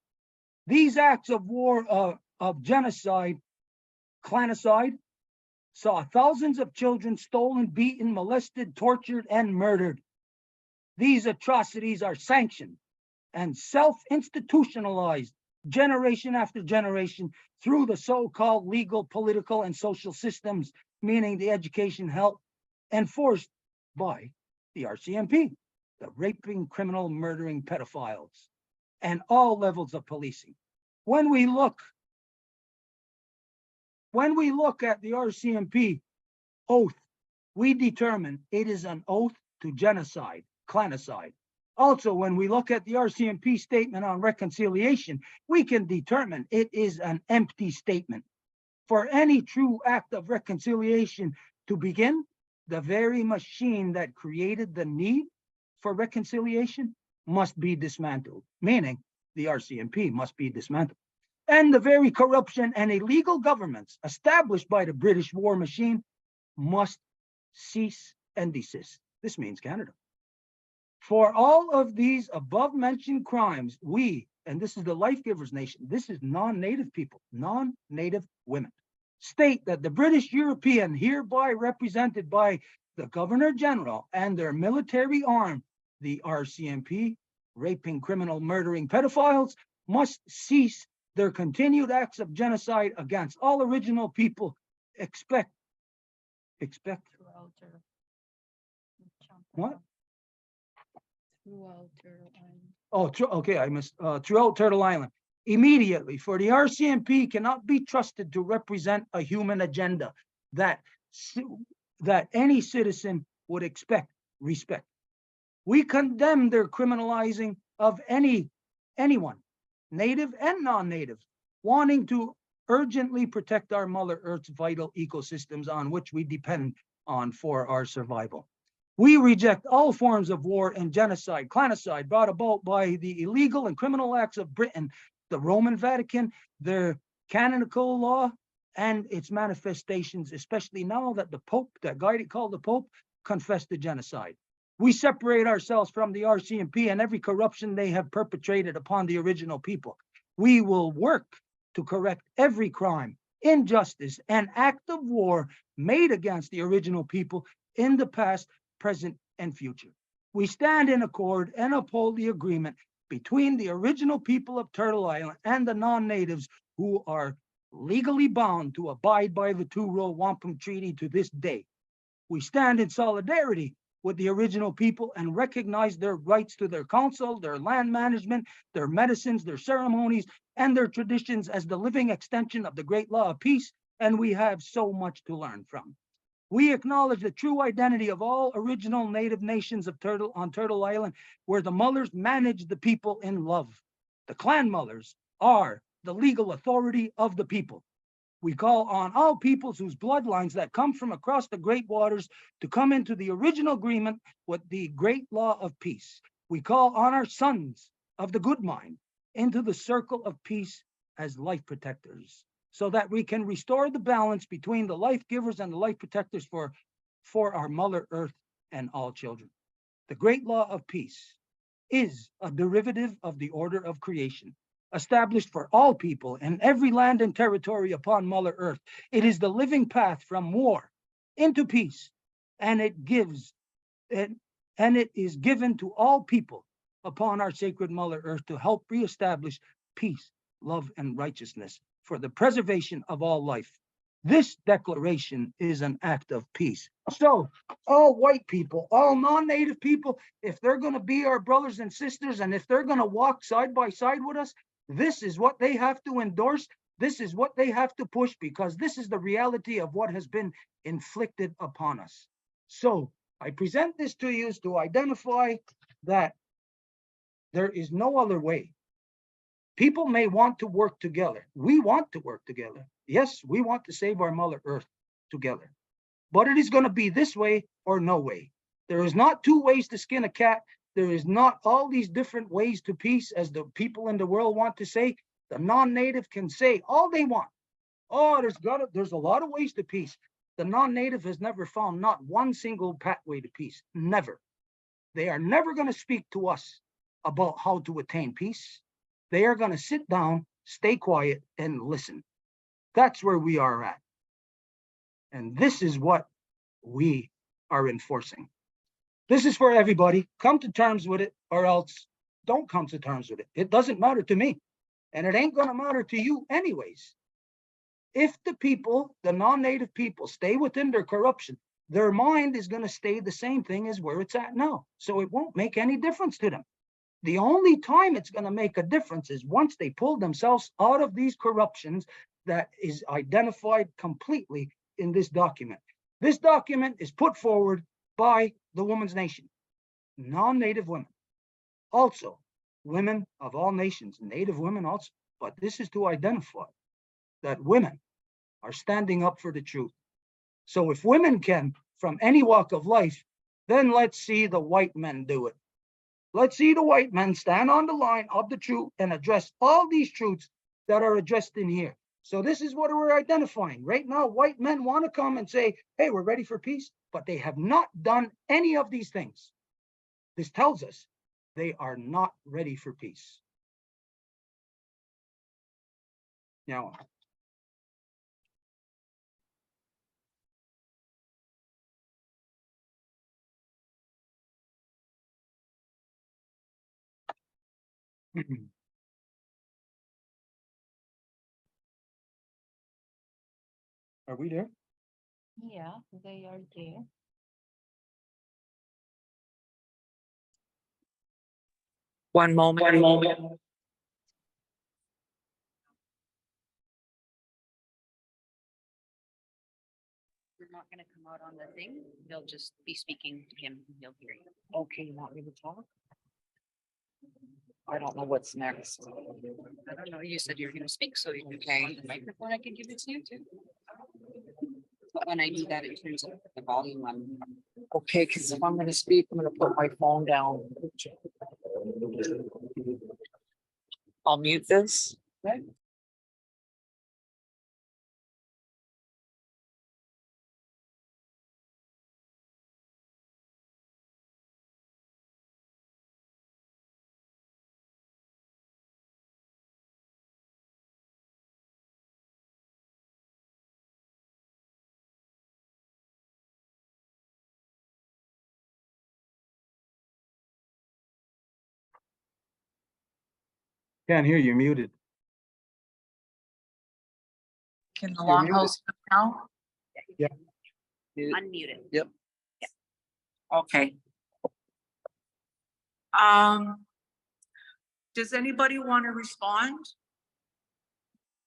These acts of war, of genocide, clanicide, saw thousands of children stolen, beaten, molested, tortured, and murdered. These atrocities are sanctioned and self-institutionalized generation after generation through the so-called legal, political, and social systems, meaning the education, health, enforced by the RCMP, the raping, criminal, murdering pedophiles, and all levels of policing. When we look at the RCMP oath, we determine it is an oath to genocide, clannicide. Also, when we look at the RCMP statement on reconciliation, we can determine it is an empty statement. For any true act of reconciliation to begin, the very machine that created the need for reconciliation must be dismantled, meaning the RCMP must be dismantled. And the very corruption and illegal governments established by the British war machine must cease and desist. This means Canada. For all of these above mentioned crimes, we, and this is the Life Givers Nation, this is non-Native people, non-Native women, state that the British European, hereby represented by the Governor General and their military arm, the RCMP, raping, criminal, murdering pedophiles, must cease their continued acts of genocide against all original people. What? Oh, okay, I missed, throughout Turtle Island. Immediately, for the RCMP cannot be trusted to represent a human agenda that any citizen would respect. We condemn their criminalizing of anyone, Native and non-Native, wanting to urgently protect our Mother Earth's vital ecosystems on which we depend on for our survival. We reject all forms of war and genocide, clannicide brought about by the illegal and criminal acts of Britain, the Roman Vatican, their canonical law, and its manifestations, especially now that the Pope, that guy called the Pope, confessed the genocide. We separate ourselves from the RCMP and every corruption they have perpetrated upon the original people. We will work to correct every crime, injustice, and act of war made against the original people in the past, present, and future. We stand in accord and uphold the agreement between the original people of Turtle Island and the non-natives who are legally bound to abide by the Two-Row Wampum Treaty to this day. We stand in solidarity with the original people and recognize their rights to their council, their land management, their medicines, their ceremonies, and their traditions as the living extension of the great law of peace, and we have so much to learn from. We acknowledge the true identity of all original Native nations of Turtle Island, where the Mullers manage the people in love. The clan Mullers are the legal authority of the people. We call on all peoples whose bloodlines that come from across the great waters to come into the original agreement with the great law of peace. We call on our sons of the good mind into the circle of peace as life protectors, so that we can restore the balance between the life givers and the life protectors for our Mother Earth and all children. The great law of peace is a derivative of the order of creation, established for all people in every land and territory upon Mother Earth. It is the living path from war into peace, and it is given to all people upon our sacred Mother Earth to help reestablish peace, love, and righteousness for the preservation of all life. This declaration is an act of peace. So all white people, all non-Native people, if they're going to be our brothers and sisters, and if they're going to walk side by side with us, this is what they have to endorse. This is what they have to push, because this is the reality of what has been inflicted upon us. So I present this to you to identify that there is no other way. People may want to work together. We want to work together. Yes, we want to save our Mother Earth together. But it is going to be this way or no way. There is not two ways to skin a cat. There is not all these different ways to peace, as the people in the world want to say. The non-Native can say all they want. Oh, there's a lot of ways to peace. The non-Native has never found not one single pathway to peace. Never. They are never going to speak to us about how to attain peace. They are going to sit down, stay quiet, and listen. That's where we are at. And this is what we are enforcing. This is for everybody. Come to terms with it, or else don't come to terms with it. It doesn't matter to me. And it ain't going to matter to you anyways. If the people, the non-Native people, stay within their corruption, their mind is going to stay the same thing as where it's at now. So it won't make any difference to them. The only time it's going to make a difference is once they pull themselves out of these corruptions that is identified completely in this document. This document is put forward by the Women's Nation, non-Native women. Also, women of all nations, Native women also, but this is to identify that women are standing up for the truth. So if women can, from any walk of life, then let's see the white men do it. Let's see the white men stand on the line of the truth and address all these truths that are addressed in here. So this is what we're identifying. Right now, white men want to come and say, hey, we're ready for peace, but they have not done any of these things. This tells us they are not ready for peace. Now, are we there? Yeah, they are there. One moment. One moment. You're not gonna come out on the thing. They'll just be speaking to him. He'll hear you. Okay, you want me to talk? I don't know what's next. I don't know. You said you're gonna speak, so you can the microphone. I can give it to you too. But when I do that, it turns up the volume on. Okay, because if I'm gonna speak, I'm gonna put my phone down. I'll mute this. Okay. Can't hear you, muted. Can the You're longhouse now? Yeah. Unmute it. Yep. Okay. Does anybody want to respond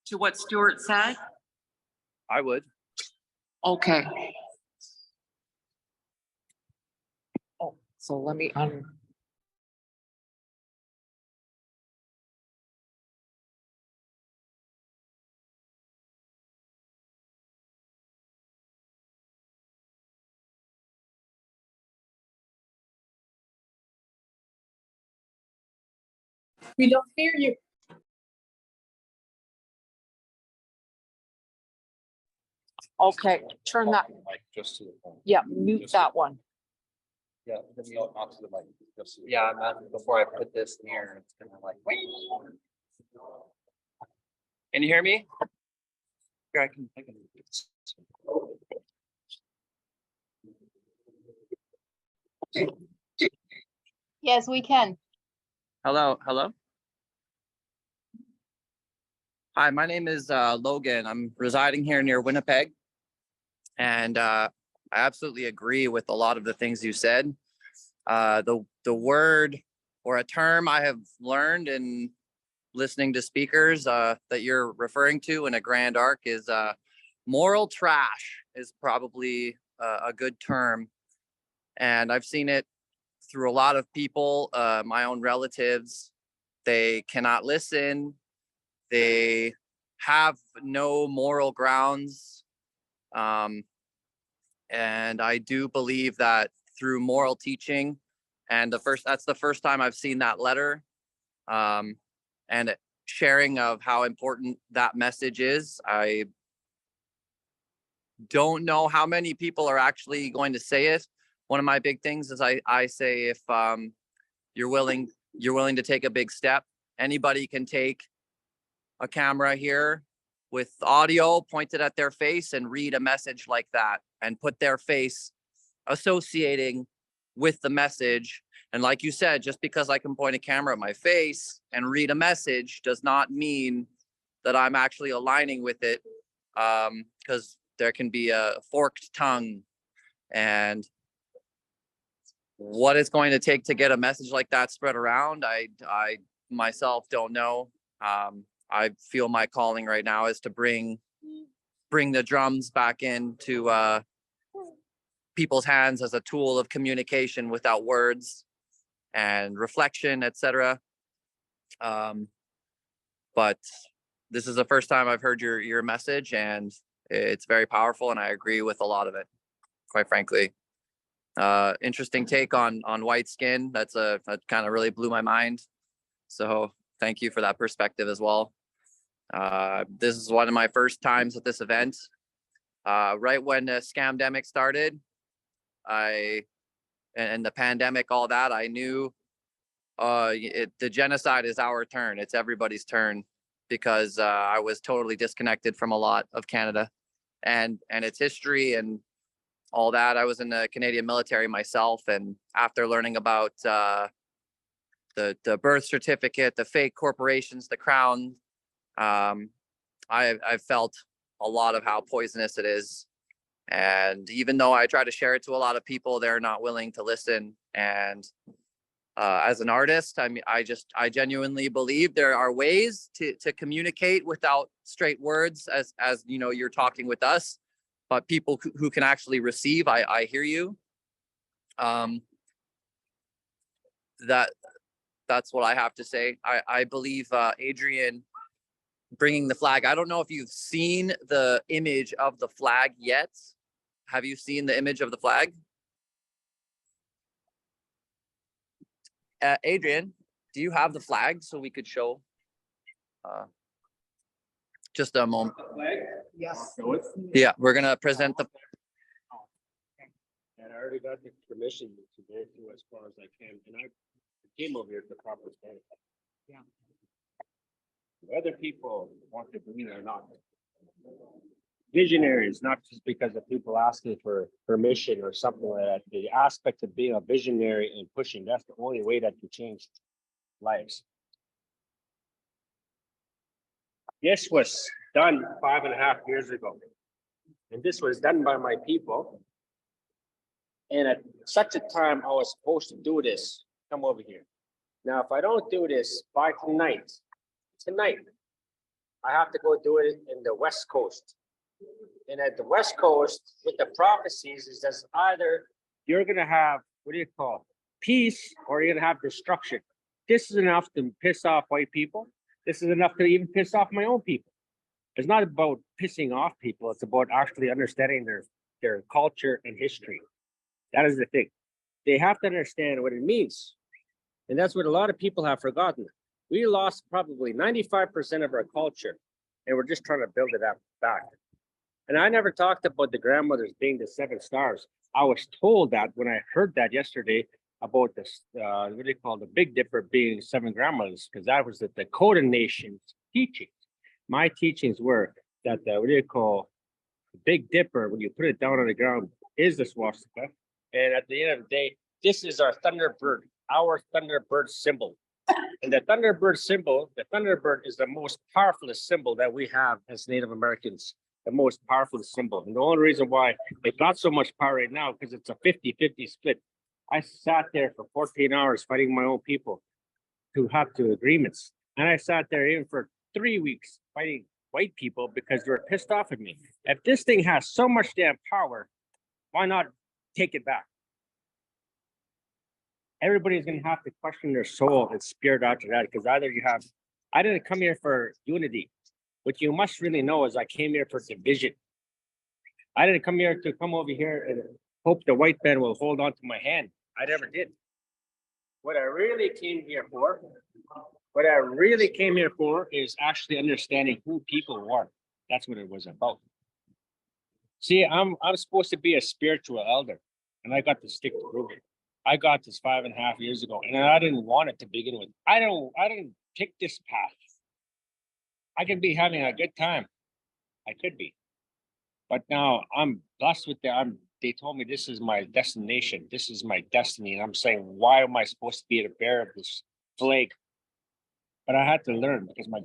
to what Stuart said? I would. Okay. Oh, so let me We don't hear you. Okay, turn that, Like just to the phone. yeah, mute that one. Yeah, then you not to the mic. Just to the Yeah, I'm not, before I put this in here, it's gonna like. Can you hear me? Here, I can do this. Yes, we can. Hello. Hi, my name is Logan. I'm residing here near Winnipeg. And I absolutely agree with a lot of the things you said. The word or a term I have learned in listening to speakers that you're referring to in a grand arc is moral trash is probably a good term. And I've seen it through a lot of people, my own relatives. They cannot listen. They have no moral grounds. And I do believe that through moral teaching, and that's the first time I've seen that letter, and sharing of how important that message is. I don't know how many people are actually going to say it. One of my big things is I say, if you're willing to take a big step, anybody can take a camera here with audio pointed at their face and read a message like that and put their face associating with the message. And like you said, just because I can point a camera at my face and read a message does not mean that I'm actually aligning with it, because there can be a forked tongue And what it's going to take to get a message like that spread around, I myself don't know. I feel my calling right now is to bring the drums back into people's hands as a tool of communication without words and reflection, etc. But this is the first time I've heard your message, and it's very powerful, and I agree with a lot of it, quite frankly. Interesting take on white skin. That kind of really blew my mind. So thank you for that perspective as well. This is one of my first times at this event. Right when the scamdemic started, and the pandemic, all that, I knew the genocide is our turn. It's everybody's turn, because I was totally disconnected from a lot of Canada and its history and all that. I was in the Canadian military myself, and after learning about the birth certificate, the fake corporations, the crown, I felt a lot of how poisonous it is. And even though I try to share it to a lot of people, they're not willing to listen. And as an artist, I mean, I genuinely believe there are ways to communicate without straight words, as you know, you're talking with us, but people who can actually receive. I hear you. That's what I have to say. I believe Adrian bringing the flag. I don't know if you've seen the image of the flag yet. Have you seen the image of the flag? Adrian, do you have the flag so we could show? Just a moment. Yes. Yeah, we're gonna present the. And I already got the permission to go through as far as I can, and I came over here to the proper standard. Yeah. Whether people want to believe it or not. Visionaries, not just because of people asking for permission or something like that. The aspect of being a visionary and pushing, that's the only way that you change lives. This was done 5.5 years ago. And this was done by my people. And at such a time I was supposed to do this. Come over here. Now, if I don't do this by tonight, I have to go do it in the West Coast. And at the West Coast, with the prophecies, is that either you're going to have, peace, or you're going to have destruction. This is enough to piss off white people. This is enough to even piss off my own people. It's not about pissing off people. It's about actually understanding their culture and history. That is the thing. They have to understand what it means. And that's what a lot of people have forgotten. We lost probably 95% of our culture, and we're just trying to build it up back. And I never talked about the grandmothers being the 7 stars. I was told that when I heard that yesterday about this, the Big Dipper being 7 grandmothers, because that was the Dakota Nation's teachings. My teachings were that the Big Dipper, when you put it down on the ground, is the swastika. And at the end of the day, this is our Thunderbird symbol. And the Thunderbird symbol, the Thunderbird is the most powerful symbol that we have as Native Americans, the most powerful symbol. And the only reason why it got so much power right now, because it's a 50-50 split. I sat there for 14 hours fighting my own people to have to agreements. And I sat there even for 3 weeks fighting white people because they were pissed off at me. If this thing has so much damn power, why not take it back? Everybody's going to have to question their soul and spirit after that, because I didn't come here for unity. What you must really know is I came here for division. I didn't come here to come over here and hope the white man will hold on to my hand. I never did. What I really came here for is actually understanding who people are. That's what it was about. See, I'm supposed to be a spiritual elder, and I got to stick to prove it. I got this 5.5 years ago, and I didn't want it to begin with. I didn't pick this path. I could be having a good time. I could be. But now I'm blessed with they told me this is my destination. This is my destiny. And I'm saying, why am I supposed to be the bearer of this flag? But I had to learn because my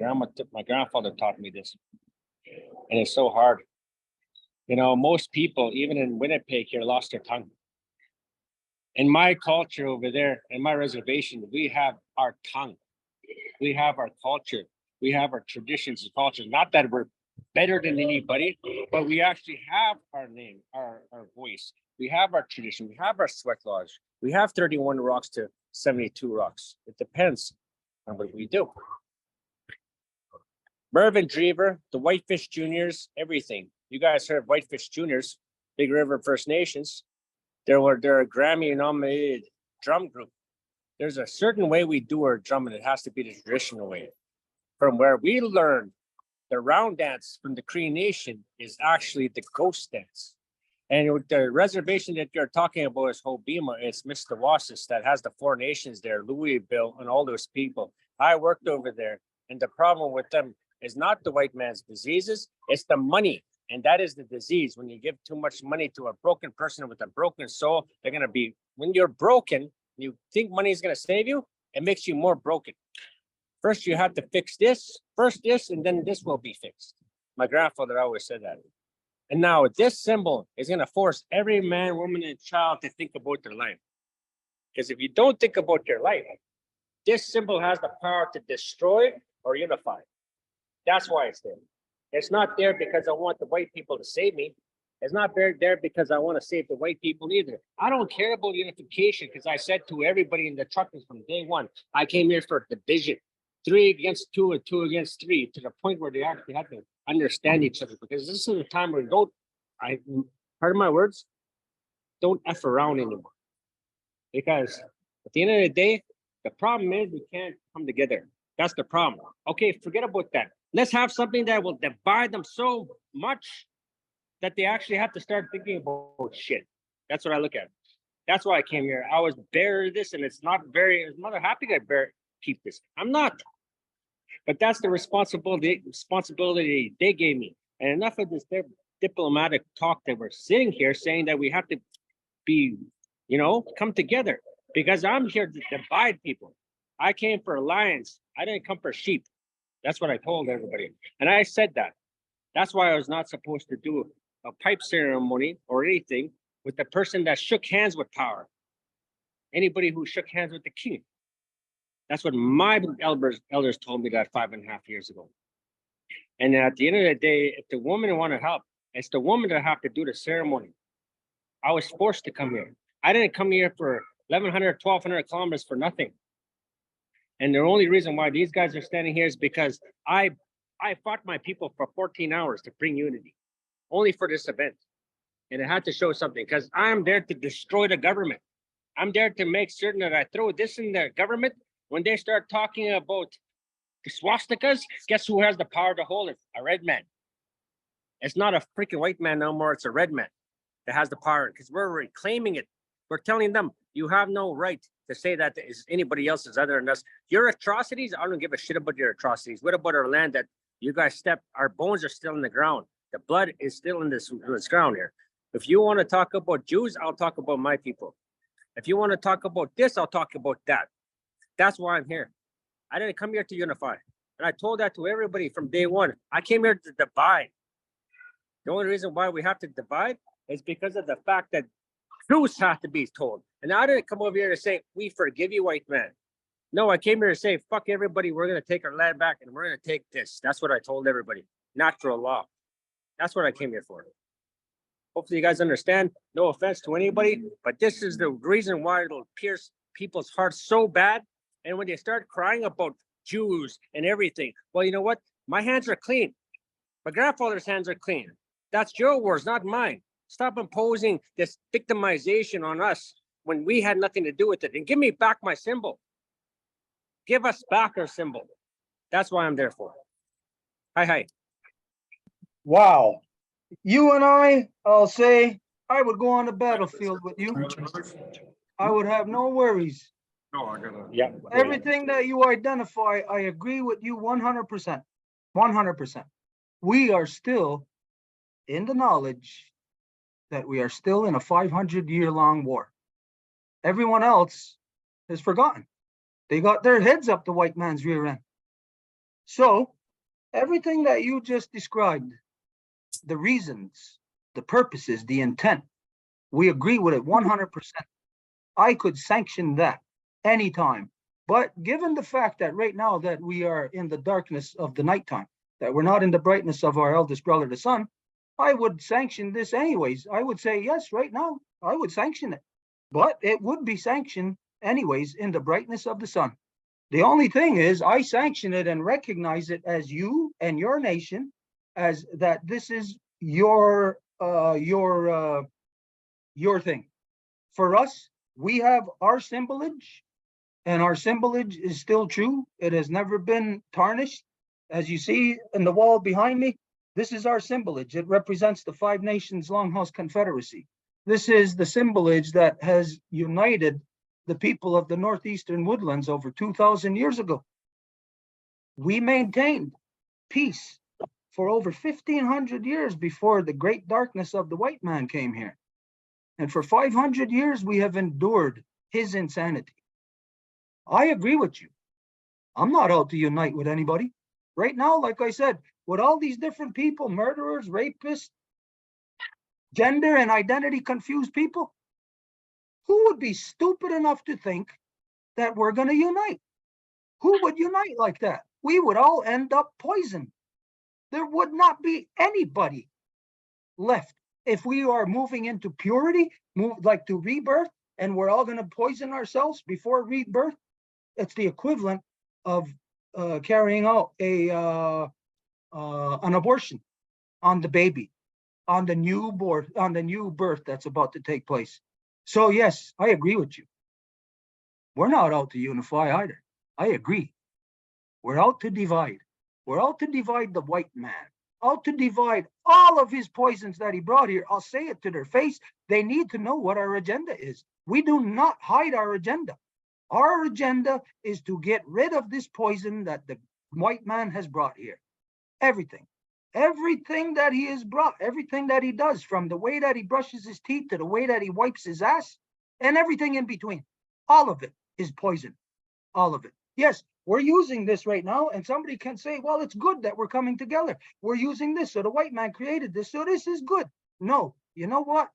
grandfather taught me this. And it's so hard. You know, most people, even in Winnipeg here, lost their tongue. In my culture over there, in my reservation, we have our tongue. We have our culture. We have our traditions and cultures. Not that we're better than anybody, but we actually have our name, our voice. We have our tradition. We have our sweat lodge. We have 31 rocks to 72 rocks. It depends on what we do. Mervyn Drever, the Whitefish Juniors, everything. You guys heard of Whitefish Juniors, Big River First Nations. They're a Grammy-nominated drum group. There's a certain way we do our drumming. It has to be the traditional way. From where we learned the round dance from the Cree Nation is actually the ghost dance. And with the reservation that you're talking about is Hobima, it's Mr. Wasis that has the 4 nations there, Louisville, and all those people. I worked over there, and the problem with them is not the white man's diseases, it's the money. And that is the disease. When you give too much money to a broken person with a broken soul, they're going to be, when you're broken, you think money is going to save you, it makes you more broken. First, you have to fix this, first this, and then this will be fixed. My grandfather always said that. And now this symbol is going to force every man, woman, and child to think about their life. Because if you don't think about your life, this symbol has the power to destroy or unify. That's why it's there. It's not there because I want the white people to save me. It's not there because I want to save the white people either. I don't care about unification because I said to everybody in the trucking from day one, I came here for division. 3 against 2 and 2 against 3 to the point where they actually had to understand each other, because this is a time where pardon my words, don't F around anymore. Because at the end of the day, the problem is we can't come together. That's the problem. Okay, forget about that. Let's have something that will divide them so much that they actually have to start thinking about shit. That's what I look at. That's why I came here. I was bearer this, and it's not happy to keep this. I'm not. But that's the responsibility they gave me. And enough of this diplomatic talk that we're sitting here saying that we have to be, come together. Because I'm here to divide people. I came for lions. I didn't come for sheep. That's what I told everybody. And I said that. That's why I was not supposed to do a pipe ceremony or anything with the person that shook hands with power. Anybody who shook hands with the king. That's what my elders told me that 5.5 years ago. And at the end of the day, if the woman want to help, it's the woman that have to do the ceremony. I was forced to come here. I didn't come here for 1,100, 1,200 kilometers for nothing. And the only reason why these guys are standing here is because I fought my people for 14 hours to bring unity, only for this event. And it had to show something, because I'm there to destroy the government. I'm there to make certain that I throw this in the government. When they start talking about the swastikas, guess who has the power to hold it? A red man. It's not a freaking white man no more. It's a red man that has the power, because we're reclaiming it. We're telling them, you have no right to say that is anybody else's other than us. Your atrocities, I don't give a shit about your atrocities. What about our land that you guys stepped? Our bones are still in the ground. The blood is still in this ground here. If you want to talk about Jews, I'll talk about my people. If you want to talk about this, I'll talk about that. That's why I'm here. I didn't come here to unify. And I told that to everybody from day one. I came here to divide. The only reason why we have to divide is because of the fact that truths have to be told. And I didn't come over here to say, we forgive you, white man. No, I came here to say, fuck everybody. We're going to take our land back and we're going to take this. That's what I told everybody. Natural law. That's what I came here for. Hopefully you guys understand. No offense to anybody, but this is the reason why it'll pierce people's hearts so bad. And when they start crying about Jews and everything, well, you know what? My hands are clean. My grandfather's hands are clean. That's your words, not mine. Stop imposing this victimization on us when we had nothing to do with it. And give me back my symbol. Give us back our symbol. That's why I'm there for. Hi. Wow. You and I'll say, I would go on the battlefield with you. I would have no worries. Yeah. Everything that you identify, I agree with you 100%. 100%. We are still in the knowledge that we are still in a 500-year-long war. Everyone else has forgotten. They got their heads up the white man's rear end. So everything that you just described, the reasons, the purposes, the intent. We agree with it 100%. I could sanction that anytime. But given the fact that right now that we are in the darkness of the nighttime, that we're not in the brightness of our eldest brother, the sun, I would sanction this anyways. I would say, yes, right now, I would sanction it. But it would be sanctioned anyways in the brightness of the sun. The only thing is I sanction it and recognize it as you and your nation, as that this is your thing. For us, we have our symbolage, and our symbolage is still true. It has never been tarnished. As you see in the wall behind me, this is our symbolage. It represents the Five Nations Longhouse Confederacy. This is the symbolage that has united the people of the Northeastern Woodlands over 2,000 years ago. We maintained peace for over 1,500 years before the great darkness of the white man came here. And for 500 years, we have endured his insanity. I agree with you. I'm not out to unite with anybody. Right now, like I said, with all these different people, murderers, rapists, gender and identity confused people, who would be stupid enough to think that we're going to unite? Who would unite like that? We would all end up poisoned. There would not be anybody left. If we are moving into purity, like to rebirth, and we're all going to poison ourselves before rebirth, it's the equivalent of carrying out an abortion on the baby, on the new birth that's about to take place. So yes, I agree with you. We're not out to unify either. I agree. We're out to divide. We're out to divide the white man, out to divide all of his poisons that he brought here. I'll say it to their face. They need to know what our agenda is. We do not hide our agenda. Our agenda is to get rid of this poison that the white man has brought here. Everything that he has brought, everything that he does, from the way that he brushes his teeth to the way that he wipes his ass and everything in between, all of it is poison. All of it. Yes, we're using this right now, and somebody can say, well, it's good that we're coming together. We're using this, so the white man created this, so this is good. No, you know what?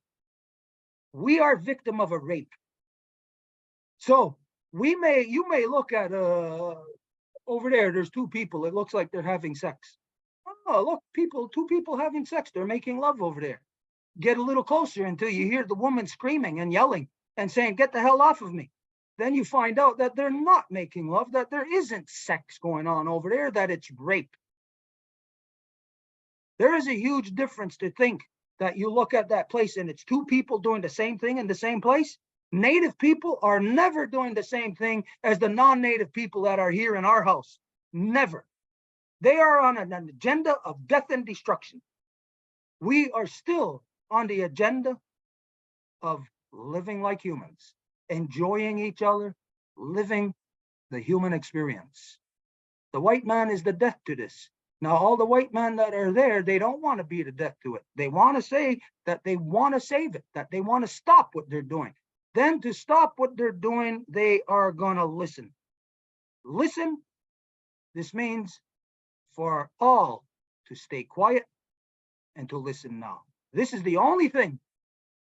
We are victim of a rape. So you may look at over there, there's two people. It looks like they're having sex. Oh, look, two people having sex. They're making love over there. Get a little closer until you hear the woman screaming and yelling and saying, get the hell off of me. Then you find out that they're not making love, that there isn't sex going on over there, that it's rape. There is a huge difference to think that you look at that place and it's two people doing the same thing in the same place. Native people are never doing the same thing as the non-native people that are here in our house. Never. They are on an agenda of death and destruction. We are still on the agenda of living like humans, enjoying each other, living the human experience. The white man is the death to this. Now, all the white men that are there, they don't want to be the death to it. They want to say that they want to save it, that they want to stop what they're doing. Then to stop what they're doing, they are going to listen. Listen, this means for all to stay quiet and to listen now. This is the only thing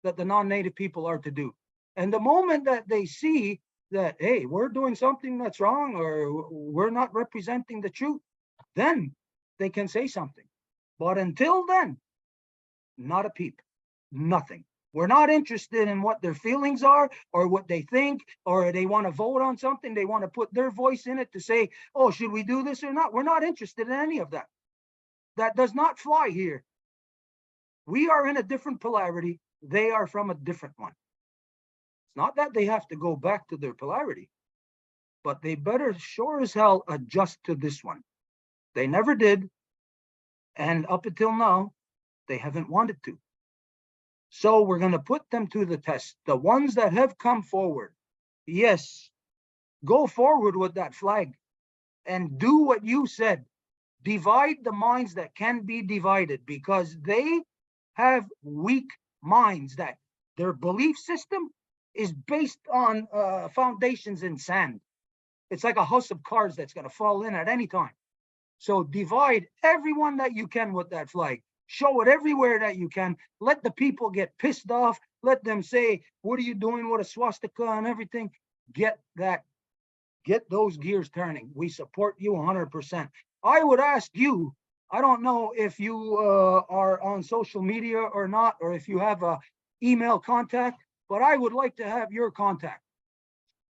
that the non-native people are to do. And the moment that they see that, hey, we're doing something that's wrong or we're not representing the truth, then they can say something. But until then, not a peep, nothing. We're not interested in what their feelings are or what they think, or they want to vote on something. They want to put their voice in it to say, oh, should we do this or not? We're not interested in any of that. That does not fly here. We are in a different polarity. They are from a different one. It's not that they have to go back to their polarity, but they better sure as hell adjust to this one. They never did. And up until now, they haven't wanted to. So we're going to put them to the test. The ones that have come forward, yes, go forward with that flag and do what you said. Divide the minds that can be divided, because they have weak minds, that their belief system is based on foundations in sand. It's like a house of cards that's going to fall in at any time. So divide everyone that you can with that flag. Show it everywhere that you can. Let the people get pissed off. Let them say, what are you doing with a swastika and everything? Get those gears turning. We support you 100%. I would ask you, I don't know if you are on social media or not, or if you have a email contact, but I would like to have your contact.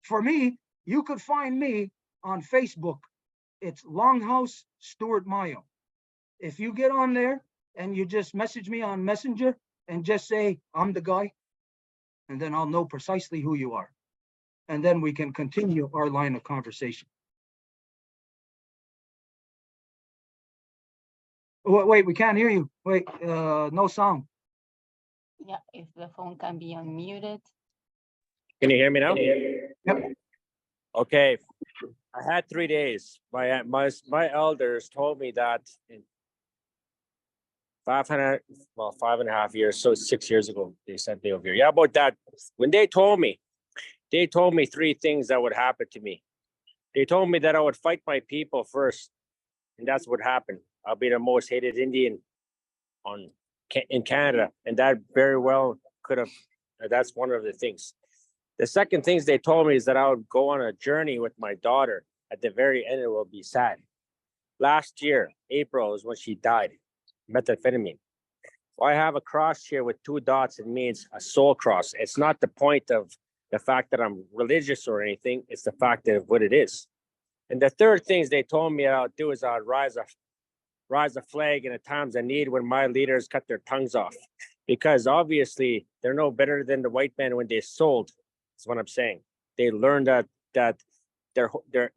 For me, you could find me on Facebook. It's Longhouse Stuart Mayo. If you get on there and you just message me on Messenger and just say, I'm the guy, and then I'll know precisely who you are. And then we can continue our line of conversation. Wait, we can't hear you. Wait, no sound. Yeah, if the phone can be unmuted. Can you hear me now? Yep. Okay, I had 3 days. My elders told me that in 5.5 years, so 6 years ago, they sent me over here. Yeah, about that. When they told me 3 things that would happen to me. They told me that I would fight my people first, and that's what happened. I'll be the most hated Indian in Canada, and that very well could have. That's one of the things. The second things they told me is that I would go on a journey with my daughter. At the very end, it will be sad. Last year, April is when she died, methamphetamine. Well, I have a cross here with 2 dots. It means a soul cross. It's not the point of the fact that I'm religious or anything. It's the fact of what it is. And the third things they told me I would do is I'd rise a flag in the times of need when my leaders cut their tongues off. Because obviously they're no better than the white man when they sold. That's what I'm saying. They learned that their what do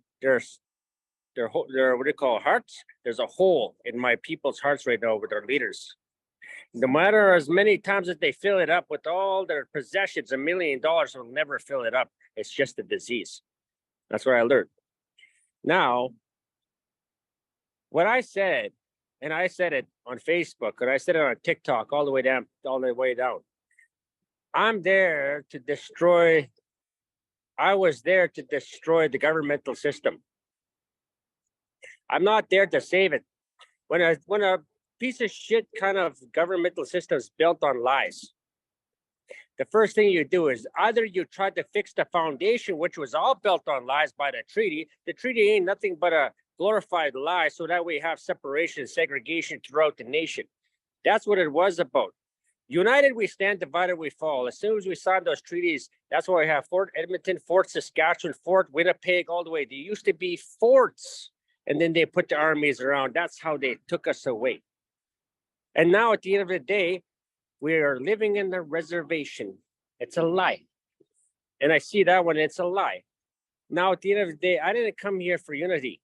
you call hearts? There's a hole in my people's hearts right now with their leaders. No matter as many times that they fill it up with all their possessions, $1 million will never fill it up. It's just a disease. That's what I learned. Now, what I said, and I said it on Facebook, and I said it on TikTok, all the way down. I'm there to destroy. I was there to destroy the governmental system. I'm not there to save it. When a piece of shit kind of governmental system is built on lies, the first thing you do is either you try to fix the foundation, which was all built on lies by the treaty. The treaty ain't nothing but a glorified lie, so that we have separation and segregation throughout the nation. That's what it was about. United we stand, divided we fall. As soon as we signed those treaties, that's why we have Fort Edmonton, Fort Saskatchewan, Fort Winnipeg, all the way. They used to be forts, and then they put the armies around. That's how they took us away. And now at the end of the day, we are living in the reservation. It's a lie. And I see that one, it's a lie. Now at the end of the day, I didn't come here for unity,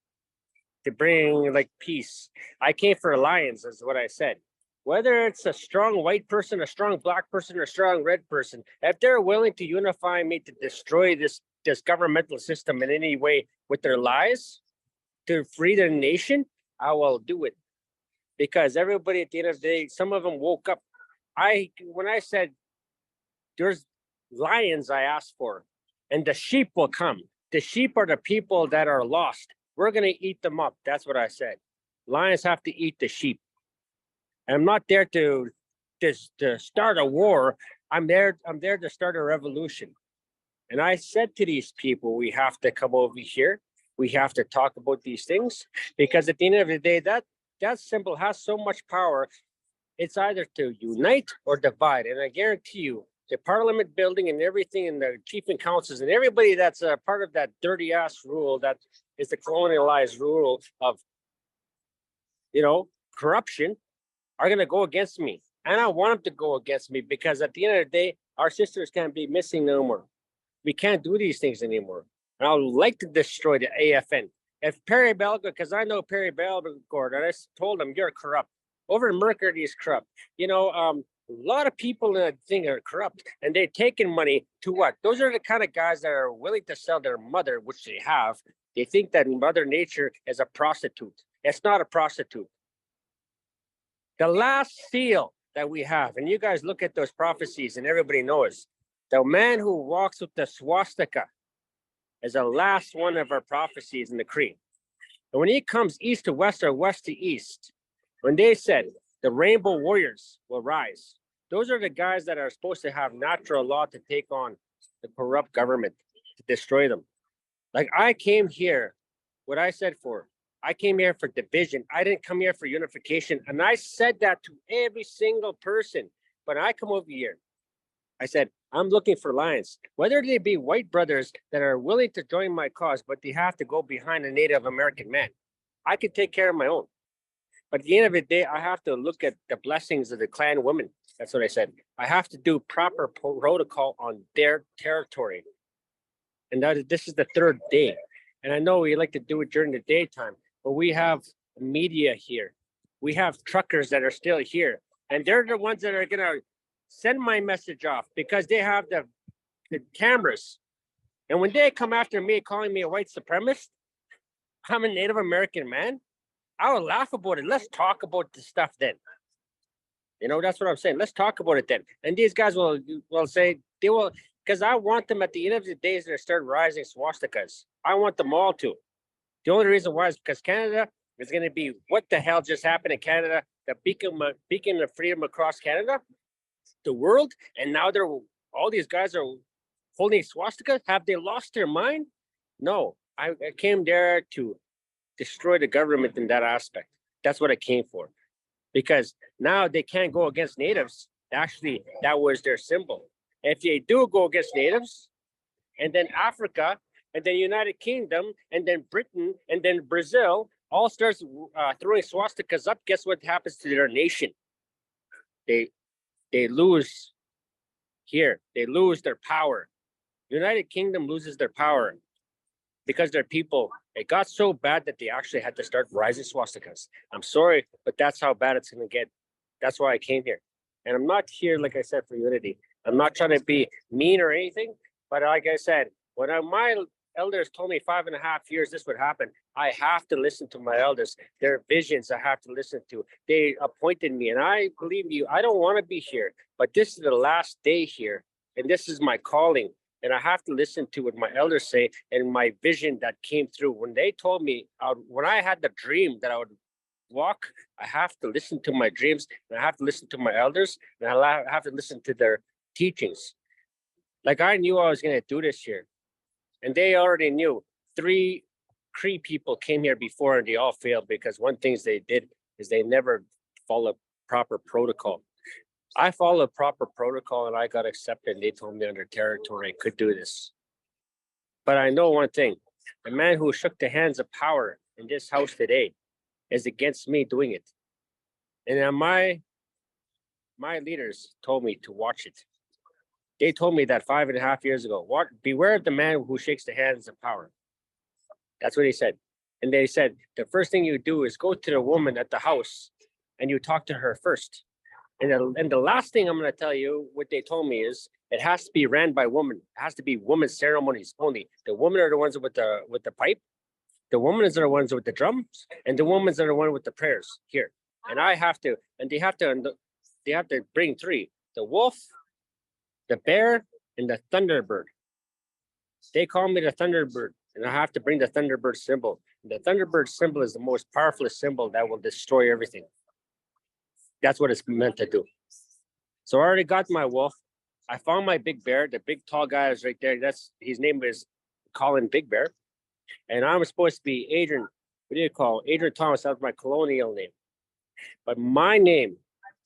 to bring like peace. I came for alliance, is what I said. Whether it's a strong white person, a strong black person, or a strong red person, if they're willing to unify me to destroy this governmental system in any way with their lies to free the nation, I will do it. Because everybody at the end of the day, some of them woke up. When I said there's lions I asked for, and the sheep will come. The sheep are the people that are lost. We're going to eat them up. That's what I said. Lions have to eat the sheep. And I'm not there to start a war. I'm there to start a revolution. And I said to these people, we have to come over here. We have to talk about these things, because at the end of the day, that symbol has so much power. It's either to unite or divide. And I guarantee you, the Parliament building and everything, and the chief and councils and everybody that's a part of that dirty ass rule that is the colonialized rule of, corruption, are going to go against me. And I want them to go against me, because at the end of the day, our sisters can't be missing no more. We can't do these things anymore. And I would like to destroy the AFN. If Perry Bellegarde, because I know Perry Bellegarde, and I told him, you're corrupt. Over in Mercury is corrupt. A lot of people in that thing are corrupt, and they're taking money to what? Those are the kind of guys that are willing to sell their mother, which they have. They think that Mother Nature is a prostitute. It's not a prostitute. The last seal that we have, and you guys look at those prophecies and everybody knows, the man who walks with the swastika is the last one of our prophecies in the Cree. And when he comes east to west or west to east, when they said, The rainbow warriors will rise. Those are the guys that are supposed to have natural law to take on the corrupt government, to destroy them. Like I came here, what I said for, I came here for division. I didn't come here for unification. And I said that to every single person. But I come over here, I said, I'm looking for alliance, whether they be white brothers that are willing to join my cause, but they have to go behind a Native American man. I can take care of my own. But at the end of the day, I have to look at the blessings of the clan women. That's what I said. I have to do proper protocol on their territory. And this is the third day. And I know we like to do it during the daytime, but we have media here. We have truckers that are still here. And they're the ones that are going to send my message off because they have the cameras. And when they come after me, calling me a white supremacist, I'm a Native American man. I will laugh about it. Let's talk about the stuff then. You know, that's what I'm saying. Let's talk about it then. And these guys will say, they will, because I want them at the end of the day to start rising swastikas. I want them all to. The only reason why is because Canada is going to be, what the hell just happened in Canada? The beacon of freedom across Canada, the world. And now all these guys are holding swastikas. Have they lost their mind? No, I came there to destroy the government in that aspect. That's what I came for. Because now they can't go against natives. Actually, that was their symbol. If they do go against natives, and then Africa, and then United Kingdom, and then Britain, and then Brazil, all starts throwing swastikas up, guess what happens to their nation? They lose here. They lose their power. United Kingdom loses their power because their people, it got so bad that they actually had to start rising swastikas. I'm sorry, but that's how bad it's going to get. That's why I came here. And I'm not here, like I said, for unity. I'm not trying to be mean or anything, but like I said, when my elders told me 5.5 years this would happen, I have to listen to my elders. Their visions I have to listen to. They appointed me, and I believe you, I don't want to be here, but this is the last day here, and this is my calling. And I have to listen to what my elders say and my vision that came through. When they told me, when I had the dream that I would walk, I have to listen to my dreams, and I have to listen to my elders, and I have to listen to their teachings. Like I knew I was going to do this here, and they already knew. 3 Cree people came here before, and they all failed because one thing they did is they never followed proper protocol. I followed proper protocol and I got accepted. And they told me under territory I could do this. But I know one thing, the man who shook the hands of power in this house today is against me doing it. And then my leaders told me to watch it. They told me that 5.5 years ago, beware of the man who shakes the hands of power. That's what he said. And they said, the first thing you do is go to the woman at the house and you talk to her first. And the last thing I'm going to tell you, what they told me is, it has to be ran by women. It has to be women's ceremonies only. The women are the ones with the pipe. The women are the ones with the drums, and the women are the one with the prayers here. And I have to, and they have to bring 3: the wolf, the bear, and the thunderbird. They call me the thunderbird, and I have to bring the thunderbird symbol. And the thunderbird symbol is the most powerful symbol that will destroy everything. That's what it's meant to do. So I already got my wolf. I found my big bear. The big tall guy is right there. His name is Colin Big Bear. And I'm supposed to be Adrian. What do you call Adrian Thomas? That's my colonial name. But my name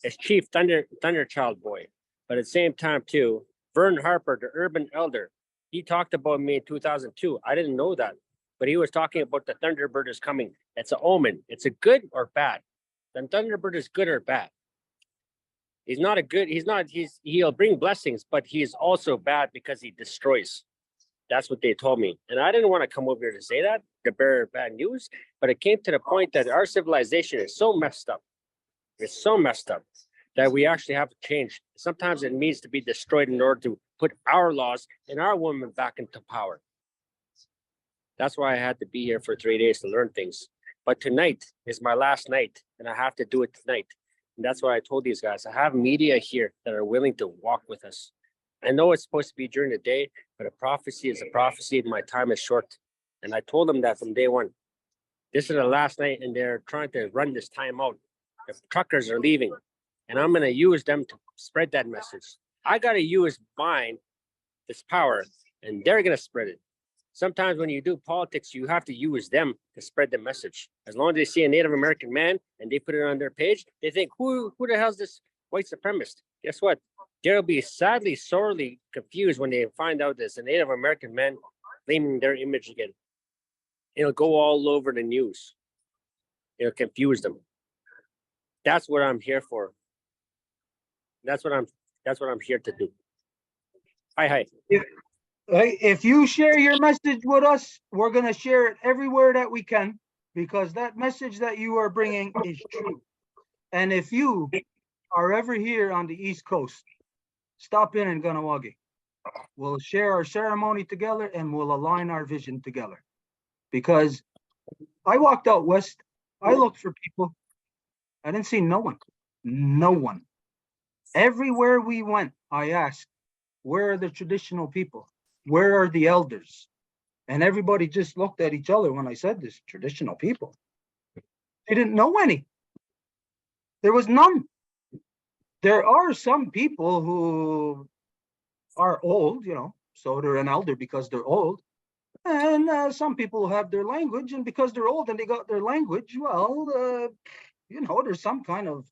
is Chief Thunderchild Boy. But at the same time too, Vern Harper, the urban elder, he talked about me in 2002. I didn't know that, but he was talking about the Thunderbird is coming. It's an omen. It's a good or bad. The Thunderbird is good or bad. He'll bring blessings, but he's also bad because he destroys. That's what they told me. And I didn't want to come over here to say that, to bear bad news, but it came to the point that our civilization is so messed up. It's so messed up that we actually have to change. Sometimes it needs to be destroyed in order to put our laws and our women back into power. That's why I had to be here for 3 days to learn things. But tonight is my last night, and I have to do it tonight. And that's why I told these guys, I have media here that are willing to walk with us. I know it's supposed to be during the day, but a prophecy is a prophecy, and my time is short. And I told them that from day one. This is the last night, and they're trying to run this time out. the truckers are leaving, and I'm gonna use them to spread that message. I gotta use mine, this power, and they're gonna spread it. Sometimes when you do politics, you have to use them to spread the message. As long as they see a Native American man and they put it on their page, they think, who the hell's this white supremacist? Guess what? They'll be sadly, sorely confused when they find out there's a Native American man claiming their image again. It'll go all over the news. It'll confuse them. That's what I'm here for. That's what I'm here to do. Hi. If you share your message with us, we're gonna share it everywhere that we can, because that message that you are bringing is true. And if you are ever here on the East Coast, stop in Ganawagi. We'll share our ceremony together and we'll align our vision together. Because I walked out west, I looked for people, I didn't see no one. No one. Everywhere we went, I asked, where are the traditional people? Where are the elders? And everybody just looked at each other when I said this, traditional people. They didn't know any. There was none. There are some people who are old, so they're an elder because they're old. And some people have their language, and because they're old and they got their language, well, there's some kind of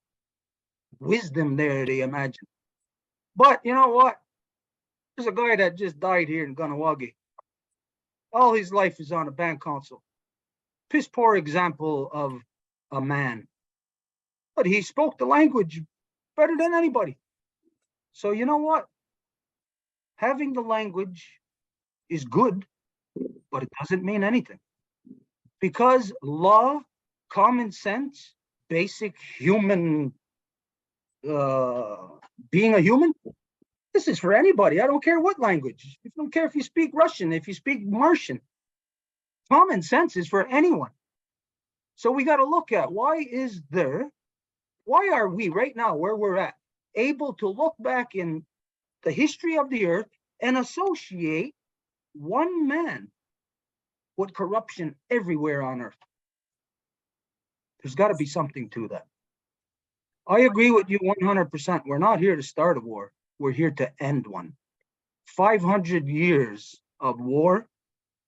wisdom there, they imagine. But you know what? There's a guy that just died here in Ganawagi. All his life is on a band council. Piss poor example of a man. But he spoke the language better than anybody. So you know what? Having the language is good, but it doesn't mean anything. Because law, common sense, basic human, being a human, this is for anybody. I don't care what language. I don't care if you speak Russian, if you speak Martian. Common sense is for anyone. So we got to look at why are we right now where we're at, able to look back in the history of the earth and associate one man with corruption everywhere on earth. There's got to be something to that. I agree with you 100%. We're not here to start a war. We're here to end one. 500 years of war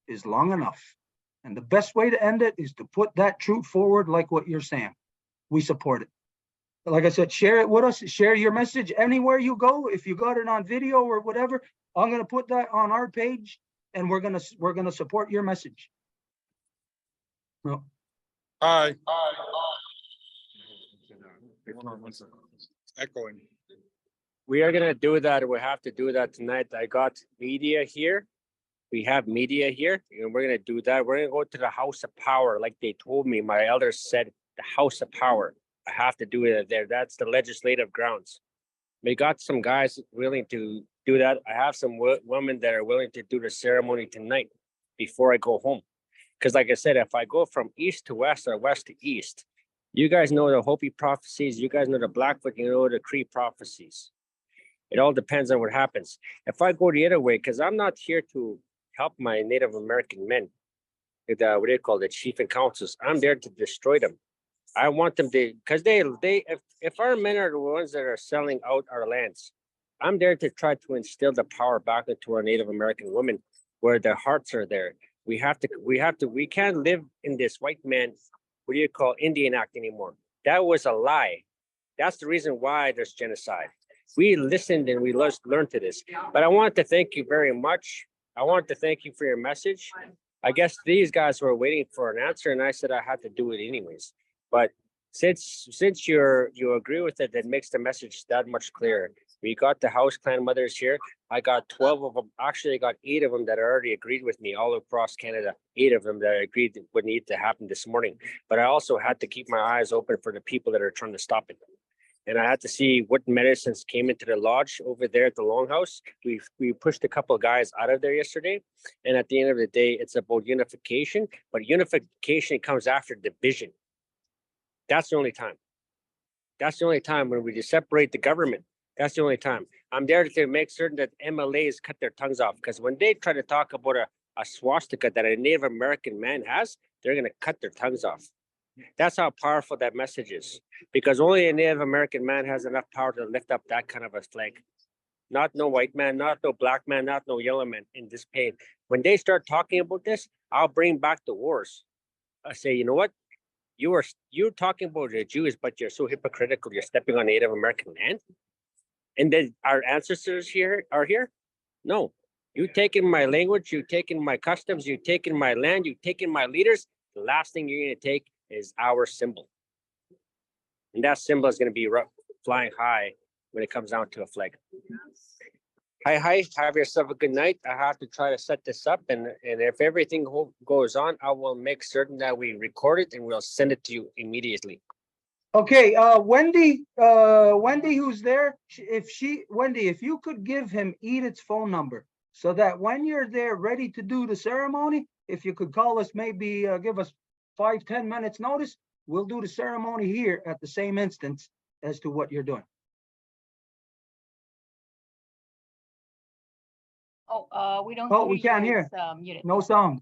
is long enough. And the best way to end it is to put that truth forward like what you're saying. We support it. Like I said, share it with us. Share your message anywhere you go. If you got it on video or whatever, I'm going to put that on our page, and we're going to support your message. No. Hi. Echoing. We are gonna do that. We have to do that tonight. I got media here. We have media here, and we're gonna do that. We're gonna go to the House of Power, like they told me. My elders said the House of Power. I have to do it there. That's the legislative grounds. We got some guys willing to do that. I have some women that are willing to do the ceremony tonight before I go home. Because like I said, if I go from east to west or west to east, you guys know the Hopi prophecies. You guys know the Blackfoot, you know the Cree prophecies. It all depends on what happens. If I go the other way, because I'm not here to help my Native American men, what do you call it, chief and councils. I'm there to destroy them. I want them to, because if our men are the ones that are selling out our lands, I'm there to try to instill the power back into our Native American women, where their hearts are there. We can't live in this white man, what do you call, Indian Act anymore. That was a lie. That's the reason why there's genocide. We listened and we learned to this. But I want to thank you very much. I want to thank you for your message. I guess these guys were waiting for an answer, and I said I had to do it anyways. But since you agree with it, that makes the message that much clearer. We got the house clan mothers here. I got 12 of them. Actually, I got 8 of them that already agreed with me all across Canada. 8 of them that agreed would need to happen this morning. But I also had to keep my eyes open for the people that are trying to stop it. And I had to see what medicines came into the lodge over there at the Longhouse. We pushed a couple of guys out of there yesterday. And at the end of the day, it's about unification. But unification comes after division. That's the only time. That's the only time when we separate the government. That's the only time. I'm there to make certain that MLAs cut their tongues off. Because when they try to talk about a swastika that a Native American man has, they're going to cut their tongues off. That's how powerful that message is, because only a Native American man has enough power to lift up that kind of a flag. Not no white man, not no black man, not no yellow man in this pain. When they start talking about this, I'll bring back the wars. I say, you know what? You're talking about the Jews, but you're so hypocritical. You're stepping on Native American land, and then our ancestors here are here. No, you taking my language, you taking my customs, you taking my land, you taking my leaders. The last thing you're gonna take is our symbol, and that symbol is gonna be flying high when it comes down to a flag. Hi, have yourself a good night. I have to try to set this up, and if everything goes on, I will make certain that we record it and we'll send it to you immediately. Okay, Wendy, who's there, Wendy, if you could give him Edith's phone number so that when you're there ready to do the ceremony, if you could call us, maybe give us 5-10 minutes notice, we'll do the ceremony here at the same instance as to what you're doing. We don't. Oh, we can't hear. It's, muted. No sound.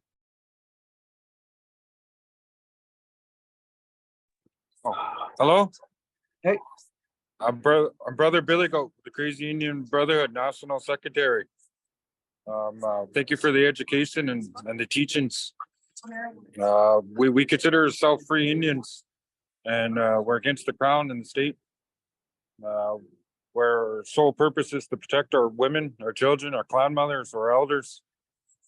Oh, hello? Hey. I'm brother Billy Goat, the Crazy Indian Brotherhood National Secretary. Thank you for the education and the teachings. We consider ourselves free Indians, and we're against the crown and the state. Where our sole purpose is to protect our women, our children, our clan mothers, our elders.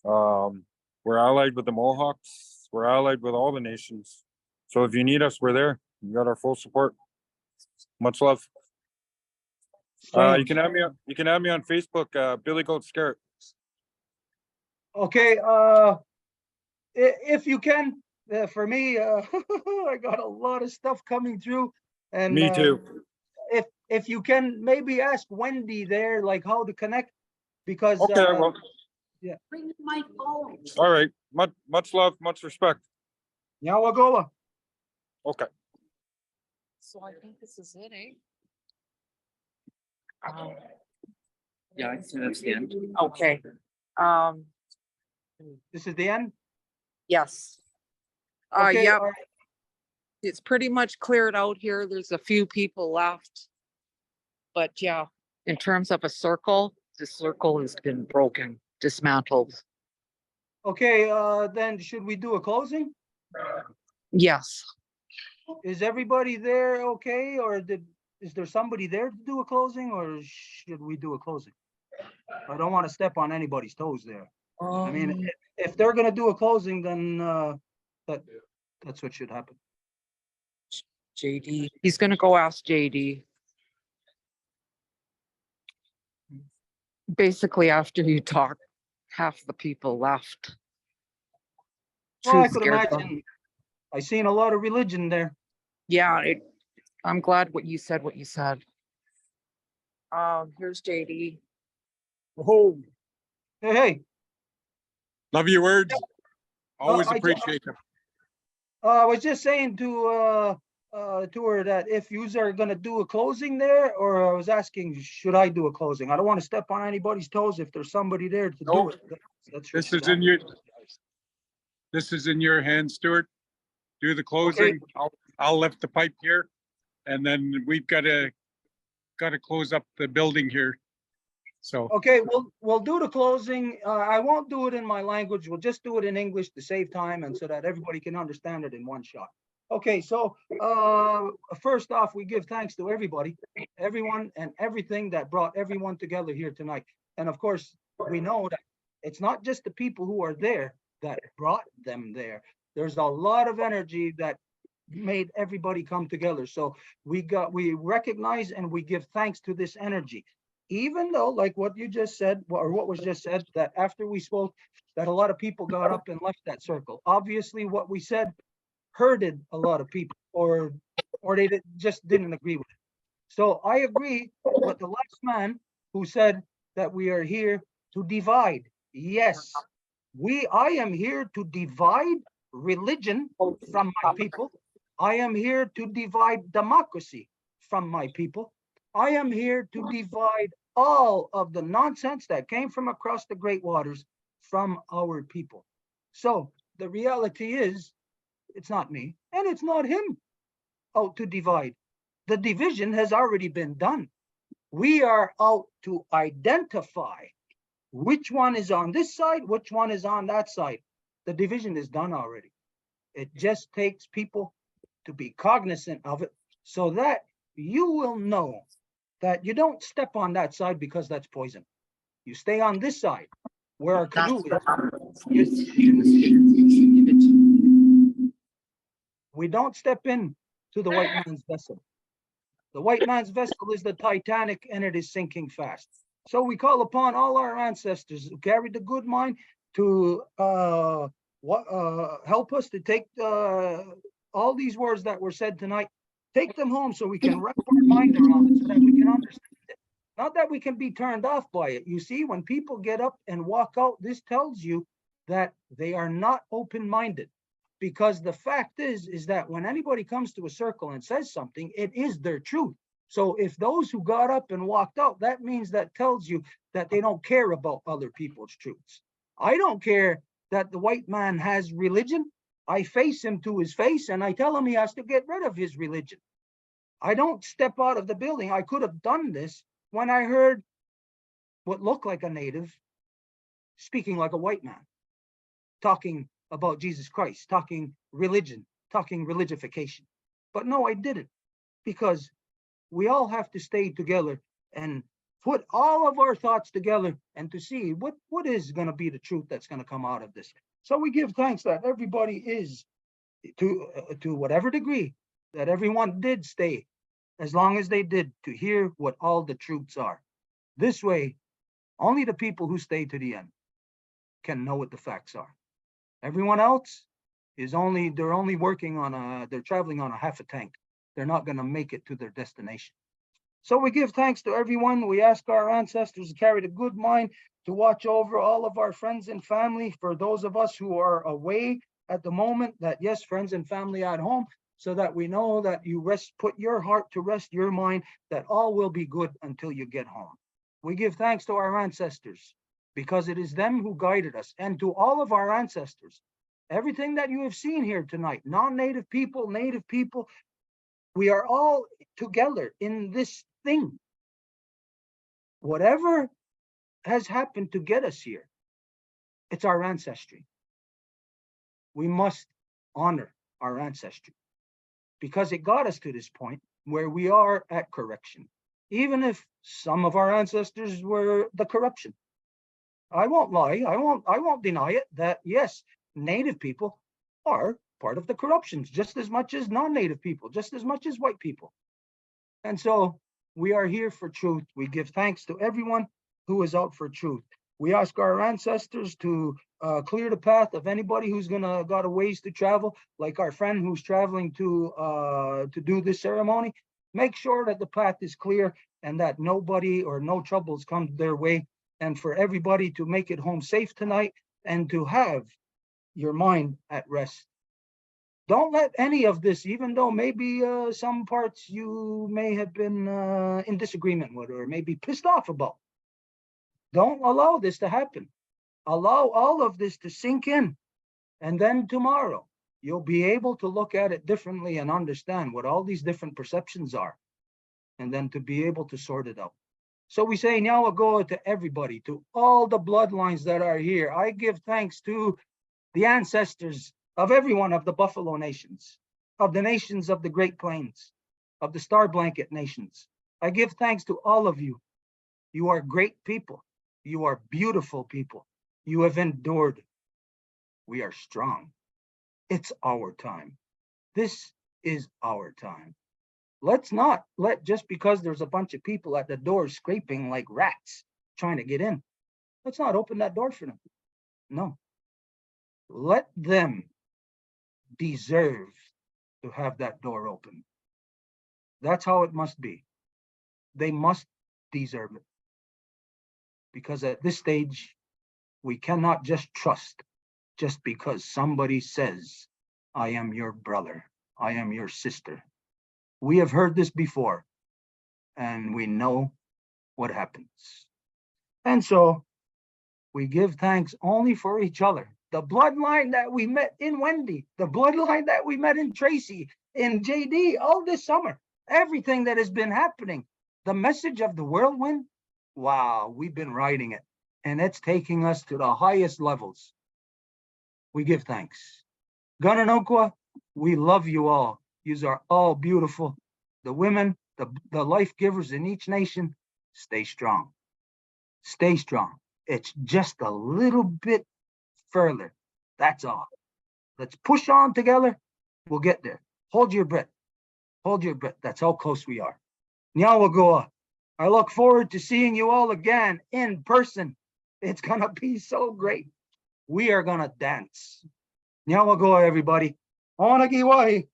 We're allied with the Mohawks. We're allied with all the nations. So if you need us, we're there. You got our full support. Much love. You can add me on Facebook, Billy Goat Scarrett. Okay, if you can, for me, I got a lot of stuff coming through, and me too. If you can maybe ask Wendy there, like how to connect, because okay, well, yeah. Bring my phone. All right, much love, much respect. Yawagoa. Okay. So I think this is it, eh? Yeah, I think that's the end. Okay. This is the end? Yes. Okay, Yep. all right. It's pretty much cleared out here. There's a few people left. But yeah, in terms of a circle, the circle has been broken, dismantled. Okay, then should we do a closing? Yes. Is everybody there okay, or is there somebody there to do a closing, or should we do a closing? I don't want to step on anybody's toes there. I mean, if they're gonna do a closing, then that's what should happen. JD, he's gonna go ask JD. Basically, after you talk, half the people left. Well, I Truth could scared them. imagine. I seen a lot of religion there. Yeah, I'm glad what you said. Here's JD. Oh, Hey. love your words. Always I appreciate them. I was just saying to her that if you are gonna do a closing there, or I was asking, should I do a closing? I don't want to step on anybody's toes if there's somebody there to do it. This is in your hands, Stuart. Do the closing. Okay. I'll lift the pipe here, and then we've got to close up the building here. So okay, we'll do the closing. I won't do it in my language. We'll just do it in English to save time and so that everybody can understand it in one shot. Okay, so first off, we give thanks to everybody, everyone and everything that brought everyone together here tonight. And of course, we know that it's not just the people who are there that brought them there. There's a lot of energy that made everybody come together. So we recognize and we give thanks to this energy. Even though, like what you just said, or what was just said, that after we spoke, that a lot of people got up and left that circle. Obviously, what we said hurted a lot of people, or they just didn't agree with it. So I agree with the last man who said that we are here to divide. Yes, I am here to divide religion from my people. I am here to divide democracy from my people. I am here to divide all of the nonsense that came from across the great waters from our people. So the reality is it's not me, and it's not him out to divide. The division has already been done. We are out to identify which one is on this side, which one is on that side. The division is done already. It just takes people to be cognizant of it so that you will know that you don't step on that side because that's poison. You stay on this side where our canoe is. We don't step in to the white man's vessel. The white man's vessel is the Titanic and it is sinking fast. So we call upon all our ancestors who carried the good mind to help us to take all these words that were said tonight, take them home so we can wrap our mind around it so that we can understand it. Not that we can be turned off by it. You see, when people get up and walk out, this tells you that they are not open-minded. Because the fact is that when anybody comes to a circle and says something, it is their truth. So if those who got up and walked out, that means that tells you that they don't care about other people's truths. I don't care that the white man has religion. I face him to his face and I tell him he has to get rid of his religion. I don't step out of the building. I could have done this when I heard what looked like a native speaking like a white man, talking about Jesus Christ, talking religion, talking religification. But no, I didn't, because we all have to stay together and put all of our thoughts together and to see what is going to be the truth that's going to come out of this. So we give thanks that everybody is, to whatever degree, that everyone did stay, as long as they did, to hear what all the truths are. This way, only the people who stay to the end can know what the facts are. Everyone else is they're only working on they're traveling on a half a tank. They're not going to make it to their destination. So we give thanks to everyone. We ask our ancestors to carry the good mind to watch over all of our friends and family. For those of us who are away at the moment, that yes, friends and family at home, so that we know that you put your heart to rest, your mind, that all will be good until you get home. We give thanks to our ancestors, because it is them who guided us, and to all of our ancestors. Everything that you have seen here tonight, non-native people, native people, we are all together in this thing. Whatever has happened to get us here, it's our ancestry. We must honor our ancestry, because it got us to this point where we are at correction, even if some of our ancestors were the corruption. I won't lie, I won't deny it, that yes, native people are part of the corruptions, just as much as non-native people, just as much as white people. And so we are here for truth. We give thanks to everyone who is out for truth. We ask our ancestors to clear the path of anybody who's got a ways to travel, like our friend who's traveling to do this ceremony. Make sure that the path is clear and that nobody or no troubles come their way, and for everybody to make it home safe tonight and to have your mind at rest. Don't let any of this, even though maybe some parts you may have been in disagreement with or maybe pissed off about, don't allow this to happen. Allow all of this to sink in. And then tomorrow, you'll be able to look at it differently and understand what all these different perceptions are, and then to be able to sort it out. So we say now go to everybody, to all the bloodlines that are here. I give thanks to the ancestors of every one of the Buffalo nations, of the nations of the Great Plains, of the Star Blanket nations. I give thanks to all of you. You are great people. You are beautiful people. You have endured. We are strong. It's our time. This is our time. Let's not let, just because there's a bunch of people at the door scraping like rats trying to get in, let's not open that door for them. No. Let them deserve to have that door open. That's how it must be. They must deserve it. Because at this stage, we cannot just trust just because somebody says, I am your brother, I am your sister. We have heard this before, and we know what happens. And so we give thanks only for each other, the bloodline that we met in Wendy, the bloodline that we met in Tracy, in JD, all this summer, everything that has been happening, the message of the whirlwind, wow, we've been riding it, and it's taking us to the highest levels. We give thanks. Gananoqua, we love you all. Yous are all beautiful. The women, the life givers in each nation, stay strong. Stay strong. It's just a little bit further. That's all. Let's push on together. We'll get there. Hold your breath. Hold your breath. That's how close we are. Nyawagoa. I look forward to seeing you all again in person. It's gonna be so great. We are gonna dance. Nyawagoa, everybody. Onagiwahi.